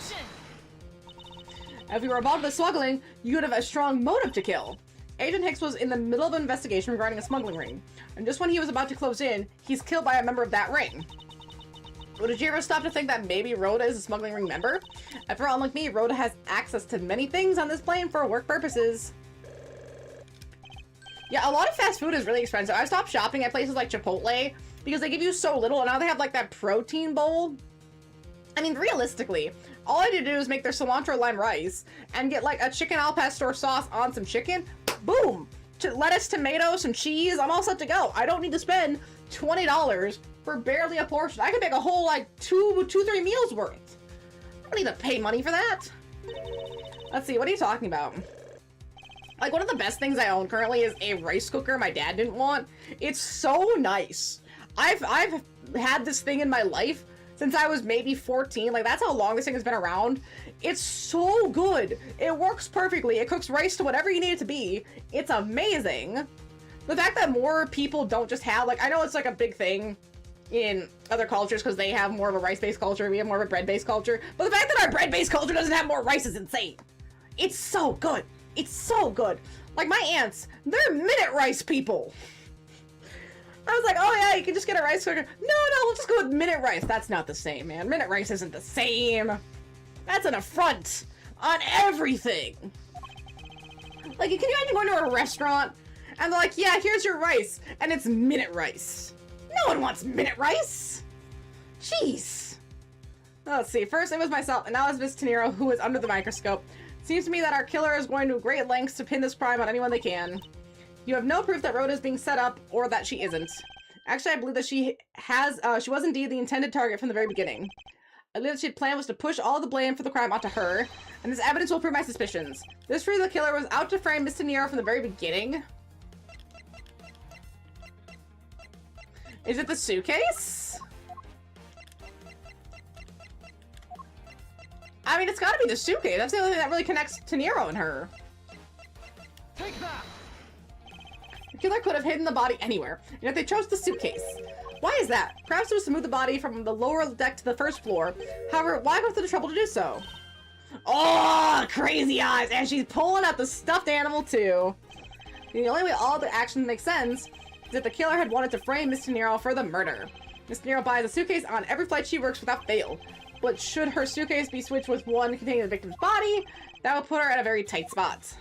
[SPEAKER 1] If you were involved in the smuggling, you would have a strong motive to kill. Agent Hicks was in the middle of an investigation regarding a smuggling ring, and just when he was about to close in, he's killed by a member of that ring. Well, did you ever stop to think that maybe Rhoda is a smuggling ring member? After all, unlike me, Rhoda has access to many things on this plane for work purposes. Yeah, a lot of fast food is really expensive. I stopped shopping at places like Chipotle because they give you so little, and now they have like that protein bowl. I mean, realistically, all I need to do is make their cilantro lime rice and get like a chicken al pastor sauce on some chicken. Boom! Lettuce, tomato, some cheese. I'm all set to go. I don't need to spend $20 for barely a portion. I could make a whole like 3 meals worth. I don't need to pay money for that. Let's see, what are you talking about? Like, one of the best things I own currently is a rice cooker my dad didn't want. It's so nice. I've had this thing in my life since I was maybe 14. Like, that's how long this thing has been around. It's so good. It works perfectly. It cooks rice to whatever you need it to be. It's amazing. The fact that more people don't just have, like, I know it's like a big thing in other cultures because they have more of a rice-based culture. We have more of a bread-based culture. But the fact that our bread-based culture doesn't have more rice is insane. It's so good. It's so good. Like, my aunts, they're minute rice people. I was like, oh yeah, you can just get a rice cooker. No, we'll just go with minute rice. That's not the same, man. Minute rice isn't the same. That's an affront on everything. Like, can you imagine going to a restaurant and they're like, yeah, here's your rice, and it's minute rice. No one wants minute rice. Jeez. Let's see. First it was myself, and now it's Miss Tenero, who is under the microscope. Seems to me that our killer is going to great lengths to pin this crime on anyone they can. You have no proof that Rhoda is being set up or that she isn't. Actually, I believe that she was indeed the intended target from the very beginning. I believe that she had planned was to push all the blame for the crime onto her, and this evidence will prove my suspicions. This proves the killer was out to frame Miss De Niro from the very beginning. Is it the suitcase? I mean, it's gotta be the suitcase. That's the only thing that really connects De Niro and her.
[SPEAKER 2] Take that!
[SPEAKER 1] The killer could have hidden the body anywhere, and yet they chose the suitcase. Why is that? Perhaps it was to move the body from the lower deck to the first floor. However, why go through the trouble to do so? Oh, crazy eyes! And she's pulling out the stuffed animal, too. The only way all the action makes sense is that the killer had wanted to frame Miss De Niro for the murder. Miss De Niro buys a suitcase on every flight she works without fail. But should her suitcase be switched with one containing the victim's body, that would put her at a very tight spot.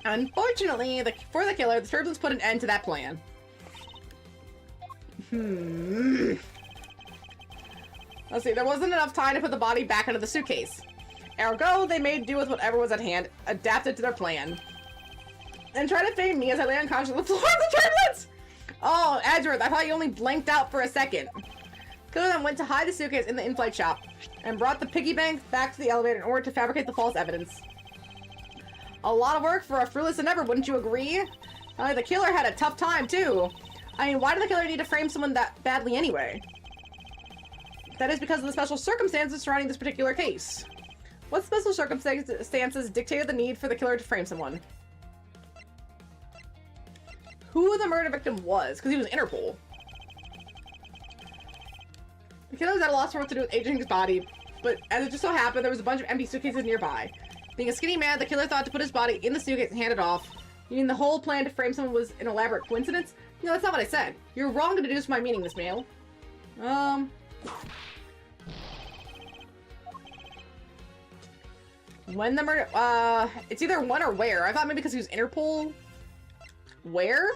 [SPEAKER 1] Unfortunately, for the killer, the turbulence put an end to that plan. Let's see, there wasn't enough time to put the body back into the suitcase. Ergo, they made do with whatever was at hand, adapted to their plan. And try to frame me as I lay unconscious on the floor of the turbulence! Oh, Edgeworth, I thought you only blanked out for a second. Killer then went to hide the suitcase in the in-flight shop, and brought the piggy bank back to the elevator in order to fabricate the false evidence. A lot of work for a fruitless endeavor, wouldn't you agree? The killer had a tough time, too. I mean, why did the killer need to frame someone that badly anyway? That is because of the special circumstances surrounding this particular case. What special circumstances dictated the need for the killer to frame someone? Who the murder victim was, because he was Interpol. The killer was at a loss for what to do with Agent Hink's body, but as it just so happened, there was a bunch of empty suitcases nearby. Being a skinny man, the killer thought to put his body in the suitcase and hand it off. You mean the whole plan to frame someone was an elaborate coincidence? No, that's not what I said. You're wrong to deduce my meaning, Miss Mail. When the murder, it's either when or where. I thought maybe because he was Interpol. Where?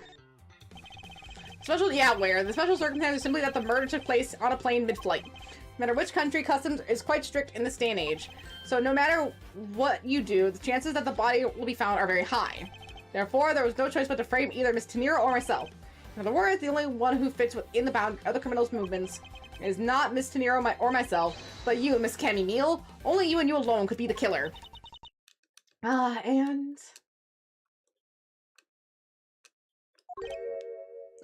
[SPEAKER 1] Where. The special circumstance is simply that the murder took place on a plane mid-flight. No matter which country, customs is quite strict in this day and age. So no matter what you do, the chances that the body will be found are very high. Therefore, there was no choice but to frame either Miss De Niro or myself. In other words, the only one who fits within the bound of the criminal's movements is not Miss De Niro or myself, but you, Miss Cammy Meal. Only you and you alone could be the killer. And...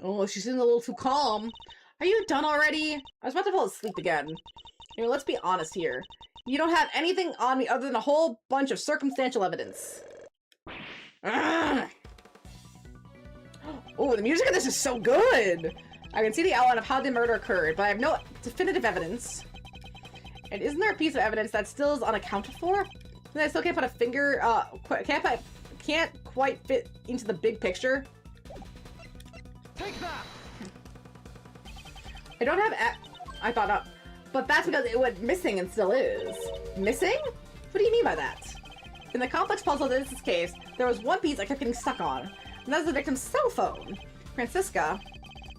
[SPEAKER 1] Oh, she seems a little too calm. Are you done already? I was about to fall asleep again. You know, let's be honest here. You don't have anything on me other than a whole bunch of circumstantial evidence. Ugh. Oh, the music of this is so good! I can see the outline of how the murder occurred, but I have no definitive evidence. And isn't there a piece of evidence that still is unaccounted for? I still can't put a finger, can't quite fit into the big picture.
[SPEAKER 2] Take that!
[SPEAKER 1] I don't have I thought not. But that's because it went missing and still is. Missing? What do you mean by that? In the complex puzzle that is this case, there was one piece I kept getting stuck on, and that's the victim's cell phone. Francisca,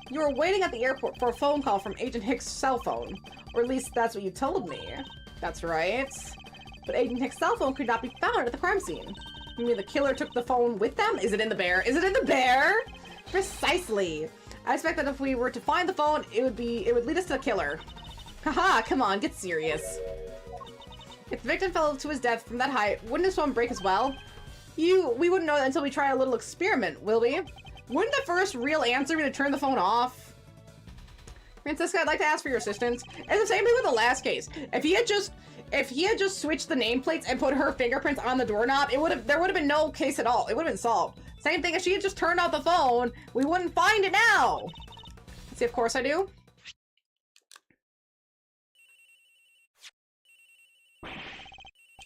[SPEAKER 1] you were waiting at the airport for a phone call from Agent Hick's cell phone. Or at least that's what you told me. That's right. But Agent Hick's cell phone could not be found at the crime scene. You mean the killer took the phone with them? Is it in the bear? Is it in the bear? Precisely. I expect that if we were to find the phone, it would lead us to the killer. Haha, come on, get serious. If the victim fell to his death from that height, wouldn't his phone break as well? We wouldn't know that until we try a little experiment, will we? Wouldn't the first real answer be to turn the phone off? Francisca, I'd like to ask for your assistance. It's the same thing with the last case. If he had just switched the nameplates and put her fingerprints on the doorknob, there would have been no case at all. It would have been solved. Same thing, if she had just turned off the phone, we wouldn't find it now. Let's see, of course I do.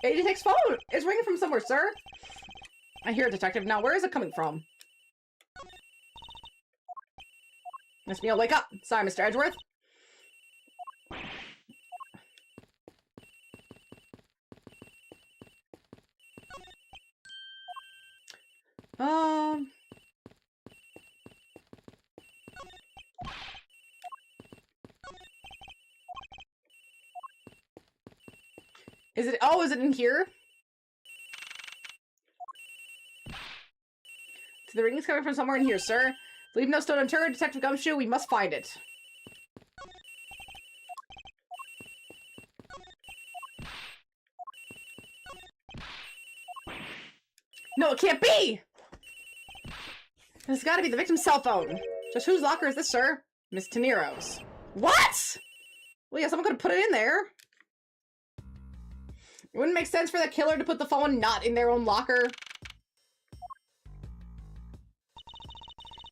[SPEAKER 1] Agent Hick's phone is ringing from somewhere, sir. I hear it, detective. Now, where is it coming from? Miss Meal, wake up. Sorry, Mr. Edgeworth. Is it in here? The ringing's coming from somewhere in here, sir. Leave no stone unturned, Detective Gumshoe. We must find it. No, it can't be! It's gotta be the victim's cell phone. Just whose locker is this, sir? Miss Tenero's. What?! Well, yeah, someone could have put it in there. It wouldn't make sense for the killer to put the phone not in their own locker.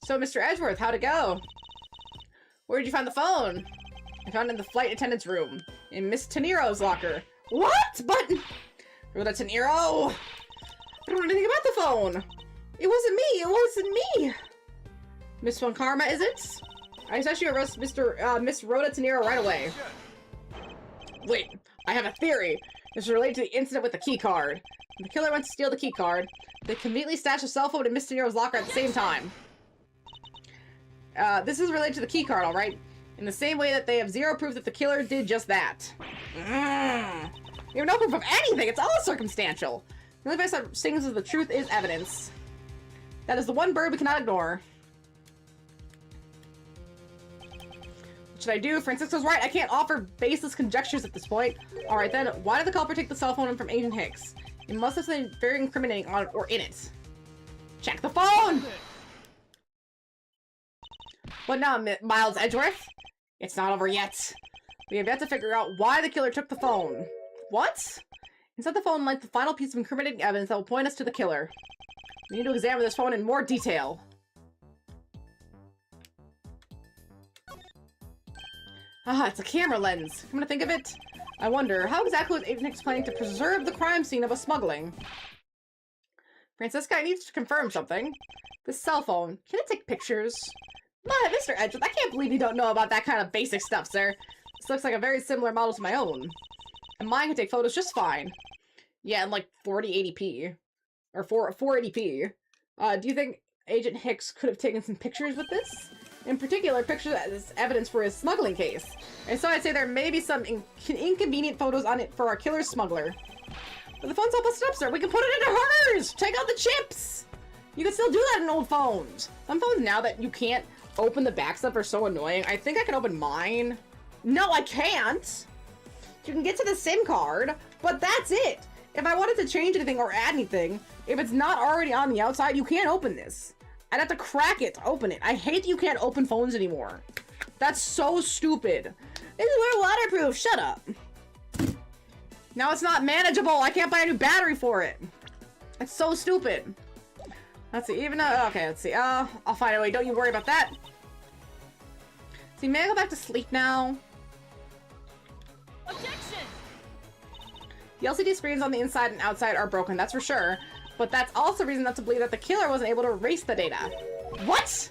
[SPEAKER 1] So, Mr. Edgeworth, how'd it go? Where did you find the phone? I found it in the flight attendant's room. In Miss Tenero's locker. What? But... Rhoda Tenero! I don't know anything about the phone! It wasn't me! It wasn't me! Miss Von Karma, is it? I suggest you arrest Miss Rhoda Tenero right away. Wait, I have a theory. This is related to the incident with the key card. The killer went to steal the key card. They conveniently stashed a cell phone in Miss Tenero's locker at the same time. This is related to the key card, alright? In the same way that they have zero proof that the killer did just that. We have no proof of anything! It's all circumstantial! The only place that sings is the truth is evidence. That is the one bird we cannot ignore. What should I do? Francisco's right. I can't offer baseless conjectures at this point. Alright then, why did the culprit take the cell phone from Agent Hicks? It must have something very incriminating on it or in it. Check the phone! What now, Miles Edgeworth? It's not over yet. We have yet to figure out why the killer took the phone. What? Inside the phone lies the final piece of incriminating evidence that will point us to the killer. We need to examine this phone in more detail. Ah, it's a camera lens. Come to think of it, I wonder, how exactly was Agent Hicks planning to preserve the crime scene of a smuggling? Francisca, I need to confirm something. This cell phone, can it take pictures? Mr. Edgeworth, I can't believe you don't know about that kind of basic stuff, sir. This looks like a very similar model to my own. And mine can take photos just fine. Yeah, in like 4080p. Or 480p. Do you think Agent Hicks could have taken some pictures with this? In particular, pictures as evidence for his smuggling case. And so I'd say there may be some inconvenient photos on it for our killer smuggler. But the phone's all busted up, sir. We can put it into hers! Take out the chips! You can still do that in old phones. Some phones now that you can't open the back stuff are so annoying. I think I can open mine. No, I can't! You can get to the SIM card, but that's it! If I wanted to change anything or add anything, if it's not already on the outside, you can't open this. I'd have to crack it to open it. I hate that you can't open phones anymore. That's so stupid. This is we're waterproof. Shut up. Now it's not manageable. I can't buy a new battery for it. It's so stupid. Let's see. Even okay, let's see. I'll find a way. Don't you worry about that. See, may I go back to sleep now?
[SPEAKER 3] Objection!
[SPEAKER 1] The LCD screens on the inside and outside are broken, that's for sure. But that's also reason not to believe that the killer wasn't able to erase the data. What? What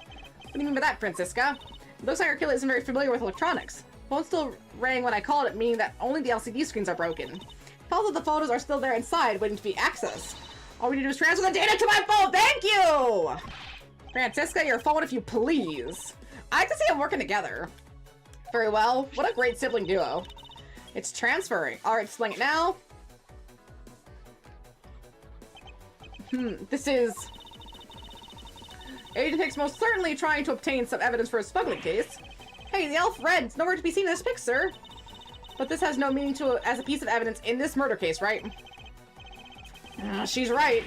[SPEAKER 1] do you mean by that, Francisca? It looks like our killer isn't very familiar with electronics. Phone still rang when I called it, meaning that only the LCD screens are broken. Tells that the photos are still there inside, waiting to be accessed. All we need to do is transfer the data to my phone. Thank you! Francisca, your phone if you please. I can see them working together. Very well. What a great sibling duo. It's transferring. Alright, displaying it now. This is... Agent Hicks most certainly trying to obtain some evidence for his smuggling case. Hey, the elf red's nowhere to be seen in this pic, sir. But this has no meaning to as a piece of evidence in this murder case, right? She's right.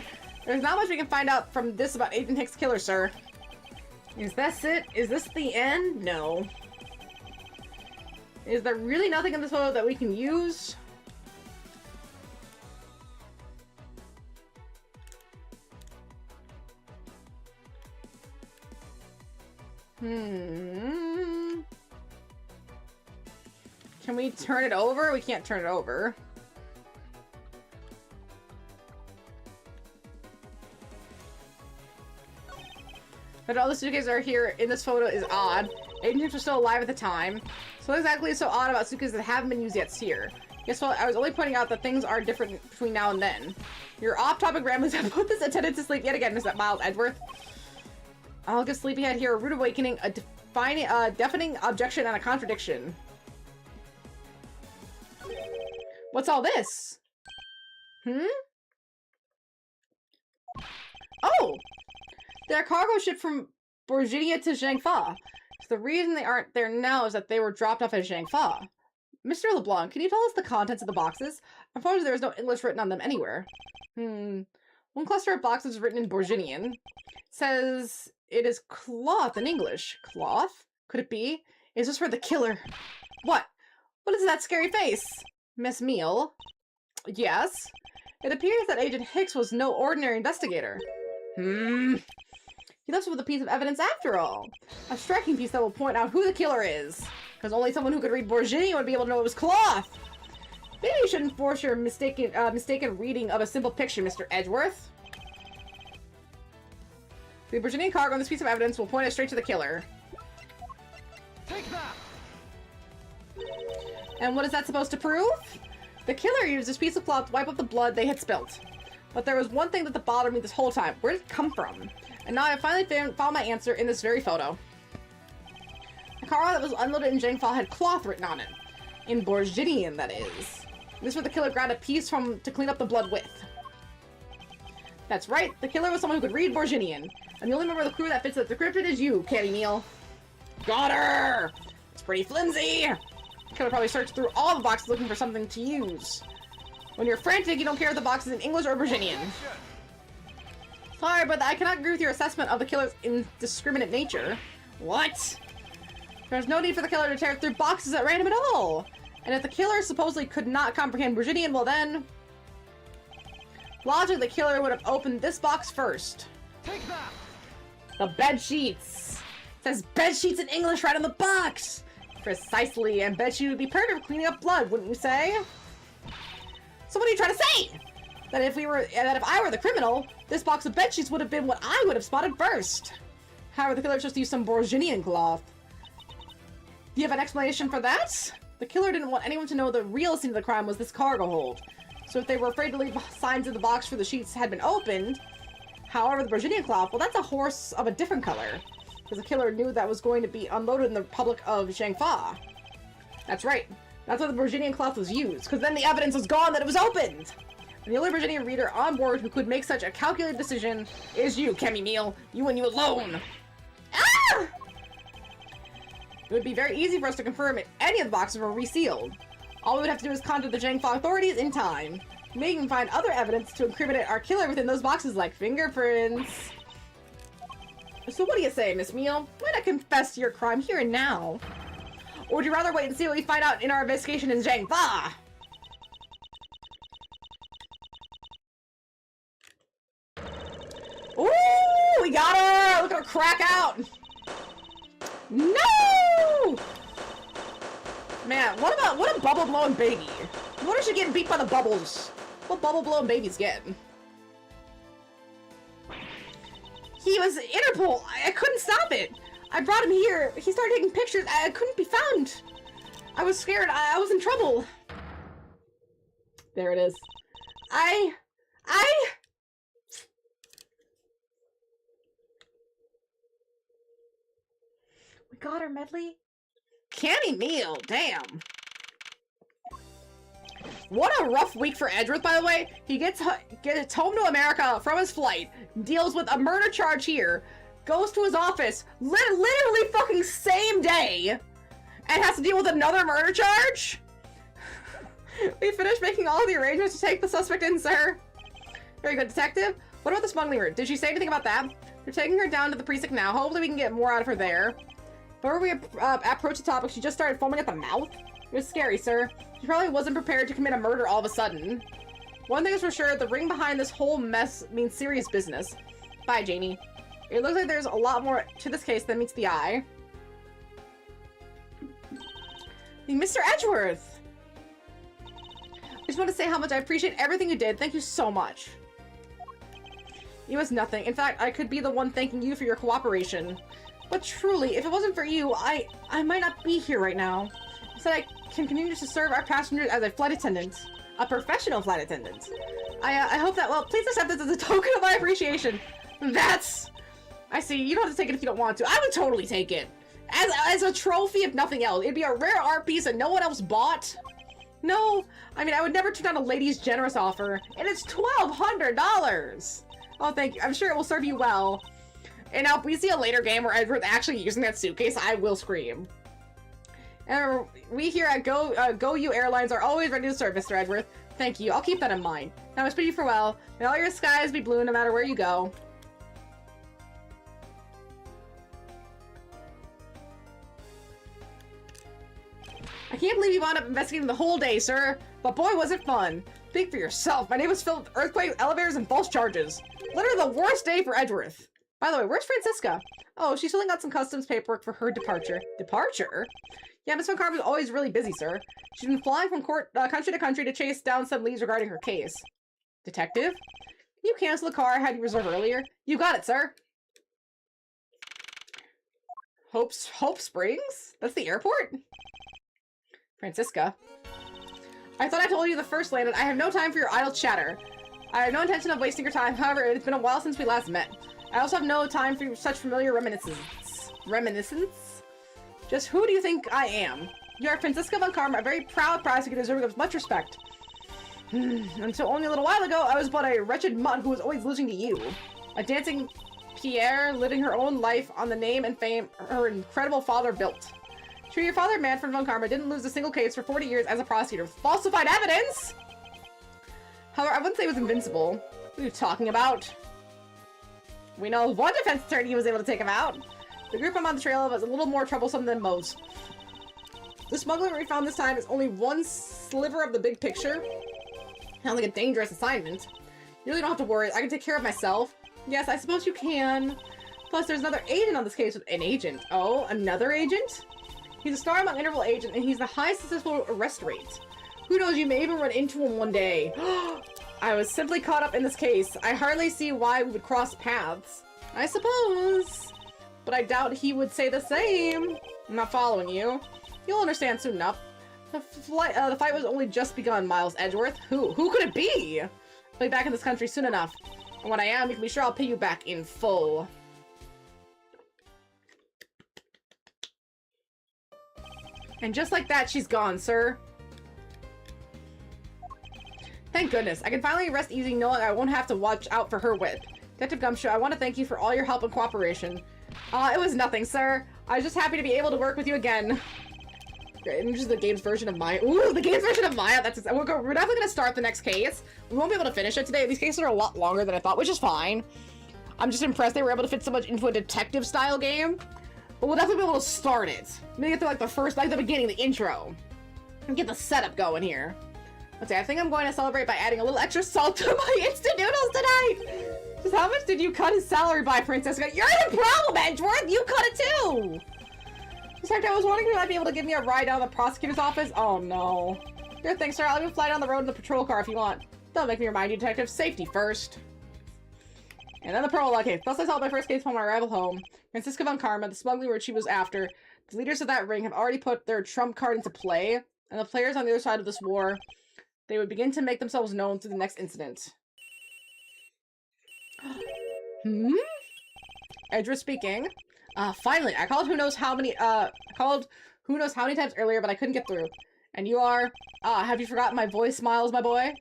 [SPEAKER 1] There's not much we can find out from this about Agent Hicks' killer, sir. Is this it? Is this the end? No. Is there really nothing in this photo that we can use? Can we turn it over? We can't turn it over. But all the suitcases are here in this photo is odd. Agent Hicks was still alive at the time. So what exactly is so odd about suitcases that haven't been used yet here? Guess what? I was only pointing out that things are different between now and then. Your off-topic ramblings have put this attendant to sleep yet again, Mr. Miles Edgeworth. I'll give Sleepyhead here a rude awakening, a deafening objection, and a contradiction. What's all this? Oh! They're cargo ship from Borginia to Zhangfa. So the reason they aren't there now is that they were dropped off at Zhangfa. Mr. LeBlanc, can you tell us the contents of the boxes? Unfortunately, there is no English written on them anywhere. One cluster of boxes is written in Borginian. It says it is cloth in English. Cloth? Could it be? Is this for the killer? What? What is that scary face? Miss Meal? Yes? It appears that Agent Hicks was no ordinary investigator. He left us with a piece of evidence after all. A striking piece that will point out who the killer is. Because only someone who could read Borginian would be able to know it was cloth. Maybe you shouldn't force your mistaken reading of a simple picture, Mr. Edgeworth. The Borginian cargo on this piece of evidence will point it straight to the killer.
[SPEAKER 2] Take that!
[SPEAKER 1] And what is that supposed to prove? The killer used this piece of cloth to wipe up the blood they had spilt. But there was one thing that bothered me this whole time. Where did it come from? And now I finally found my answer in this very photo. The car that was unloaded in Zhangfa had cloth written on it. In Borginian, that is. This is where the killer grabbed a piece from to clean up the blood with. That's right, the killer was someone who could read Borginian. And the only member of the crew that fits the decrypted is you, Candy Meal. Got her! It's pretty flimsy! The killer probably searched through all the boxes looking for something to use. When you're frantic, you don't care if the box is in English or Borginian. Sorry, but I cannot agree with your assessment of the killer's indiscriminate nature. What? There's no need for the killer to tear through boxes at random at all. And if the killer supposedly could not comprehend Borginian, well then... logically, the killer would have opened this box first.
[SPEAKER 2] Take that!
[SPEAKER 1] The bed sheets! It says bed sheets in English right on the box! Precisely, and bed sheet would be perfect for cleaning up blood, wouldn't you say? So what are you trying to say? That if I were the criminal, this box of bed sheets would have been what I would have spotted first. However, the killer just used some Borginian cloth. Do you have an explanation for that? The killer didn't want anyone to know the real scene of the crime was this cargo hold. So if they were afraid to leave signs in the box for the sheets had been opened, however, the Borginian cloth, well, that's a horse of a different color. Because the killer knew that was going to be unloaded in the Republic of Zhangfa. That's right. That's why the Borginian cloth was used, because then the evidence was gone that it was opened! And the only Borginian reader on board who could make such a calculated decision is you, Kemi Meal. You and you alone! Ah! It would be very easy for us to confirm if any of the boxes were resealed. All we would have to do is contact the Zhangfa authorities in time. Maybe we can find other evidence to incriminate our killer within those boxes, like fingerprints. So what do you say, Miss Meal? Why not confess to your crime here and now? Or would you rather wait and see what we find out in our investigation in Zhangfa? Ooh, we got her! Look at her crack out! No! Man, what a bubble blowing baby? What if she getting beat by the bubbles? What bubble blowing babies get? He was Interpol. I couldn't stop it. I brought him here. He started taking pictures. I couldn't be found. I was scared. I was in trouble. There it is. We got her, Medley. Canny Meal, damn. What a rough week for Edgeworth, by the way. He gets home to America from his flight, deals with a murder charge here, goes to his office, literally fucking same day, and has to deal with another murder charge? We finished making all the arrangements to take the suspect in, sir. Very good, detective. What about the smuggling route? Did she say anything about that? They're taking her down to the precinct now. Hopefully we can get more out of her there. Before we approach the topic, she just started foaming at the mouth. It was scary, sir. She probably wasn't prepared to commit a murder all of a sudden. One thing is for sure, the ring behind this whole mess means serious business. Bye, Janie. It looks like there's a lot more to this case than meets the eye. Mr. Edgeworth! I just want to say how much I appreciate everything you did. Thank you so much. It was nothing. In fact, I could be the one thanking you for your cooperation. But truly, if it wasn't for you, I might not be here right now. Instead, I can continue to serve our passengers as a flight attendant. A professional flight attendant. I hope that, well, please accept this as a token of my appreciation. That's... I see, you don't have to take it if you don't want to. I would totally take it. As a trophy, if nothing else. It'd be a rare art piece that no one else bought. No, I mean, I would never turn down a lady's generous offer. And it's $1,200! Oh, thank you. I'm sure it will serve you well. And now if we see a later game where Edgeworth actually using that suitcase, I will scream. And we here at Go You Airlines are always ready to serve, Mr. Edgeworth. Thank you. I'll keep that in mind. Now, I must bid you farewell. May all your skies be blue no matter where you go. I can't believe you wound up investigating the whole day, sir. But boy, was it fun. Think for yourself. My day was filled with earthquake, elevators, and false charges. Literally the worst day for Edgeworth. By the way, where's Francisca? Oh, she's filling out some customs paperwork for her departure. Departure? Yeah, Miss Von Karma's always really busy, sir. She's been flying from country to country to chase down some leads regarding her case. Detective? Can you cancel the car I had you reserve earlier? You got it, sir. Hope Springs? That's the airport? Francisca? I thought I told you the first landed. I have no time for your idle chatter. I have no intention of wasting your time. However, it's been a while since we last met. I also have no time for such familiar reminiscence. Reminiscence? Just who do you think I am? You are Francisca Von Karma, a very proud prosecutor deserving of much respect. Until only a little while ago, I was but a wretched mutt who was always losing to you. A dancing Pierre living her own life on the name and fame her incredible father built. True, your father, Manfred Von Karma, didn't lose a single case for 40 years as a prosecutor with falsified evidence! However, I wouldn't say he was invincible. What are you talking about? We know one defense attorney was able to take him out. The group I'm on the trail of is a little more troublesome than most. The smuggler we found this time is only one sliver of the big picture. Sounds like a dangerous assignment. You really don't have to worry. I can take care of myself. Yes, I suppose you can. Plus, there's another agent on this case with an agent. Oh, another agent? He's a star among interval agent, and he's the highest successful arrest rate. Who knows, you may even run into him one day. I was simply caught up in this case. I hardly see why we would cross paths. I suppose. But I doubt he would say the same. I'm not following you. You'll understand soon enough. The fight was only just begun, Miles Edgeworth. Who could it be? I'll be back in this country soon enough. And when I am, you can be sure I'll pay you back in full. And just like that, she's gone, sir. Thank goodness. I can finally rest easy knowing I won't have to watch out for her whip. Detective Gumshoe, I want to thank you for all your help and cooperation. It was nothing, sir. I was just happy to be able to work with you again. Great, and just the game's version of Maya. Ooh, the game's version of Maya. We're definitely going to start the next case. We won't be able to finish it today. These cases are a lot longer than I thought, which is fine. I'm just impressed they were able to fit so much into a detective-style game. But we'll definitely be able to start it. Maybe get to like the first, like the beginning, the intro. And get the setup going here. Let's see, I think I'm going to celebrate by adding a little extra salt to my instant noodles tonight! Just how much did you cut his salary by, Francisca? You're the problem, Edgeworth! You cut it too! Detective, I was wondering if you might be able to give me a ride down to the prosecutor's office. Oh no. Here, thanks, sir. I'll even fly down the road in the patrol car if you want. Don't make me remind you, Detective. Safety first. And then the prologue case. Thus I solved my first case upon my arrival home. Francisca Von Karma, the smuggling route she was after. The leaders of that ring have already put their trump card into play, and the players on the other side of this war, they would begin to make themselves known through the next incident. Edgeworth speaking. Finally, I called who knows how many times earlier, but I couldn't get through. And you are, have you forgotten my voice, Miles, my boy?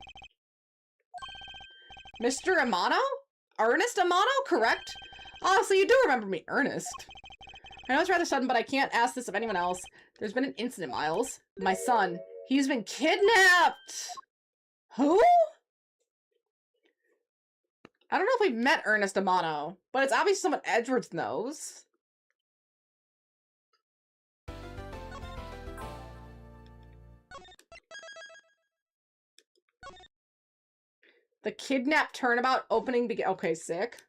[SPEAKER 1] Mr. Amano? Ernest Amano, correct? So you do remember me, Ernest. I know it's rather sudden, but I can't ask this of anyone else. There's been an incident, Miles. My son, he's been kidnapped! Who? I don't know if we've met Ernest Amano, but it's obviously someone Edgeworth knows. The kidnap turnabout opening begin. Okay, sick.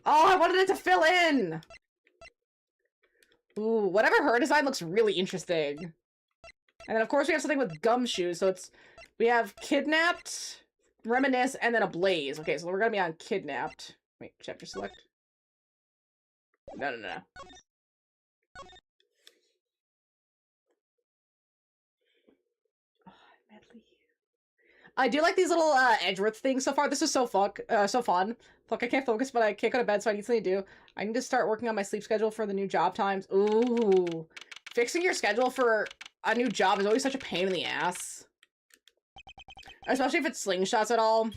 [SPEAKER 1] Oh, I wanted it to fill in! Ooh, whatever her design looks really interesting. And then, of course, we have something with gumshoes, so it's... We have kidnapped, reminisce, and then a blaze. Okay, so we're gonna be on kidnapped. Wait, chapter select? No. I do like these little Edgeworth things so far. This is so fun. Fuck, I can't focus, but I can't go to bed, so I need something to do. I need to start working on my sleep schedule for the new job times. Ooh. Fixing your schedule for a new job is always such a pain in the ass. Especially if it's slingshots at all.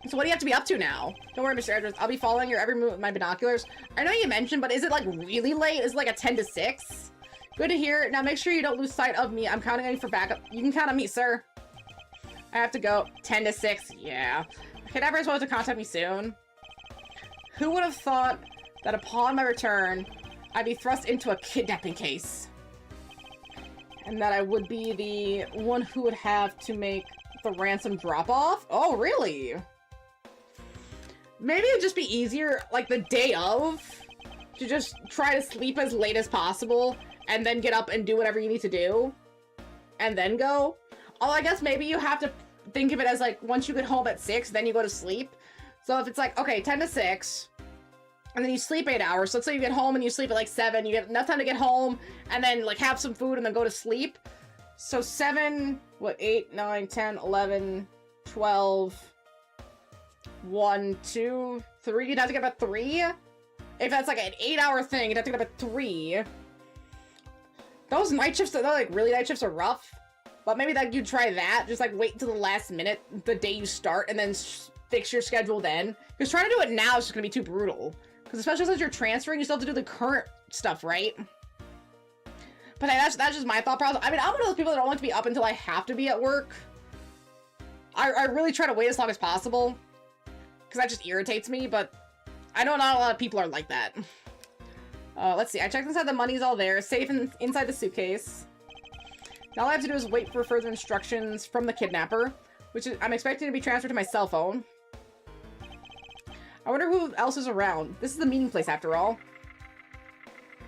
[SPEAKER 1] So what do you have to be up to now? Don't worry, Mr. Edgeworth. I'll be following your every move with my binoculars. I know you mentioned, but is it like really late? Is it like a 10 to 6? Good to hear. Now make sure you don't lose sight of me. I'm counting on you for backup. You can count on me, sir. I have to go. 10 to 6. Yeah. Kidnapper is supposed to contact me soon. Who would have thought that upon my return, I'd be thrust into a kidnapping case? And that I would be the one who would have to make the ransom drop-off? Oh, really? Maybe it'd just be easier, like, the day of, to just try to sleep as late as possible, and then get up and do whatever you need to do, and then go. Oh, I guess maybe you have to think of it as, like, once you get home at 6, then you go to sleep. So if it's like, okay, 10 to 6, and then you sleep 8 hours, so let's say you get home and you sleep at, like, 7, you get enough time to get home, and then, like, have some food and then go to sleep. So 7, what, 8, 9, 10, 11, 12... 1, 2, 3. You'd have to get up at 3. If that's like an 8-hour thing, you'd have to get up at 3. Those night shifts, like really night shifts, are rough. But maybe that you'd try that. Just like wait until the last minute, the day you start, and then fix your schedule then. Because trying to do it now is just gonna be too brutal. Because especially since you're transferring, you still have to do the current stuff, right? But hey, that's just my thought process. I mean, I'm one of those people that don't like to be up until I have to be at work. I really try to wait as long as possible. Because that just irritates me, but I know not a lot of people are like that. Let's see. I checked inside. The money's all there. Safe inside the suitcase. Now all I have to do is wait for further instructions from the kidnapper, which is, I'm expecting to be transferred to my cell phone. I wonder who else is around. This is the meeting place, after all.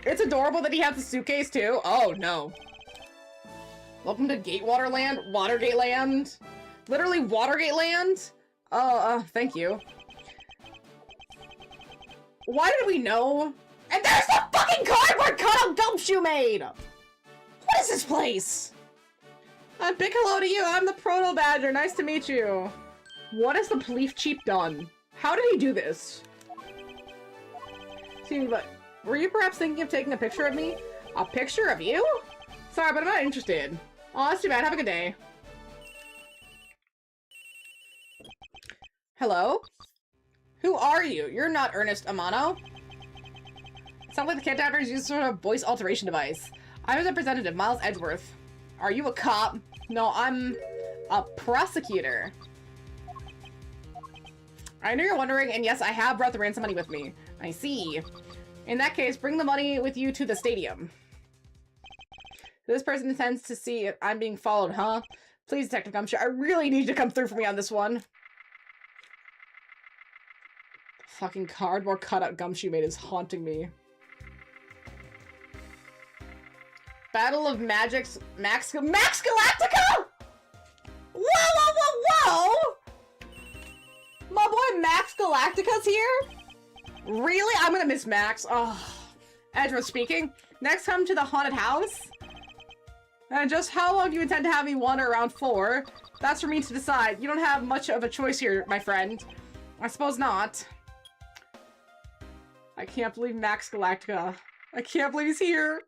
[SPEAKER 1] It's adorable that he has the suitcase, too. Oh, no. Welcome to Gatewater Land? Watergate Land? Literally Watergate Land? Thank you. Why did we know? And there's the fucking cardboard cutout gumshoe maid! What is this place? A big hello to you, I'm the Proto Badger, nice to meet you. What has the police chief done? How did he do this? See, but were you perhaps thinking of taking a picture of me? A picture of you? Sorry, but I'm not interested. Oh, that's too bad, have a good day. Hello? Who are you? You're not Ernest Amano. Sounds like the kidnappers use sort of voice alteration device. I'm his representative, Miles Edgeworth. Are you a cop? No, I'm a prosecutor. I know you're wondering, and yes, I have brought the ransom money with me. I see. In that case, bring the money with you to the stadium. This person intends to see if I'm being followed, huh? Please, Detective Gumshoe, I really need you to come through for me on this one. Fucking cardboard cutout gumshoe maid is haunting me. Battle of Magic's Max Galactica? Whoa, whoa, whoa, whoa! My boy Max Galactica's here? Really? I'm gonna miss Max. Oh. Edgeworth speaking. Next, come to the haunted house. And just how long do you intend to have me wander around for? That's for me to decide. You don't have much of a choice here, my friend. I suppose not. I can't believe Max Galactica. I can't believe he's here.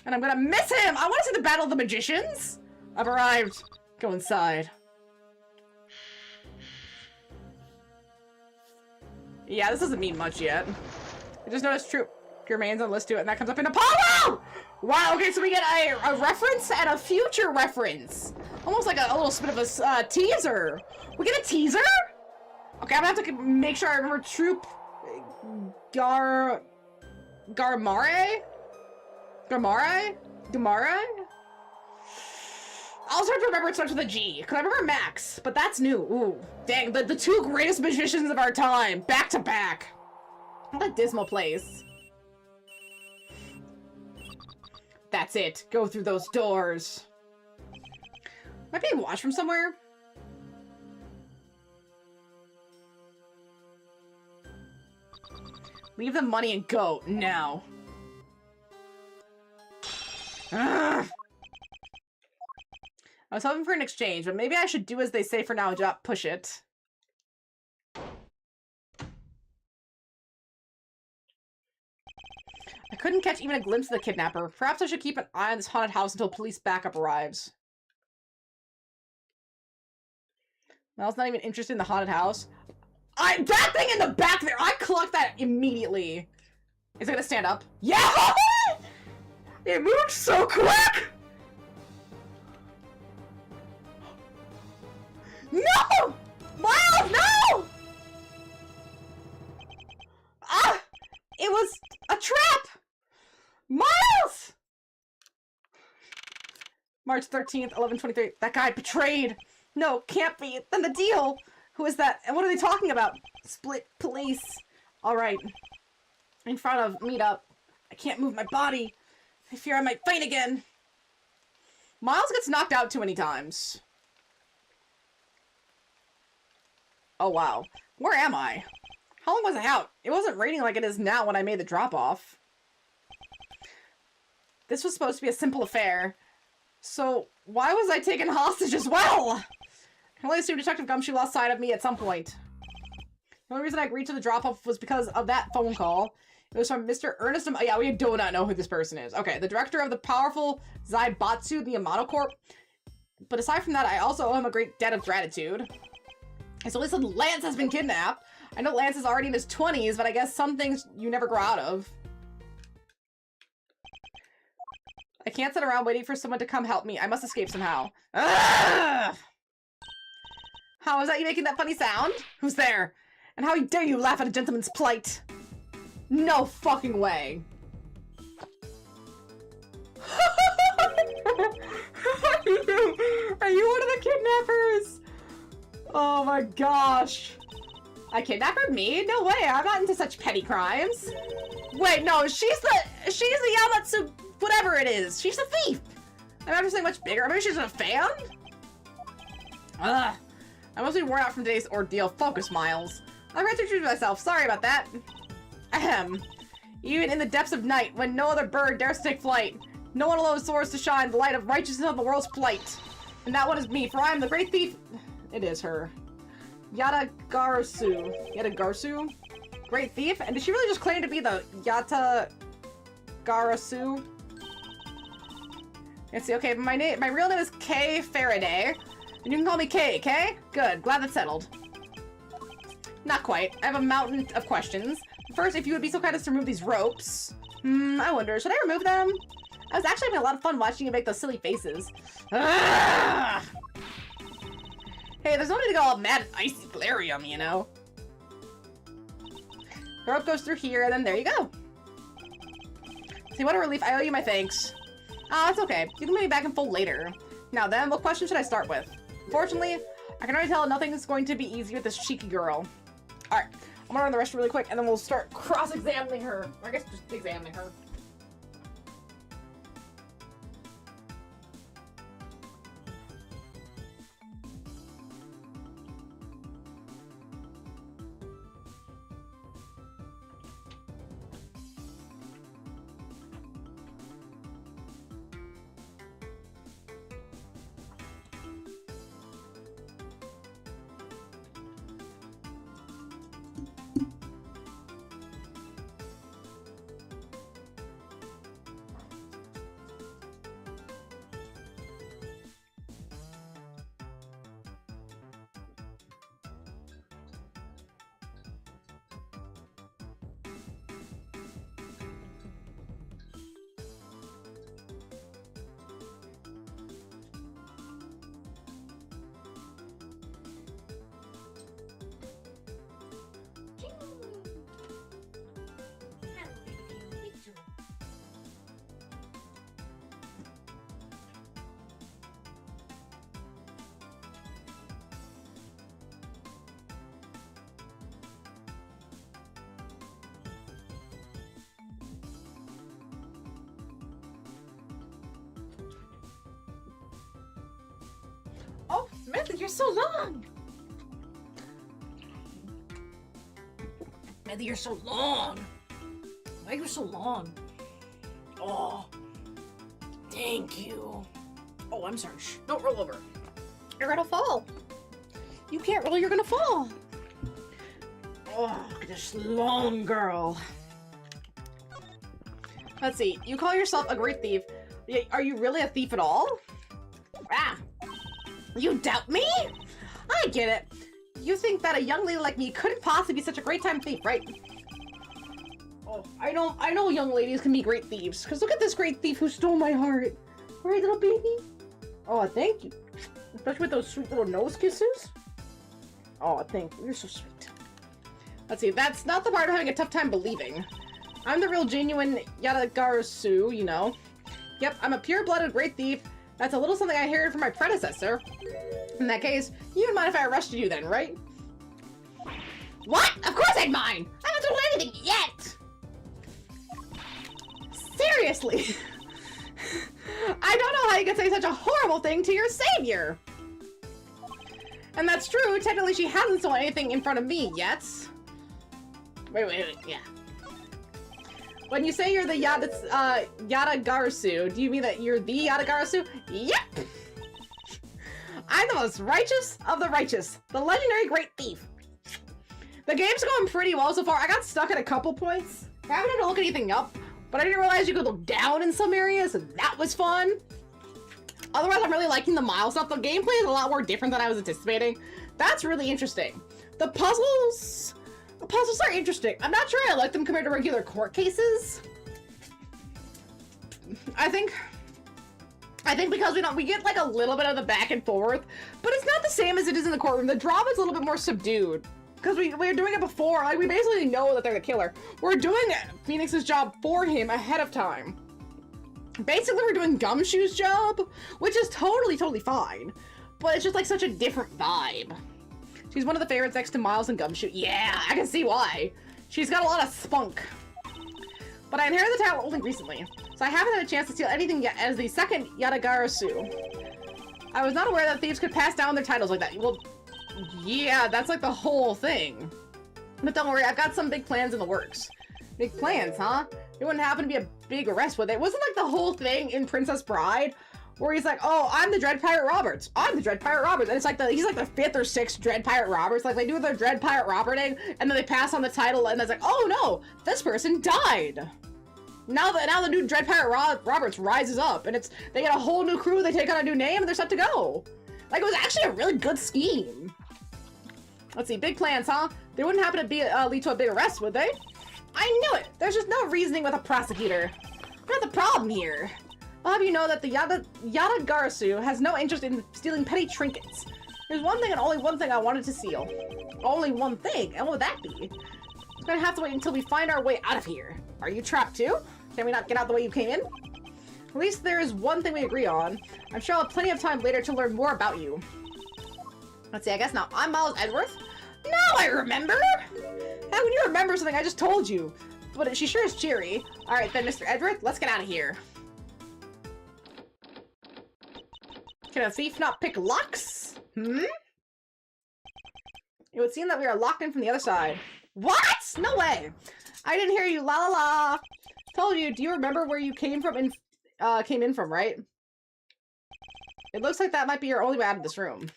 [SPEAKER 1] And I'm gonna miss him! I want to see the Battle of the Magicians! I've arrived. Go inside. Yeah, this doesn't mean much yet. I just noticed Troop remains on the list to it, and that comes up in Apollo! Wow, okay, so we get a reference and a future reference. Almost like a little bit of a teaser. We get a teaser? Okay, I'm gonna have to make sure I remember Troop Garmare? I'll start to remember it starts with a G, because I remember Max, but that's new. Ooh, dang, the two greatest magicians of our time, back to back. What a dismal place. That's it. Go through those doors. Am I being watched from somewhere? Leave the money and go, now. Ugh. I was hoping for an exchange, but maybe I should do as they say for now and not push it. I couldn't catch even a glimpse of the kidnapper. Perhaps I should keep an eye on this haunted house until police backup arrives. Mel's not even interested in the haunted house. That thing in the back there! I clocked that immediately. Is it gonna stand up? Yeah! It moved so quick! No! Miles, no! Ah! It was a trap! Miles! March 13th, 11:23. That guy betrayed! No, can't be. Then the deal! Who is that? And what are they talking about? Split police. Alright. In front of meetup. I can't move my body. I fear I might faint again. Miles gets knocked out too many times. Oh wow. Where am I? How long was I out? It wasn't raining like it is now when I made the drop-off. This was supposed to be a simple affair. So, why was I taken hostage as well? I can only assume Detective Gumshoe lost sight of me at some point. The only reason I agreed to the drop-off was because of that phone call. It was from Mr. Ernest... Yeah, we do not know who this person is. Okay, the director of the powerful Zaibatsu, the Yamato Corp. But aside from that, I also owe him a great debt of gratitude. And so listen, Lance has been kidnapped. I know Lance is already in his 20s, but I guess some things you never grow out of. I can't sit around waiting for someone to come help me. I must escape somehow. Ugh! How is that you making that funny sound? Who's there? And how dare you laugh at a gentleman's plight? No fucking way. Are you one of the kidnappers? Oh my gosh. A kidnapper? Me? No way, I'm not into such petty crimes. Wait, no, she's the Yamatsu, whatever it is. She's a thief. I'm after something much bigger. Maybe she's a fan? Ugh. I must be worn out from today's ordeal. Focus, Miles. I've got to introduce myself. Sorry about that. Ahem. Even in the depths of night, when no other bird dares to take flight, no one alone soars to shine the light of righteousness on the world's plight. And that one is me, for I am the great thief. It is her. Yatagarasu. Yatagarasu? Great thief? And did she really just claim to be the Yatagarasu? Let's see, okay, my real name is Kay Faraday. And you can call me Kay, okay? Good, glad that's settled. Not quite. I have a mountain of questions. First, if you would be so kind as to remove these ropes. I wonder, should I remove them? I was actually having a lot of fun watching you make those silly faces. Ugh! Hey, there's no need to go all mad and icy glary on me, you know? The rope goes through here, and then there you go. See, what a relief. I owe you my thanks. Oh, it's okay. You can put me back in full later. Now then, what question should I start with? Fortunately, I can already tell nothing is going to be easy with this cheeky girl. Alright, I'm gonna run the rest really quick, and then we'll start cross-examining her. Or I guess just examining her. Oh, Samantha, you're so long! Samantha, you're so long! Why are you so long? Oh, thank you. Oh, I'm sorry. Shh, don't roll over. You're gonna fall. You can't roll, you're gonna fall. Oh, this long girl. Let's see. You call yourself a great thief. Are you really a thief at all? Ah! You doubt me? I get it. You think that a young lady like me couldn't possibly be such a great time thief, right? Oh, I know young ladies can be great thieves, because look at this great thief who stole my heart. Right, little baby? Oh, thank you. Especially with those sweet little nose kisses. Oh, thank you. You're so sweet. Let's see, that's not the part I'm having a tough time believing. I'm the real genuine Yatagarasu, you know. Yep, I'm a pure-blooded great thief. That's a little something I inherited from my predecessor. In that case, you wouldn't mind if I arrested you then, right? What? Of course I'd mind! I haven't told anything yet! Seriously! I don't know how you could say such a horrible thing to your savior! And that's true, technically she hasn't stolen anything in front of me yet. Wait, yeah. When you say you're the Yatagarasu, do you mean that you're the Yatagarasu? Yep! I'm the most righteous of the righteous, the legendary great thief. The game's going pretty well so far. I got stuck at a couple points. I haven't had to look anything up, but I didn't realize you could look down in some areas, and that was fun. Otherwise, I'm really liking the mile stuff. The gameplay is a lot more different than I was anticipating. That's really interesting. The puzzles are interesting. I'm not sure I like them compared to regular court cases. I think because we get like a little bit of the back and forth, but it's not the same as it is in the courtroom. The drama is a little bit more subdued. Because we're doing it before, like we basically know that they're the killer. We're doing Phoenix's job for him ahead of time. Basically, we're doing Gumshoe's job, which is totally fine. But it's just like such a different vibe. She's one of the favorites next to Miles and Gumshoe. Yeah, I can see why. She's got a lot of spunk. But I inherited the title only recently, so I haven't had a chance to steal anything yet as the second Yatagarasu. I was not aware that thieves could pass down their titles like that. Well, yeah, that's like the whole thing. But don't worry, I've got some big plans in the works. Big plans, huh? It wouldn't happen to be a big arrest, would it? Wasn't like the whole thing in Princess Bride where he's like, oh, I'm the Dread Pirate Roberts. I'm the Dread Pirate Roberts. And it's like he's like the 5th or 6th Dread Pirate Roberts. Like they do their Dread Pirate Roberting and then they pass on the title and it's like, oh no, this person died. Now the new Dread Pirate Roberts rises up and they get a whole new crew, they take on a new name and they're set to go. Like it was actually a really good scheme. Let's see, big plans, huh? They wouldn't happen to be lead to a big arrest, would they? I knew it! There's just no reasoning with a prosecutor. Not the problem here. I'll have you know that the Yatagarasu has no interest in stealing petty trinkets. There's one thing and only one thing I wanted to steal. Only one thing? And what would that be? It's gonna have to wait until we find our way out of here. Are you trapped too? Can we not get out the way you came in? At least there is one thing we agree on. I'm sure I'll have plenty of time later to learn more about you. Let's see, I guess now. I'm Miles Edgeworth. Now I remember! How can you remember something I just told you? But she sure is cheery. Alright then, Mr. Edgeworth, let's get out of here. Can a thief not pick locks? Hmm? It would seem that we are locked in from the other side. What? No way! I didn't hear you, la la la! Told you, do you remember where you came in from, right? It looks like that might be your only way out of this room.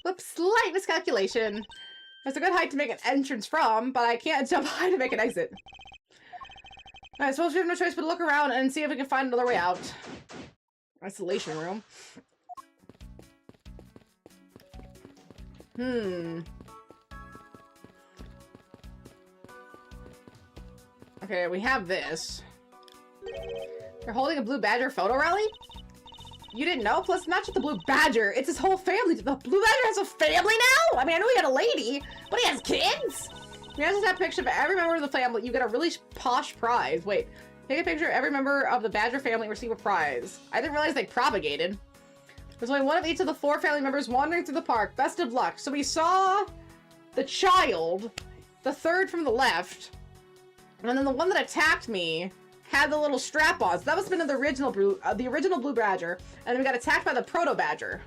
[SPEAKER 1] Whoops, slight miscalculation. There's a good height to make an entrance from, but I can't jump high to make an exit. I suppose we have no choice but to look around and see if we can find another way out. Isolation room. Okay, we have this. You're holding a Blue Badger photo rally? You didn't know? Plus, not just the Blue Badger, it's his whole family. The Blue Badger has a family now? I mean, I know he had a lady, but he has kids? He has a picture of every member of the family. You get a really posh prize. Wait, take a picture of every member of the Badger family and receive a prize. I didn't realize they propagated. There's only one of each of the 4 family members wandering through the park. Best of luck. So we saw the child, the 3rd from the left, and then the one that attacked me had the little strap-ons. That must have been the original Blue Badger. And then we got attacked by the Proto Badger.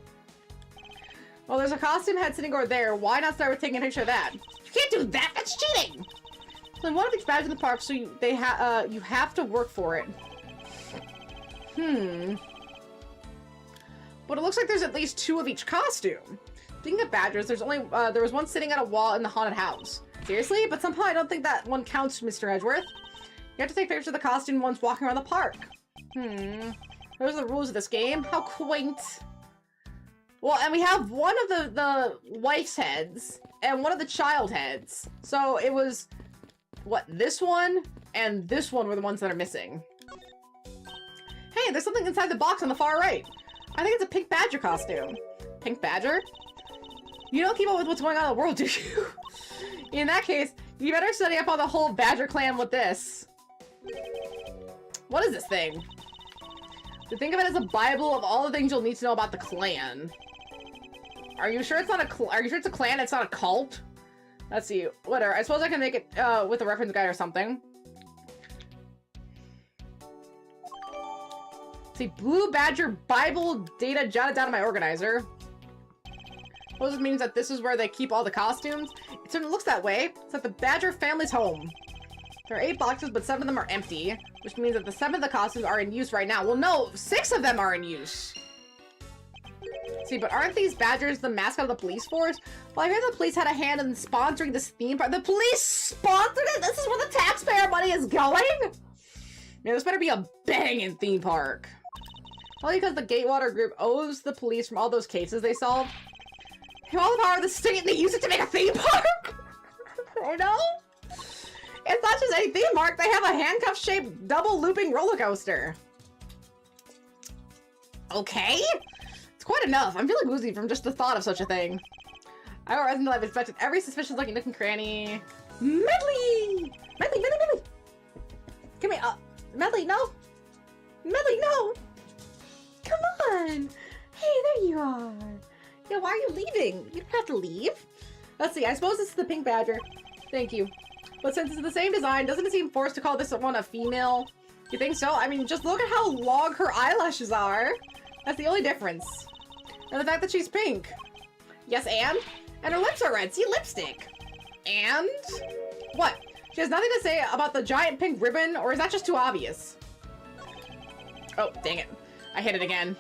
[SPEAKER 1] Well, there's a costume head sitting over there. Why not start with taking a picture of that? You can't do that! That's cheating! So one of each badge in the park, so you have to work for it. But it looks like there's at least 2 of each costume. Speaking of badgers, there was one sitting at a wall in the haunted house. Seriously? But somehow I don't think that one counts, Mr. Edgeworth. You have to take pictures of the costume ones walking around the park. Those are the rules of this game. How quaint. Well, and we have one of the wife's heads and one of the child heads. So it was, what, this one and this one were the ones that are missing. Hey, there's something inside the box on the far right. I think it's a pink badger costume. Pink badger? You don't keep up with what's going on in the world, do you? In that case, you better study up on the whole badger clan with this. What is this thing? To think of it as a bible of all the things you'll need to know about the clan. Are you sure it's not a are you sure it's a clan? It's not a cult? Let's see. Whatever. I suppose I can make it with a reference guide or something. See, Blue Badger Bible data jotted down in my organizer. I suppose it means that this is where they keep all the costumes. It certainly looks that way. It's at the Badger family's home. There are 8 boxes, but 7 of them are empty, which means that the 7 of the costumes are in use right now. Well, no, 6 of them are in use. See, but aren't these badgers the mascot of the police force? Well, I heard the police had a hand in sponsoring this theme park. The police sponsored it? This is where the taxpayer money is going? Man, this better be a banging theme park. Only because the Gatewater group owes the police from all those cases they solved. They have all the power of the state and they use it to make a theme park? I know? It's not just a theme park, they have a handcuff-shaped double looping roller coaster. Okay? It's quite enough. I'm feeling woozy from just the thought of such a thing. I don't realize I've inspected every suspicious looking nook and cranny. Medley! Medley, Medley, Medley! Come here, Medley, no! Medley, no! Come on! Hey, there you are! Yeah, why are you leaving? You don't have to leave. Let's see, I suppose this is the pink badger. Thank you. But since it's the same design, doesn't it seem forced to call this one a female? You think so? I mean, just look at how long her eyelashes are. That's the only difference. And the fact that she's pink. Yes, and? And her lips are red. See, lipstick. And? What? She has nothing to say about the giant pink ribbon, or is that just too obvious? Oh, dang it. I hit it again.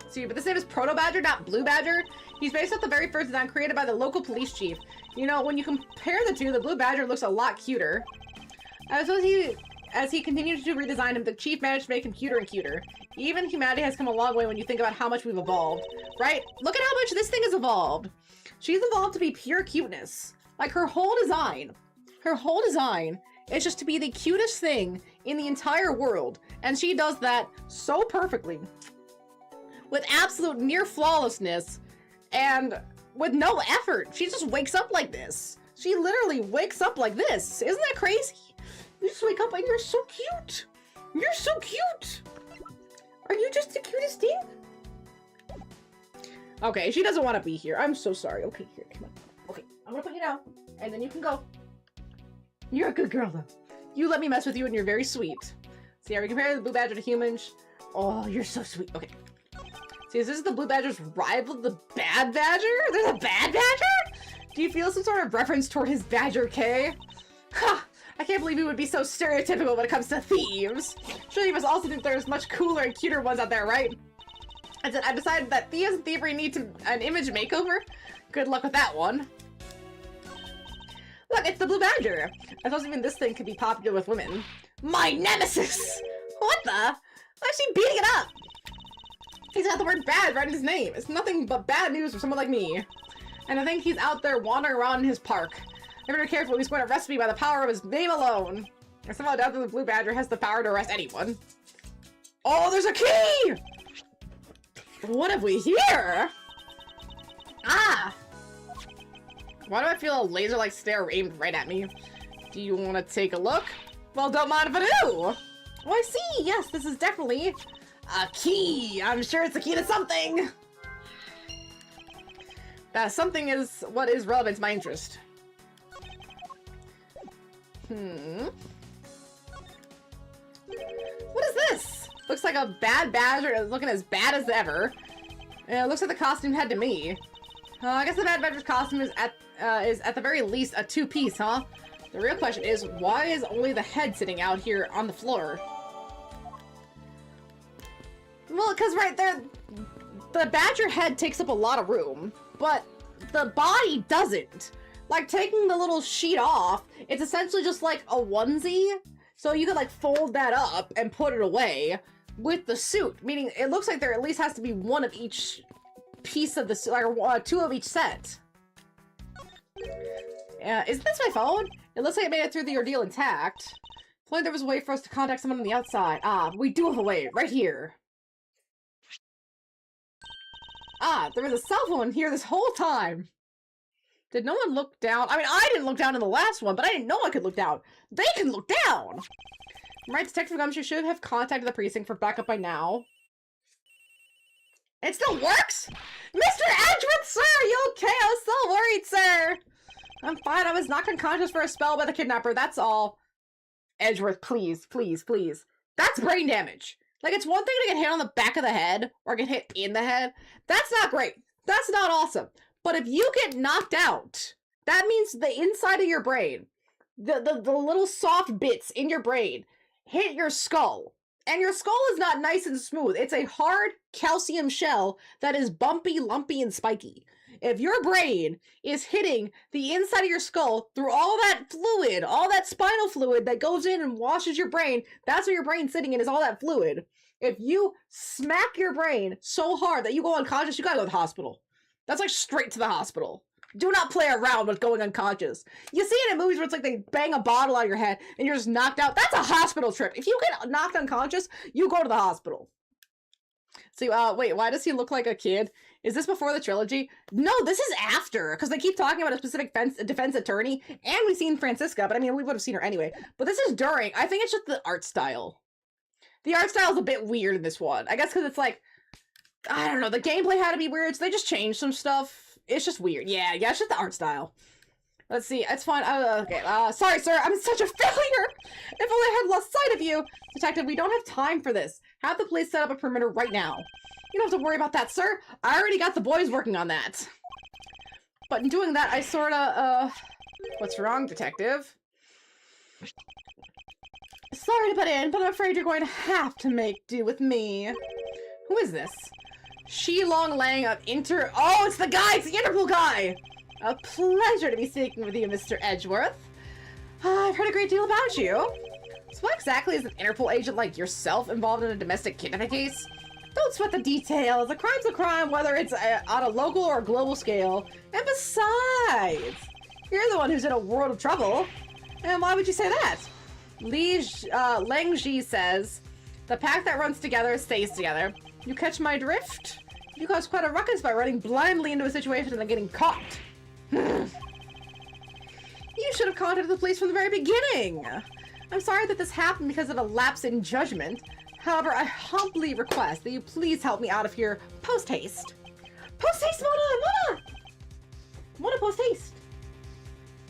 [SPEAKER 1] See, but this name is Proto Badger, not Blue Badger. He's based off the very first design created by the local police chief. You know, when you compare the two, the Blue Badger looks a lot cuter. As he continues to redesign him, the chief managed to make him cuter and cuter. Even humanity has come a long way when you think about how much we've evolved, right? Look at how much this thing has evolved. She's evolved to be pure cuteness. Like, her whole design is just to be the cutest thing in the entire world. And she does that so perfectly. With absolute near flawlessness. And with no effort. She just wakes up like this. She literally wakes up like this. Isn't that crazy? You just wake up and you're so cute. You're so cute. Are you just the cutest thing? Okay, she doesn't want to be here. I'm so sorry. Okay, here, come on. Okay, I'm gonna put you down, and then you can go. You're a good girl, though. You let me mess with you, and you're very sweet. See, are we comparing the Blue Badger to humans? Oh, you're so sweet. Okay. See, is this the Blue Badger's rival, the Bad Badger? There's a Bad Badger? Do you feel some sort of reference toward his Badger K? Ha! I can't believe he would be so stereotypical when it comes to thieves. Surely you must also think there's much cooler and cuter ones out there, right? I've decided that thieves and thievery need an image makeover. Good luck with that one. Look, it's the Blue Badger. I suppose even this thing could be popular with women. My nemesis! What the? Why is she beating it up? He's got the word bad right in his name. It's nothing but bad news for someone like me. And I think he's out there wandering around in his park. If you're careful, he's going to arrest me by the power of his name alone. I somehow doubt that the Blue Badger has the power to arrest anyone. Oh, there's a key! What have we here? Ah! Why do I feel a laser-like stare aimed right at me? Do you want to take a look? Well, don't mind if I do! Oh, I see! Yes, this is definitely a key! I'm sure it's a key to something! That something is what is relevant to my interest. What is this? Looks like a bad badger looking as bad as ever. It looks like the costume head to me. I guess the bad badger's costume is at the very least a two-piece, huh? The real question is, why is only the head sitting out here on the floor? Well, because right there, the badger head takes up a lot of room, but the body doesn't. Like, taking the little sheet off, it's essentially just like a onesie, so you could like fold that up and put it away, with the suit, meaning it looks like there at least has to be one of each piece of the suit, or two of each set. Isn't this my phone? It looks like it made it through the ordeal intact. If only there was a way for us to contact someone on the outside. Ah, we do have a way, right here. Ah, there was a cell phone here this whole time. Did no one look down? I mean, I didn't look down in the last one, but I didn't know I could look down. They can look down! Right, Detective Gumshoe should have contacted the precinct for backup by now. It still works? Mr. Edgeworth, sir! Are you okay? I was so worried, sir! I'm fine. I was knocked unconscious for a spell by the kidnapper. That's all. Edgeworth, please, please, please. That's brain damage. Like, it's one thing to get hit on the back of the head, or get hit in the head. That's not great. That's not awesome. But if you get knocked out, that means the inside of your brain, the little soft bits in your brain, hit your skull. And your skull is not nice and smooth. It's a hard calcium shell that is bumpy, lumpy, and spiky. If your brain is hitting the inside of your skull through all that fluid, all that spinal fluid that goes in and washes your brain, that's where your brain's sitting in, is all that fluid. If you smack your brain so hard that you go unconscious, you gotta go to the hospital. That's like straight to the hospital. Do not play around with going unconscious. You see it in movies where it's like they bang a bottle on your head and you're just knocked out. That's a hospital trip. If you get knocked unconscious, you go to the hospital. See, wait, why does he look like a kid? Is this before the trilogy? No, this is after, because they keep talking about a specific defense attorney, and we've seen Francisca, but I mean, we would have seen her anyway. But this is during. I think it's just the art style. The art style is a bit weird in this one. I guess because it's like, I don't know, the gameplay had to be weird, so they just changed some stuff. It's just weird. Yeah, it's just the art style. Let's see, it's fine. Okay, sorry, sir, I'm such a failure! If only I had lost sight of you! Detective, we don't have time for this. Have the police set up a perimeter right now. You don't have to worry about that, sir. I already got the boys working on that. But in doing that, I sorta, what's wrong, detective? Sorry to butt in, but I'm afraid you're going to have to make do with me. Who is this? Long Lang of Oh, it's the guy! It's the Interpol guy! A pleasure to be speaking with you, Mr. Edgeworth. I've heard a great deal about you. So what exactly is an Interpol agent like yourself involved in a domestic kidnapping case? Don't sweat the details. A crime's a crime, whether it's on a local or global scale. And besides, you're the one who's in a world of trouble. And why would you say that? Lang Ji says, the pack that runs together stays together. You catch my drift? You cause quite a ruckus by running blindly into a situation and then getting caught. You should have contacted the police from the very beginning. I'm sorry that this happened because of a lapse in judgment. However, I humbly request that you please help me out of here post-haste. Post-haste, Mona! Mona, post-haste!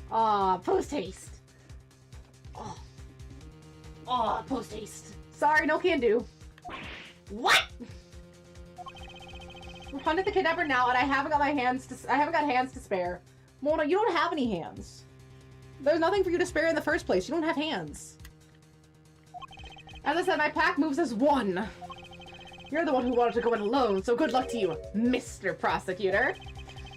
[SPEAKER 1] Post-haste. Post-haste. Sorry, no can do. What? We're hunting the kidnapper now, and I haven't got hands to spare. Mona, you don't have any hands. There's nothing for you to spare in the first place. You don't have hands. As I said, my pack moves as one. You're the one who wanted to go in alone, so good luck to you, Mr. Prosecutor.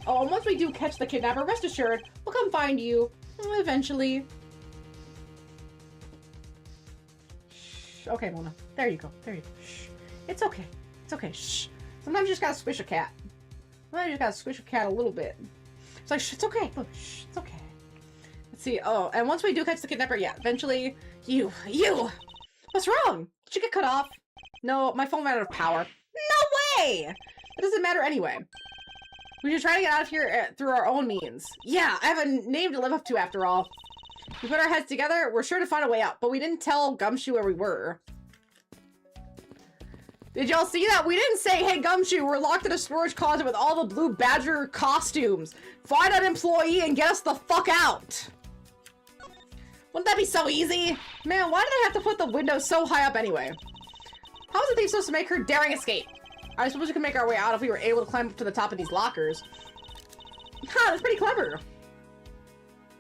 [SPEAKER 1] Oh, and once we do catch the kidnapper, rest assured, we'll come find you. Eventually. Shh. Okay, Mona. There you go. There you go. Shh. It's okay. It's okay. Shh. Sometimes you just gotta squish a cat. Sometimes you just gotta squish a cat a little bit. It's like, shh, it's okay. Look, shh, it's okay. Let's see. Oh, and once we do catch the kidnapper, yeah, eventually, you! What's wrong? Did you get cut off? No, my phone ran out of power. No way! It doesn't matter anyway. We should try to get out of here through our own means. Yeah, I have a name to live up to after all. We put our heads together, we're sure to find a way out, but we didn't tell Gumshoe where we were. Did y'all see that? We didn't say, hey Gumshoe, we're locked in a storage closet with all the Blue Badger costumes. Find an employee and get us the fuck out. Wouldn't that be so easy? Man, why did I have to put the window so high up anyway? How was the thief supposed to make her daring escape? I suppose we could make our way out if we were able to climb up to the top of these lockers. Huh, that's pretty clever.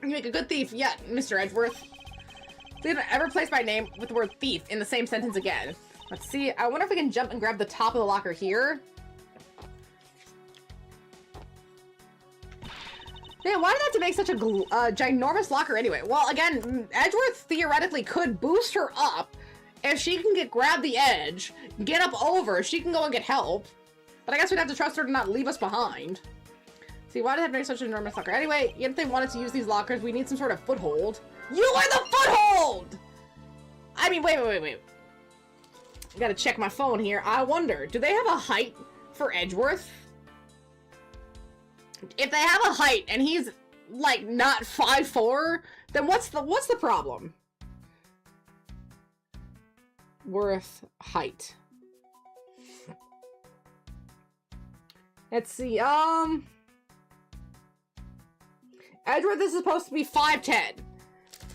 [SPEAKER 1] You make a good thief yet, Mr. Edgeworth. Please don't ever place my name with the word thief in the same sentence again. Let's see, I wonder if we can jump and grab the top of the locker here. Man, why did I have to make such a ginormous locker anyway? Well, again, Edgeworth theoretically could boost her up if she can grab the edge, get up over, she can go and get help. But I guess we'd have to trust her to not leave us behind. See, why did that make such an enormous locker? Anyway, if they wanted to use these lockers, we need some sort of foothold. You are the foothold! I mean, wait. I gotta check my phone here. I wonder, do they have a height for Edgeworth? If they have a height and he's, like, not 5'4", then what's the problem? Worth height. Let's see, Edgeworth is supposed to be 5'10".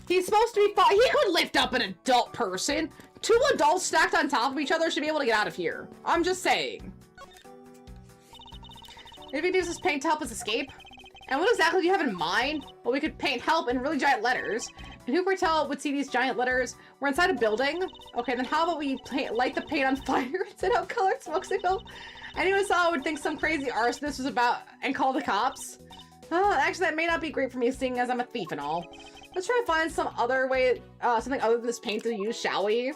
[SPEAKER 1] He's supposed to be he could lift up an adult person. 2 adults stacked on top of each other should be able to get out of here. I'm just saying. Maybe we use this paint to help us escape? And what exactly do you have in mind? Well, we could paint help in really giant letters. And who could tell would see these giant letters? We're inside a building? Okay, then how about we light the paint on fire and set out colored smoke signal? Anyone saw would think some crazy arsonist was about and call the cops. Oh, actually, that may not be great for me, seeing as I'm a thief and all. Let's try to find some other way, something other than this paint to use, shall we?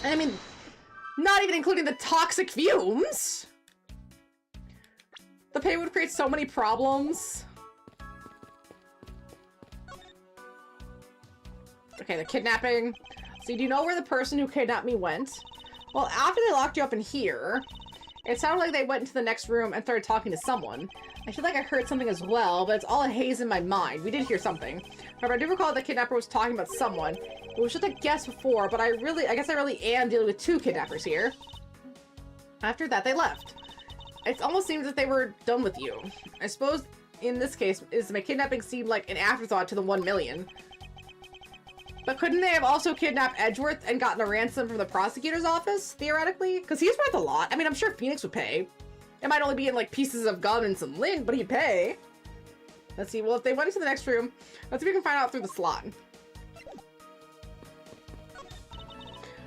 [SPEAKER 1] And I mean, not even including the toxic fumes! The paint would create so many problems. Okay, the kidnapping. So do you know where the person who kidnapped me went? Well, after they locked you up in here, it sounded like they went into the next room and started talking to someone. I feel like I heard something as well, but it's all a haze in my mind. We did hear something. However, I do recall the kidnapper was talking about someone. It was just a guess before, but I guess I really am dealing with 2 kidnappers here. After that, they left. It almost seems that they were done with you. I suppose, in this case, my kidnapping seemed like an afterthought to the 1 million. But couldn't they have also kidnapped Edgeworth and gotten a ransom from the prosecutor's office, theoretically? Because he's worth a lot. I mean, I'm sure Phoenix would pay. It might only be in, like, pieces of gum and some lint, but he'd pay. Let's see. Well, if they went into the next room, let's see if we can find out through the slot.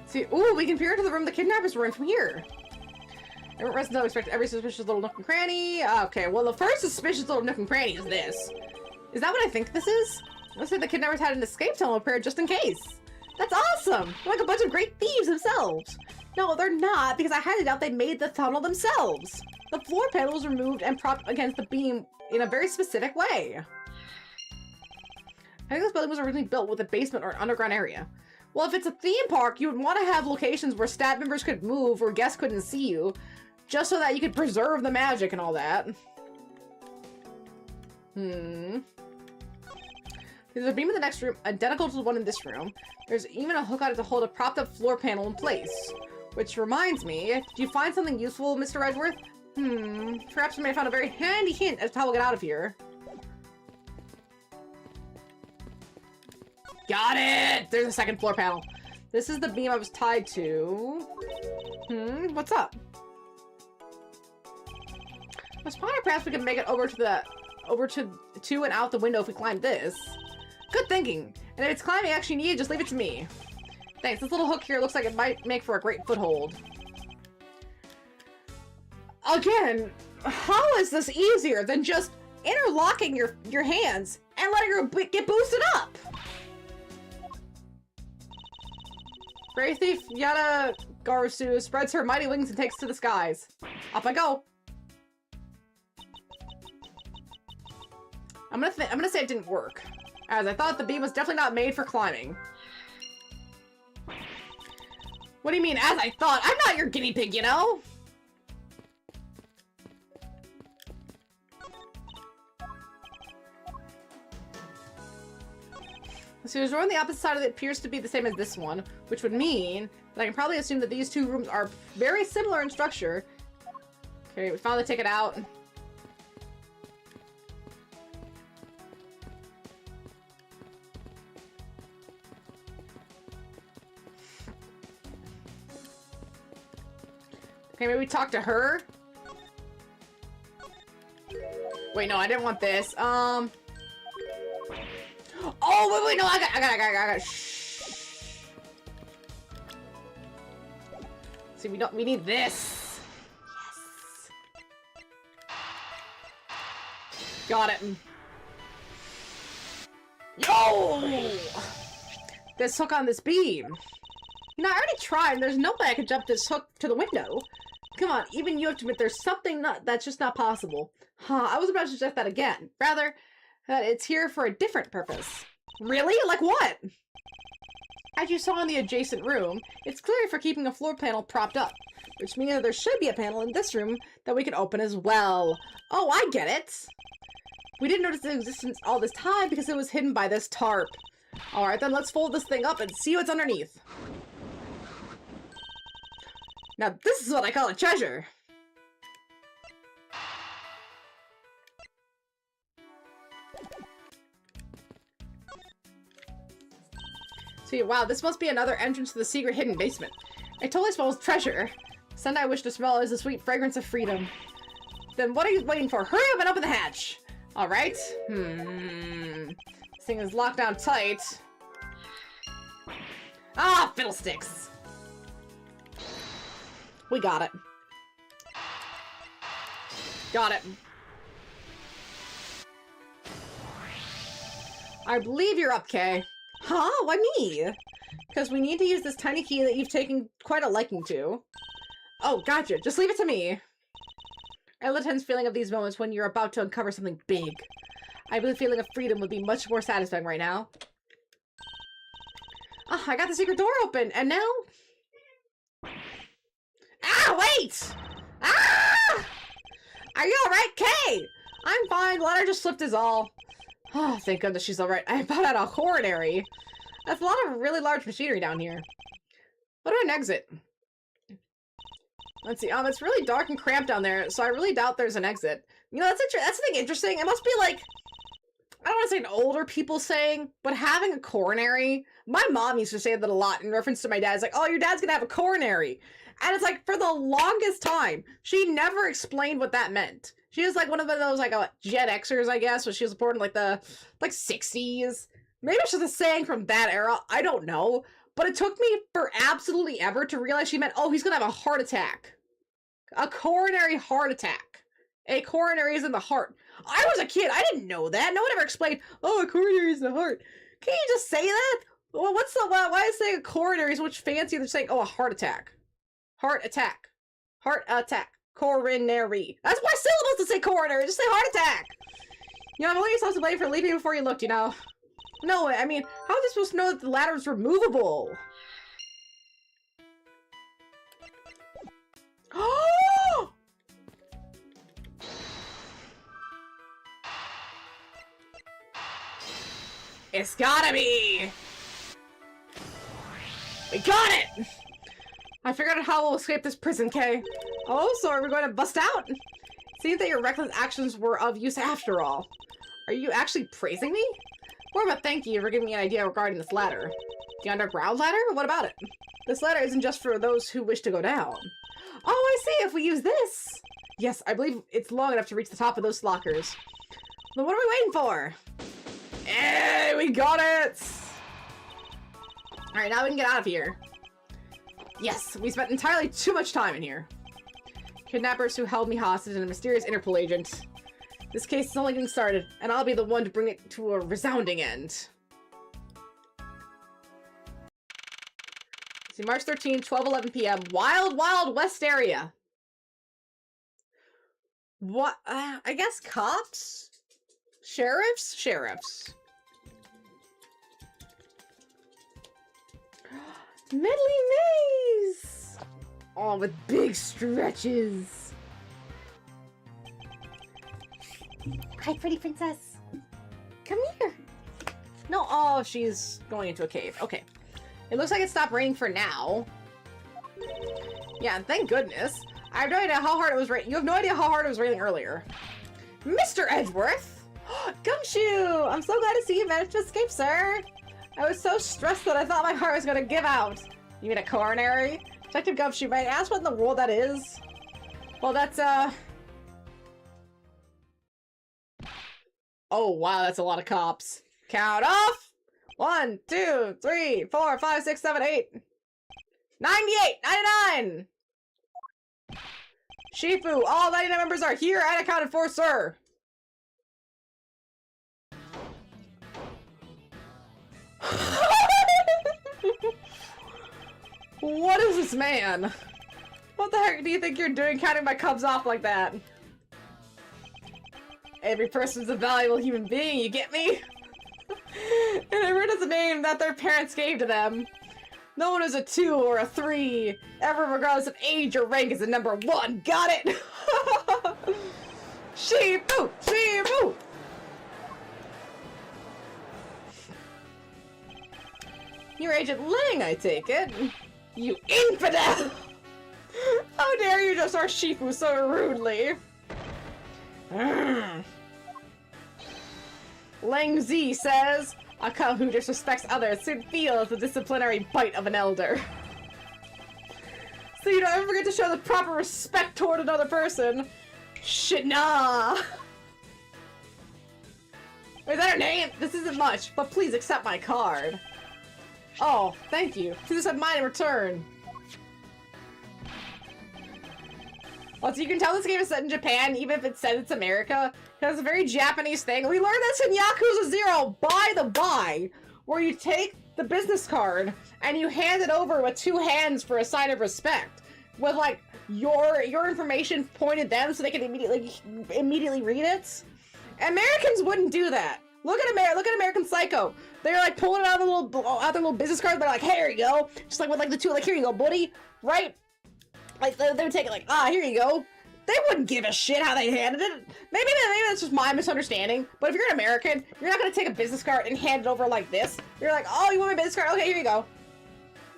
[SPEAKER 1] See, ooh, we can peer into the room the kidnappers were in from here. Everyone rests don't expect every suspicious little nook and cranny. Okay, well, the first suspicious little nook and cranny is this. Is that what I think this is? Let's say the kidnappers had an escape tunnel prepared just in case. That's awesome! They're like a bunch of great thieves themselves. No, they're not, because I had it out they made the tunnel themselves. The floor panel was removed and propped against the beam in a very specific way. I think this building was originally built with a basement or an underground area. Well, if it's a theme park, you would want to have locations where staff members could move or guests couldn't see you, just so that you could preserve the magic and all that. There's a beam in the next room, identical to the one in this room. There's even a hook on it to hold a propped-up floor panel in place. Which reminds me, did you find something useful, Mr. Edgeworth? Perhaps you may have found a very handy hint as to how we'll get out of here. Got it! There's a second floor panel. This is the beam I was tied to. What's up? I was wondering perhaps we could make it over to and out the window if we climb this. Good thinking. And if it's climbing action you need, just leave it to me. Thanks. This little hook here looks like it might make for a great foothold. Again, how is this easier than just interlocking your hands and letting her get boosted up? Gray Thief Yada Garusu spreads her mighty wings and takes to the skies. Up I go. I'm gonna say it didn't work, as I thought the beam was definitely not made for climbing. What do you mean, as I thought? I'm not your guinea pig, you know? So there's one on the opposite side that appears to be the same as this one, which would mean that I can probably assume that these 2 rooms are very similar in structure. Okay, we found the ticket out. Okay, maybe we talk to her? Wait, no, I didn't want this. Oh, wait, no, I got. Shh. See, we need this. Yes. Got it. Yo! This hook on this beam. You know, I already tried, and there's no way I could jump this hook to the window. Come on, even you have to admit there's something that's just not possible. Huh, I was about to suggest that again. Rather, that it's here for a different purpose. Really? Like what? As you saw in the adjacent room, it's clear for keeping a floor panel propped up, which means that there should be a panel in this room that we can open as well. Oh, I get it! We didn't notice its existence all this time because it was hidden by this tarp. Alright, then let's fold this thing up and see what's underneath. Now, this is what I call a treasure! See, wow, this must be another entrance to the secret hidden basement. It totally smells treasure. Scent I wish to smell is the sweet fragrance of freedom. Then what are you waiting for? Hurry up and open the hatch! Alright. This thing is locked down tight. Ah, fiddlesticks! We got it. Got it. I believe you're up, Kay. Huh? Why me? Because we need to use this tiny key that you've taken quite a liking to. Oh, gotcha. Just leave it to me. I have a tense feeling of these moments when you're about to uncover something big. I believe the feeling of freedom would be much more satisfying right now. Ah, I got the secret door open, and now... Ah, wait! Ah! Are you alright, Kay? I'm fine. The ladder just slipped is all. Oh, thank goodness she's alright. I about had a coronary. That's a lot of really large machinery down here. What about an exit? Let's see. It's really dark and cramped down there, so I really doubt there's an exit. You know, that's something interesting. It must be like, I don't want to say an older people saying, but having a coronary. My mom used to say that a lot in reference to my dad. It's like, oh, your dad's gonna have a coronary. And it's like, for the longest time, she never explained what that meant. She was like one of those, like, Gen Xers, I guess, when she was born in, like, the, 60s. Maybe it's just a saying from that era. I don't know. But it took me for absolutely ever to realize she meant, oh, he's gonna have a heart attack. A coronary heart attack. A coronary is in the heart. I was a kid. I didn't know that. No one ever explained, oh, a coronary is in the heart. Can you just say that? Well, why is saying a coronary so much fancier than saying, oh, a heart attack? Heart attack. Heart attack. Coronary. That's why syllables to say coronary. Just say heart attack. You know, I'm only supposed to blame for leaving before you looked, you know. No, I mean, how are they supposed to know that the ladder is removable? Oh! It's gotta be! We got it! I figured out how we'll escape this prison, Kay. Oh, so are we going to bust out? Seems that your reckless actions were of use after all. Are you actually praising me? More of a thank you for giving me an idea regarding this ladder. The underground ladder? What about it? This ladder isn't just for those who wish to go down. Oh, I see, if we use this! Yes, I believe it's long enough to reach the top of those lockers. Then what are we waiting for? Hey, we got it! Alright, now we can get out of here. Yes, we spent entirely too much time in here. Kidnappers who held me hostage and a mysterious Interpol agent. This case is only getting started, and I'll be the one to bring it to a resounding end. See, March 13, 12:11 p.m. Wild Wild West area. What? I guess cops? Sheriffs? Sheriffs. Medley maze! Oh, with big stretches. Hi, pretty princess. Come here. No, oh, she's going into a cave. Okay. It looks like it stopped raining for now. Yeah, thank goodness. I have no idea how hard it was raining. You have no idea how hard it was raining earlier. Mr. Edgeworth! Gumshoe! I'm so glad to see you managed to escape, sir. I was so stressed that I thought my heart was gonna give out. You mean a coronary? Detective Gumshoe, may I ask what in the world that is? Well, that's, oh, wow, that's a lot of cops. Count off! 1, 2, 3, 4, 5, 6, 7, 8. 98! 99! Shifu, all 99 members are here and accounted for, sir! What is this man? What the heck do you think you're doing counting my cubs off like that? Every person's a valuable human being, you get me? And everyone has a name that their parents gave to them. No one is a 2 or a 3. Everyone, regardless of age or rank, is a number 1. Got it? Shifu! Shifu! You're Agent Ling, I take it. You infidel! How dare you just our Shifu so rudely? Lang Zi says, a cub who disrespects others soon feels the disciplinary bite of an elder. So you don't ever forget to show the proper respect toward another person. Shit, nah. Is that her name? This isn't much, but please accept my card. Oh, thank you. Please have mine in return. Well, so you can tell this game is set in Japan, even if it says it's America, because it's a very Japanese thing. We learned this in Yakuza 0, by the by, where you take the business card and you hand it over with 2 hands for a sign of respect, with like your information pointed at them so they can immediately read it. Americans wouldn't do that. Look at American Psycho. They're like pulling out their little business card. They're like, hey, here you go. Just like with like the 2, like, here you go, buddy. Right? Like, they would take it like, here you go. They wouldn't give a shit how they handed it. Maybe that's just my misunderstanding. But if you're an American, you're not gonna take a business card and hand it over like this. You're like, oh, you want my business card? Okay, here you go.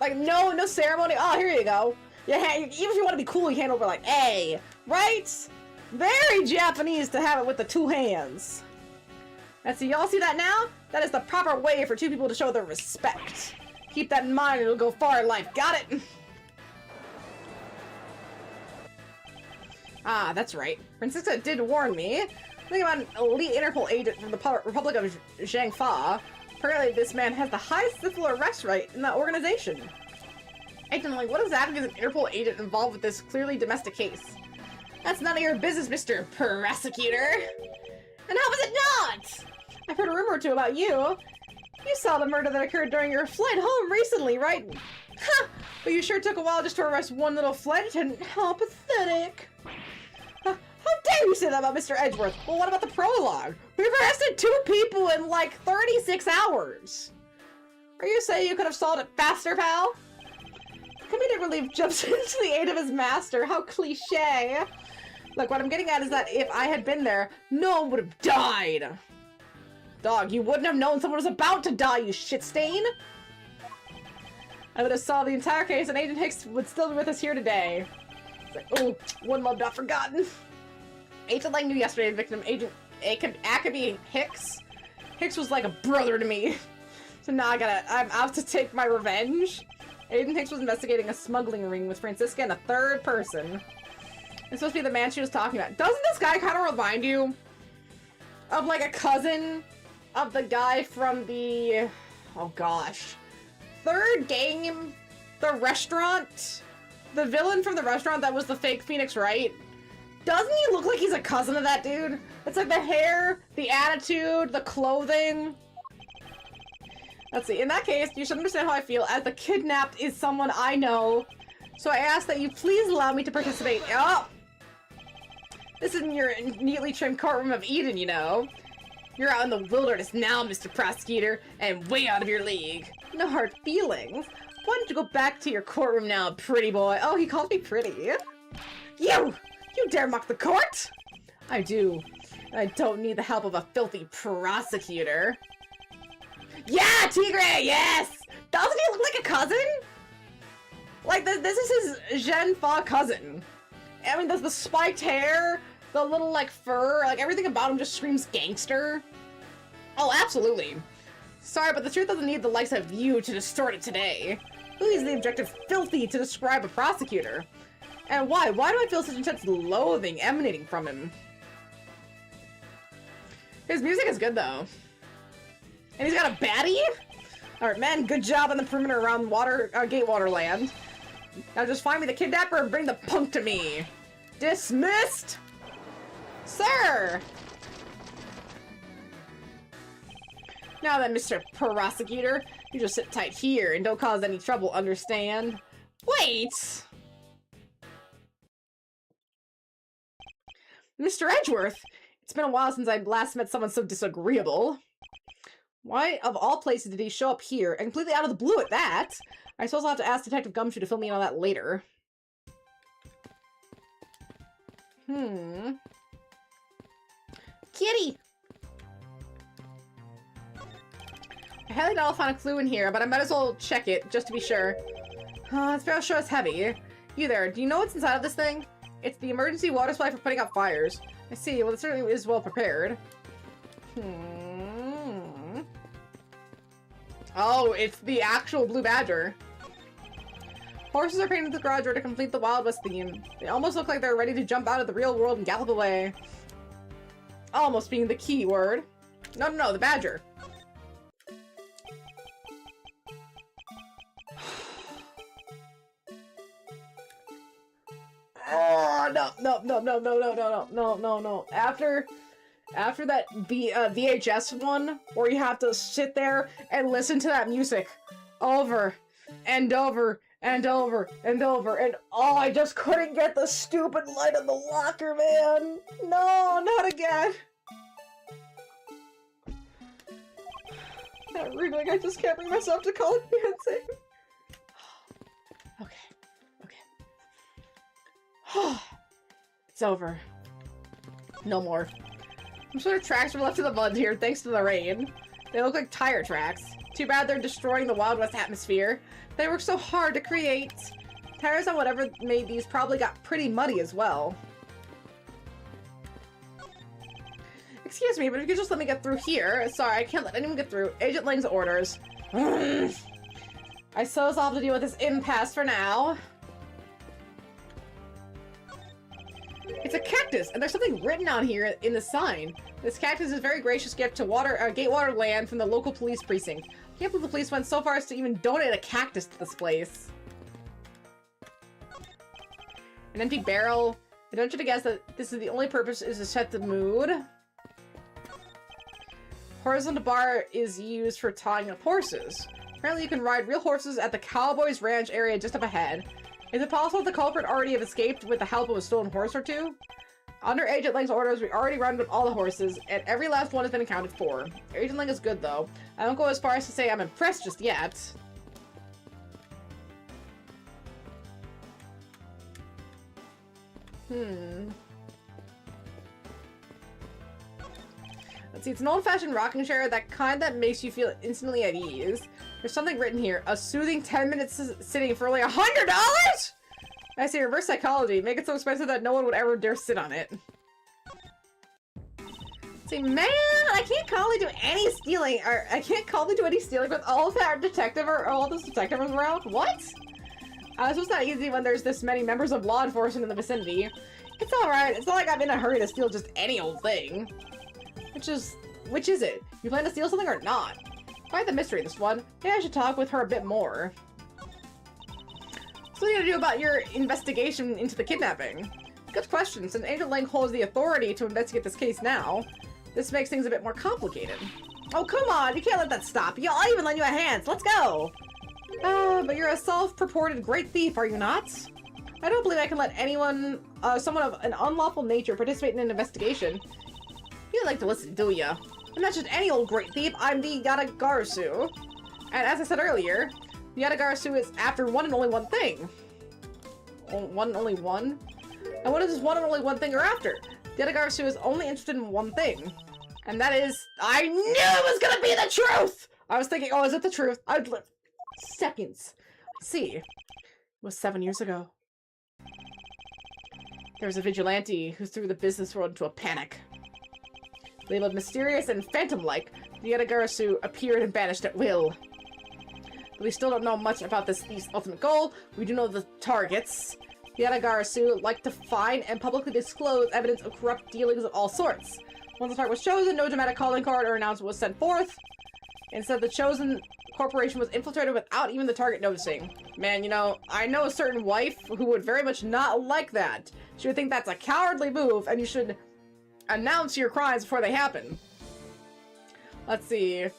[SPEAKER 1] Like, no ceremony. Oh, here you go. Even if you want to be cool, you hand over like, hey, right? Very Japanese to have it with the 2 hands. And so y'all see that now? That is the proper way for 2 people to show their respect. Keep that in mind, it'll go far in life. Got it? Ah, that's right. Francisca did warn me. Think about an elite Interpol agent from the Republic of Zhangfa. Apparently this man has the highest civil arrest rate in that organization. Agent, like, what exactly is an Interpol agent involved with this clearly domestic case? That's none of your business, Mr. Prosecutor. And how was it not? I've heard a rumor or 2 about you. You saw the murder that occurred during your flight home recently, right? Ha! But you sure took a while just to arrest one little flight attendant. How pathetic. How dare you say that about Mr. Edgeworth? Well, what about the prologue? We've arrested 2 people in like 36 hours. Are you saying you could have solved it faster, pal? Comedic relief jumps into the aid of his master. How cliche. Look, what I'm getting at is that if I had been there, no one would have died. Dog, you wouldn't have known someone was about to die, you shit stain. I would have solved the entire case and Agent Hicks would still be with us here today. It's like, oh, one love not forgotten. Agent Lang knew yesterday the victim, Agent Akabe Hicks. Hicks was like a brother to me. So now I'm out to take my revenge. Agent Hicks was investigating a smuggling ring with Francisca and a 3rd person. It's supposed to be the man she was talking about. Doesn't this guy kind of remind you of like a cousin of the guy from the, oh gosh, 3rd game, the restaurant? The villain from the restaurant that was the fake Phoenix Wright? Doesn't he look like he's a cousin of that dude? It's like the hair, the attitude, the clothing. Let's see, in that case, you should understand how I feel, as the kidnapped is someone I know. So I ask that you please allow me to participate. Oh! This isn't your neatly trimmed courtroom of Eden, you know. You're out in the wilderness now, Mr. Prosecutor, and way out of your league. No hard feelings. Why don't you go back to your courtroom now, pretty boy? Oh, he called me pretty. You! You dare mock the court? I do. I don't need the help of a filthy prosecutor. Yeah, Tigre, yes! Doesn't he look like a cousin? Like, this is his Gen Fa cousin. I mean, the spiked hair, the little, like, fur, like, everything about him just screams gangster. Oh, absolutely. Sorry, but the truth doesn't need the likes of you to distort it today. Who is the objective filthy to describe a prosecutor? And why? Why do I feel such intense loathing emanating from him? His music is good, though. And he's got a baddie? Alright, man, good job on the perimeter around Gatewater Land. Now just find me the kidnapper and bring the punk to me. Dismissed! Sir! Now then, Mr. Prosecutor, you just sit tight here and don't cause any trouble, understand? Wait! Mr. Edgeworth! It's been a while since I last met someone so disagreeable. Why, of all places, did he show up here, and completely out of the blue at that? I suppose I'll have to ask Detective Gumshoe to fill me in on that later. Kitty! I highly doubt I'll find a clue in here, but I might as well check it, just to be sure. This barrel sure is heavy. You there, do you know what's inside of this thing? It's the emergency water supply for putting out fires. I see, well it certainly is well prepared. Oh, it's the actual Blue Badger. Horses are painted to the garage door to complete the Wild West theme. They almost look like they're ready to jump out of the real world and gallop away. Almost being the key word. No, the Badger. Oh, no. After that VHS one, where you have to sit there and listen to that music over and over and over and over, and oh, I just couldn't get the stupid light on the locker, man! No, not again! That ringing, I just can't bring myself to call it dancing. Okay. It's over. No more. I'm sure tracks were left in the mud here thanks to the rain. They look like tire tracks. Too bad they're destroying the Wild West atmosphere. They worked so hard to create. Tires on whatever made these probably got pretty muddy as well. Excuse me, but if you could just let me get through here. Sorry, I can't let anyone get through. Agent Lang's orders. I suppose I'll have to deal with this impasse for now. It's a cactus, and there's something written on here in the sign. This cactus is a very gracious gift to Gatewater land from the local police precinct. I can't believe the police went so far as to even donate a cactus to this place. An empty barrel. I don't you to guess that this is the only purpose is to set the mood. Horizontal bar is used for tying up horses. Apparently you can ride real horses at the Cowboys Ranch area just up ahead. Is it possible the culprit already have escaped with the help of a stolen horse or two? Under Agent Lang's orders, we already rounded up all the horses, and every last one has been accounted for. Agent Lang is good, though. I don't go as far as to say I'm impressed just yet. Let's see, it's an old-fashioned rocking chair, that kind that makes you feel instantly at ease. There's something written here. A soothing 10 minutes sitting for only $100?! I say reverse psychology. Make it so expensive that no one would ever dare sit on it. See, man, I can't calmly do any stealing, or I can't calmly do any stealing with all of that detective or all those detectives around. What? It's just not easy when there's this many members of law enforcement in the vicinity. It's alright. It's not like I'm in a hurry to steal just any old thing. Which is it? You plan to steal something or not? Quite the mystery, this one. Maybe I should talk with her a bit more. So what are you gonna do about your investigation into the kidnapping? Good question, since Agent Lang holds the authority to investigate this case now. This makes things a bit more complicated. Oh, come on! You can't let that stop you! I'll even lend you a hand! Let's go! But you're a self-purported great thief, are you not? I don't believe I can let anyone, someone of an unlawful nature participate in an investigation. You don't like to listen, do ya? I'm not just any old great thief, I'm the Yatagarasu. And as I said earlier, the Yatagarasu is after one and only one thing. One and only one? And what is this one and only one thing you're after? The Yatagarasu is only interested in one thing. And that is, I knew it was gonna be the truth! I was thinking, oh, is it the truth? I'd live seconds. See, it was 7 years ago. There was a vigilante who threw the business world into a panic. Labeled mysterious and phantom-like, the Yatagarasu appeared and vanished at will. But we still don't know much about this thief's ultimate goal. We do know the targets. The Yatagarasu like to find and publicly disclose evidence of corrupt dealings of all sorts. Once the target was chosen, no dramatic calling card or announcement was sent forth. Instead, the chosen corporation was infiltrated without even the target noticing. Man, you know, I know a certain wife who would very much not like that. She would think that's a cowardly move, and you should announce your crimes before they happen. Let's see. And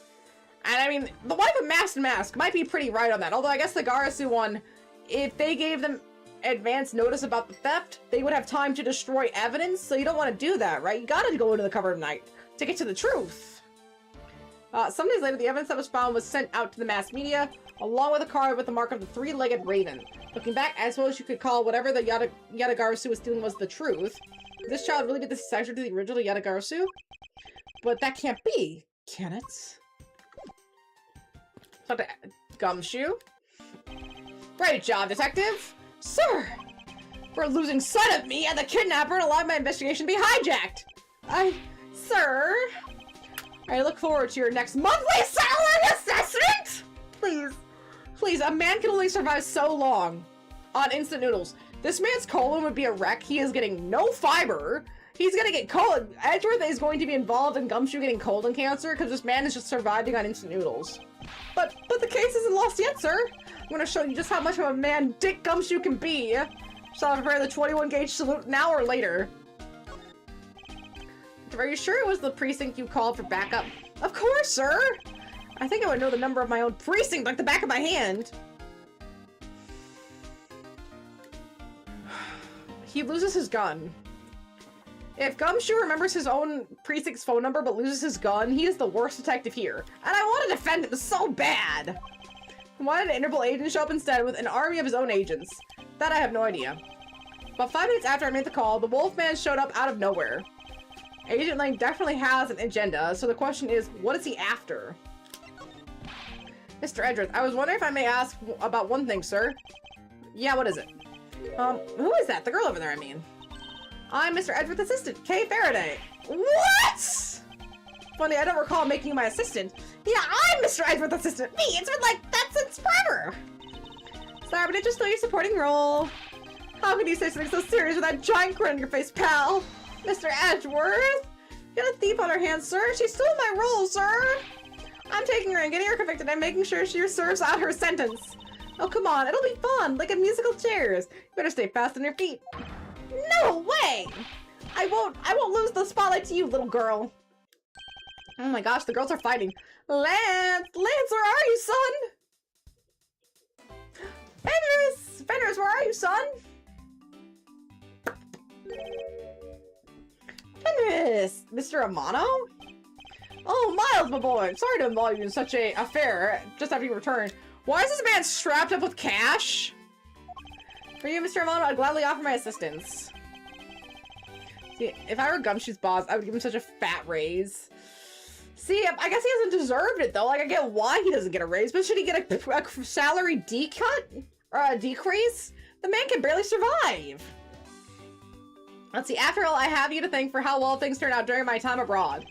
[SPEAKER 1] I mean, the wife of Masked Mask might be pretty right on that. Although I guess the Garasu one if they gave them advance notice about the theft, they would have time to destroy evidence, so you don't want to do that, right? You gotta go into the cover of night to get to the truth. Some days later, the evidence that was found was sent out to the mass media, along with a card with the mark of the three-legged raven. Looking back, I suppose you could call whatever the Yatagarasu was stealing was the truth. Could this child really be the successor to the original Yatagarasu? But that can't be, can it? Talk to Gumshoe. Great job, detective! Sir! For losing sight of me and the kidnapper and allowing my investigation to be hijacked! Sir... I look forward to your next monthly salary assessment! Please. Please, a man can only survive so long on instant noodles. This man's colon would be a wreck. He is getting no fiber. He's gonna get colon. Edgeworth is going to be involved in Gumshoe getting colon cancer because this man is just surviving on instant noodles. But the case isn't lost yet, sir. I'm gonna show you just how much of a man Dick Gumshoe can be. Shall I prepare the 21 gauge salute now or later? Are you sure it was the precinct you called for backup? Of course, sir! I think I would know the number of my own precinct like the back of my hand. He loses his gun. If Gumshoe remembers his own precinct's phone number but loses his gun, he is the worst detective here. And I want to defend him so bad! Why did an Interpol agent show up instead with an army of his own agents? That I have no idea. About 5 minutes after I made the call, the Wolfman showed up out of nowhere. Agent Lang definitely has an agenda, so the question is, what is he after? Mr. Edgeworth, I was wondering if I may ask about one thing, sir. Yeah, what is it? Who is that? The girl over there, I mean. I'm Mr. Edgeworth's assistant, Kay Faraday. What? Funny, I don't recall making you my assistant. Yeah, I'm Mr. Edgeworth's assistant. Me, it's been like that since forever. Sorry, but I just know your supporting role. How can you say something so serious with that giant grin on your face, pal? Mr. Edgeworth? You got a thief on her hands, sir. She stole my role, sir. I'm taking her and getting her convicted and making sure she serves out her sentence. Oh, come on. It'll be fun, like a musical chairs. You better stay fast on your feet. No way! I won't lose the spotlight to you, little girl. Oh my gosh, the girls are fighting. Lance, where are you, son? Fenris, where are you, son? Fenris, Mr. Amano? Oh, Miles, my boy. Sorry to involve you in such a affair just after you returned. Why is this man strapped up with cash? For you, Mr. Amano, I'd gladly offer my assistance. See, if I were Gumshoe's boss, I would give him such a fat raise. See, I guess he hasn't deserved it, though. Like, I get why he doesn't get a raise, but should he get a salary decut? Or a decrease? The man can barely survive. Let's see, after all, I have you to thank for how well things turned out during my time abroad.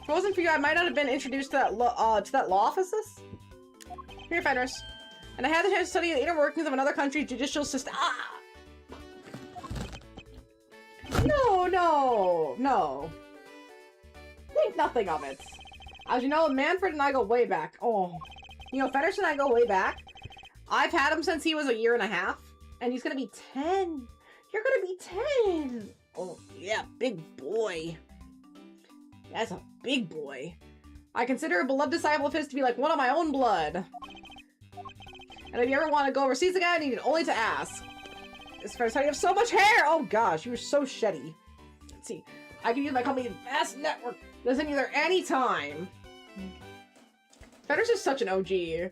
[SPEAKER 1] If it wasn't for you, I might not have been introduced to that law offices. Here, Fenris. And I had the chance to study the inner workings of another country's judicial system. Ah! No. Think nothing of it. As you know, Manfred and I go way back. Oh. You know, Fenris and I go way back. I've had him since he was 1.5 years. And he's gonna be 10. You're gonna be 10! Oh, yeah, big boy. That's a big boy. I consider a beloved disciple of his to be like one of my own blood. And if you ever want to go overseas again, you need only to ask. As far as how you have so much hair! Oh gosh, you were so shitty. Let's see. I can use my company's vast network to send you there anytime. Fenris is such an OG. Okay,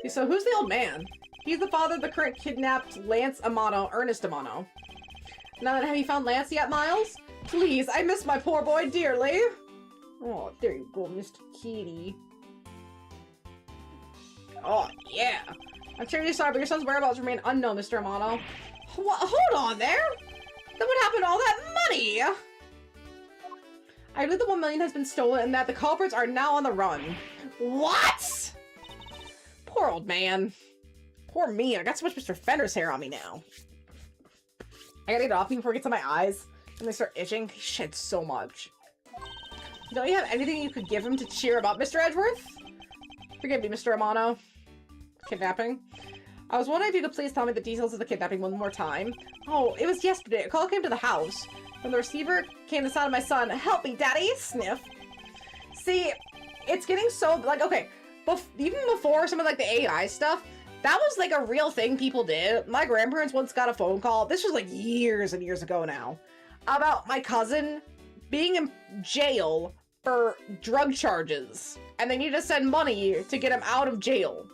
[SPEAKER 1] so who's the old man? He's the father of the current kidnapped Ernest Amano. Now, have you found Lance yet, Miles? Please, I miss my poor boy dearly. Oh, there you go, Mr. Kitty. Oh, yeah. I'm terribly sorry, but your son's whereabouts remain unknown, Mr. Amano. Hold on there. Then what happened to all that money? I believe the 1 million has been stolen and that the culprits are now on the run. What? Poor old man. Poor me. I got so much Mr. Fenris hair on me now. I gotta get it off before it gets on my eyes and they start itching. He sheds so much. Don't you have anything you could give him to cheer about, Mr. Edgeworth? Forgive me, Mr. Amano. Kidnapping. I was wondering if you could please tell me the details of the kidnapping one more time. Oh, it was yesterday. A call came to the house. From the receiver came the sound of my son. Help me, Daddy! Sniff. See, it's getting so, like, okay. Even before some of, like, the AI stuff, that was like a real thing people did. My grandparents once got a phone call, this was like years and years ago now, about my cousin being in jail for drug charges. And they needed to send money to get him out of jail.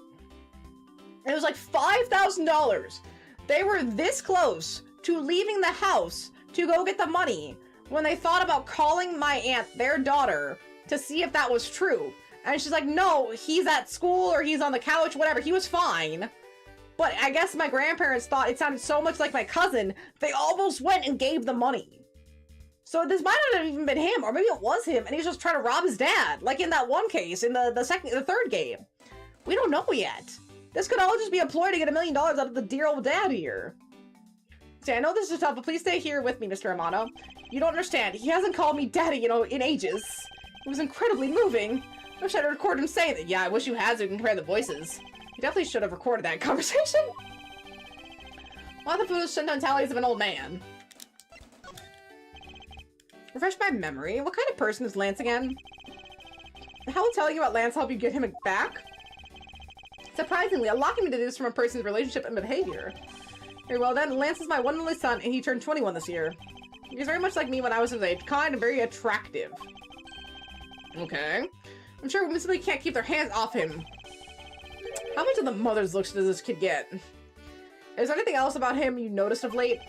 [SPEAKER 1] It was like $5,000. They were this close to leaving the house to go get the money when they thought about calling my aunt, their daughter, to see if that was true. And she's like, no, he's at school or he's on the couch, whatever. He was fine. But I guess my grandparents thought it sounded so much like my cousin, they almost went and gave the money. So this might not have even been him, or maybe it was him, and he was just trying to rob his dad, like in that one case, in the third game. We don't know yet. This could all just be a ploy to get $1 million out of the dear old dad here. See, I know this is tough, but please stay here with me, Mr. Amano. You don't understand. He hasn't called me daddy, you know, in ages. It was incredibly moving. I wish I'd recorded him saying that. Yeah, I wish you had so you can compare the voices. You definitely should have recorded that conversation. One of the foolish sentimentalities of an old man. Refresh my memory. What kind of person is Lance again? How will telling you about Lance help you get him back? Surprisingly, unlocking me to this from a person's relationship and behavior. Very well then, Lance is my one and only son, and he turned 21 this year. He's very much like me when I was his age, kind and very attractive. Okay. I'm sure women simply can't keep their hands off him. How much of the mother's looks does this kid get? Is there anything else about him you noticed of late?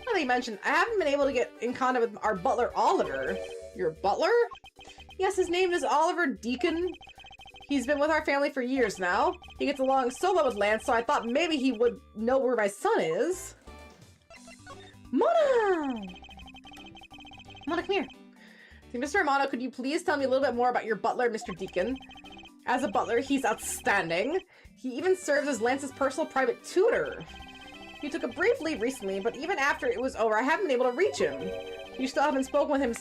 [SPEAKER 1] Now that you mentioned, I haven't been able to get in contact with our butler, Oliver. Your butler? Yes, his name is Oliver Deacon. He's been with our family for years now. He gets along so well with Lance, so I thought maybe he would know where my son is. Mona! Mona, come here. See, Mr. Amano, could you please tell me a little bit more about your butler, Mr. Deacon? As a butler, he's outstanding. He even serves as Lance's personal private tutor. He took a brief leave recently, but even after it was over, I haven't been able to reach him. You still haven't spoken with him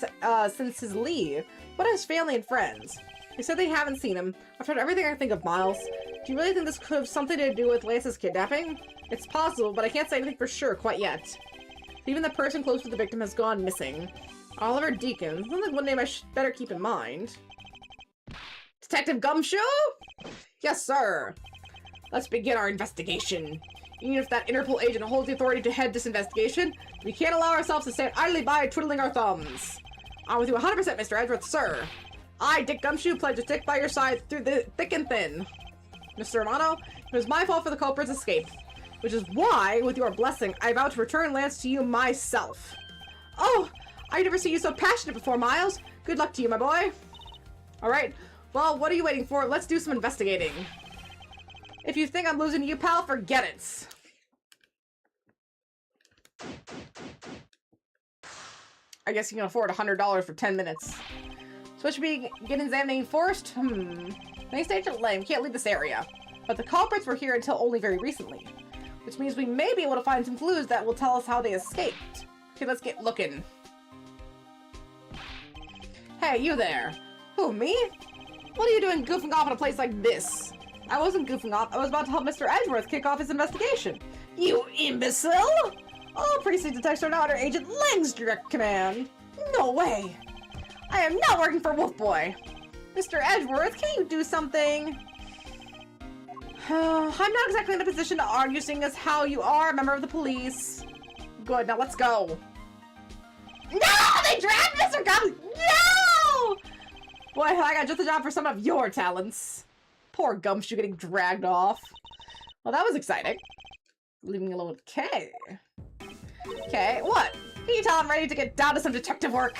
[SPEAKER 1] since his leave. What his family and friends? They said they haven't seen him. I've tried everything I can think of, Miles. Do you really think this could have something to do with Lance's kidnapping? It's possible, but I can't say anything for sure quite yet. Even the person close to the victim has gone missing. Oliver Deacon. Sounds like one name I better keep in mind. Detective Gumshoe? Yes, sir. Let's begin our investigation. Even if that Interpol agent holds the authority to head this investigation, we can't allow ourselves to stand idly by twiddling our thumbs. I'm with you 100%, Mr. Edgeworth, sir. I, Dick Gumshoe, pledge to stick by your side through the thick and thin. Mr. Romano, it was my fault for the culprit's escape, which is why, with your blessing, I vow to return Lance to you myself. Oh, I've never seen you so passionate before, Miles. Good luck to you, my boy. Alright, well, what are you waiting for? Let's do some investigating. If you think I'm losing to you, pal, forget it. I guess you can afford $100 for 10 minutes. So should we begin examining first? Next stage of delay, we can't leave this area. But the culprits were here until only very recently. Which means we may be able to find some clues that will tell us how they escaped. Okay, let's get looking. Hey, you there. Who, me? What are you doing goofing off in a place like this? I wasn't goofing off. I was about to help Mr. Edgeworth kick off his investigation. You imbecile! Oh, Precinct Detective now under Agent Lang's direct command. No way. I am not working for Wolf Boy. Mr. Edgeworth, can you do something? I'm not exactly in a position to argue, seeing as how you are a member of the police. Good, now let's go. No! They dragged Mr. Gum! No! Boy, I got just a job for some of your talents. Poor Gumshoe getting dragged off. Well, that was exciting. Leaving me alone with Kay. Okay, what? Can you tell I'm ready to get down to some detective work?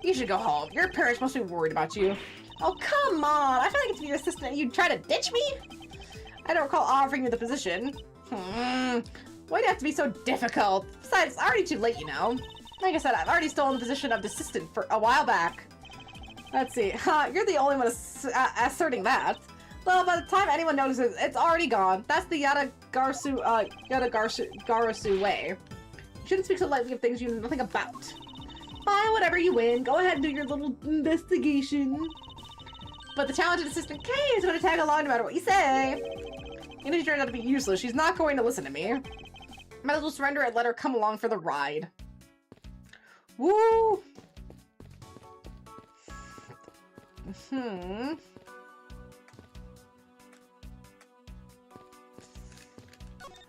[SPEAKER 1] You should go home. Your parents must be worried about you. Oh, come on. I feel like if you're your assistant, you'd try to ditch me? I don't recall offering you the position. Why'd you have to be so difficult? Besides, it's already too late, you know. Like I said, I've already stolen the position of assistant for a while back. Let's see. You're the only one asserting that. Well, by the time anyone notices, it's already gone. That's the Yadagarsu way. You shouldn't speak so lightly of things you know nothing about. Fine, whatever, you win. Go ahead and do your little investigation. But the talented assistant Kay is going to tag along no matter what you say. Even if she turns out to be useless, she's not going to listen to me. Might as well surrender and let her come along for the ride. Woo!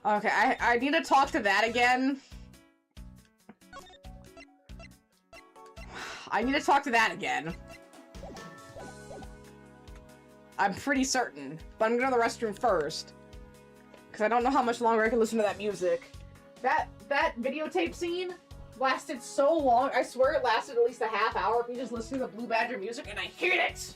[SPEAKER 1] Okay, I need to talk to that again. I need to talk to that again. I'm pretty certain, but I'm gonna go to the restroom first. Because I don't know how much longer I can listen to that music. That videotape scene lasted so long. I swear it lasted at least a half hour if you just listen to the Blue Badger music, and I hate it!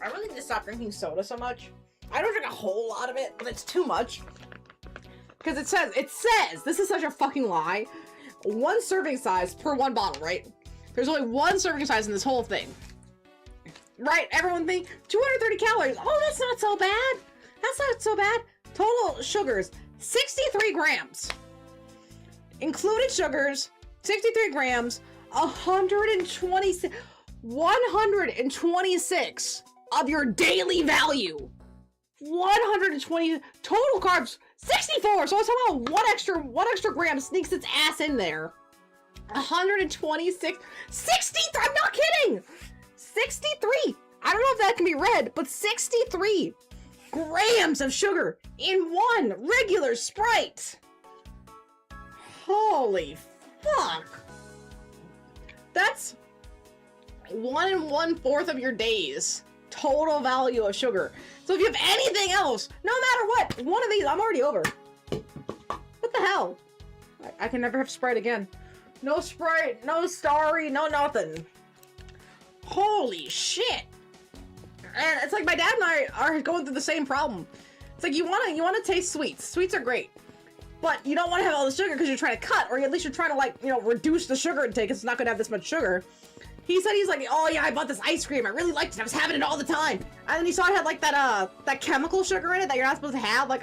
[SPEAKER 1] I really need to stop drinking soda so much. I don't drink a whole lot of it, but it's too much. Because it says, this is such a fucking lie, 1 serving size per 1 bottle, right? There's only 1 serving size in this whole thing. Right? Everyone think 230 calories. Oh, that's not so bad. That's not so bad. Total sugars, 63 grams. Included sugars, 63 grams, 126 of your daily value. 120 total carbs, 64. So somehow one extra gram sneaks its ass in there. 126, 63. I'm not kidding. 63. I don't know if that can be read, but 63 grams of sugar in 1 regular Sprite. Holy fuck. That's 1 1/4 of your days total value of sugar. So if you have anything else, no matter what, one of these, I'm already over. What the hell? I can never have Sprite again. No Sprite, no Starry, no nothing. Holy shit. And it's like my dad and I are going through the same problem. It's like you wanna taste sweets. Sweets are great. But you don't want to have all the sugar because you're trying to cut, or at least you're trying to, like, you know, reduce the sugar intake. It's not going to have this much sugar. He's like, oh yeah, I bought this ice cream. I really liked it. I was having it all the time. And then he saw it had like that chemical sugar in it that you're not supposed to have, like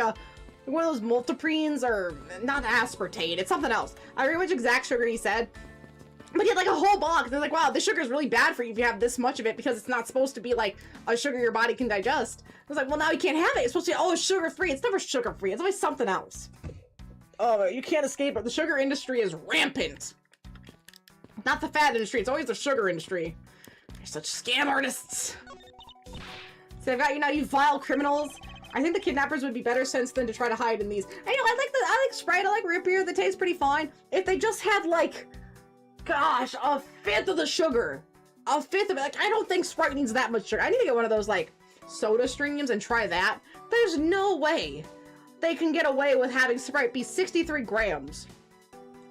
[SPEAKER 1] one of those multiprenes, or not aspartame. It's something else. I forget which exact sugar he said. But he had like a whole box. And they're like, wow, this sugar is really bad for you if you have this much of it because it's not supposed to be like a sugar your body can digest. I was like, well, now you can't have it. It's supposed to be, oh, it's sugar-free. It's never sugar-free. It's always something else. Oh, you can't escape it. The sugar industry is rampant. Not the fat industry. It's always the sugar industry. They're such scam artists. So they've got, you know, you vile criminals. I think the kidnappers would be better sensed than to try to hide in these. And, you know, I like Sprite. I like root beer. They taste pretty fine. If they just had, like, gosh, 1/5 of the sugar. 1/5 of it. Like, I don't think Sprite needs that much sugar. I need to get one of those, like, soda streams and try that. There's no way they can get away with having Sprite be 63 grams.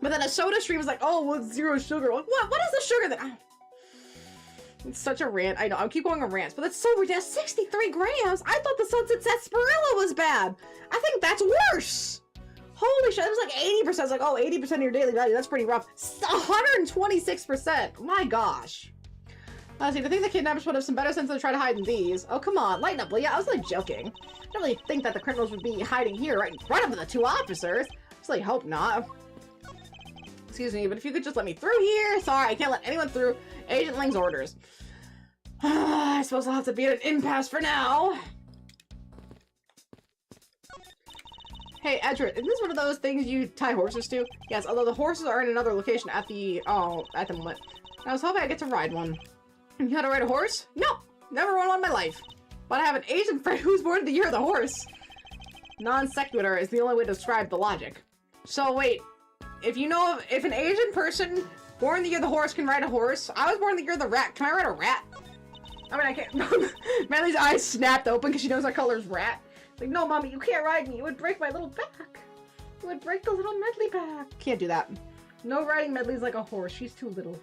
[SPEAKER 1] But then a soda stream is like, oh, well, it's 0 sugar. Like, what? What is the sugar that... It's such a rant. I know, I keep going on rants, but that's so ridiculous. 63 grams? I thought the Sunset Sarsaparilla was bad. I think that's worse. Holy shit, it was like 80%. It's like, oh, 80% of your daily value. That's pretty rough. 126%. My gosh. Honestly, I think the kidnappers would have some better sense than to try to hide in these. Oh, come on, lighten up, Leah. I was like joking. I don't really think that the criminals would be hiding here right in front of the 2 officers. I just like hope not. Excuse me, but if you could just let me through here. Sorry, I can't let anyone through. Agent Ling's orders. I suppose I'll have to be at an impasse for now. Hey, Edgeworth, isn't this one of those things you tie horses to? Yes, although the horses are in another location at the moment. I was hoping I'd get to ride one. You know how to ride a horse? Nope, never rode one in my life. but I have an Asian friend who's born in the year of the horse. Non sequitur is the only way to describe the logic. So wait, if an Asian person born in the year of the horse can ride a horse, I was born in the year of the rat. Can I ride a rat? I mean, I can't. Manly's eyes snapped open because she knows our color's rat. Like, no, mommy, you can't ride me. It would break my little back. It would break the little Medley back. Can't do that. No riding Medley's like a horse. She's too little.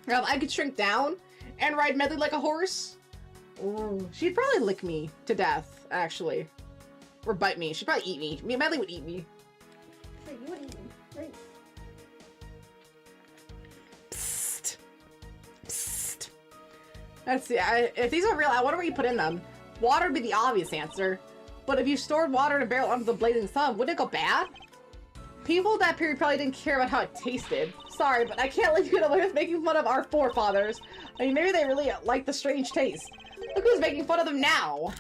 [SPEAKER 1] I could shrink down and ride Medley like a horse. Ooh, she'd probably lick me to death, actually. Or bite me. She'd probably eat me. Medley would eat me. Hey, you would eat me. Right? Psst. Psst. Let's see. If these are real, I wonder what you put in them. Water would be the obvious answer. But if you stored water in a barrel under the blazing sun, wouldn't it go bad? People of that period probably didn't care about how it tasted. Sorry, but I can't let you get away with making fun of our forefathers. I mean, maybe they really like the strange taste. Look who's making fun of them now.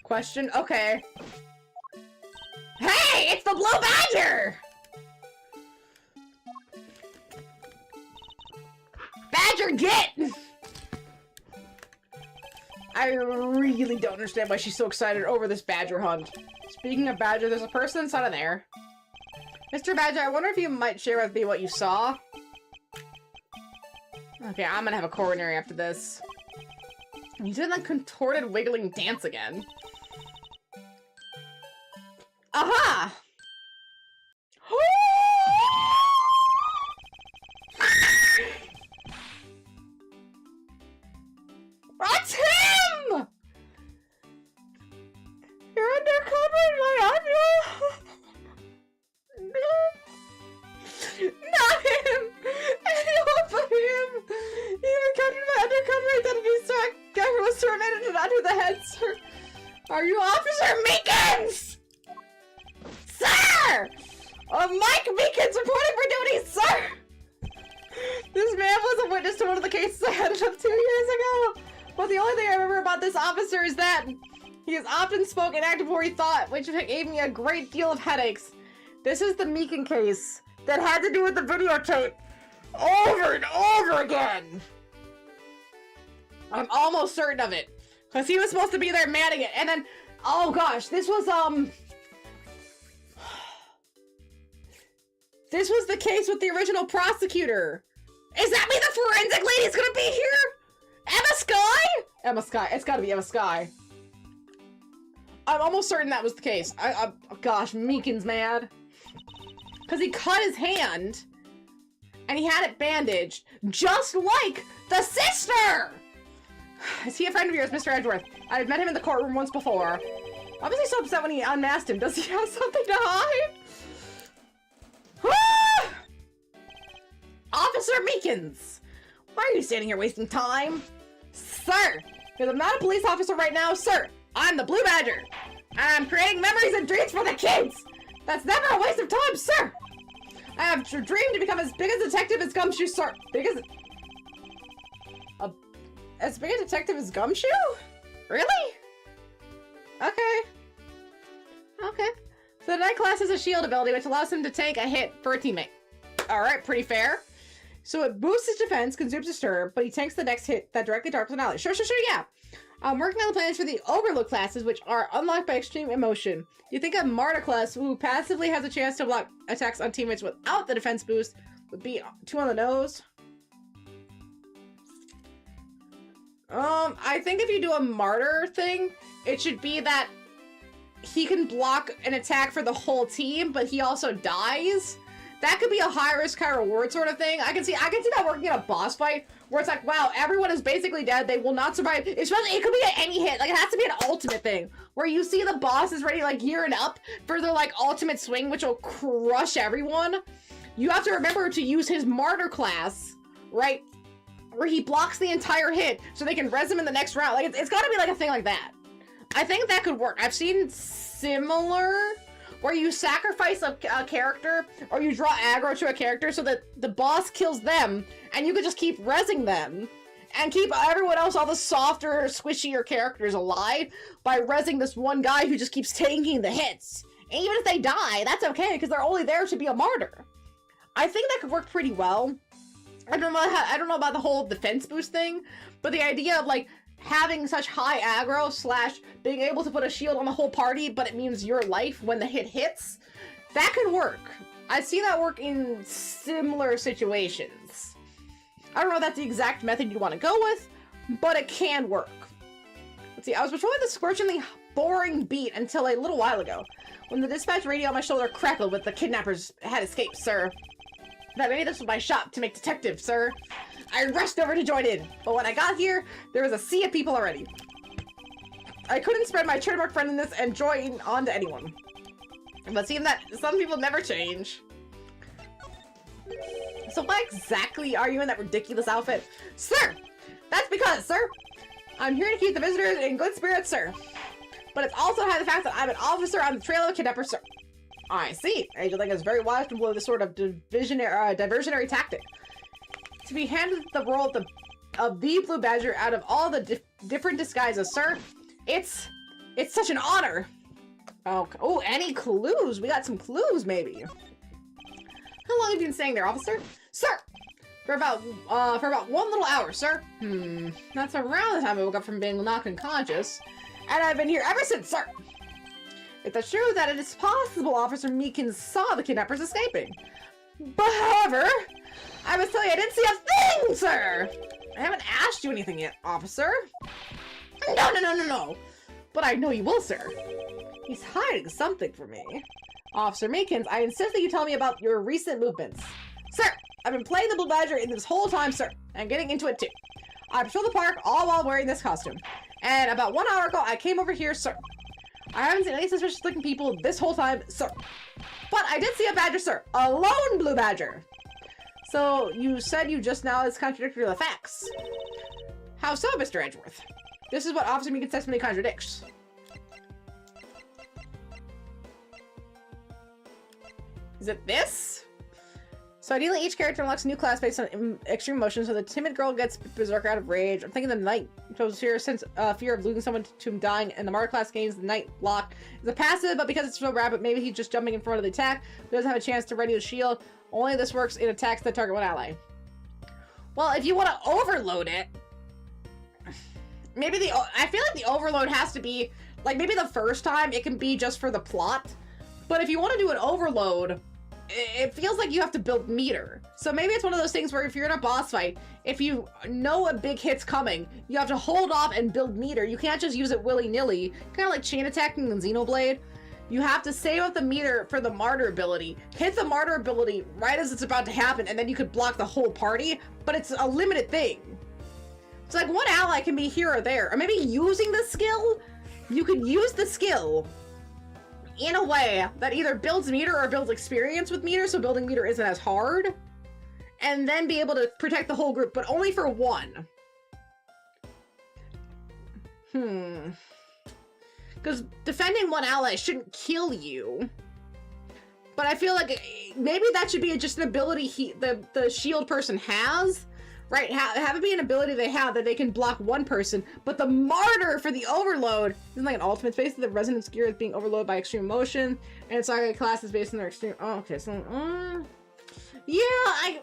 [SPEAKER 1] Question? Okay. Hey! It's the Blue Badger! Badger, get! I really don't understand why she's so excited over this badger hunt. Speaking of badger, there's a person inside of there. Mr. Badger, I wonder if you might share with me what you saw? Okay, I'm gonna have a coronary after this. He's doing that contorted, wiggling dance again. Aha! That's him! You're undercover, my audio. No. Not him! Anyone but him! Even captured my undercover identity, so I was terminated and under the head, sir. Are you Officer Meekins? Sir! Mike Meekins reporting for duty, sir! This man was a witness to one of the cases I headed up 2 years ago. But the only thing I remember about this officer is that he has often spoke and acted before he thought, which gave me a great deal of headaches. This is the Meekin case that had to do with the videotape over and over again. I'm almost certain of it. Because he was supposed to be there manning it. And then, oh gosh, this was, this was the case with the original prosecutor. Is that mean the forensic lady's gonna be here? Emma Sky? Emma Sky. It's gotta be Emma Sky. I'm almost certain that was the case. Gosh, Meekin's mad. Because he cut his hand, and he had it bandaged, just like the sister! Is he a friend of yours, Mr. Edgeworth? I've met him in the courtroom once before. Obviously so upset when he unmasked him. Does he have something to hide? Ah! Officer Meekins! Why are you standing here wasting time? Sir! Because I'm not a police officer right now, sir! I'm the Blue Badger! And I'm creating memories and dreams for the kids! That's never a waste of time, sir! I have dreamed to become as big a detective as Gumshoe, sir. As big a detective as Gumshoe? Really? Okay. Okay. So the night class has a shield ability, which allows him to take a hit for a teammate. Alright, pretty fair. So it boosts his defense, consumes disturb, but he tanks the next hit that directly targets an ally. Sure, yeah. I'm working on the plans for the Overlook classes, which are unlocked by extreme emotion. You think a Martyr class, who passively has a chance to block attacks on teammates without the defense boost, would be too on the nose? I think if you do a Martyr thing, it should be that he can block an attack for the whole team, but he also dies. That could be a high risk, high reward sort of thing. I can see that working in a boss fight where it's like, wow, everyone is basically dead. They will not survive. Especially, it could be at any hit. Like, it has to be an ultimate thing where you see the boss is ready, like, gearing up for their, like, ultimate swing, which will crush everyone. You have to remember to use his Martyr class, right? Where he blocks the entire hit so they can res him in the next round. Like, it's gotta be, like, a thing like that. I think that could work. I've seen similar where you sacrifice a character or you draw aggro to a character so that the boss kills them and you could just keep rezzing them and keep everyone else, all the softer, squishier characters alive by rezzing this one guy who just keeps taking the hits. And even if they die, that's okay because they're only there to be a martyr. I think that could work pretty well. I don't know about the whole defense boost thing, but the idea of like having such high aggro / being able to put a shield on the whole party, but it means your life when the hit hits, that could work. I've seen that work in similar situations. I don't know if that's the exact method you'd want to go with, but it can work. Let's see, I was patrolling the scorchingly boring beat until a little while ago, when the dispatch radio on my shoulder crackled with the kidnappers had escaped, sir. That maybe this was my shot to make detective, sir. I rushed over to join in, but when I got here, there was a sea of people already. I couldn't spread my trademark friendliness and join on to anyone. But seeing that some people never change. So why exactly are you in that ridiculous outfit? Sir! That's because, sir, I'm here to keep the visitors in good spirits, sir. But it's also had the fact that I'm an officer on the trail of kidnappers, sir. I see. Agent Link is very wise to employ this sort of diversionary tactic. To be handed the role of the Blue Badger out of all the different disguises, sir, it's such an honor. Okay. Oh, any clues? We got some clues, maybe. How long have you been staying there, officer? Sir! For about 1 little hour, sir. That's around the time I woke up from being knocked unconscious. And I've been here ever since, sir. If that's true, that it is possible Officer Meekins saw the kidnappers escaping. But however, I must tell you I didn't see a thing, sir! I haven't asked you anything yet, officer. No. But I know you will, sir. He's hiding something from me. Officer Meekins, I insist that you tell me about your recent movements. Sir, I've been playing the Blue Badger in this whole time, sir, and getting into it too. I patrol the park all while wearing this costume. And about 1 hour ago, I came over here, sir. I haven't seen any suspicious looking people this whole time, sir. But I did see a badger, sir. A lone Blue Badger. So, you said you just now is contradictory to the facts. How so, Mr. Edgeworth? This is what Officer Meekins says to me contradicts. Is it this? So ideally, each character unlocks a new class based on extreme emotions, so the timid girl gets berserk out of rage. I'm thinking the knight shows fear of losing someone to him dying, and the martyr class gains the knight lock. It's a passive, but because it's so rapid, maybe he's just jumping in front of the attack, but doesn't have a chance to ready the shield. Only this works in attacks that target one ally. Well, if you want to overload it, maybe I feel like the overload has to be, like, maybe the first time it can be just for the plot, but if you want to do an overload, it feels like you have to build meter. So maybe it's one of those things where if you're in a boss fight, if you know a big hit's coming, you have to hold off and build meter. You can't just use it willy-nilly, kind of like chain attacking in Xenoblade. You have to save up the meter for the martyr ability, hit the martyr ability right as it's about to happen, and then you could block the whole party, but it's a limited thing. It's like one ally can be here or there, or maybe using the skill, you could use the skill in a way that either builds meter or builds experience with meter, so building meter isn't as hard, and then be able to protect the whole group, but only for one. Because defending one ally shouldn't kill you, but I feel like maybe that should be just an ability the shield person has, right? Have it be an ability they have that they can block one person, but the martyr for the overload isn't like an ultimate space. The resonance gear is being overloaded by extreme emotion, and it's like a class is based on their extreme. Oh, okay, so yeah, I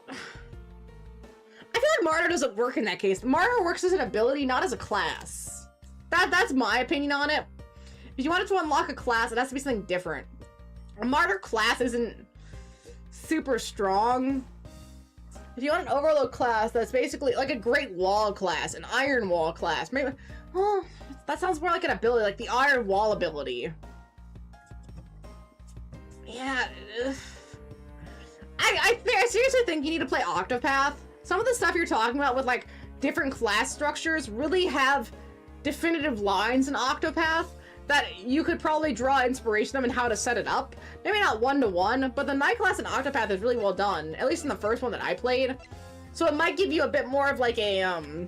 [SPEAKER 1] feel like martyr doesn't work in that case. Martyr works as an ability, not as a class. That's my opinion on it. If you wanted to unlock a class, it has to be something different. A martyr class isn't super strong. If you want an overload class that's basically like a great wall class, an iron wall class, maybe, oh, that sounds more like an ability, like the iron wall ability. Yeah, I seriously think you need to play Octopath. Some of the stuff you're talking about with like different class structures really have definitive lines in Octopath that you could probably draw inspiration of and how to set it up. Maybe not one-to-one, but the Knight class in Octopath is really well done, at least in the first one that I played. So it might give you a bit more of like a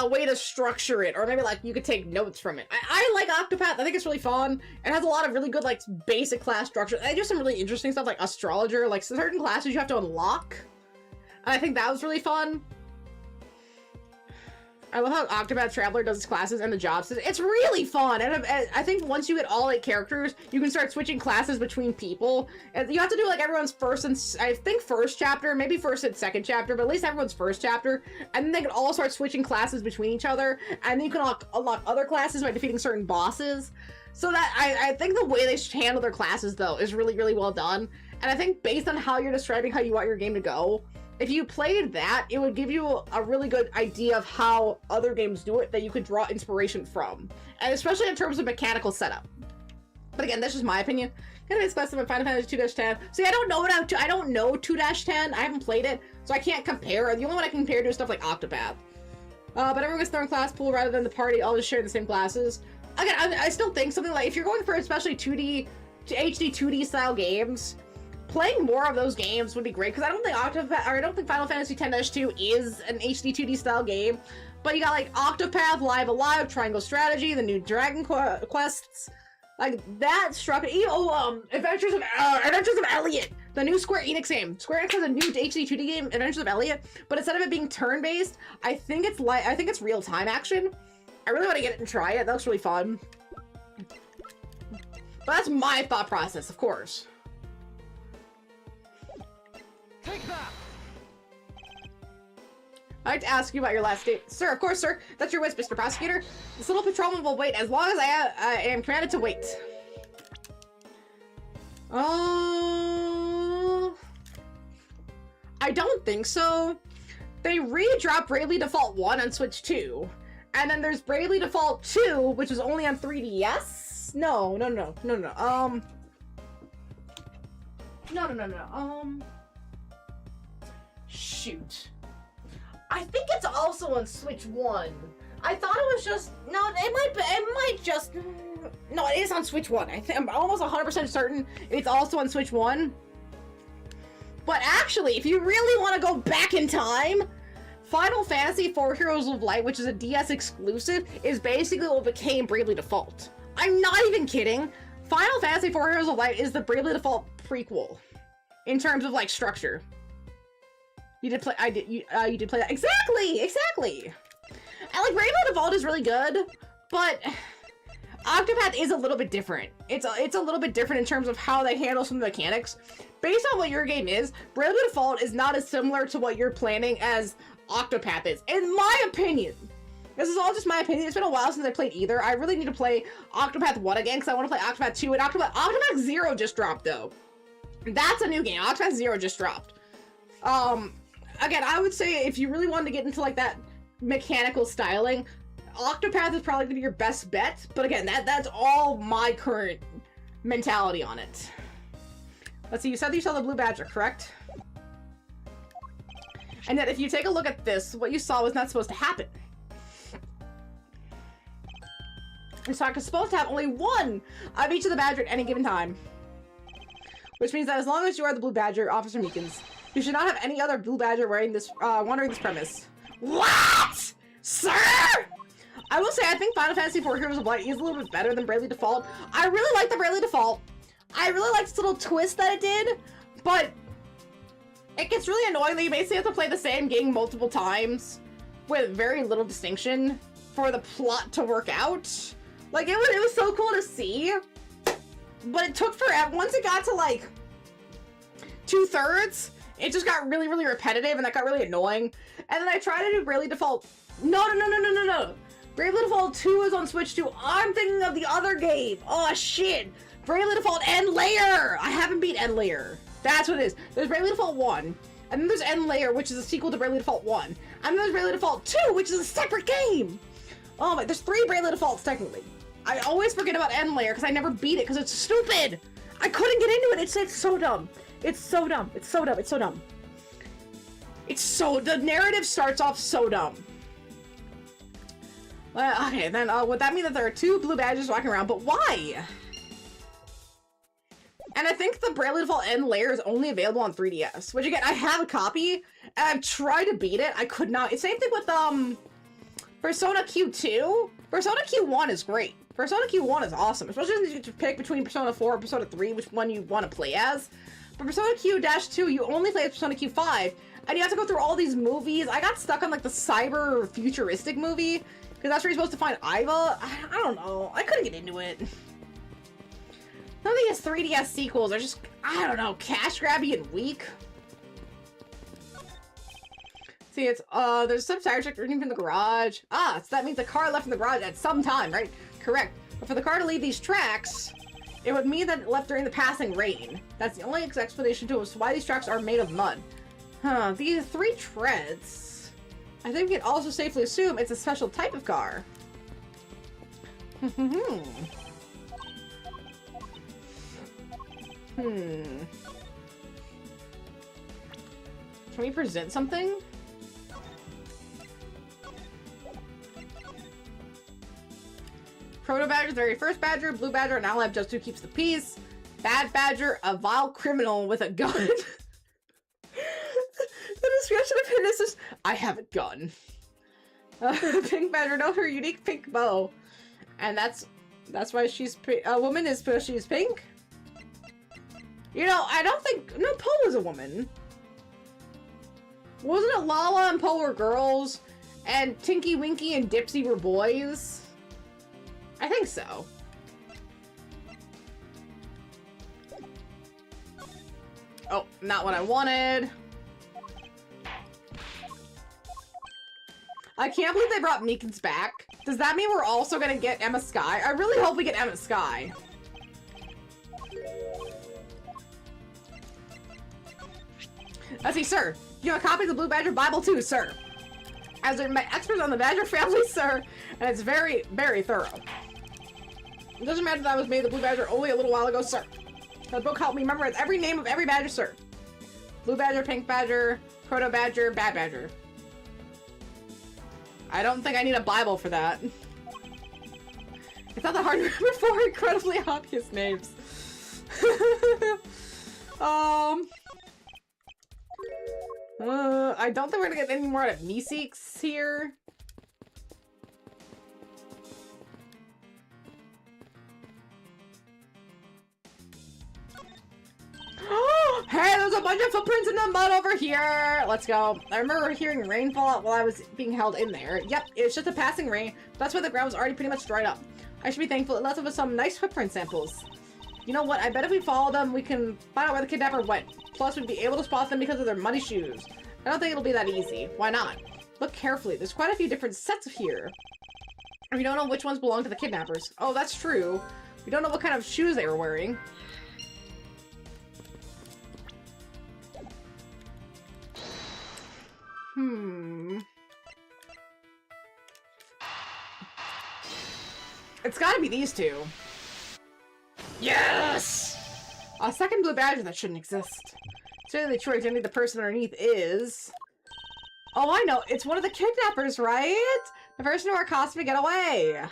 [SPEAKER 1] way to structure it, or maybe like you could take notes from it. I like Octopath. I think it's really fun. It has a lot of really good like basic class structure. They do some really interesting stuff like astrologer, like certain classes you have to unlock. And I think that was really fun. I love how Octopath Traveler does its classes and the jobs. It's really fun, and I think once you get all 8 characters, you can start switching classes between people. And you have to do like everyone's first and I think first chapter, maybe first and second chapter, but at least everyone's first chapter, and then they can all start switching classes between each other, and then you can unlock other classes by defeating certain bosses. So that I think the way they handle their classes though is really, really well done, and I think based on how you're describing how you want your game to go, if you played that, it would give you a really good idea of how other games do it that you could draw inspiration from, and especially in terms of mechanical setup. But again, that's just my opinion. Anyways, class of Final Fantasy 2-10. See, I don't know 2-10. I haven't played it, so I can't compare. The only one I can compare to is stuff like Octopath. But everyone gets thrown class pool rather than the party all just share the same classes. Again, I still think something like if you're going for especially 2D to HD 2D style games, playing more of those games would be great, because I don't think Final Fantasy 10-2 is an HD 2D style game, but you got like Octopath, Live Alive, Triangle Strategy, the new Dragon Quests, like that struck. Adventures of Elliot, the new Square Enix game. Square Enix has a new HD 2D game, Adventures of Elliot, but instead of it being turn-based, I think it's real-time action. I really want to get it and try it. That looks really fun. But that's my thought process, of course.
[SPEAKER 2] Take that!
[SPEAKER 1] I'd like to ask you about your last date. Sir, of course, sir. That's your wish, Mr. Prosecutor. This little patrolman will wait as long as I am commanded to wait. I don't think so. They re-dropped Bravely Default 1 on Switch 2. And then there's Bravely Default 2, which is only on 3DS? No. Shoot. I think it's also on Switch 1. I thought it was just... No, it might just... No, it is on Switch 1. I'm almost 100% certain it's also on Switch 1. But actually, if you really want to go back in time, Final Fantasy IV Heroes of Light, which is a DS exclusive, is basically what became Bravely Default. I'm not even kidding. Final Fantasy IV Heroes of Light is the Bravely Default prequel in terms of like structure. You did play that. Exactly. And like Bravely Default is really good, but Octopath is a little bit different. It's a little bit different in terms of how they handle some of the mechanics. Based on what your game is, Bravely Default is not as similar to what you're planning as Octopath is, in my opinion. This is all just my opinion. It's been a while since I played either. I really need to play Octopath 1 again, because I want to play Octopath 2, and Octopath 0 just dropped, though. That's a new game. Octopath 0 just dropped. Again, I would say if you really wanted to get into, like, that mechanical styling, Octopath is probably going to be your best bet, but again, that's all my current mentality on it. Let's see, you said that you saw the blue badger, correct? And that if you take a look at this, what you saw was not supposed to happen. And so I'm supposed to have only one of each of the badger at any given time. Which means that as long as you are the blue badger, Officer Meekins, you should not have any other blue badger wandering this premise. What? Sir? I will say, I think Final Fantasy IV Heroes of Light is a little bit better than Bravely Default. I really like the Bravely Default. I really like this little twist that it did, but it gets really annoying that you basically have to play the same game multiple times with very little distinction for the plot to work out. Like, it was so cool to see, but it took forever. Once it got to, like, 2/3, it just got really, really repetitive, and that got really annoying. And then I tried to do Bravely Default. No. Bravely Default 2 is on Switch 2. I'm thinking of the other game. Oh, shit. Bravely Default End Layer. I haven't beat End Layer. That's what it is. There's Bravely Default 1, and then there's End Layer, which is a sequel to Bravely Default 1. And then there's Bravely Default 2, which is a separate game. Oh my, there's 3 Bravely Defaults, technically. I always forget about End Layer, because I never beat it, because it's stupid. I couldn't get into it. It's so dumb. It's so dumb. The narrative starts off so dumb. Okay, then would that mean that there are 2 blue badges walking around? But why? And I think the Bravely Default End Layer is only available on 3DS, which again, I have a copy, and I've tried to beat it. I could not. Same thing with Persona Q2. Persona Q1 is great. Persona Q1 is awesome, especially if you get to pick between Persona 4 and Persona 3, which one you want to play as. But Persona Q-2, you only play as Persona Q5, and you have to go through all these movies. I got stuck on like the cyber futuristic movie because that's where you're supposed to find Iva. I don't know. I couldn't get into it. Some of these 3DS sequels are just, I don't know, cash grabby and weak. See, it's, there's some tire check returning from the garage. Ah, so that means the car left in the garage at some time, right? Correct. But for the car to leave these tracks, it would mean that it left during the passing rain. That's the only explanation to us why these tracks are made of mud. Huh, these 3 treads. I think we can also safely assume it's a special type of car. Can we present something? Proto Badger, the very first Badger, Blue Badger, and Ally just who keeps the peace. Bad Badger, a vile criminal with a gun. The description of him is I have a gun. Pink Badger, know her unique pink bow. And that's why she's a woman is because she's pink? You know, I don't think... No, Poe was a woman. Wasn't it Lala and Poe were girls? And Tinky Winky and Dipsy were boys? I think so. Oh, not what I wanted. I can't believe they brought Meekins back. Does that mean we're also gonna get Emma Sky? I really hope we get Emma Sky. Let's see, sir. You have a copy of the Blue Badger Bible too, sir. As they're my experts on the Badger family, sir, and it's very, very thorough. It doesn't matter that I was made the Blue Badger only a little while ago, sir. The book helped me memorize every name of every Badger, sir. Blue Badger, Pink Badger, Proto Badger, Bad Badger. I don't think I need a Bible for that. It's not that hard to remember 4 incredibly obvious names. I don't think we're gonna get any more out of Meeseeks here. Hey, there's a bunch of footprints in the mud over here! Let's go. I remember hearing rainfall while I was being held in there. Yep, it's just a passing rain. That's why the ground was already pretty much dried up. I should be thankful it left us some nice footprint samples. You know what? I bet if we follow them, we can find out where the kidnapper went. Plus, we'd be able to spot them because of their muddy shoes. I don't think it'll be that easy. Why not? Look carefully. There's quite a few different sets here. And we don't know which ones belong to the kidnappers. Oh, that's true. We don't know what kind of shoes they were wearing. It's gotta be these two. Yes! A second Blue Badger that shouldn't exist. Certainly true, identity the person underneath is... Oh, I know. It's one of the kidnappers, right? The person who wore a costume to get away.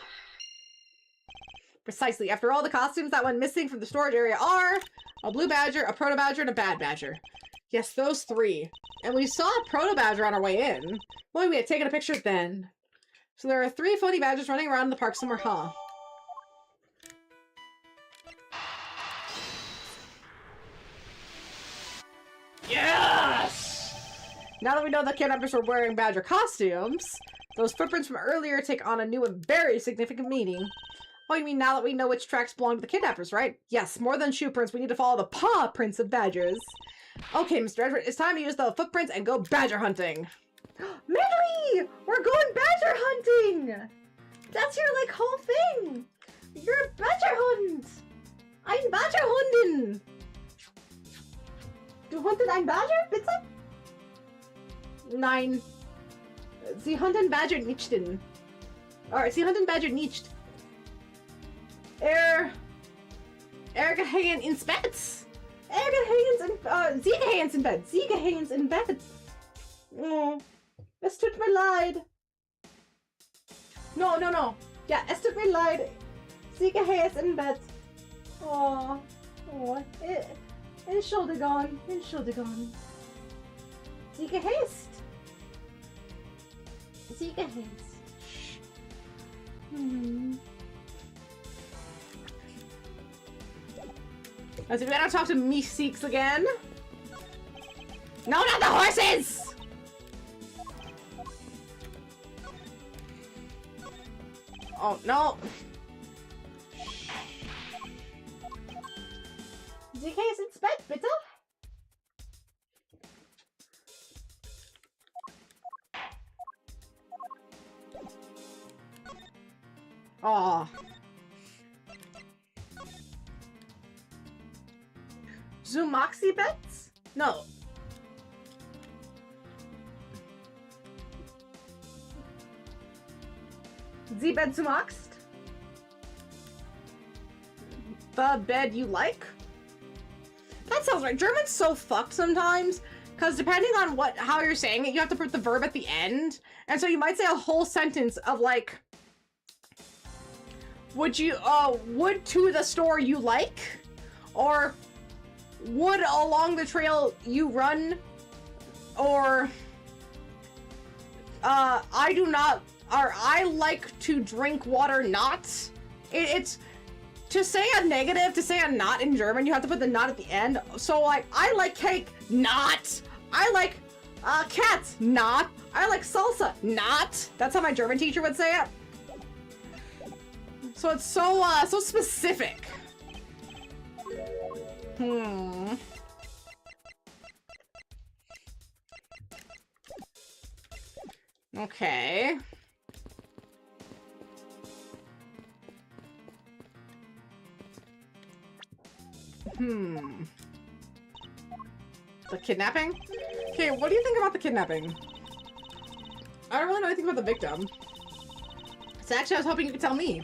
[SPEAKER 1] Precisely. After all, the costumes that went missing from the storage area are a Blue Badger, a Proto Badger, and a Bad Badger. Yes, those 3. And we saw a Proto Badger on our way in. Boy, we had taken a picture then. So there are 3 phony badgers running around in the park somewhere, huh? Yes! Now that we know the kidnappers were wearing badger costumes, those footprints from earlier take on a new and very significant meaning. Oh, you mean now that we know which tracks belong to the kidnappers, right? Yes, more than shoe prints, we need to follow the paw prints of badgers. Okay, Mr. Edgeworth, it's time to use the footprints and go badger hunting. Millie! We're going badger hunting! That's your, like, whole thing! You're a badger hunt! Ein badger hunden! Du hundet ein Badger, bitte? Nein. Sie hunten Badger nicht. Alright, sie hunten Badger nicht. Gehängt ins Bett. Sie gehängt ins Bett. Sie gehängt ins Bett. Oh, es tut mir leid. No. Ja, es tut mir leid. Sie gehängt ins Bett. Oh. Entschuldigung. Sie gehäst. As we better talk to Meeseeks again. No, not the horses! Oh, no. DK is ins Bett, bitte? Oh. Zumoxi bets? No. The bed zumoxt? The bed you like? That sounds right. German's so fucked sometimes, because depending on how you're saying it, you have to put the verb at the end. And so you might say a whole sentence of like, would to the store you like? Or would along the trail you run? Or I like to drink water not. It's to say a negative, to say a not in German, you have to put the not at the end. So like, I like cake, not. I like cats, not. I like salsa, not. That's how my German teacher would say it. So it's so specific. Okay. The kidnapping? Okay, what do you think about the kidnapping? I don't really know anything about the victim. So actually, I was hoping you could tell me.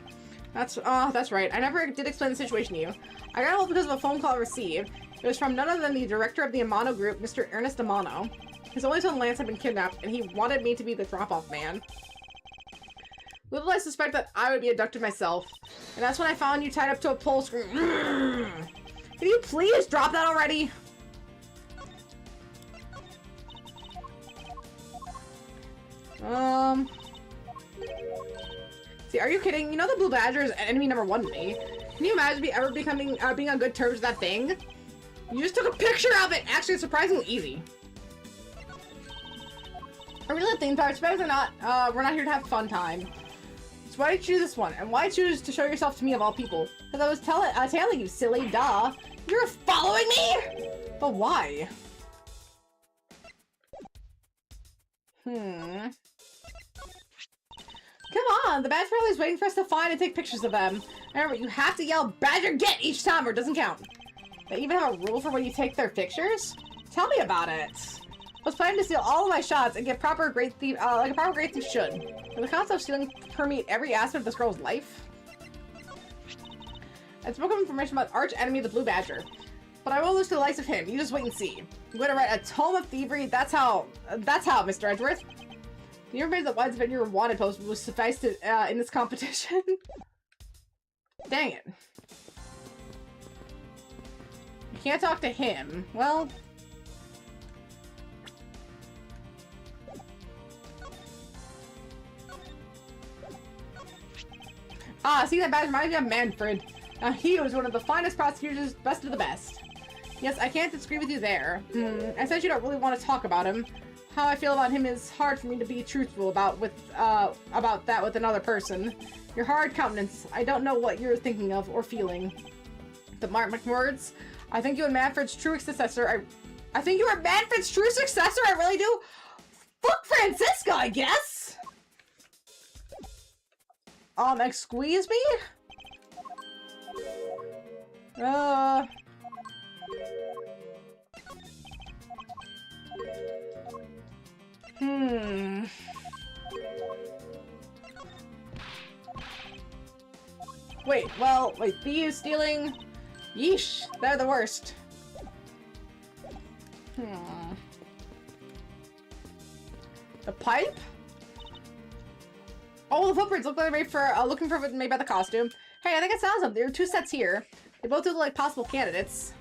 [SPEAKER 1] That's right. I never did explain the situation to you. I got hold because of a phone call received. It was from none other than the director of the Amano group, Mr. Ernest Amano. His only son Lance had been kidnapped, and he wanted me to be the drop-off man. Little I suspect that I would be abducted myself. And that's when I found you tied up to a pole screen. Can you please drop that already? See, are you kidding? You know the Blue Badger is enemy number 1 to me. Can you imagine ever becoming being on good terms with that thing? You just took a picture of it! Actually, it's surprisingly easy. I really like theme parks, but or not, we're not here to have a fun time. So why did you choose this one? And why choose to show yourself to me of all people? Because I was tailing you, silly, duh. You're following me? But why? Come on, the Badger Family is waiting for us to find and take pictures of them. Remember, you have to yell Badger get each time or it doesn't count. They even have a rule for when you take their pictures? Tell me about it. I was planning to steal all of my shots and get proper great thief, like a proper great thief should. But the concept of stealing permeate every aspect of this girl's life. I spoke of information about arch enemy the Blue Badger. But I won't lose to the likes of him. You just wait and see. I'm going to write a tome of thievery. That's how, Mr. Edgeworth. The information that Wide's Venue wanted post will suffice to, in this competition. Dang it. You can't talk to him. Well... see, that badge reminds me of Manfred. He was one of the finest prosecutors, best of the best. Yes, I can't disagree with you there. I said you don't really want to talk about him. How I feel about him is hard for me to be truthful about that with another person. Your hard countenance, I don't know what you're thinking of or feeling. The Mark words, I think you and Manfred's true successor. I think you are Manfred's true successor. I really do. Fuck Francisca, I guess. Excuse me? Wait, thieves stealing? Yeesh, they're the worst. The pipe? Oh, the footprints look like they're made for, looking for made by the costume. Hey, I think I saw something. There are 2 sets here. They both look like possible candidates.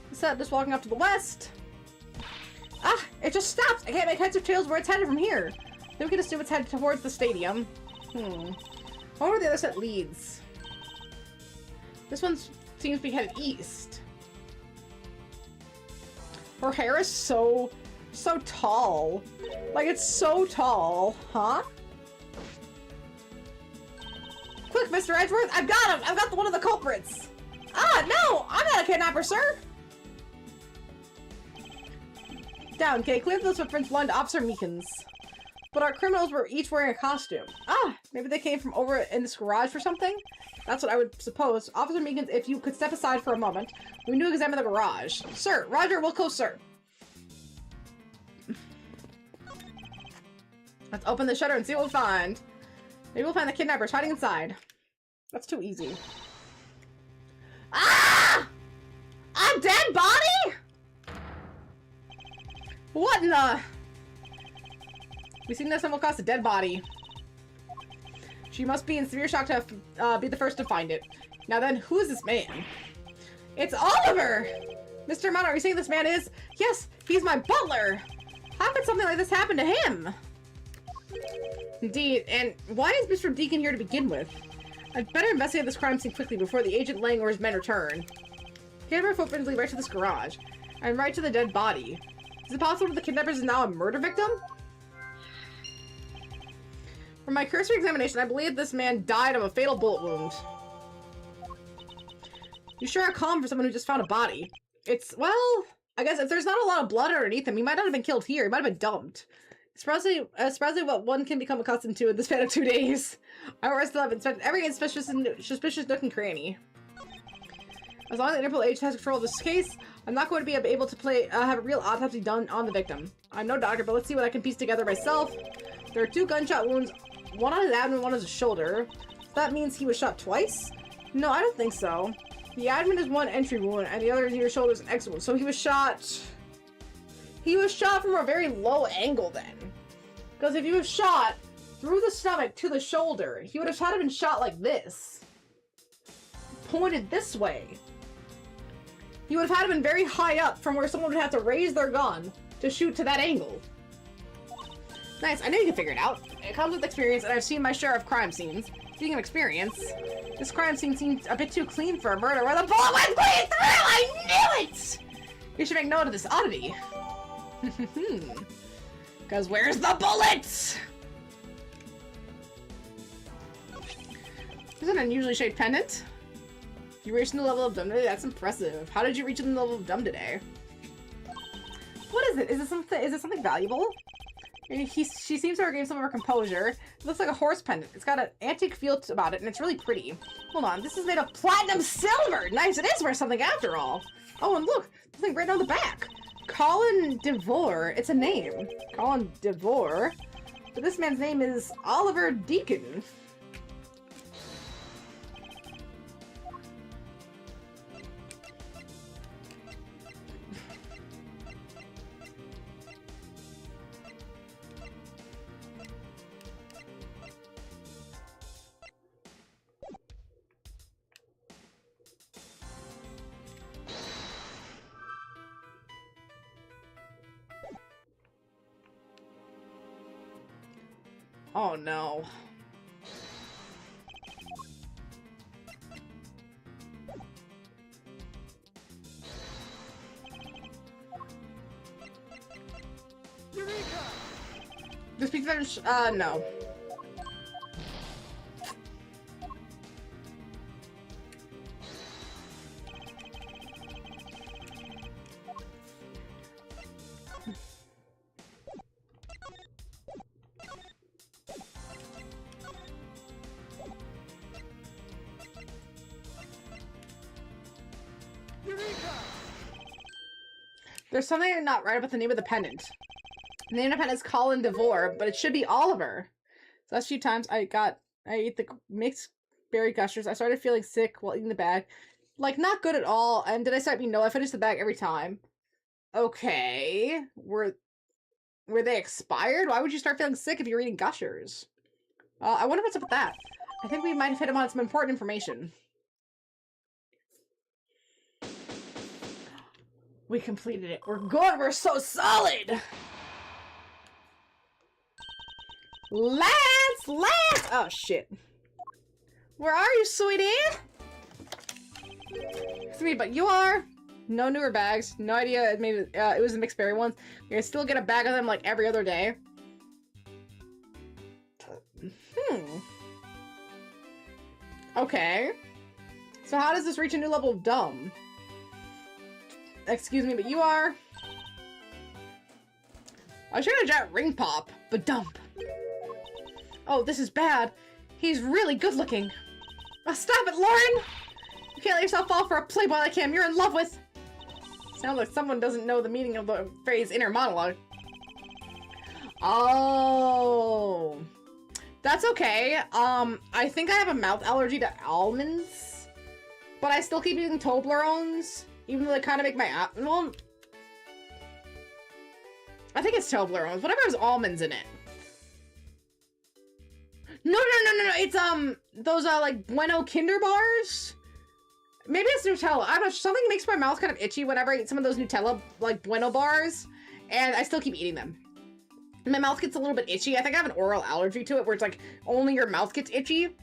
[SPEAKER 1] The set just walking up to the west. Ah, it just stops. I can't make heads or tails where it's headed from here. Then we can assume it's headed towards the stadium. I wonder where the other set leads. This one seems to be headed east. Her hair is so tall. Like, it's so tall. Huh? Quick, Mr. Edgeworth, I've got him! I've got one of the culprits! Ah, no! I'm not a kidnapper, sir! Down, okay, clear those footprints belong to Officer Meekins. But our criminals were each wearing a costume. Ah, maybe they came from over in this garage or something? That's what I would suppose. Officer Meekins, if you could step aside for a moment, we need to examine the garage. Sir, Roger, we'll go, sir. Let's open the shutter and see what we'll find. Maybe we'll find the kidnappers hiding inside. That's too easy. Ah! A dead body? What in the... We seem to stumble across a dead body. She must be in severe shock to be the first to find it. Now then, who is this man? It's Oliver! Mr. Mount, are you saying this man is? Yes, he's my butler! How could something like this happen to him? Indeed, and why is Mr. Deacon here to begin with? I'd better investigate this crime scene quickly before the Agent Lang or his men return. Kidnapper footprints lead right to this garage. And right to the dead body. Is it possible that the kidnappers is now a murder victim? From my cursory examination, I believe this man died of a fatal bullet wound. You sure are calm for someone who just found a body. It's, well, I guess if there's not a lot of blood underneath him, he might not have been killed here. He might have been dumped. It's surprisingly what one can become accustomed to in the span of 2 days. I still have inspected every suspicious nook and cranny. As long as the Interpol agent has control of this case, I'm not going to be able to have a real autopsy done on the victim. I'm no doctor, but let's see what I can piece together myself. There are 2 gunshot wounds, one on his abdomen, one on his shoulder. So that means he was shot twice? No, I don't think so. The abdomen is 1 entry wound, and the other near shoulder is an exit wound. So he was shot from a very low angle then. Because if he was shot through the stomach to the shoulder, he would have had to been shot like this. Pointed this way. He would have had to been very high up from where someone would have to raise their gun to shoot to that angle. Nice, I knew you could figure it out. It comes with experience, and I've seen my share of crime scenes. Speaking of experience, this crime scene seems a bit too clean for a murder where the bullet went clean through! I knew it! You should make note of this oddity. Because where's the bullets? This is an unusually shaped pendant. You reached a new level of dumb today? That's impressive. How did you reach a new level of dumb today? What is it? Is it something valuable? She seems to have regained some of her composure. It looks like a horse pendant. It's got an antique feel about it, and it's really pretty. Hold on, this is made of platinum silver! Nice, it is worth something after all. Oh, and look, something right on the back. Colin DeVore. It's a name. Colin DeVore. But this man's name is Oliver Deacon. Oh no.
[SPEAKER 2] Eureka!
[SPEAKER 1] This speak French? No. There's something not right about the name of the pendant. The name of the pendant is Colin DeVore, but it should be Oliver. So last few times I ate the mixed berry gushers. I started feeling sick while eating the bag. Like, not good at all. And did I start? No, I finished the bag every time. Okay. Were they expired? Why would you start feeling sick if you're eating gushers? I wonder what's up with that. I think we might have hit him on some important information. We completed it. We're good. We're so solid. Lance! Oh, shit. Where are you, sweetie? It's me, but you are? No newer bags. No idea. Maybe it was the mixed berry ones. You can still get a bag of them like every other day. Okay. So how does this reach a new level of dumb? Excuse me, but you are... I should have jet ring pop, but dump. Oh, this is bad. He's really good looking. Oh, stop it, Lauren! You can't let yourself fall for a playboy like him you're in love with. Sounds like someone doesn't know the meaning of the phrase inner monologue. Oh. That's okay. I think I have a mouth allergy to almonds. But I still keep eating Toblerones, even though they kind of make my... Well, I think it's Toblerones. Whatever has almonds in it. No. It's, those, like, Bueno Kinder bars? Maybe it's Nutella. I don't know. Something makes my mouth kind of itchy whenever I eat some of those Nutella, like, Bueno bars. And I still keep eating them. My mouth gets a little bit itchy. I think I have an oral allergy to it where it's, like, only your mouth gets itchy.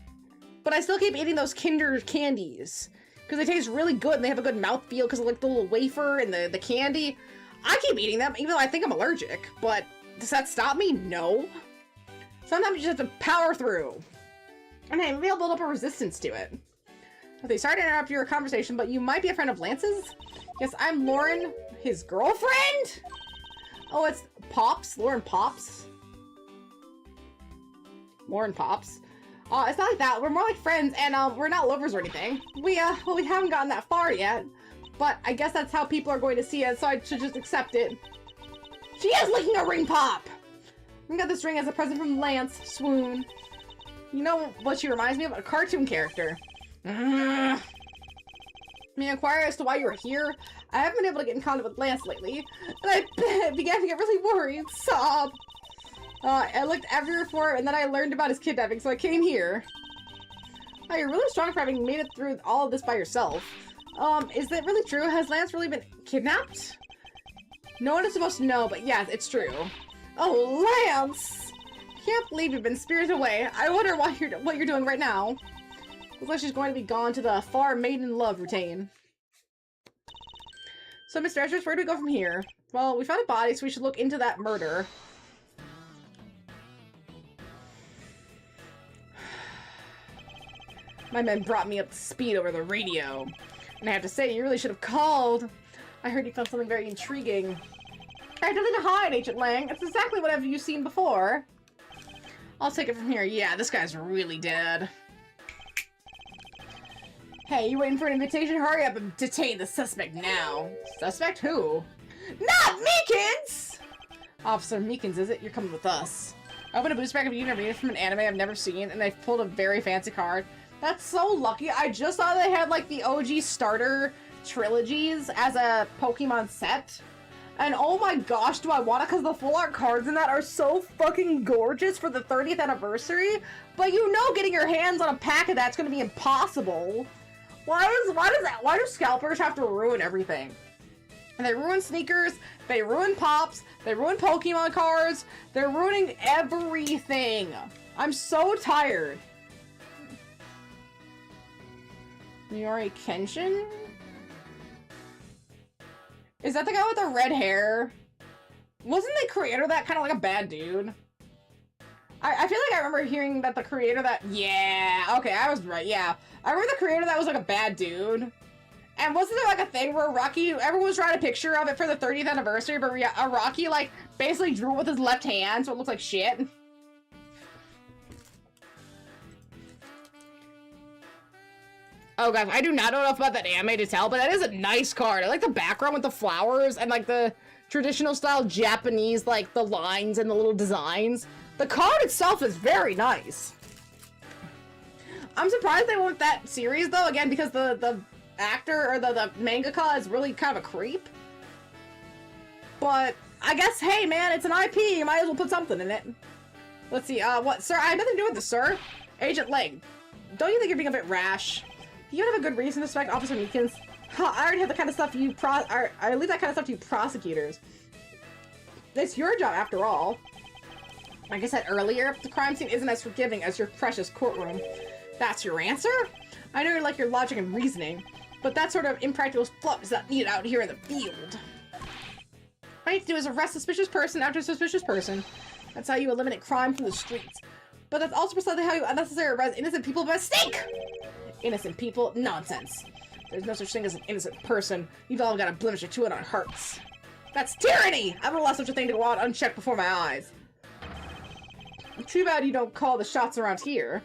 [SPEAKER 1] But I still keep eating those Kinder candies. Because they taste really good and they have a good mouthfeel because of, like, the little wafer and the candy. I keep eating them, even though I think I'm allergic. But does that stop me? No. Sometimes you just have to power through. And hey, maybe I'll build up a resistance to it. Okay, sorry to interrupt your conversation, but you might be a friend of Lance's? Yes, I'm Lauren, his girlfriend? Oh, it's Pops? Lauren Pops? Lauren Pops? It's not like that. We're more like friends, and we're not lovers or anything. Well, we haven't gotten that far yet. But I guess that's how people are going to see it, so I should just accept it. She is licking a ring pop! I got this ring as a present from Lance. Swoon. You know what she reminds me of? A cartoon character. May I inquire as to why you're here? I haven't been able to get in contact with Lance lately, and I began to get really worried. Sob. I looked everywhere for him, and then I learned about his kidnapping, so I came here. Oh, you're really strong for having made it through all of this by yourself. Is that really true? Has Lance really been kidnapped? No one is supposed to know, but yeah, it's true. Oh, Lance! Can't believe you've been spirited away. I wonder what you're doing right now. Looks like she's going to be gone to the far maiden love routine. So, Mr. Edgeworth, where do we go from here? Well, we found a body, so we should look into that murder. My men brought me up to speed over the radio. And I have to say, you really should have called. I heard you found something very intriguing. I had nothing to hide, Agent Lang. It's exactly what you've seen before. I'll take it from here. Yeah, this guy's really dead. Hey, you waiting for an invitation? Hurry up and detain the suspect now. Suspect who? Not Meekins! Officer Meekins, is it? You're coming with us. I opened a booster pack of you read it from an anime I've never seen, and they've pulled a very fancy card. That's so lucky. I just thought they had, like, the OG starter trilogies as a Pokemon set. And oh my gosh, do I want it, because the full art cards in that are so fucking gorgeous for the 30th anniversary. But you know getting your hands on a pack of that's going to be impossible. Why do scalpers have to ruin everything? And they ruin sneakers, they ruin pops, they ruin Pokemon cards, they're ruining everything. I'm so tired. Miori Kenshin? Is that the guy with the red hair? Wasn't the creator of that kind of like a bad dude? I feel like I remember hearing that the creator that... Yeah, okay, I was right, yeah. I remember the creator that was like a bad dude. And wasn't there like a thing where Rocky... Everyone was trying a picture of it for the 30th anniversary, but Rocky like basically drew it with his left hand, so it looks like shit. Oh gosh, I do not know enough about that anime to tell, but that is a nice card. I like the background with the flowers and like the traditional style Japanese, like the lines and the little designs. The card itself is very nice. I'm surprised they went that series though, again, because the actor or the mangaka is really kind of a creep. But I guess, hey man, it's an IP, you might as well put something in it. Let's see, what, sir, I had nothing to do with this, sir. Agent Lang, don't you think you're being a bit rash? You don't have a good reason to suspect Officer Meekins. Huh, I already have the kind of stuff you I leave that kind of stuff to you prosecutors. It's your job after all. Like I said earlier, the crime scene isn't as forgiving as your precious courtroom. That's your answer? I know you like your logic and reasoning. But that sort of impractical fluff is not needed out here in the field. What I need to do is arrest suspicious person after suspicious person. That's how you eliminate crime from the streets. But that's also precisely how you unnecessarily arrest innocent people by mistake! Innocent people? Nonsense. There's no such thing as an innocent person. You've all got a blemish or two in our hearts. That's tyranny! I wouldn't allow such a thing to go out unchecked before my eyes. Too bad you don't call the shots around here.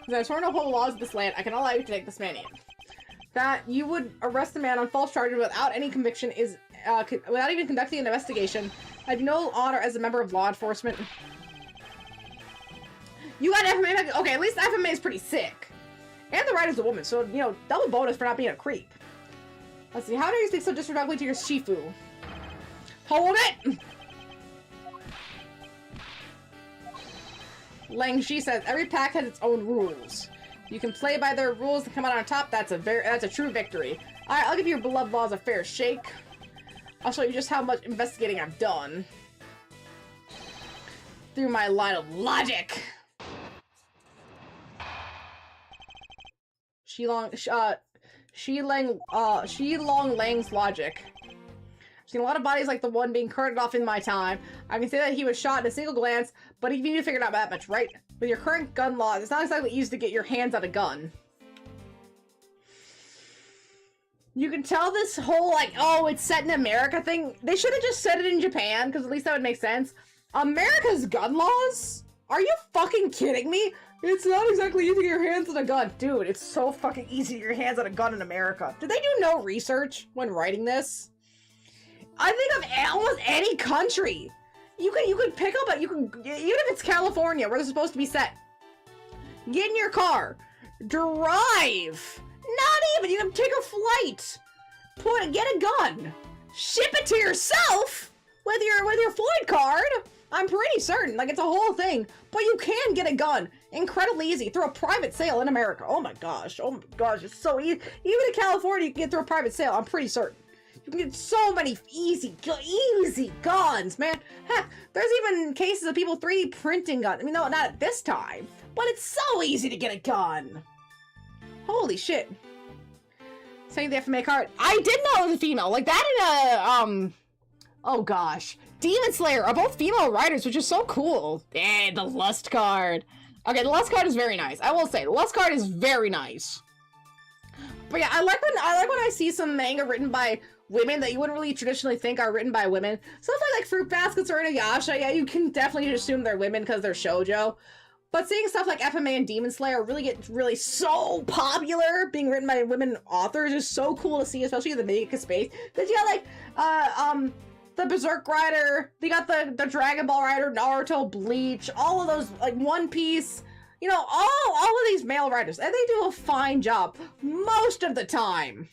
[SPEAKER 1] As I sworn to uphold the laws of this land, I can allow you to take this man in. That you would arrest a man on false charges without any conviction is, without even conducting an investigation. I have no honor as a member of law enforcement. You got FMA? Okay, at least FMA is pretty sick. And the writer's a woman, so, you know, double bonus for not being a creep. Let's see, how dare you speak so disrespectfully to your Shifu? Hold it! Lang Shi says, every pack has its own rules. You can play by their rules and come out on top, that's a true victory. Alright, I'll give your beloved laws a fair shake. I'll show you just how much investigating I've done. Through my line of logic. Shilong Lang's logic. I've seen a lot of bodies like the one being carted off in my time. I can say that he was shot in a single glance, but even you figured out that much, right? With your current gun laws, it's not exactly easy to get your hands on a gun. You can tell this whole, like, oh, it's set in America thing. They should have just said it in Japan, because at least that would make sense. America's gun laws? Are you fucking kidding me? It's not exactly easy to get your hands on a gun. Dude, it's so fucking easy to get your hands on a gun in America. Did they do no research when writing this? I think of almost any country. You could pick up even if it's California, where they're supposed to be set. Get in your car. Drive. Not even. You can take a flight. Get a gun. Ship it to yourself with your Floyd card. I'm pretty certain. Like, it's a whole thing. But you can get a gun. Incredibly easy. Through a private sale in America. Oh my gosh. Oh my gosh. It's so easy. Even in California, you can get through a private sale. I'm pretty certain. You can get so many easy guns, man. Heck, there's even cases of people 3D printing guns. I mean, no, not at this time. But it's so easy to get a gun. Holy shit. Saying the FMA card. I did know it was a female. Like that in oh gosh. Demon Slayer are both female writers, which is so cool. Eh, the Lust card. Okay, the Lust card is very nice. I will say, the Lust card is very nice. But yeah, I like when I see some manga written by women that you wouldn't really traditionally think are written by women. Stuff like Fruit Baskets or Inuyasha, yeah, you can definitely assume they're women because they're shoujo. But seeing stuff like FMA and Demon Slayer really so popular, being written by women authors, is so cool to see, especially in the manga space. Because you got like, the Berserk writer, they got the Dragon Ball writer, Naruto, Bleach, all of those, like One Piece, you know, all of these male writers, and they do a fine job most of the time.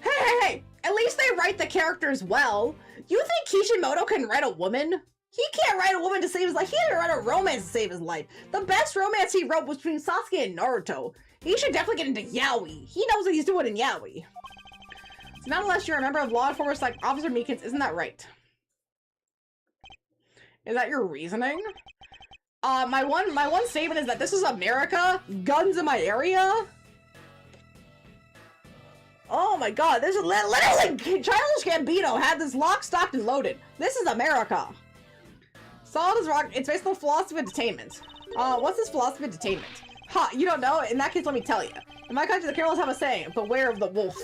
[SPEAKER 1] Hey, at least they write the characters well. You think Kishimoto can write a woman? He can't write a woman to save his life. He didn't write a romance to save his life. The best romance he wrote was between Sasuke and Naruto. He should definitely get into yaoi. He knows what he's doing in yaoi. So not unless you're a member of law enforcement like Officer Meekins, isn't that right? Is that your reasoning? My one statement is that this is America. Guns in my area. Oh my god, this is literally Childish Gambino had this locked, stocked, and loaded. This is America. Solid as rock. It's based on the philosophy of detainment. What's this philosophy of detainment? Ha, you don't know? In that case, let me tell you. In my country, the criminals have a saying, beware of the wolf.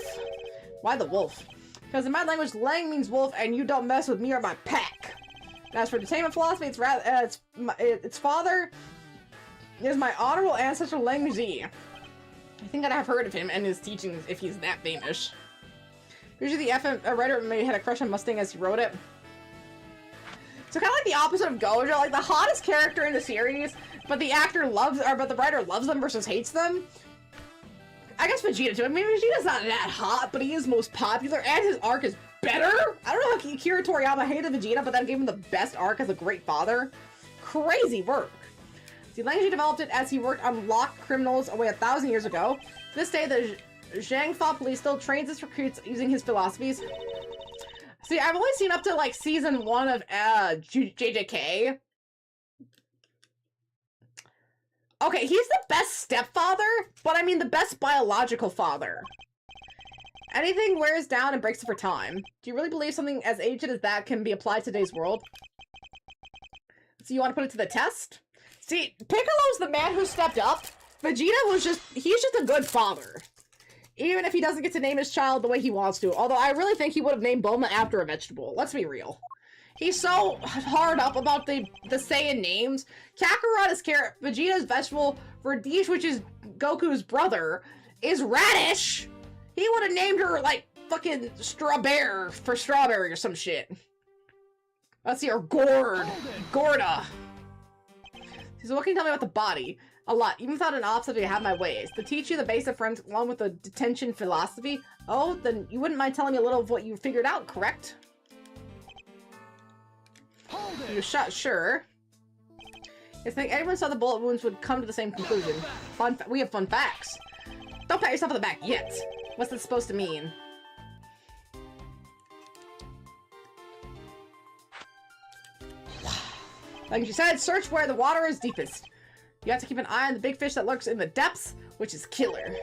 [SPEAKER 1] Why the wolf? Because in my language, lang means wolf, and you don't mess with me or my pack. And as for detainment philosophy, it's rather, its father is my honorable ancestor Lang Zi. I think that I've heard of him and his teachings if he's that famous. Usually the writer maybe had a crush on Mustang as he wrote it. So kind of like the opposite of Gojo, like the hottest character in the series, but the writer loves them versus hates them. I guess Vegeta too. I mean, Vegeta's not that hot, but he is most popular, and his arc is better. I don't know how Akira Toriyama hated Vegeta, but that gave him the best arc as a great father. Crazy work. See, Lang Zi developed it as he worked on locked criminals away 1,000 years ago. To this day, the Zhangfa police still trains its recruits using his philosophies. See, I've only seen up to, like, season 1 of JJK. Okay, he's the best stepfather, but I mean the best biological father. Anything wears down and breaks over time. Do you really believe something as ancient as that can be applied to today's world? So you want to put it to the test? See, Piccolo's the man who stepped up. Vegeta was he's just a good father. Even if he doesn't get to name his child the way he wants to. Although I really think he would have named Bulma after a vegetable. Let's be real. He's so hard up about the Saiyan names. Kakarot is carrot, Vegeta's vegetable, Radish, which is Goku's brother, is radish. He would have named her, like, fucking Strawberry for strawberry or some shit. Let's see, or Gorda. So what can you tell me about the body? A lot. Even without an opposite, I have my ways. To teach you the basic friends along with the detention philosophy. Oh, then you wouldn't mind telling me a little of what you figured out, correct? You shot, sure. I think anyone saw the bullet wounds would come to the same conclusion. We have fun facts. Don't pat yourself on the back yet. What's this supposed to mean? Like you said, search where the water is deepest. You have to keep an eye on the big fish that lurks in the depths, which is Killer.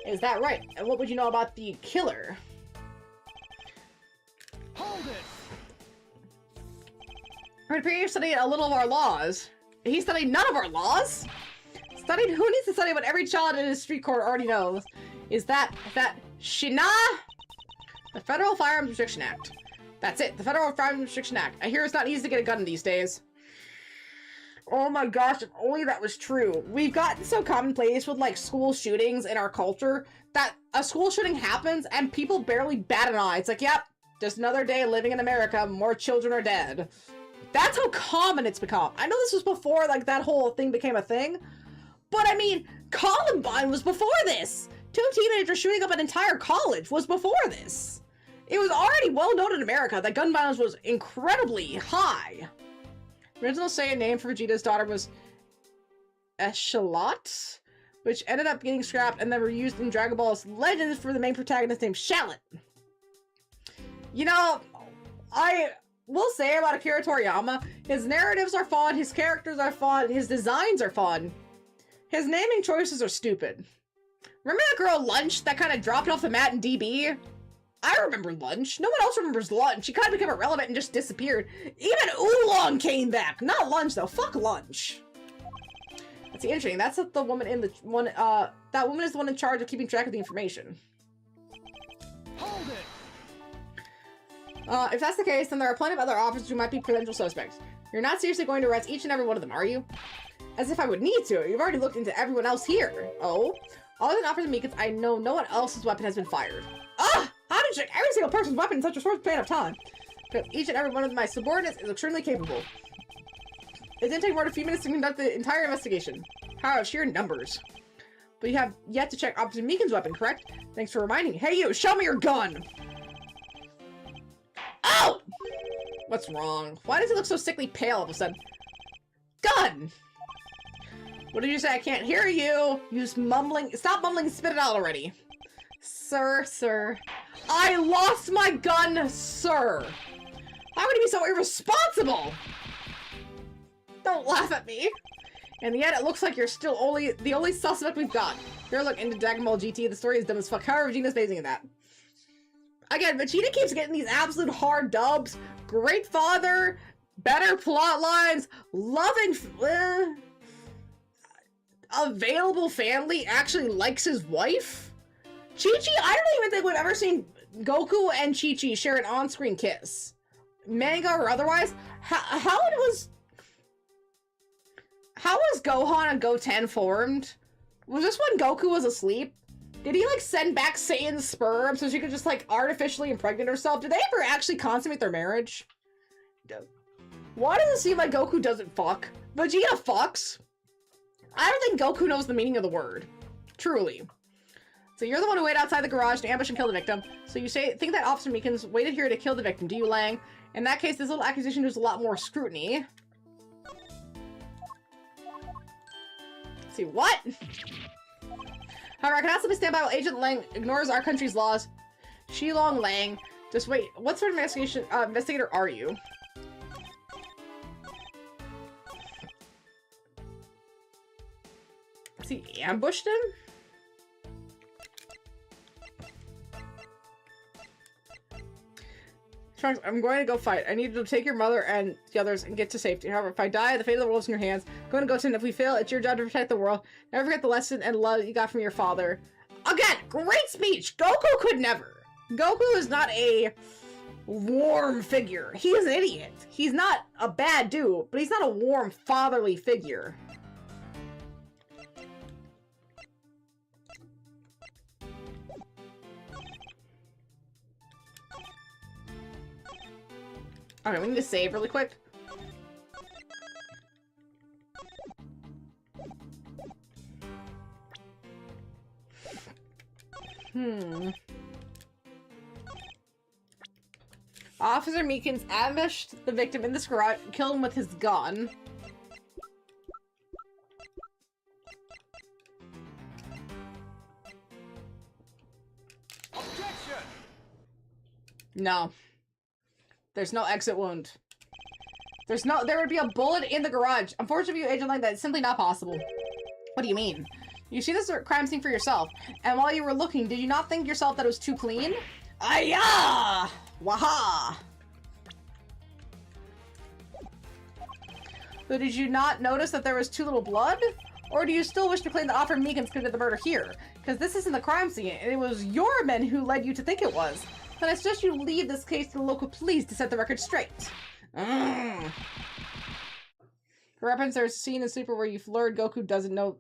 [SPEAKER 1] Is that right? And what would you know about the Killer?
[SPEAKER 2] Hold it!
[SPEAKER 1] It appears you studied a little of our laws. He studied none of our laws? Studied? Who needs to study what every child in his street corner already knows? Is that Shina? The Federal Firearms Restriction Act. That's it, the Federal Firearms Restriction Act. I hear it's not easy to get a gun these days. Oh my gosh, if only that was true. We've gotten so commonplace with, like, school shootings in our culture that a school shooting happens and people barely bat an eye. It's like, yep, just another day living in America, more children are dead. That's how common it's become. I know this was before, like, that whole thing became a thing, but I mean, Columbine was before this. 2 teenagers shooting up an entire college was before this. It was already well known in America that gun violence was incredibly high. The original Saiyan name for Vegeta's daughter was Echelot, which ended up getting scrapped and then were used in Dragon Ball's Legends for the main protagonist named Shallot. You know, I will say about Akira Toriyama, his narratives are fun, his characters are fun, his designs are fun. His naming choices are stupid. Remember that girl Lunch that kind of dropped off the mat in DB? I remember Lunch. No one else remembers Lunch. She kind of became irrelevant and just disappeared. Even Oolong came back. Not Lunch, though. Fuck Lunch. That's interesting. That's the woman in the one, that woman is the one in charge of keeping track of the information.
[SPEAKER 2] Hold it!
[SPEAKER 1] If that's the case, then there are plenty of other officers who might be potential suspects. You're not seriously going to arrest each and every one of them, are you? As if I would need to. You've already looked into everyone else here. Oh? Other than Officer Meekins, I know no one else's weapon has been fired. Ah! How to check every single person's weapon in such a short span of time? Because each and every one of my subordinates is extremely capable. It didn't take more than a few minutes to conduct the entire investigation. How sheer numbers. But you have yet to check Officer Meekins' weapon, correct? Thanks for reminding me. Hey you, show me your gun! Oh! What's wrong? Why does it look so sickly pale all of a sudden? Gun! What did you say? I can't hear you! You just mumbling. Stop mumbling, spit it out already. Sir. I lost my gun, sir! How would he be so irresponsible? Don't laugh at me. And yet it looks like you're still the only suspect we've got. Here, look into Dragon Ball GT. The story is dumb as fuck. However, Vegeta's amazing in that. Again, Vegeta keeps getting these absolute hard dubs. Great father, better plot lines, loving, available family, actually likes his wife. Chi-Chi, I don't even think we've ever seen Goku and Chi-Chi share an on-screen kiss. Manga or otherwise. How was Gohan and Goten formed? Was this when Goku was asleep? Did he, like, send back Saiyan's sperm so she could just, like, artificially impregnate herself? Did they ever actually consummate their marriage? Why does it seem like Goku doesn't fuck? Vegeta fucks. I don't think Goku knows the meaning of the word. Truly. So you're the one who waited outside the garage to ambush and kill the victim. So you think that Officer Meekins waited here to kill the victim, do you, Lang? In that case, this little accusation deserves a lot more scrutiny. Let's see, what? However, I cannot simply stand by while Agent Lang ignores our country's laws. Shilong Lang. Just wait, what sort of investigator are you? Has he ambushed him? Sharks, I'm going to go fight. I need to take your mother and the others and get to safety. However, if I die, the fate of the world is in your hands. I'm going to go to, and if we fail, it's your job to protect the world. Never forget the lesson and love you got from your father. Again, great speech! Goku could never. Goku is not a warm figure. He is an idiot. He's not a bad dude, but he's not a warm, fatherly figure. Okay, we need to save really quick. Officer Meekins ambushed the victim in this garage and killed him with his gun.
[SPEAKER 2] Objection!
[SPEAKER 1] No. There's no exit wound. There would be a bullet in the garage. Unfortunately for you, Agent Lang, that's simply not possible. What do you mean? You see this crime scene for yourself, and while you were looking, did you not think yourself that it was too clean? Ayah! Waha! So did you not notice that there was too little blood? Or do you still wish to claim that Officer Meekins committed the murder here? Because this isn't the crime scene, and it was your men who led you to think it was. Then I suggest you leave this case to the local police to set the record straight. For reference, there's a scene in Super where you've learned Goku doesn't know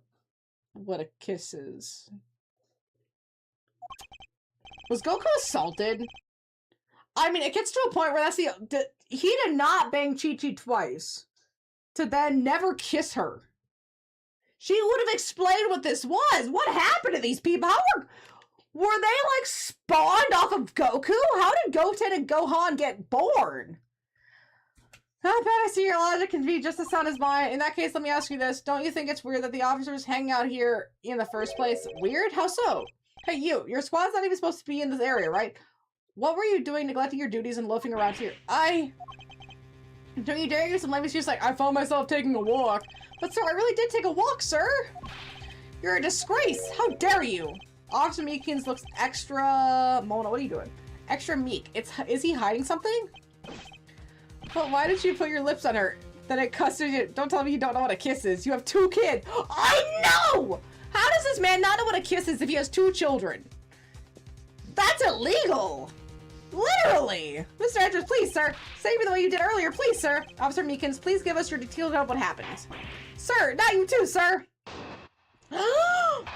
[SPEAKER 1] what a kiss is. Was Goku assaulted? I mean, it gets to a point where that's he did not bang Chi-Chi twice to then never kiss her. She would have explained what this was. What happened to these people? How were they, like, spawned off of Goku? How did Goten and Gohan get born? Not bad, I see your logic can be just as sound as mine. In that case, let me ask you this. Don't you think it's weird that the officers hang out here in the first place? Weird? How so? Hey, your squad's not even supposed to be in this area, right? What were you doing neglecting your duties and loafing around here? Don't you dare use some lame excuse like, I found myself taking a walk. But sir, I really did take a walk, sir. You're a disgrace. How dare you? Officer Meekins looks extra... Mona, what are you doing? Extra meek. Is he hiding something? But why did you put your lips on her? Then it custody you. Don't tell me you don't know what a kiss is. You have 2 kids. I know! How does this man not know what a kiss is if he has 2 children? That's illegal! Literally! Mr. Edgeworth, please, sir. Say me the way you did earlier, please, sir. Officer Meekins, please give us your detailed account of what happened. Sir, not you too, sir!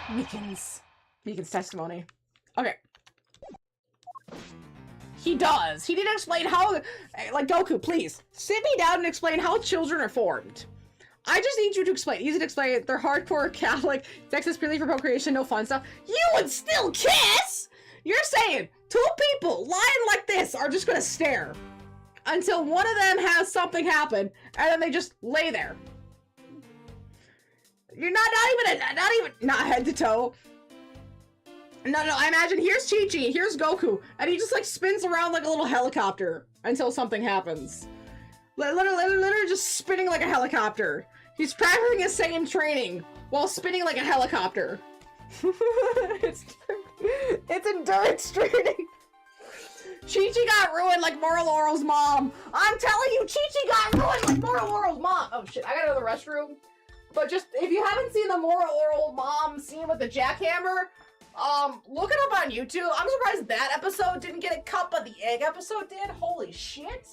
[SPEAKER 1] Meekins. Meekins' testimony. Okay. He does. He didn't explain how... Like, Goku, please. Sit me down and explain how children are formed. I just need you to explain. Easy to explain. They're hardcore Catholic. Sex is purely for procreation, no fun stuff. You would still kiss?! You're saying 2 people lying like this are just gonna stare until one of them has something happen, and then they just lay there. You're not head to toe. No, I imagine here's Chi-Chi, here's Goku, and he just like spins around like a little helicopter until something happens. Literally just spinning like a helicopter. He's practicing his Saiyan training while spinning like a helicopter. It's endurance training. Chi-Chi got ruined like Moroloro's mom. I'm telling you, Chi-Chi got ruined like Moroloro's mom. Oh shit, I gotta go to the restroom. But just, if you haven't seen the Moroloro mom scene with the jackhammer, look it up on YouTube. I'm surprised that episode didn't get a cut, but the egg episode did. Holy shit.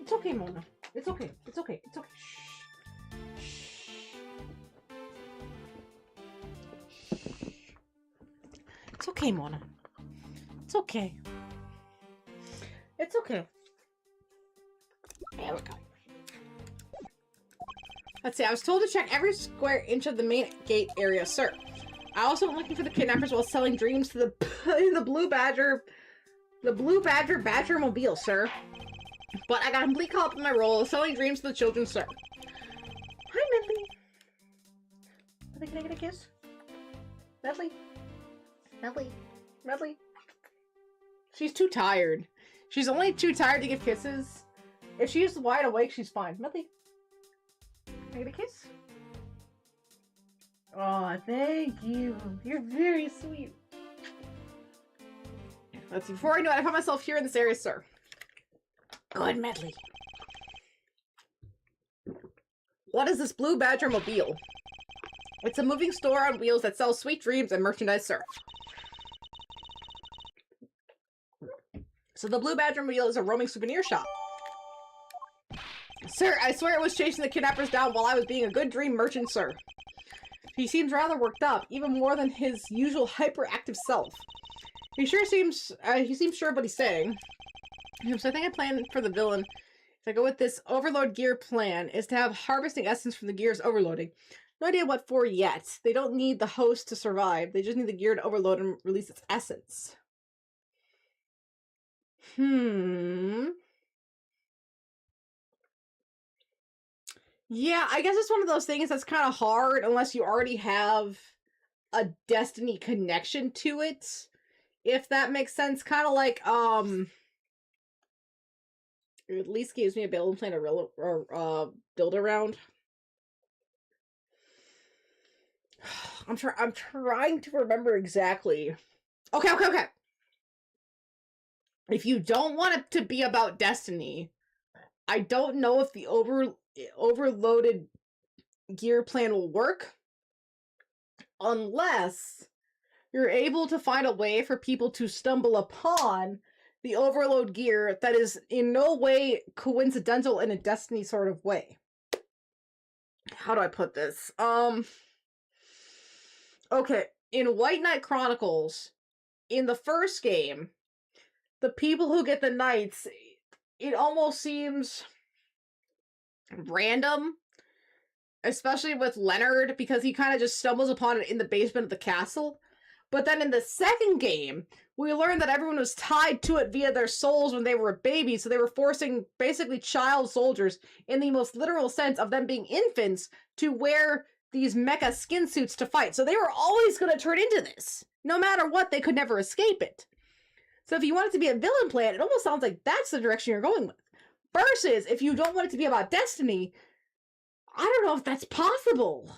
[SPEAKER 1] It's okay, Mona. It's okay. It's okay. It's okay. Shh. It's okay, Mona. It's okay. It's okay. There we go. Let's see. I was told to check every square inch of the main gate area, sir. I also went looking for the kidnappers while selling dreams to the Blue Badger Badger-mobile, sir. But I got a complete call up in my role, selling dreams to the children, sir. Hi, Medley. Medley, can I get a kiss? Medley? Medley? Medley? She's too tired. She's only too tired to give kisses. If she's wide awake, she's fine. Medley? Can I get a kiss? Aw, thank you. You're very sweet. Let's see. Before I know it, I found myself here in this area, sir. Good, Medley. What is this Blue Badger Mobile? It's a moving store on wheels that sells sweet dreams and merchandise, sir. So the Blue Badger Mobile is a roaming souvenir shop. Sir, I swear it was chasing the kidnappers down while I was being a good dream merchant, sir. He seems rather worked up, even more than his usual hyperactive self. He seems sure of what he's saying. So I think I plan for the villain, if I go with this overload gear plan, is to have harvesting essence from the gears overloading. No idea what for yet. They don't need the host to survive. They just need the gear to overload and release its essence. Yeah, I guess it's one of those things that's kind of hard unless you already have a Destiny connection to it. If that makes sense. Kind of like, it at least gives me a build plan to build around. I'm trying to remember exactly. Okay. If you don't want it to be about Destiny, I don't know if the overloaded gear plan will work unless you're able to find a way for people to stumble upon the overload gear that is in no way coincidental in a Destiny sort of way. How do I put this? Okay, in White Knight Chronicles, in the first game, the people who get the knights, it almost seems random, especially with Leonard, because he kind of just stumbles upon it in the basement of the castle. But then in the second game, we learned that everyone was tied to it via their souls when they were a baby, so they were forcing basically child soldiers, in the most literal sense of them being infants, to wear these mecha skin suits to fight. So they were always going to turn into this. No matter what, they could never escape it. So if you want it to be a villain plan, it almost sounds like that's the direction you're going with. Versus, if you don't want it to be about Destiny, I don't know if that's possible.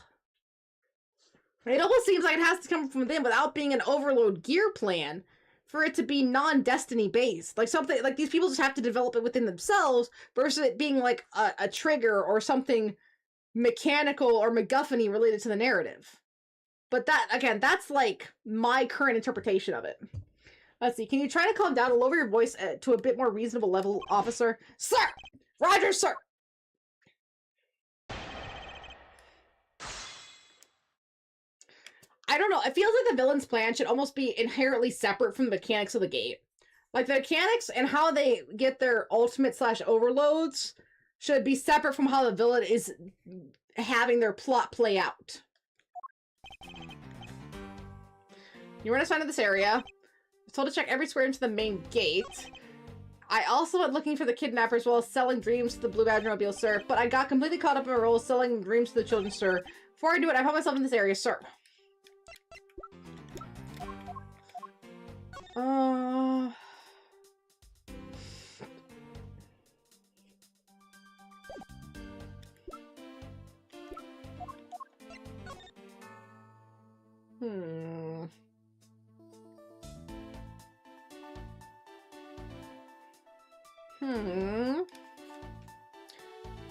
[SPEAKER 1] It almost seems like it has to come from within without being an overload gear plan for it to be non-Destiny based. Like something, like these people just have to develop it within themselves versus it being like a trigger or something mechanical or MacGuffin-y related to the narrative. But that, again, that's like my current interpretation of it. Let's see, can you try to calm down and lower your voice to a bit more reasonable level, officer? Sir! Roger, sir! I don't know. It feels like the villain's plan should almost be inherently separate from the mechanics of the gate. Like, the mechanics and how they get their ultimate / overloads should be separate from how the villain is having their plot play out. You were assigned to this area. I was told to check every square into the main gate. I also went looking for the kidnapper as well as selling dreams to the Blue Badger Mobile, sir. But I got completely caught up in my role selling dreams to the children, sir. Before I do it, I found myself in this area, sir.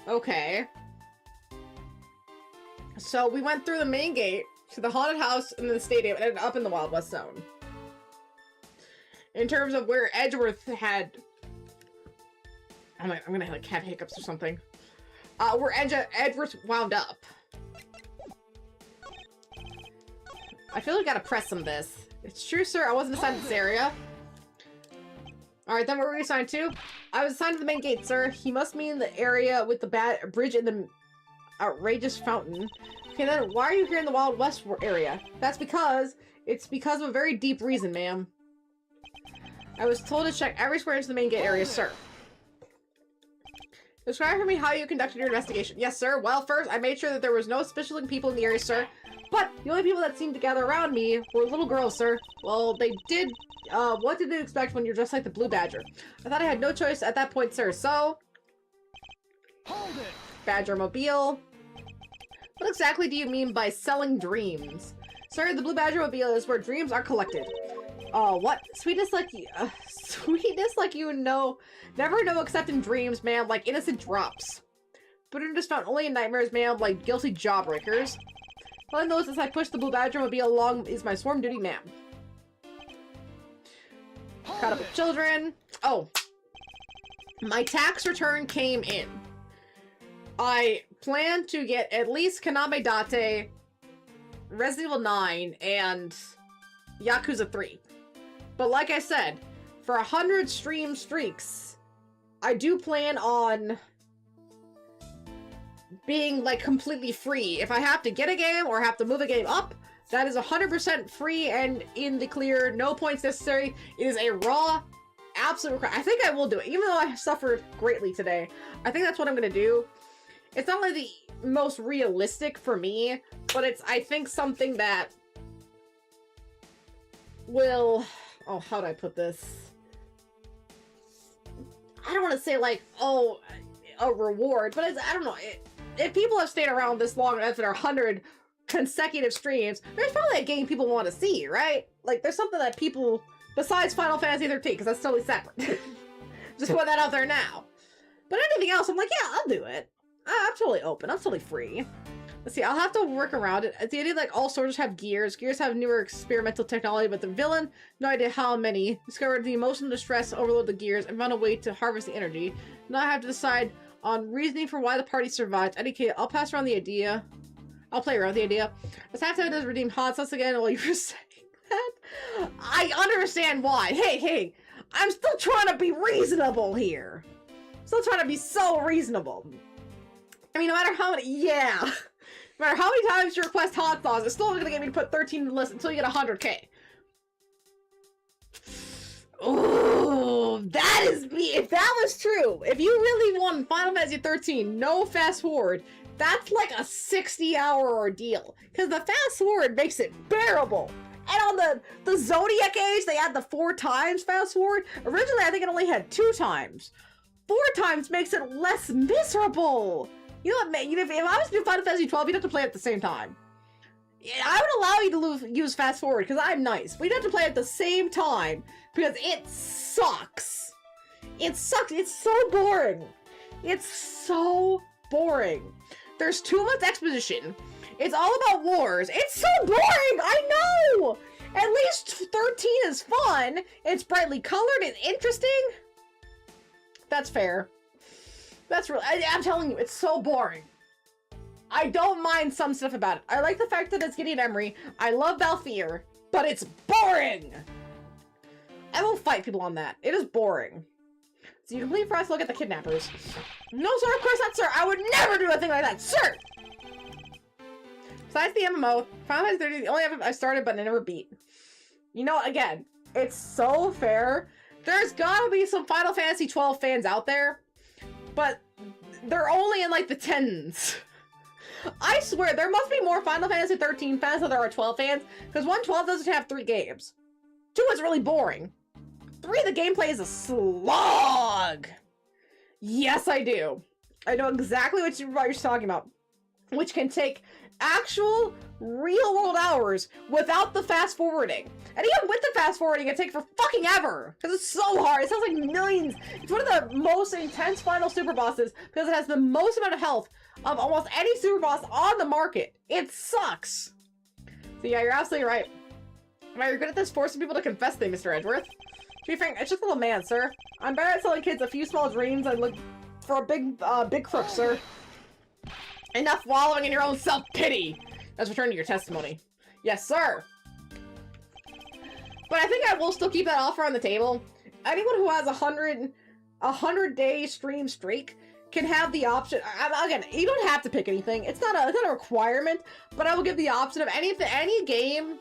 [SPEAKER 1] Okay. So we went through the main gate to the haunted house and the stadium and ended up in the Wild West Zone. In terms of where Edgeworth had... I'm gonna like have hiccups or something. Where Edgeworth wound up. I feel like I gotta press some of this. It's true, sir. I wasn't assigned to this area. Alright, then where were you assigned to? I was assigned to the main gate, sir. He must mean the area with the bad bridge and the outrageous fountain. Okay, then why are you here in the Wild West area? That's because... It's because of a very deep reason, ma'am. I was told to check every square into the main gate area, sir. Describe for me how you conducted your investigation. Yes, sir. Well, first, I made sure that there was no suspicious-looking people in the area, sir. But the only people that seemed to gather around me were little girls, sir. Well, they did... what did they expect when you're dressed like the Blue Badger? I thought I had no choice at that point, sir. So...
[SPEAKER 2] Hold it!
[SPEAKER 1] Badger Mobile. What exactly do you mean by selling dreams? Sir, the Blue Badger Mobile is where dreams are collected. What? Sweetness like you know... Never know except in dreams, ma'am, like innocent drops. Bitterness found only in nightmares, ma'am, like guilty jawbreakers. All I know is as I push the Blue Badger Mobile along is my sworn duty, ma'am. Caught up with children. Oh. My tax return came in. I plan to get at least Kaname Date, Resident Evil 9, and Yakuza 3. But like I said, for 100 stream streaks, I do plan on being, like, completely free. If I have to get a game or have to move a game up, that is 100% free and in the clear. No points necessary. It is a raw, absolute... I think I will do it. Even though I suffered greatly today, I think that's what I'm going to do. It's not like the most realistic for me, but it's, I think, something that will... Oh, how do I put this? I don't want to say, like, oh, a reward, but it's, I don't know. If people have stayed around this long after 100 consecutive streams, there's probably a game people want to see, right? Like, there's something that people, besides Final Fantasy 13, because that's totally separate. Just put that out there now. But anything else, I'm like, yeah, I'll do it. I'm totally open. I'm totally free. Let's see, I'll have to work around it. The idea, like, all soldiers have gears. Gears have newer experimental technology, but the villain, no idea how many. Discovered the emotional distress, overload the gears, and found a way to harvest the energy. Now I have to decide on reasoning for why the party survived. In any case, I'll pass around the idea. I'll play around the idea. Let's have to redeem hot sauce again while you were saying that. I understand why. Hey, I'm still trying to be reasonable here. Still trying to be so reasonable. I mean, no matter how many, no matter how many times you request hot sauce, it's still only gonna get me to put 13 in the list until you get 100k. Oh, that is me. If that was true, if you really want Final Fantasy 13, no fast forward, that's like a 60-hour ordeal. Because the fast forward makes it bearable. And on the Zodiac Age, they had the 4 times fast forward. Originally, I think it only had 2 times. 4 times makes it less miserable. You know what, if I was to do Final Fantasy 12, you'd have to play it at the same time. I would allow you to use fast forward because I'm nice, but you'd have to play it at the same time because it sucks. It sucks. It's so boring. It's so boring. There's too much exposition. It's all about wars. It's so boring. I know. At least 13 is fun. It's brightly colored and interesting. That's fair. That's real. I'm telling you, it's so boring. I don't mind some stuff about it. I like the fact that it's Gideon Emery. I love Balthier, but it's boring! I will fight people on that. It is boring. So you complete for us to look at the kidnappers. No, sir, of course not, sir. I would never do a thing like that, sir! Besides the MMO, Final Fantasy 30 the only MMO I started but I never beat. You know, again, it's so fair. There's gotta be some Final Fantasy 12 fans out there, but they're only in like the 10s. I swear, there must be more Final Fantasy 13 fans than there are 12 fans, because 112 doesn't have 3 games. 2 is really boring. 3, the gameplay is a slog. Yes, I do. I know exactly what you're talking about, which can take actual real-world hours without the fast-forwarding. And even with the fast-forwarding, it takes for fucking ever, because it's so hard. It sounds like millions. It's one of the most intense final super bosses, because it has the most amount of health of almost any super boss on the market. It sucks. So yeah, you're absolutely right. Wow, you're good at this forcing people to confess things, Mr. Edgeworth. To be frank, it's just a little man, sir. I'm better at selling kids a few small dreams and look for a big crook, sir. Enough wallowing in your own self-pity! Let's return to your testimony. Yes, sir! But I think I will still keep that offer on the table. Anyone who has a 100-day stream streak can have the option. Again, you don't have to pick anything. It's not a requirement, but I will give the option of any game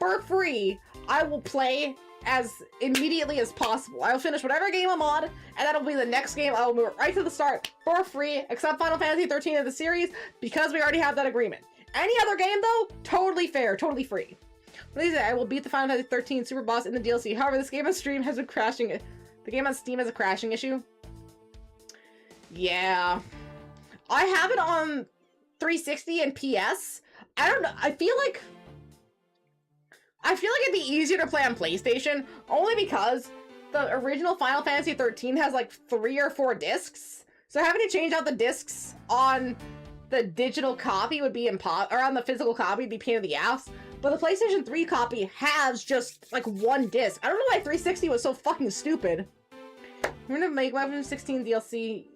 [SPEAKER 1] for free. I will play as immediately as possible. I will finish whatever game I'm on, and that'll be the next game. I will move right to the start for free, except Final Fantasy 13 of the series, because we already have that agreement. Any other game, though, totally fair, totally free. Please, I will beat the Final Fantasy 13 super boss in the DLC. However, this game on Steam has been crashing. The game on Steam has a crashing issue. Yeah. I have it on 360 and PS. I don't know. I feel like it'd be easier to play on PlayStation, only because the original Final Fantasy 13 has like 3 or 4 discs. So having to change out the discs on the digital copy would be or on the physical copy would be pain in the ass. But the PlayStation 3 copy has just like 1 disc. I don't know why 360 was so fucking stupid. We're gonna make Weapon 16 DLC.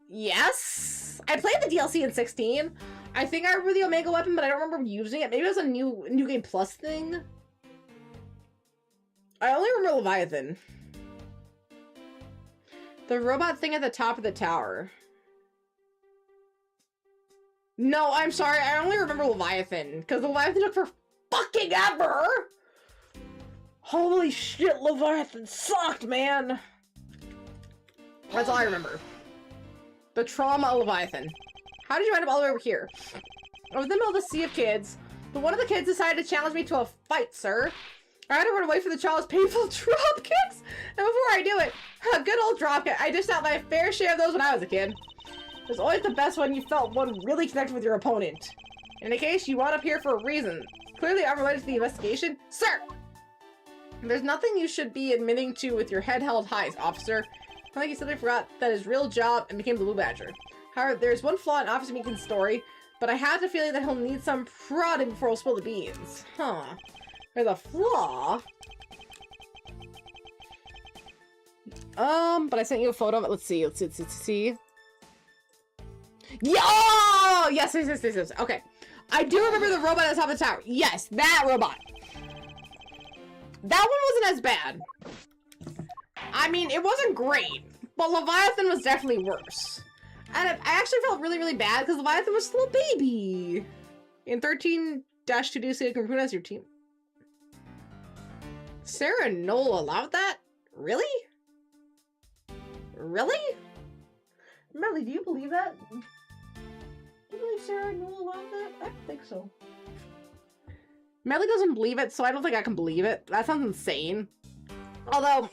[SPEAKER 1] Yes! I played the DLC in 16. I think I remember the Omega weapon, but I don't remember using it. Maybe it was a New Game Plus thing. I only remember Leviathan. The robot thing at the top of the tower. No, I'm sorry. I only remember Leviathan, because Leviathan took for fucking ever! Holy shit, Leviathan sucked, man! That's all I remember. The trauma of Leviathan. How did you end up all the way over here? I was in the middle of the sea of kids, but one of the kids decided to challenge me to a fight, sir. I had to run away from the child's painful drop kicks, and before I do it, a good old drop kick. I dished out my fair share of those when I was a kid. It was always the best when you felt one really connected with your opponent. In any case, you wound up here for a reason. Clearly unrelated to the investigation. Sir! There's nothing you should be admitting to with your head held high, officer. I think he simply forgot that his real job and became the Blue Badger. However, there's one flaw in Officer Meekin's story, but I have the feeling that he'll need some prodding before he'll spill the beans. Huh. There's a flaw? But I sent you a photo of it. Let's see. Yeah! Oh! Yes. Okay. I do remember the robot at the top of the tower. Yes, that robot. That one wasn't as bad. I mean, it wasn't great, but Leviathan was definitely worse. And I actually felt really, really bad because Leviathan was still a baby. In 13-2 DLC, you can recruit as your team. Sarah and Noel allowed that? Really? Really? Melly, do you believe that? Do you believe Sarah and Noel allowed that? I don't think so. Melly doesn't believe it, so I don't think I can believe it. That sounds insane. Although,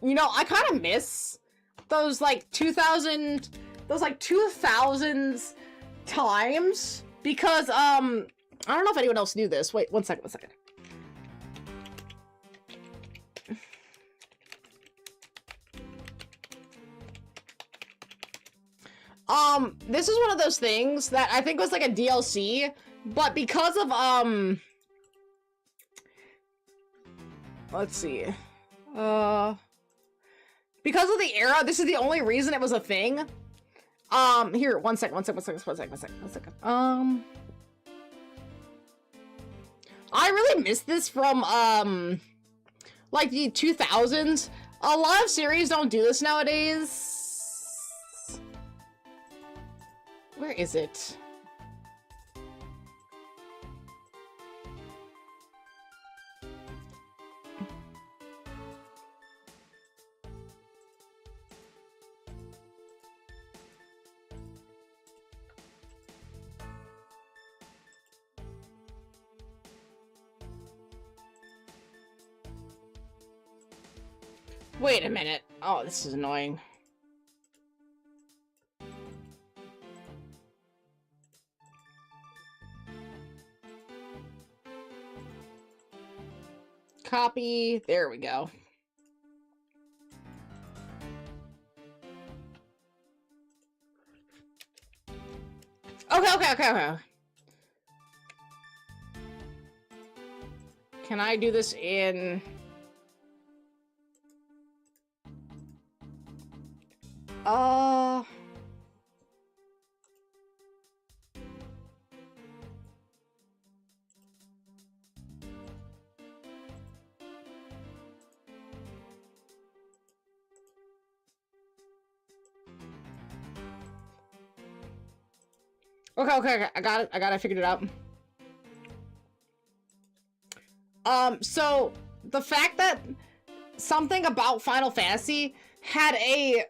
[SPEAKER 1] you know, I kind of miss those, like, 2000s times, because, I don't know if anyone else knew this. Wait, one second. This is one of those things that I think was, like, a DLC, but because of, let's see, because because of the era, this is the only reason it was a thing. Here, one second. I really miss this from, like the 2000s. A lot of series don't do this nowadays. Where is it? Wait a minute. Oh, this is annoying. Copy. There we go. Okay. Can I do this in... Okay, I got it. I figured it out. So the fact that something about Final Fantasy had a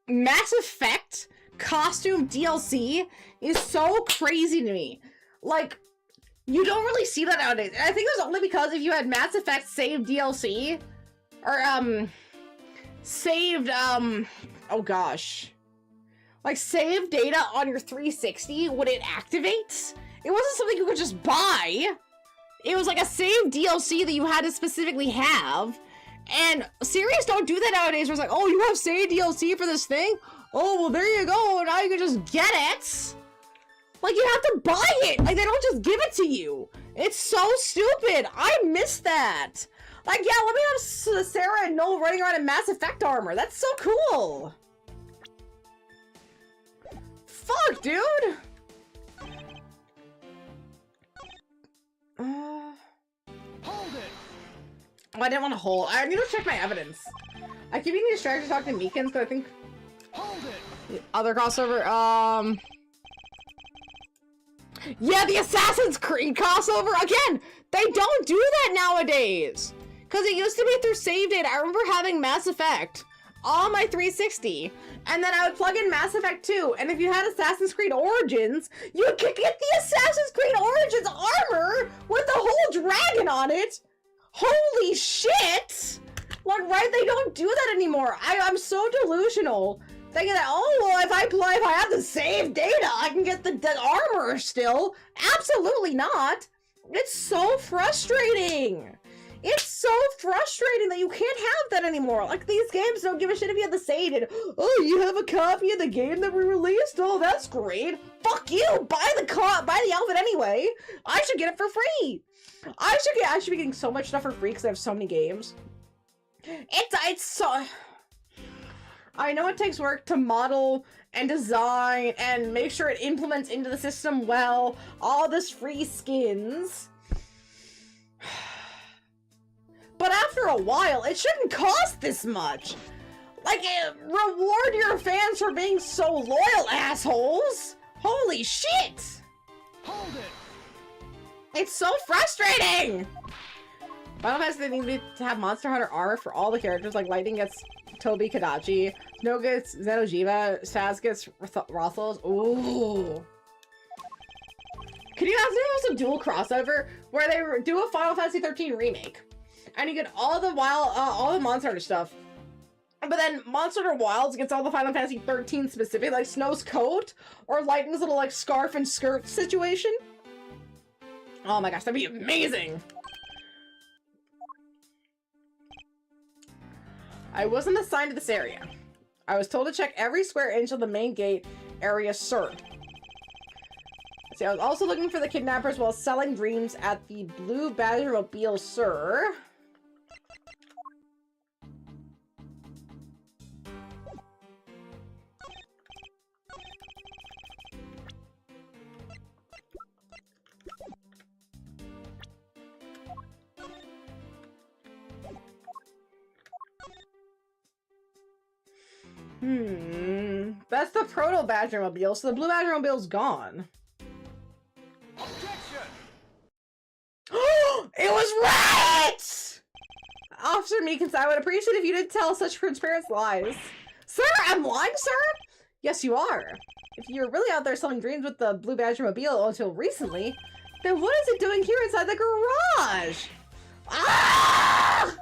[SPEAKER 1] Mass Effect costume DLC is so crazy to me. Like, you don't really see that nowadays. And I think it was only because if you had Mass Effect saved DLC, or, saved, oh gosh. Like, save data on your 360 when it activates. It wasn't something you could just buy. It was like a saved DLC that you had to specifically have. And series don't do that nowadays where it's like, oh, you have saved DLC for this thing? Oh, well, there you go. Now you can just get it. Like, you have to buy it. Like, they don't just give it to you. It's so stupid. I miss that. Like, yeah, let me have Sarah and Noel running around in Mass Effect armor. That's so cool. Fuck, dude!
[SPEAKER 2] Hold it!
[SPEAKER 1] Oh, I didn't want to hold. I need to check my evidence. I keep getting distracted talking to Meekins, but I think...
[SPEAKER 2] Hold it!
[SPEAKER 1] Other crossover, yeah, the Assassin's Creed crossover! Again! They don't do that nowadays! Because it used to be through save data. I remember having Mass Effect on my 360, and then I would plug in Mass Effect 2, and if you had Assassin's Creed Origins, you could get the Assassin's Creed Origins armor with the whole dragon on it! Holy shit! Like, right, they don't do that anymore. I'm so delusional. Thinking that, oh, well, if I have the save data, I can get the armor still. Absolutely not. It's so frustrating. It's so frustrating that you can't have that anymore. Like, these games don't give a shit if you have the save and, oh, you have a copy of the game that we released? Oh, that's great. Fuck you! Buy the outfit anyway. I should get it for free. I should be getting so much stuff for free because I have so many games. It's so... I know it takes work to model and design and make sure it implements into the system well. All this free skins. But after a while, it shouldn't cost this much. Like, reward your fans for being so loyal, assholes. Holy shit.
[SPEAKER 2] Hold it.
[SPEAKER 1] It's so frustrating. Final Fantasy, they need to have Monster Hunter armor for all the characters. Like, Lightning gets Toby Kadachi, Snow gets Xenojiva, Saz gets Rothos. Ooh. Could you imagine if it was a dual crossover where they do a Final Fantasy 13 remake? And you get all the Monster Hunter stuff. But then Monster Hunter Wilds gets all the Final Fantasy 13 specific, like Snow's coat, or Lightning's little, like, scarf and skirt situation. Oh my gosh, that'd be amazing! I wasn't assigned to this area. I was told to check every square inch of the main gate area, sir. See, I was also looking for the kidnappers while selling dreams at the Blue Badger Mobile, sir. That's the proto Badgermobile, so the blue Badgermobile's gone.
[SPEAKER 2] Objection!
[SPEAKER 1] It was right! Officer Meekins, I would appreciate if you didn't tell such transparent lies. Sir, I'm lying, sir? Yes, you are. If you're really out there selling dreams with the blue Badgermobile until recently, then what is it doing here inside the garage? Ah!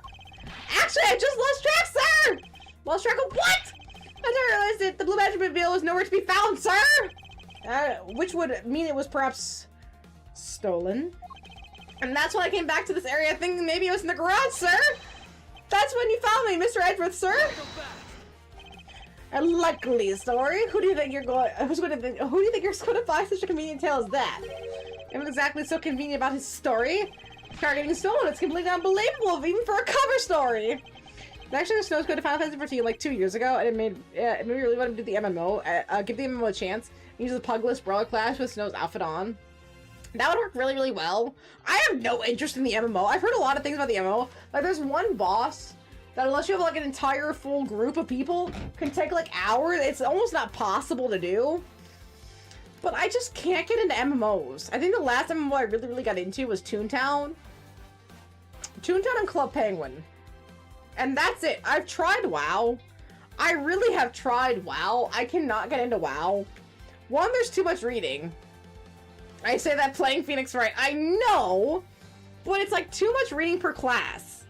[SPEAKER 1] Actually, I just lost track, sir! Lost track of what? I didn't realize that the blue Badgermobile was nowhere to be found, sir! Which would mean it was perhaps stolen. And that's when I came back to this area thinking maybe it was in the garage, sir! That's when you found me, Mr. Edgeworth, sir! A likely story. Who do you think you're going to find such a convenient tale as that? It was exactly so convenient about his story. Car getting stolen, it's completely unbelievable, even for a cover story! Actually, the Snow's going to Final Fantasy 14 like 2 years ago, and it made me really want to do the MMO. Give the MMO a chance. Use the Pugless Brawler class with Snow's outfit on. That would work really, really well. I have no interest in the MMO. I've heard a lot of things about the MMO. Like, there's one boss that unless you have like an entire full group of people, can take like hours. It's almost not possible to do. But I just can't get into MMOs. I think the last MMO I really, really got into was Toontown. Toontown and Club Penguin. And that's it. I've tried WoW. I really have tried WoW. I cannot get into WoW. One, there's too much reading. I say that playing Phoenix Wright. I know, but it's like too much reading per class.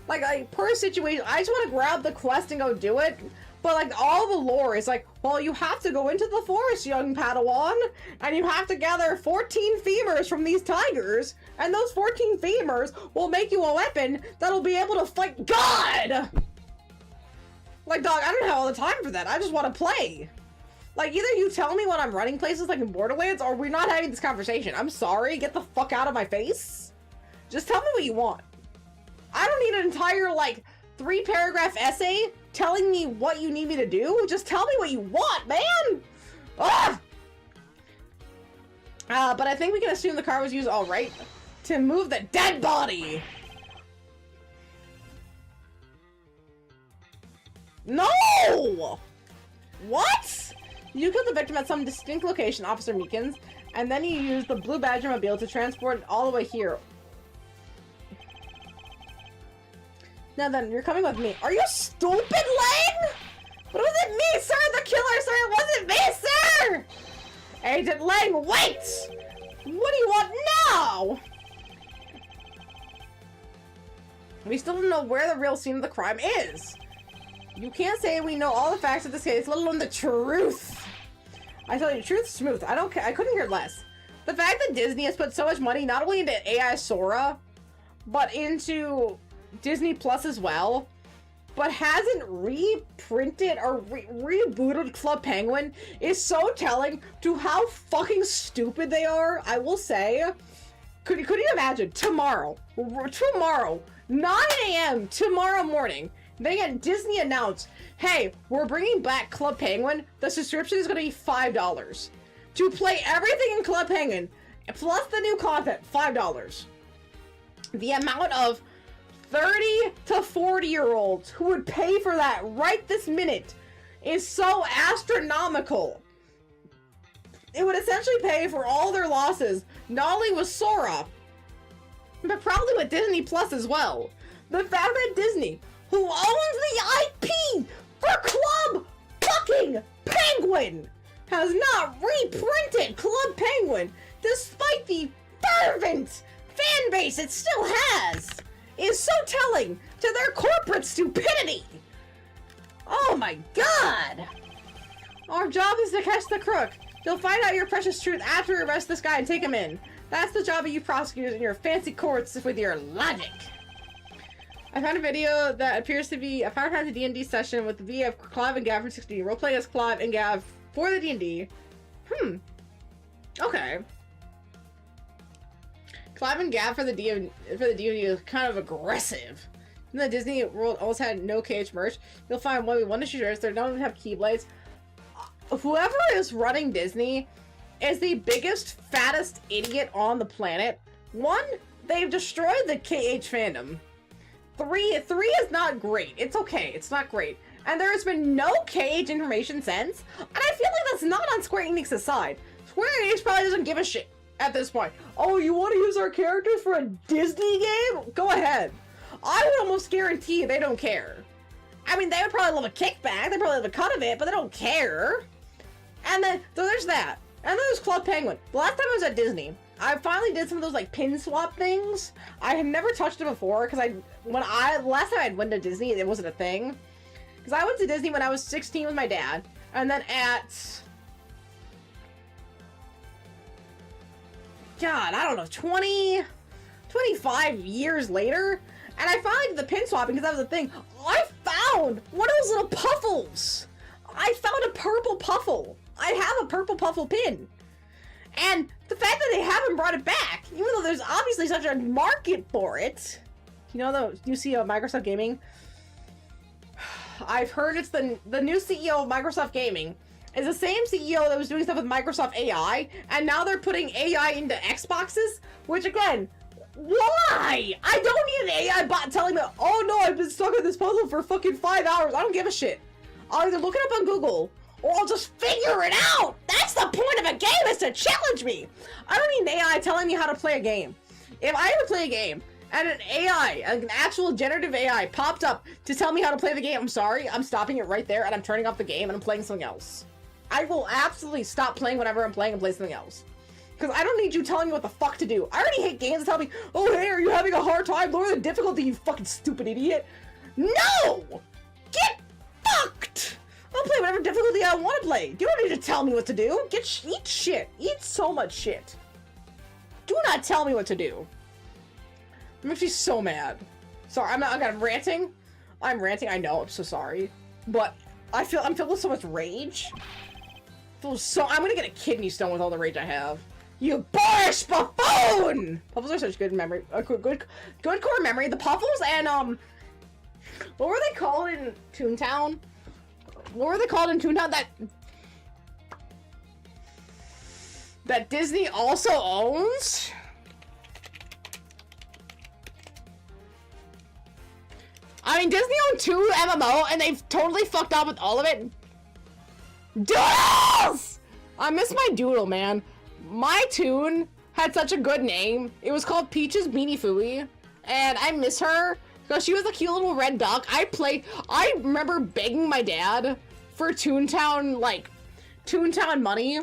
[SPEAKER 1] Like per situation, I just want to grab the quest and go do it. But like all the lore is like, well, you have to go into the forest, young Padawan, and you have to gather 14 femurs from these tigers, and those 14 femurs will make you a weapon that'll be able to fight God! Like, dog, I don't have all the time for that. I just want to play. Like, either you tell me when I'm running places like in Borderlands, or we're not having this conversation. I'm sorry, get the fuck out of my face. Just tell me what you want. I don't need an entire, like, 3-paragraph essay telling me what you need me to do. Just tell me what you want, man! Ugh! But I think we can assume the car was used alright to move the dead body! No! What? You killed the victim at some distinct location, Officer Meekins, and then you used the blue Badgermobile to transport it all the way here. Now then, you're coming with me. Are you stupid, Lang? But it wasn't me, sir! The killer, sir! It wasn't me, sir! Agent Lang, wait! What do you want now? We still don't know where the real scene of the crime is. You can't say we know all the facts of this case, let alone the truth. I tell you, truth, smooth. I couldn't hear less. The fact that Disney has put so much money not only into AI Sora, but into Disney Plus as well, but hasn't reprinted or rebooted Club Penguin is so telling to how fucking stupid they are. I will say, could you imagine tomorrow, 9 a.m. tomorrow morning, they had Disney announce, hey, we're bringing back Club Penguin. The subscription is going to be $5 to play everything in Club Penguin plus the new content. $5. The amount of 30 to 40-year-olds who would pay for that right this minute is so astronomical. It would essentially pay for all their losses, not only with Sora, but probably with Disney Plus as well. The fact that Disney, who owns the IP for Club fucking Penguin, has not reprinted Club Penguin, despite the fervent fan base it still has, is so telling to their corporate stupidity. Oh my god! Our job is to catch the crook. You'll find out your precious truth after you arrest this guy and take him in. That's the job of you prosecutors in your fancy courts with your logic. I found a video that appears to be a Final Fantasy D&D session with the VA of Clive and Gav from 60. Roleplay as Clive and Gav for the D&D. Okay. Clive and Gav for the D&D is kind of aggressive. In the Disney World almost had no KH merch. You'll find 1v1 shirts. They don't even have keyblades. Whoever is running Disney is the biggest, fattest idiot on the planet. One, they've destroyed the KH fandom. Three is not great. It's okay. It's not great. and there has been no Cage information since, and I feel like that's not on Square Enix's side. Square Enix probably doesn't give a shit at this point. Oh, you want to use our characters for a Disney game? Go ahead. I would almost guarantee they don't care. I mean, they would probably love a kickback, they probably love a cut of it, but they don't care. And then, so there's that. And then there's Club Penguin. The last time I was at Disney, I finally did some of those like pin swap things. I had never touched it before because last time I went to Disney, it wasn't a thing. Because I went to Disney when I was 16 with my dad, and then God, I don't know, 25 years later, and I finally did the pin swapping because that was a thing. I found one of those little puffles. I found a purple puffle. I have a purple puffle pin. And the fact that they haven't brought it back, even though there's obviously such a market for it. You know, you see Microsoft Gaming? I've heard it's the new CEO of Microsoft Gaming is the same CEO that was doing stuff with Microsoft AI, and now they're putting AI into Xboxes, which again, why? I don't need an AI bot telling me, oh no, I've been stuck in this puzzle for fucking 5 hours. I don't give a shit. I'll either look it up on Google, or I'll just figure it out! That's the point of a game, is to challenge me! I don't need an AI telling me how to play a game. If I ever play a game, and an AI, an actual generative AI, popped up to tell me how to play the game, I'm sorry, I'm stopping it right there, and I'm turning off the game, and I'm playing something else. I will absolutely stop playing whatever I'm playing and play something else. Because I don't need you telling me what the fuck to do. I already hate games that tell me, oh hey, are you having a hard time? Lower the difficulty, you fucking stupid idiot. No! Get fucked! I'll play whatever difficulty I want to play. You don't need to tell me what to do. Eat shit. Eat so much shit. Do not tell me what to do. It makes me so mad. Sorry, I'm ranting. I'm ranting, I know, I'm so sorry. But I'm filled with so much rage. I'm gonna get a kidney stone with all the rage I have. You boorish buffoon! Puffles are such good memory. Good core memory. The Puffles and what were they called in Toontown? What were they called in Toontown that Disney also owns? I mean, Disney owned 2 MMO and they've totally fucked up with all of it. Doodles! I miss my doodle, man. My toon had such a good name. It was called Peach's Beanie Fooey, and I miss her because she was a cute little red duck. I remember begging my dad for Toontown, like, Toontown money.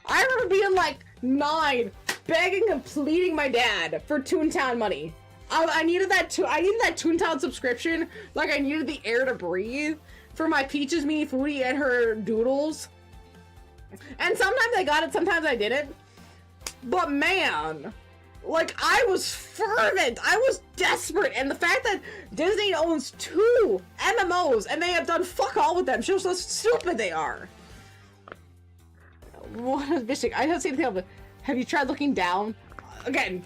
[SPEAKER 1] I remember being like 9, begging and pleading my dad for Toontown money. I needed that Toontown subscription, like I needed the air to breathe for my Peach's Beanie Fooey and her doodles. And sometimes I got it, sometimes I didn't. But man, like, I was fervent, I was desperate, and the fact that Disney owns 2 MMOs and they have done fuck all with them shows how stupid they are. What is missing? I don't see anything else. Have you tried looking down? Again,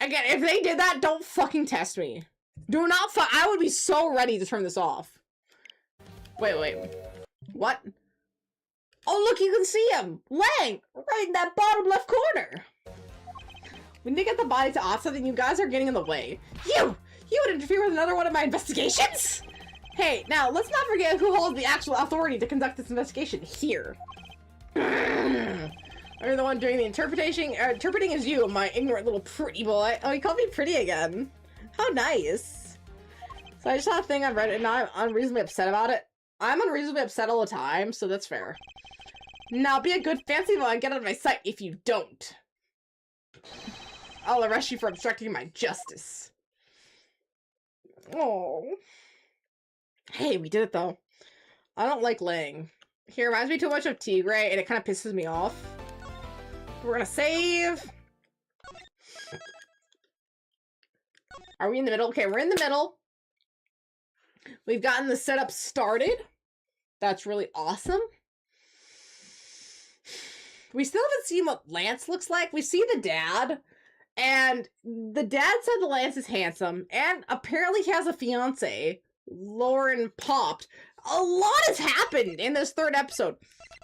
[SPEAKER 1] if they did that, don't fucking test me. Do not I would be so ready to turn this off. Wait. What? Oh, look, you can see him! Lang! Right in that bottom left corner! We need to get the body to offset, and you guys are getting in the way. You would interfere with another one of my investigations? Hey, now, let's not forget who holds the actual authority to conduct this investigation here. Are you the one doing the interpreting is you, my ignorant little pretty boy. Oh, you called me pretty again. How nice. So I just saw a thing on Reddit, and now I'm unreasonably upset about it. I'm unreasonably upset all the time, so that's fair. Now be a good fancy boy and get out of my sight if you don't. I'll arrest you for obstructing my justice. Oh. Hey, we did it though. I don't like Lang. He reminds me too much of Tigre, and it kind of pisses me off. We're gonna save. Are we in the middle? Okay, we're in the middle. We've gotten the setup started. That's really awesome. We still haven't seen what Lance looks like. We see the dad, and the dad said Lance is handsome, and apparently he has a fiance. Lauren popped. A lot has happened in this 3rd episode.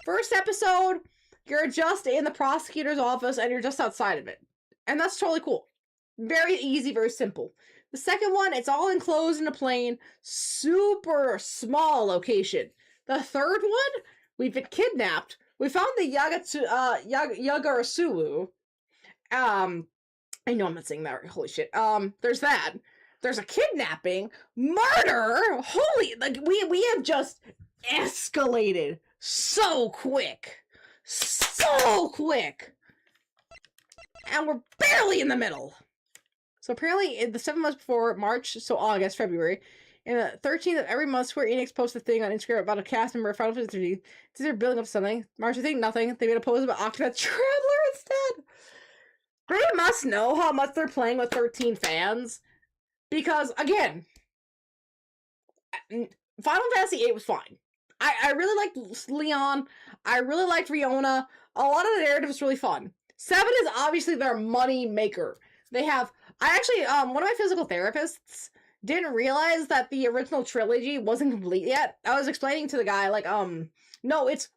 [SPEAKER 1] First episode, you're just in the prosecutor's office and you're just outside of it. And that's totally cool. Very easy, very simple. The second one, it's all enclosed in a plane, super small location. The third one, we've been kidnapped. We found the Yagarasulu. I know I'm not saying that right. Holy shit. There's that. There's a kidnapping, murder. Holy, like we have just escalated so quick. So quick. And we're barely in the middle. So apparently, in the 7 months before March, so August, February, and the 13th of every month, Square Enix posts a thing on Instagram about a cast member of Final Fantasy 13. They're building up something. March, I think nothing. They made a post about Octopath Traveler instead. They must know how much they're playing with 13 fans. Because, again, Final Fantasy 8 was fine. I really liked Leon. I really liked Riona. A lot of the narrative is really fun. 7 is obviously their money maker. They have... I actually, one of my physical therapists didn't realize that the original trilogy wasn't complete yet. I was explaining to the guy, like, no, it's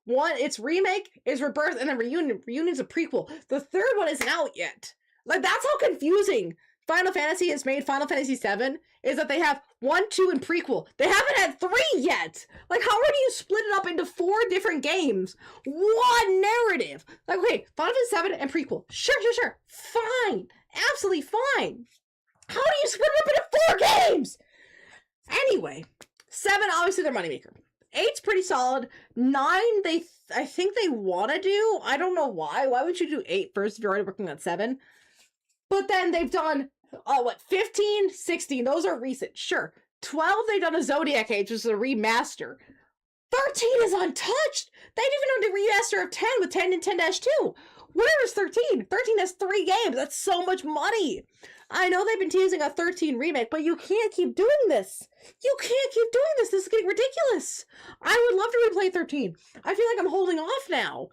[SPEAKER 1] remake, it's rebirth, and then reunion. Reunion's a prequel. The third one isn't out yet. Like, that's how confusing Final Fantasy has made Final Fantasy VII, is that they have 1, 2, and prequel. They haven't had 3 yet! Like, how do you split it up into 4 different games? One narrative! Like, okay, Final Fantasy VII and prequel. Sure. Fine. Absolutely fine. How do you split it up into 4 games? Anyway, 7, obviously their moneymaker. 8's pretty solid. 9, I think they want to do. I don't know why. Why would you do 8 first if you're already working on 7? But then they've done, 15, 16. Those are recent. Sure. 12, they've done a Zodiac Age, which is a remaster. 13 is untouched. They didn't even do a remaster of 10 with 10 and 10-2. Where is 13? 13 has 3 games. That's so much money. I know they've been teasing a 13 remake, but you can't keep doing this. You can't keep doing this. This is getting ridiculous. I would love to replay 13. I feel like I'm holding off now.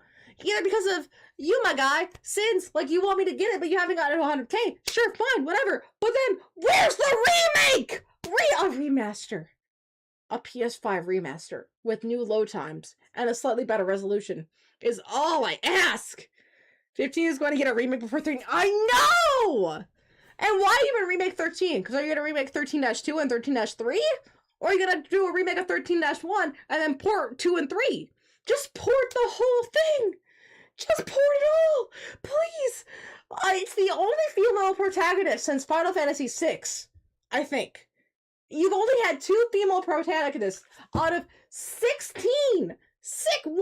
[SPEAKER 1] Either because of you, my guy, since, like, you want me to get it, but you haven't gotten it to 100K. Sure, fine, whatever. But then, where's the remake? A remaster. A PS5 remaster with new load times and a slightly better resolution is all I ask. 15 is going to get a remake before 13. I know! And why even remake 13? Because are you going to remake 13-2 and 13-3? Or are you going to do a remake of 13-1 and then port 2 and 3? Just port the whole thing! Just port it all! Please! It's the only female protagonist since Final Fantasy VI, I think. You've only had 2 female protagonists out of 16! 16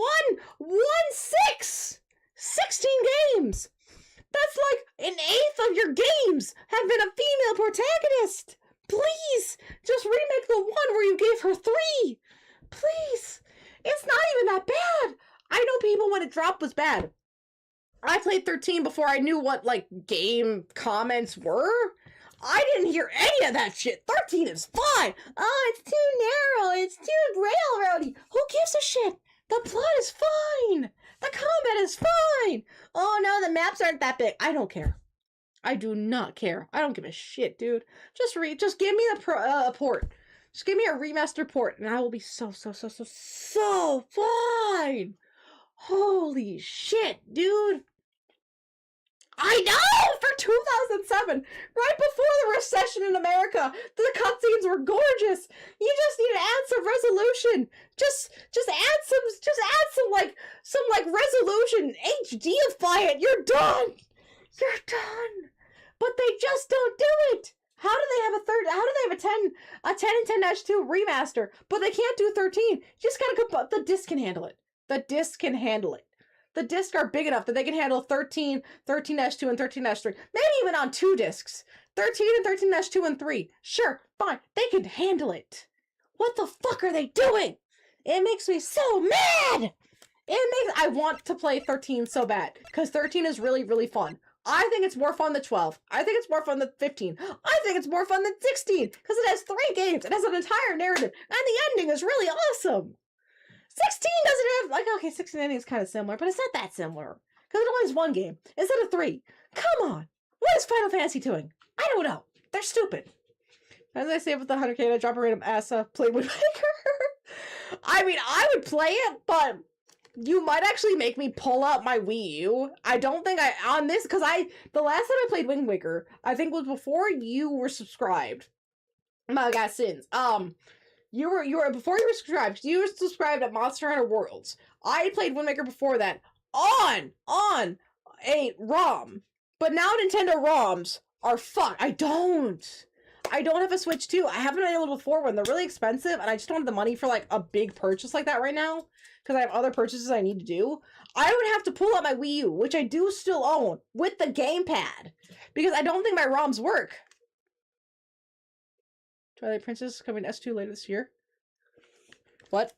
[SPEAKER 1] games! That's like an 1/8 of your games have been a female protagonist! Please! Just remake the one where you gave her 3! Please! It's not even that bad! I know people when it dropped was bad. I played 13 before I knew what, like, game comments were. I didn't hear any of that shit. 13 is fine! Oh, it's too narrow, it's too railroady! Who gives a shit? The plot is fine! The combat is fine! Oh no, the maps aren't that big. I don't care. I do not care. I don't give a shit, dude. Just give me the port. Just give me a remaster port, and I will be so fine! Holy shit, dude! I know! For 2007, right before the recession in America, the cutscenes were gorgeous. You just need to add some resolution. Just add some resolution. HDify it. You're done. You're done. But they just don't do it. How do they have a 10 and 10-2 remaster, but they can't do 13? You just gotta go. The disc can handle it. The disc can handle it. The discs are big enough that they can handle 13, 13-2, and 13-3. Maybe even on 2 discs. 13 and 13-2 and 3. Sure, fine. They can handle it. What the fuck are they doing? It makes me so mad! I want to play 13 so bad. Because 13 is really, really fun. I think it's more fun than 12. I think it's more fun than 15. I think it's more fun than 16. Because it has 3 games. It has an entire narrative. And the ending is really awesome. 16 doesn't have, okay, 16 ending is kind of similar, but it's not that similar. Because it only has 1 game, instead of 3. Come on! What is Final Fantasy doing? I don't know. They're stupid. As I say with the 100K, I drop a random ass Playwood Maker. I mean, I would play it, but You might actually make me pull out my Wii U. I don't think on this, because the last time I played Wind Waker, I think was before you were subscribed. My God, sins. You were before you were subscribed at Monster Hunter Worlds. I played Wind Waker before that on a ROM. But now Nintendo ROMs are fucked. I don't have a Switch 2. I haven't been able to before when they're really expensive, and I just don't have the money for like a big purchase like that right now because I have other purchases I need to do. I would have to pull out my Wii U, which I do still own, with the gamepad because I don't think my ROMs work. Twilight Princess coming to S2 later this year. What?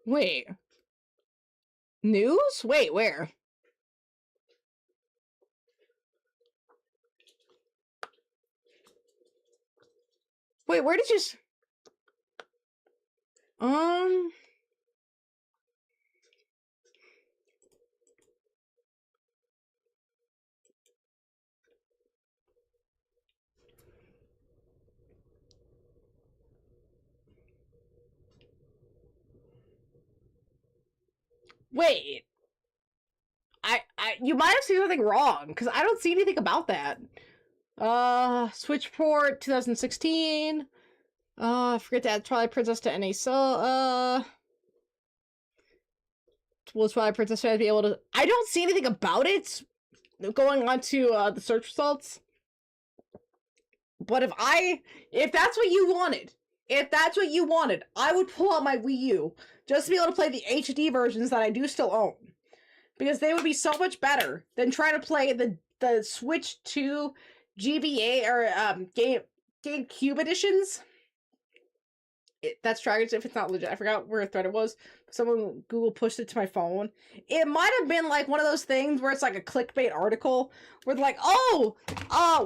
[SPEAKER 1] Wait. News? Wait, where? Wait, where did you... Wait. You might have seen something wrong, because I don't see anything about that. Switch port, 2016. Forget to add Twilight Princess to NA, so, will Twilight Princess fans be able to... I don't see anything about it going on to, the search results. But if that's what you wanted, I would pull out my Wii U just to be able to play the HD versions that I do still own. Because they would be so much better than trying to play the Switch 2 GBA or GameCube editions. That's Dragons if it's not legit. I forgot where a thread it was. Google pushed it to my phone. It might have been like one of those things where it's like a clickbait article where they're like, oh,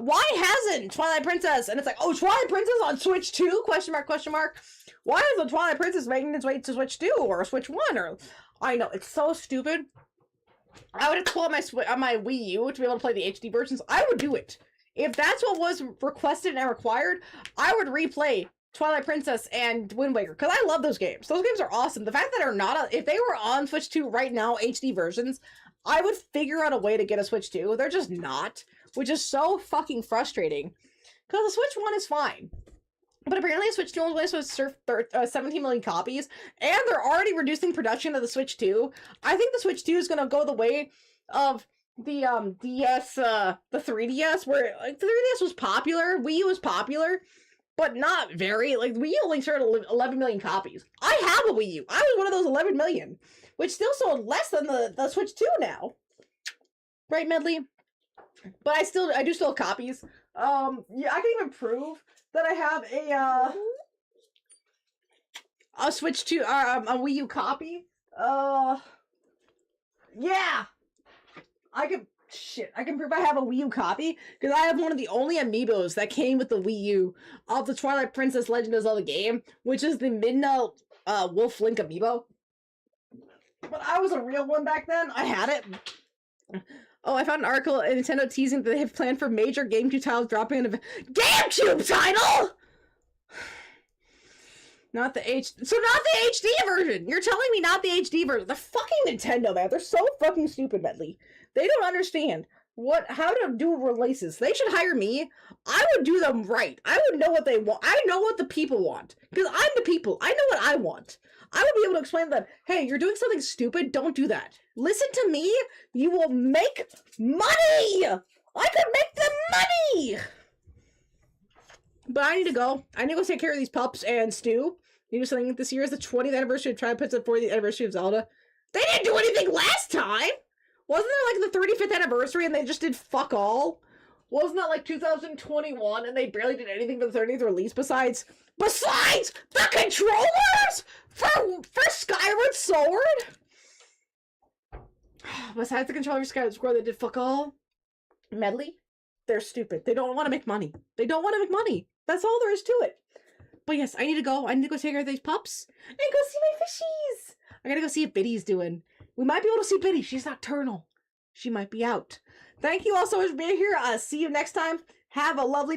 [SPEAKER 1] why hasn't Twilight Princess? And it's like, oh, Twilight Princess on Switch 2? Question mark, question mark. Why isn't Twilight Princess making its way to Switch 2 or Switch 1? Or I know, it's so stupid. I would have pulled my Wii U to be able to play the HD versions. I would do it. If that's what was requested and required, I would replay Twilight Princess and Wind Waker, because I love those games. Those games are awesome. The fact that they're not, if they were on Switch 2 right now, HD versions, I would figure out a way to get a Switch 2. They're just not, which is so fucking frustrating. Because the Switch 1 is fine. But apparently Switch 2 only supposed to serve 17 million copies, and they're already reducing production of the Switch 2. I think the Switch 2 is going to go the way of the DS, the 3DS, where like the 3DS was popular, Wii U was popular, but not very. Like, Wii U only sold 11 million copies. I have a Wii U. I was one of those 11 million, which still sold less than the Switch 2 now. Right, Medley? But I do still have copies. Yeah, I can even prove that I have a Switch 2, a Wii U copy. Yeah! I can prove I have a Wii U copy, because I have one of the only amiibos that came with the Wii U of the Twilight Princess Legend of Zelda game, which is the Midna Wolf Link amiibo. But I was a real one back then. I had it. Oh, I found an article in Nintendo teasing that they have planned for major GameCube titles dropping in a GameCube title! Not the HD version! You're telling me not the HD version. The fucking Nintendo, man. They're so fucking stupid, Medley. They don't understand how to do releases. They should hire me. I would do them right. I would know what they want. I know what the people want. Because I'm the people. I know what I want. I would be able to explain to them, hey, you're doing something stupid, don't do that. Listen to me, you will make money! I could make them money! But I need to go. I need to go take care of these pups and Stu. You know something? This year is the 20th anniversary of Twilight Princess, 40th anniversary of Zelda. They didn't do anything last time! Wasn't there like the 35th anniversary and they just did fuck all? Wasn't that like 2021 and they barely did anything for the 30th release besides the controllers for Skyward Sword? Besides the controllers for Skyward Sword, they did fuck all. Medley? They're stupid. They don't want to make money. They don't want to make money. That's all there is to it. But yes, I need to go. I need to go take care of these pups and go see my fishies. I gotta go see if Biddy's doing. We might be able to see Biddy. She's nocturnal. She might be out. Thank you all so much for being here. See you next time. Have a lovely day.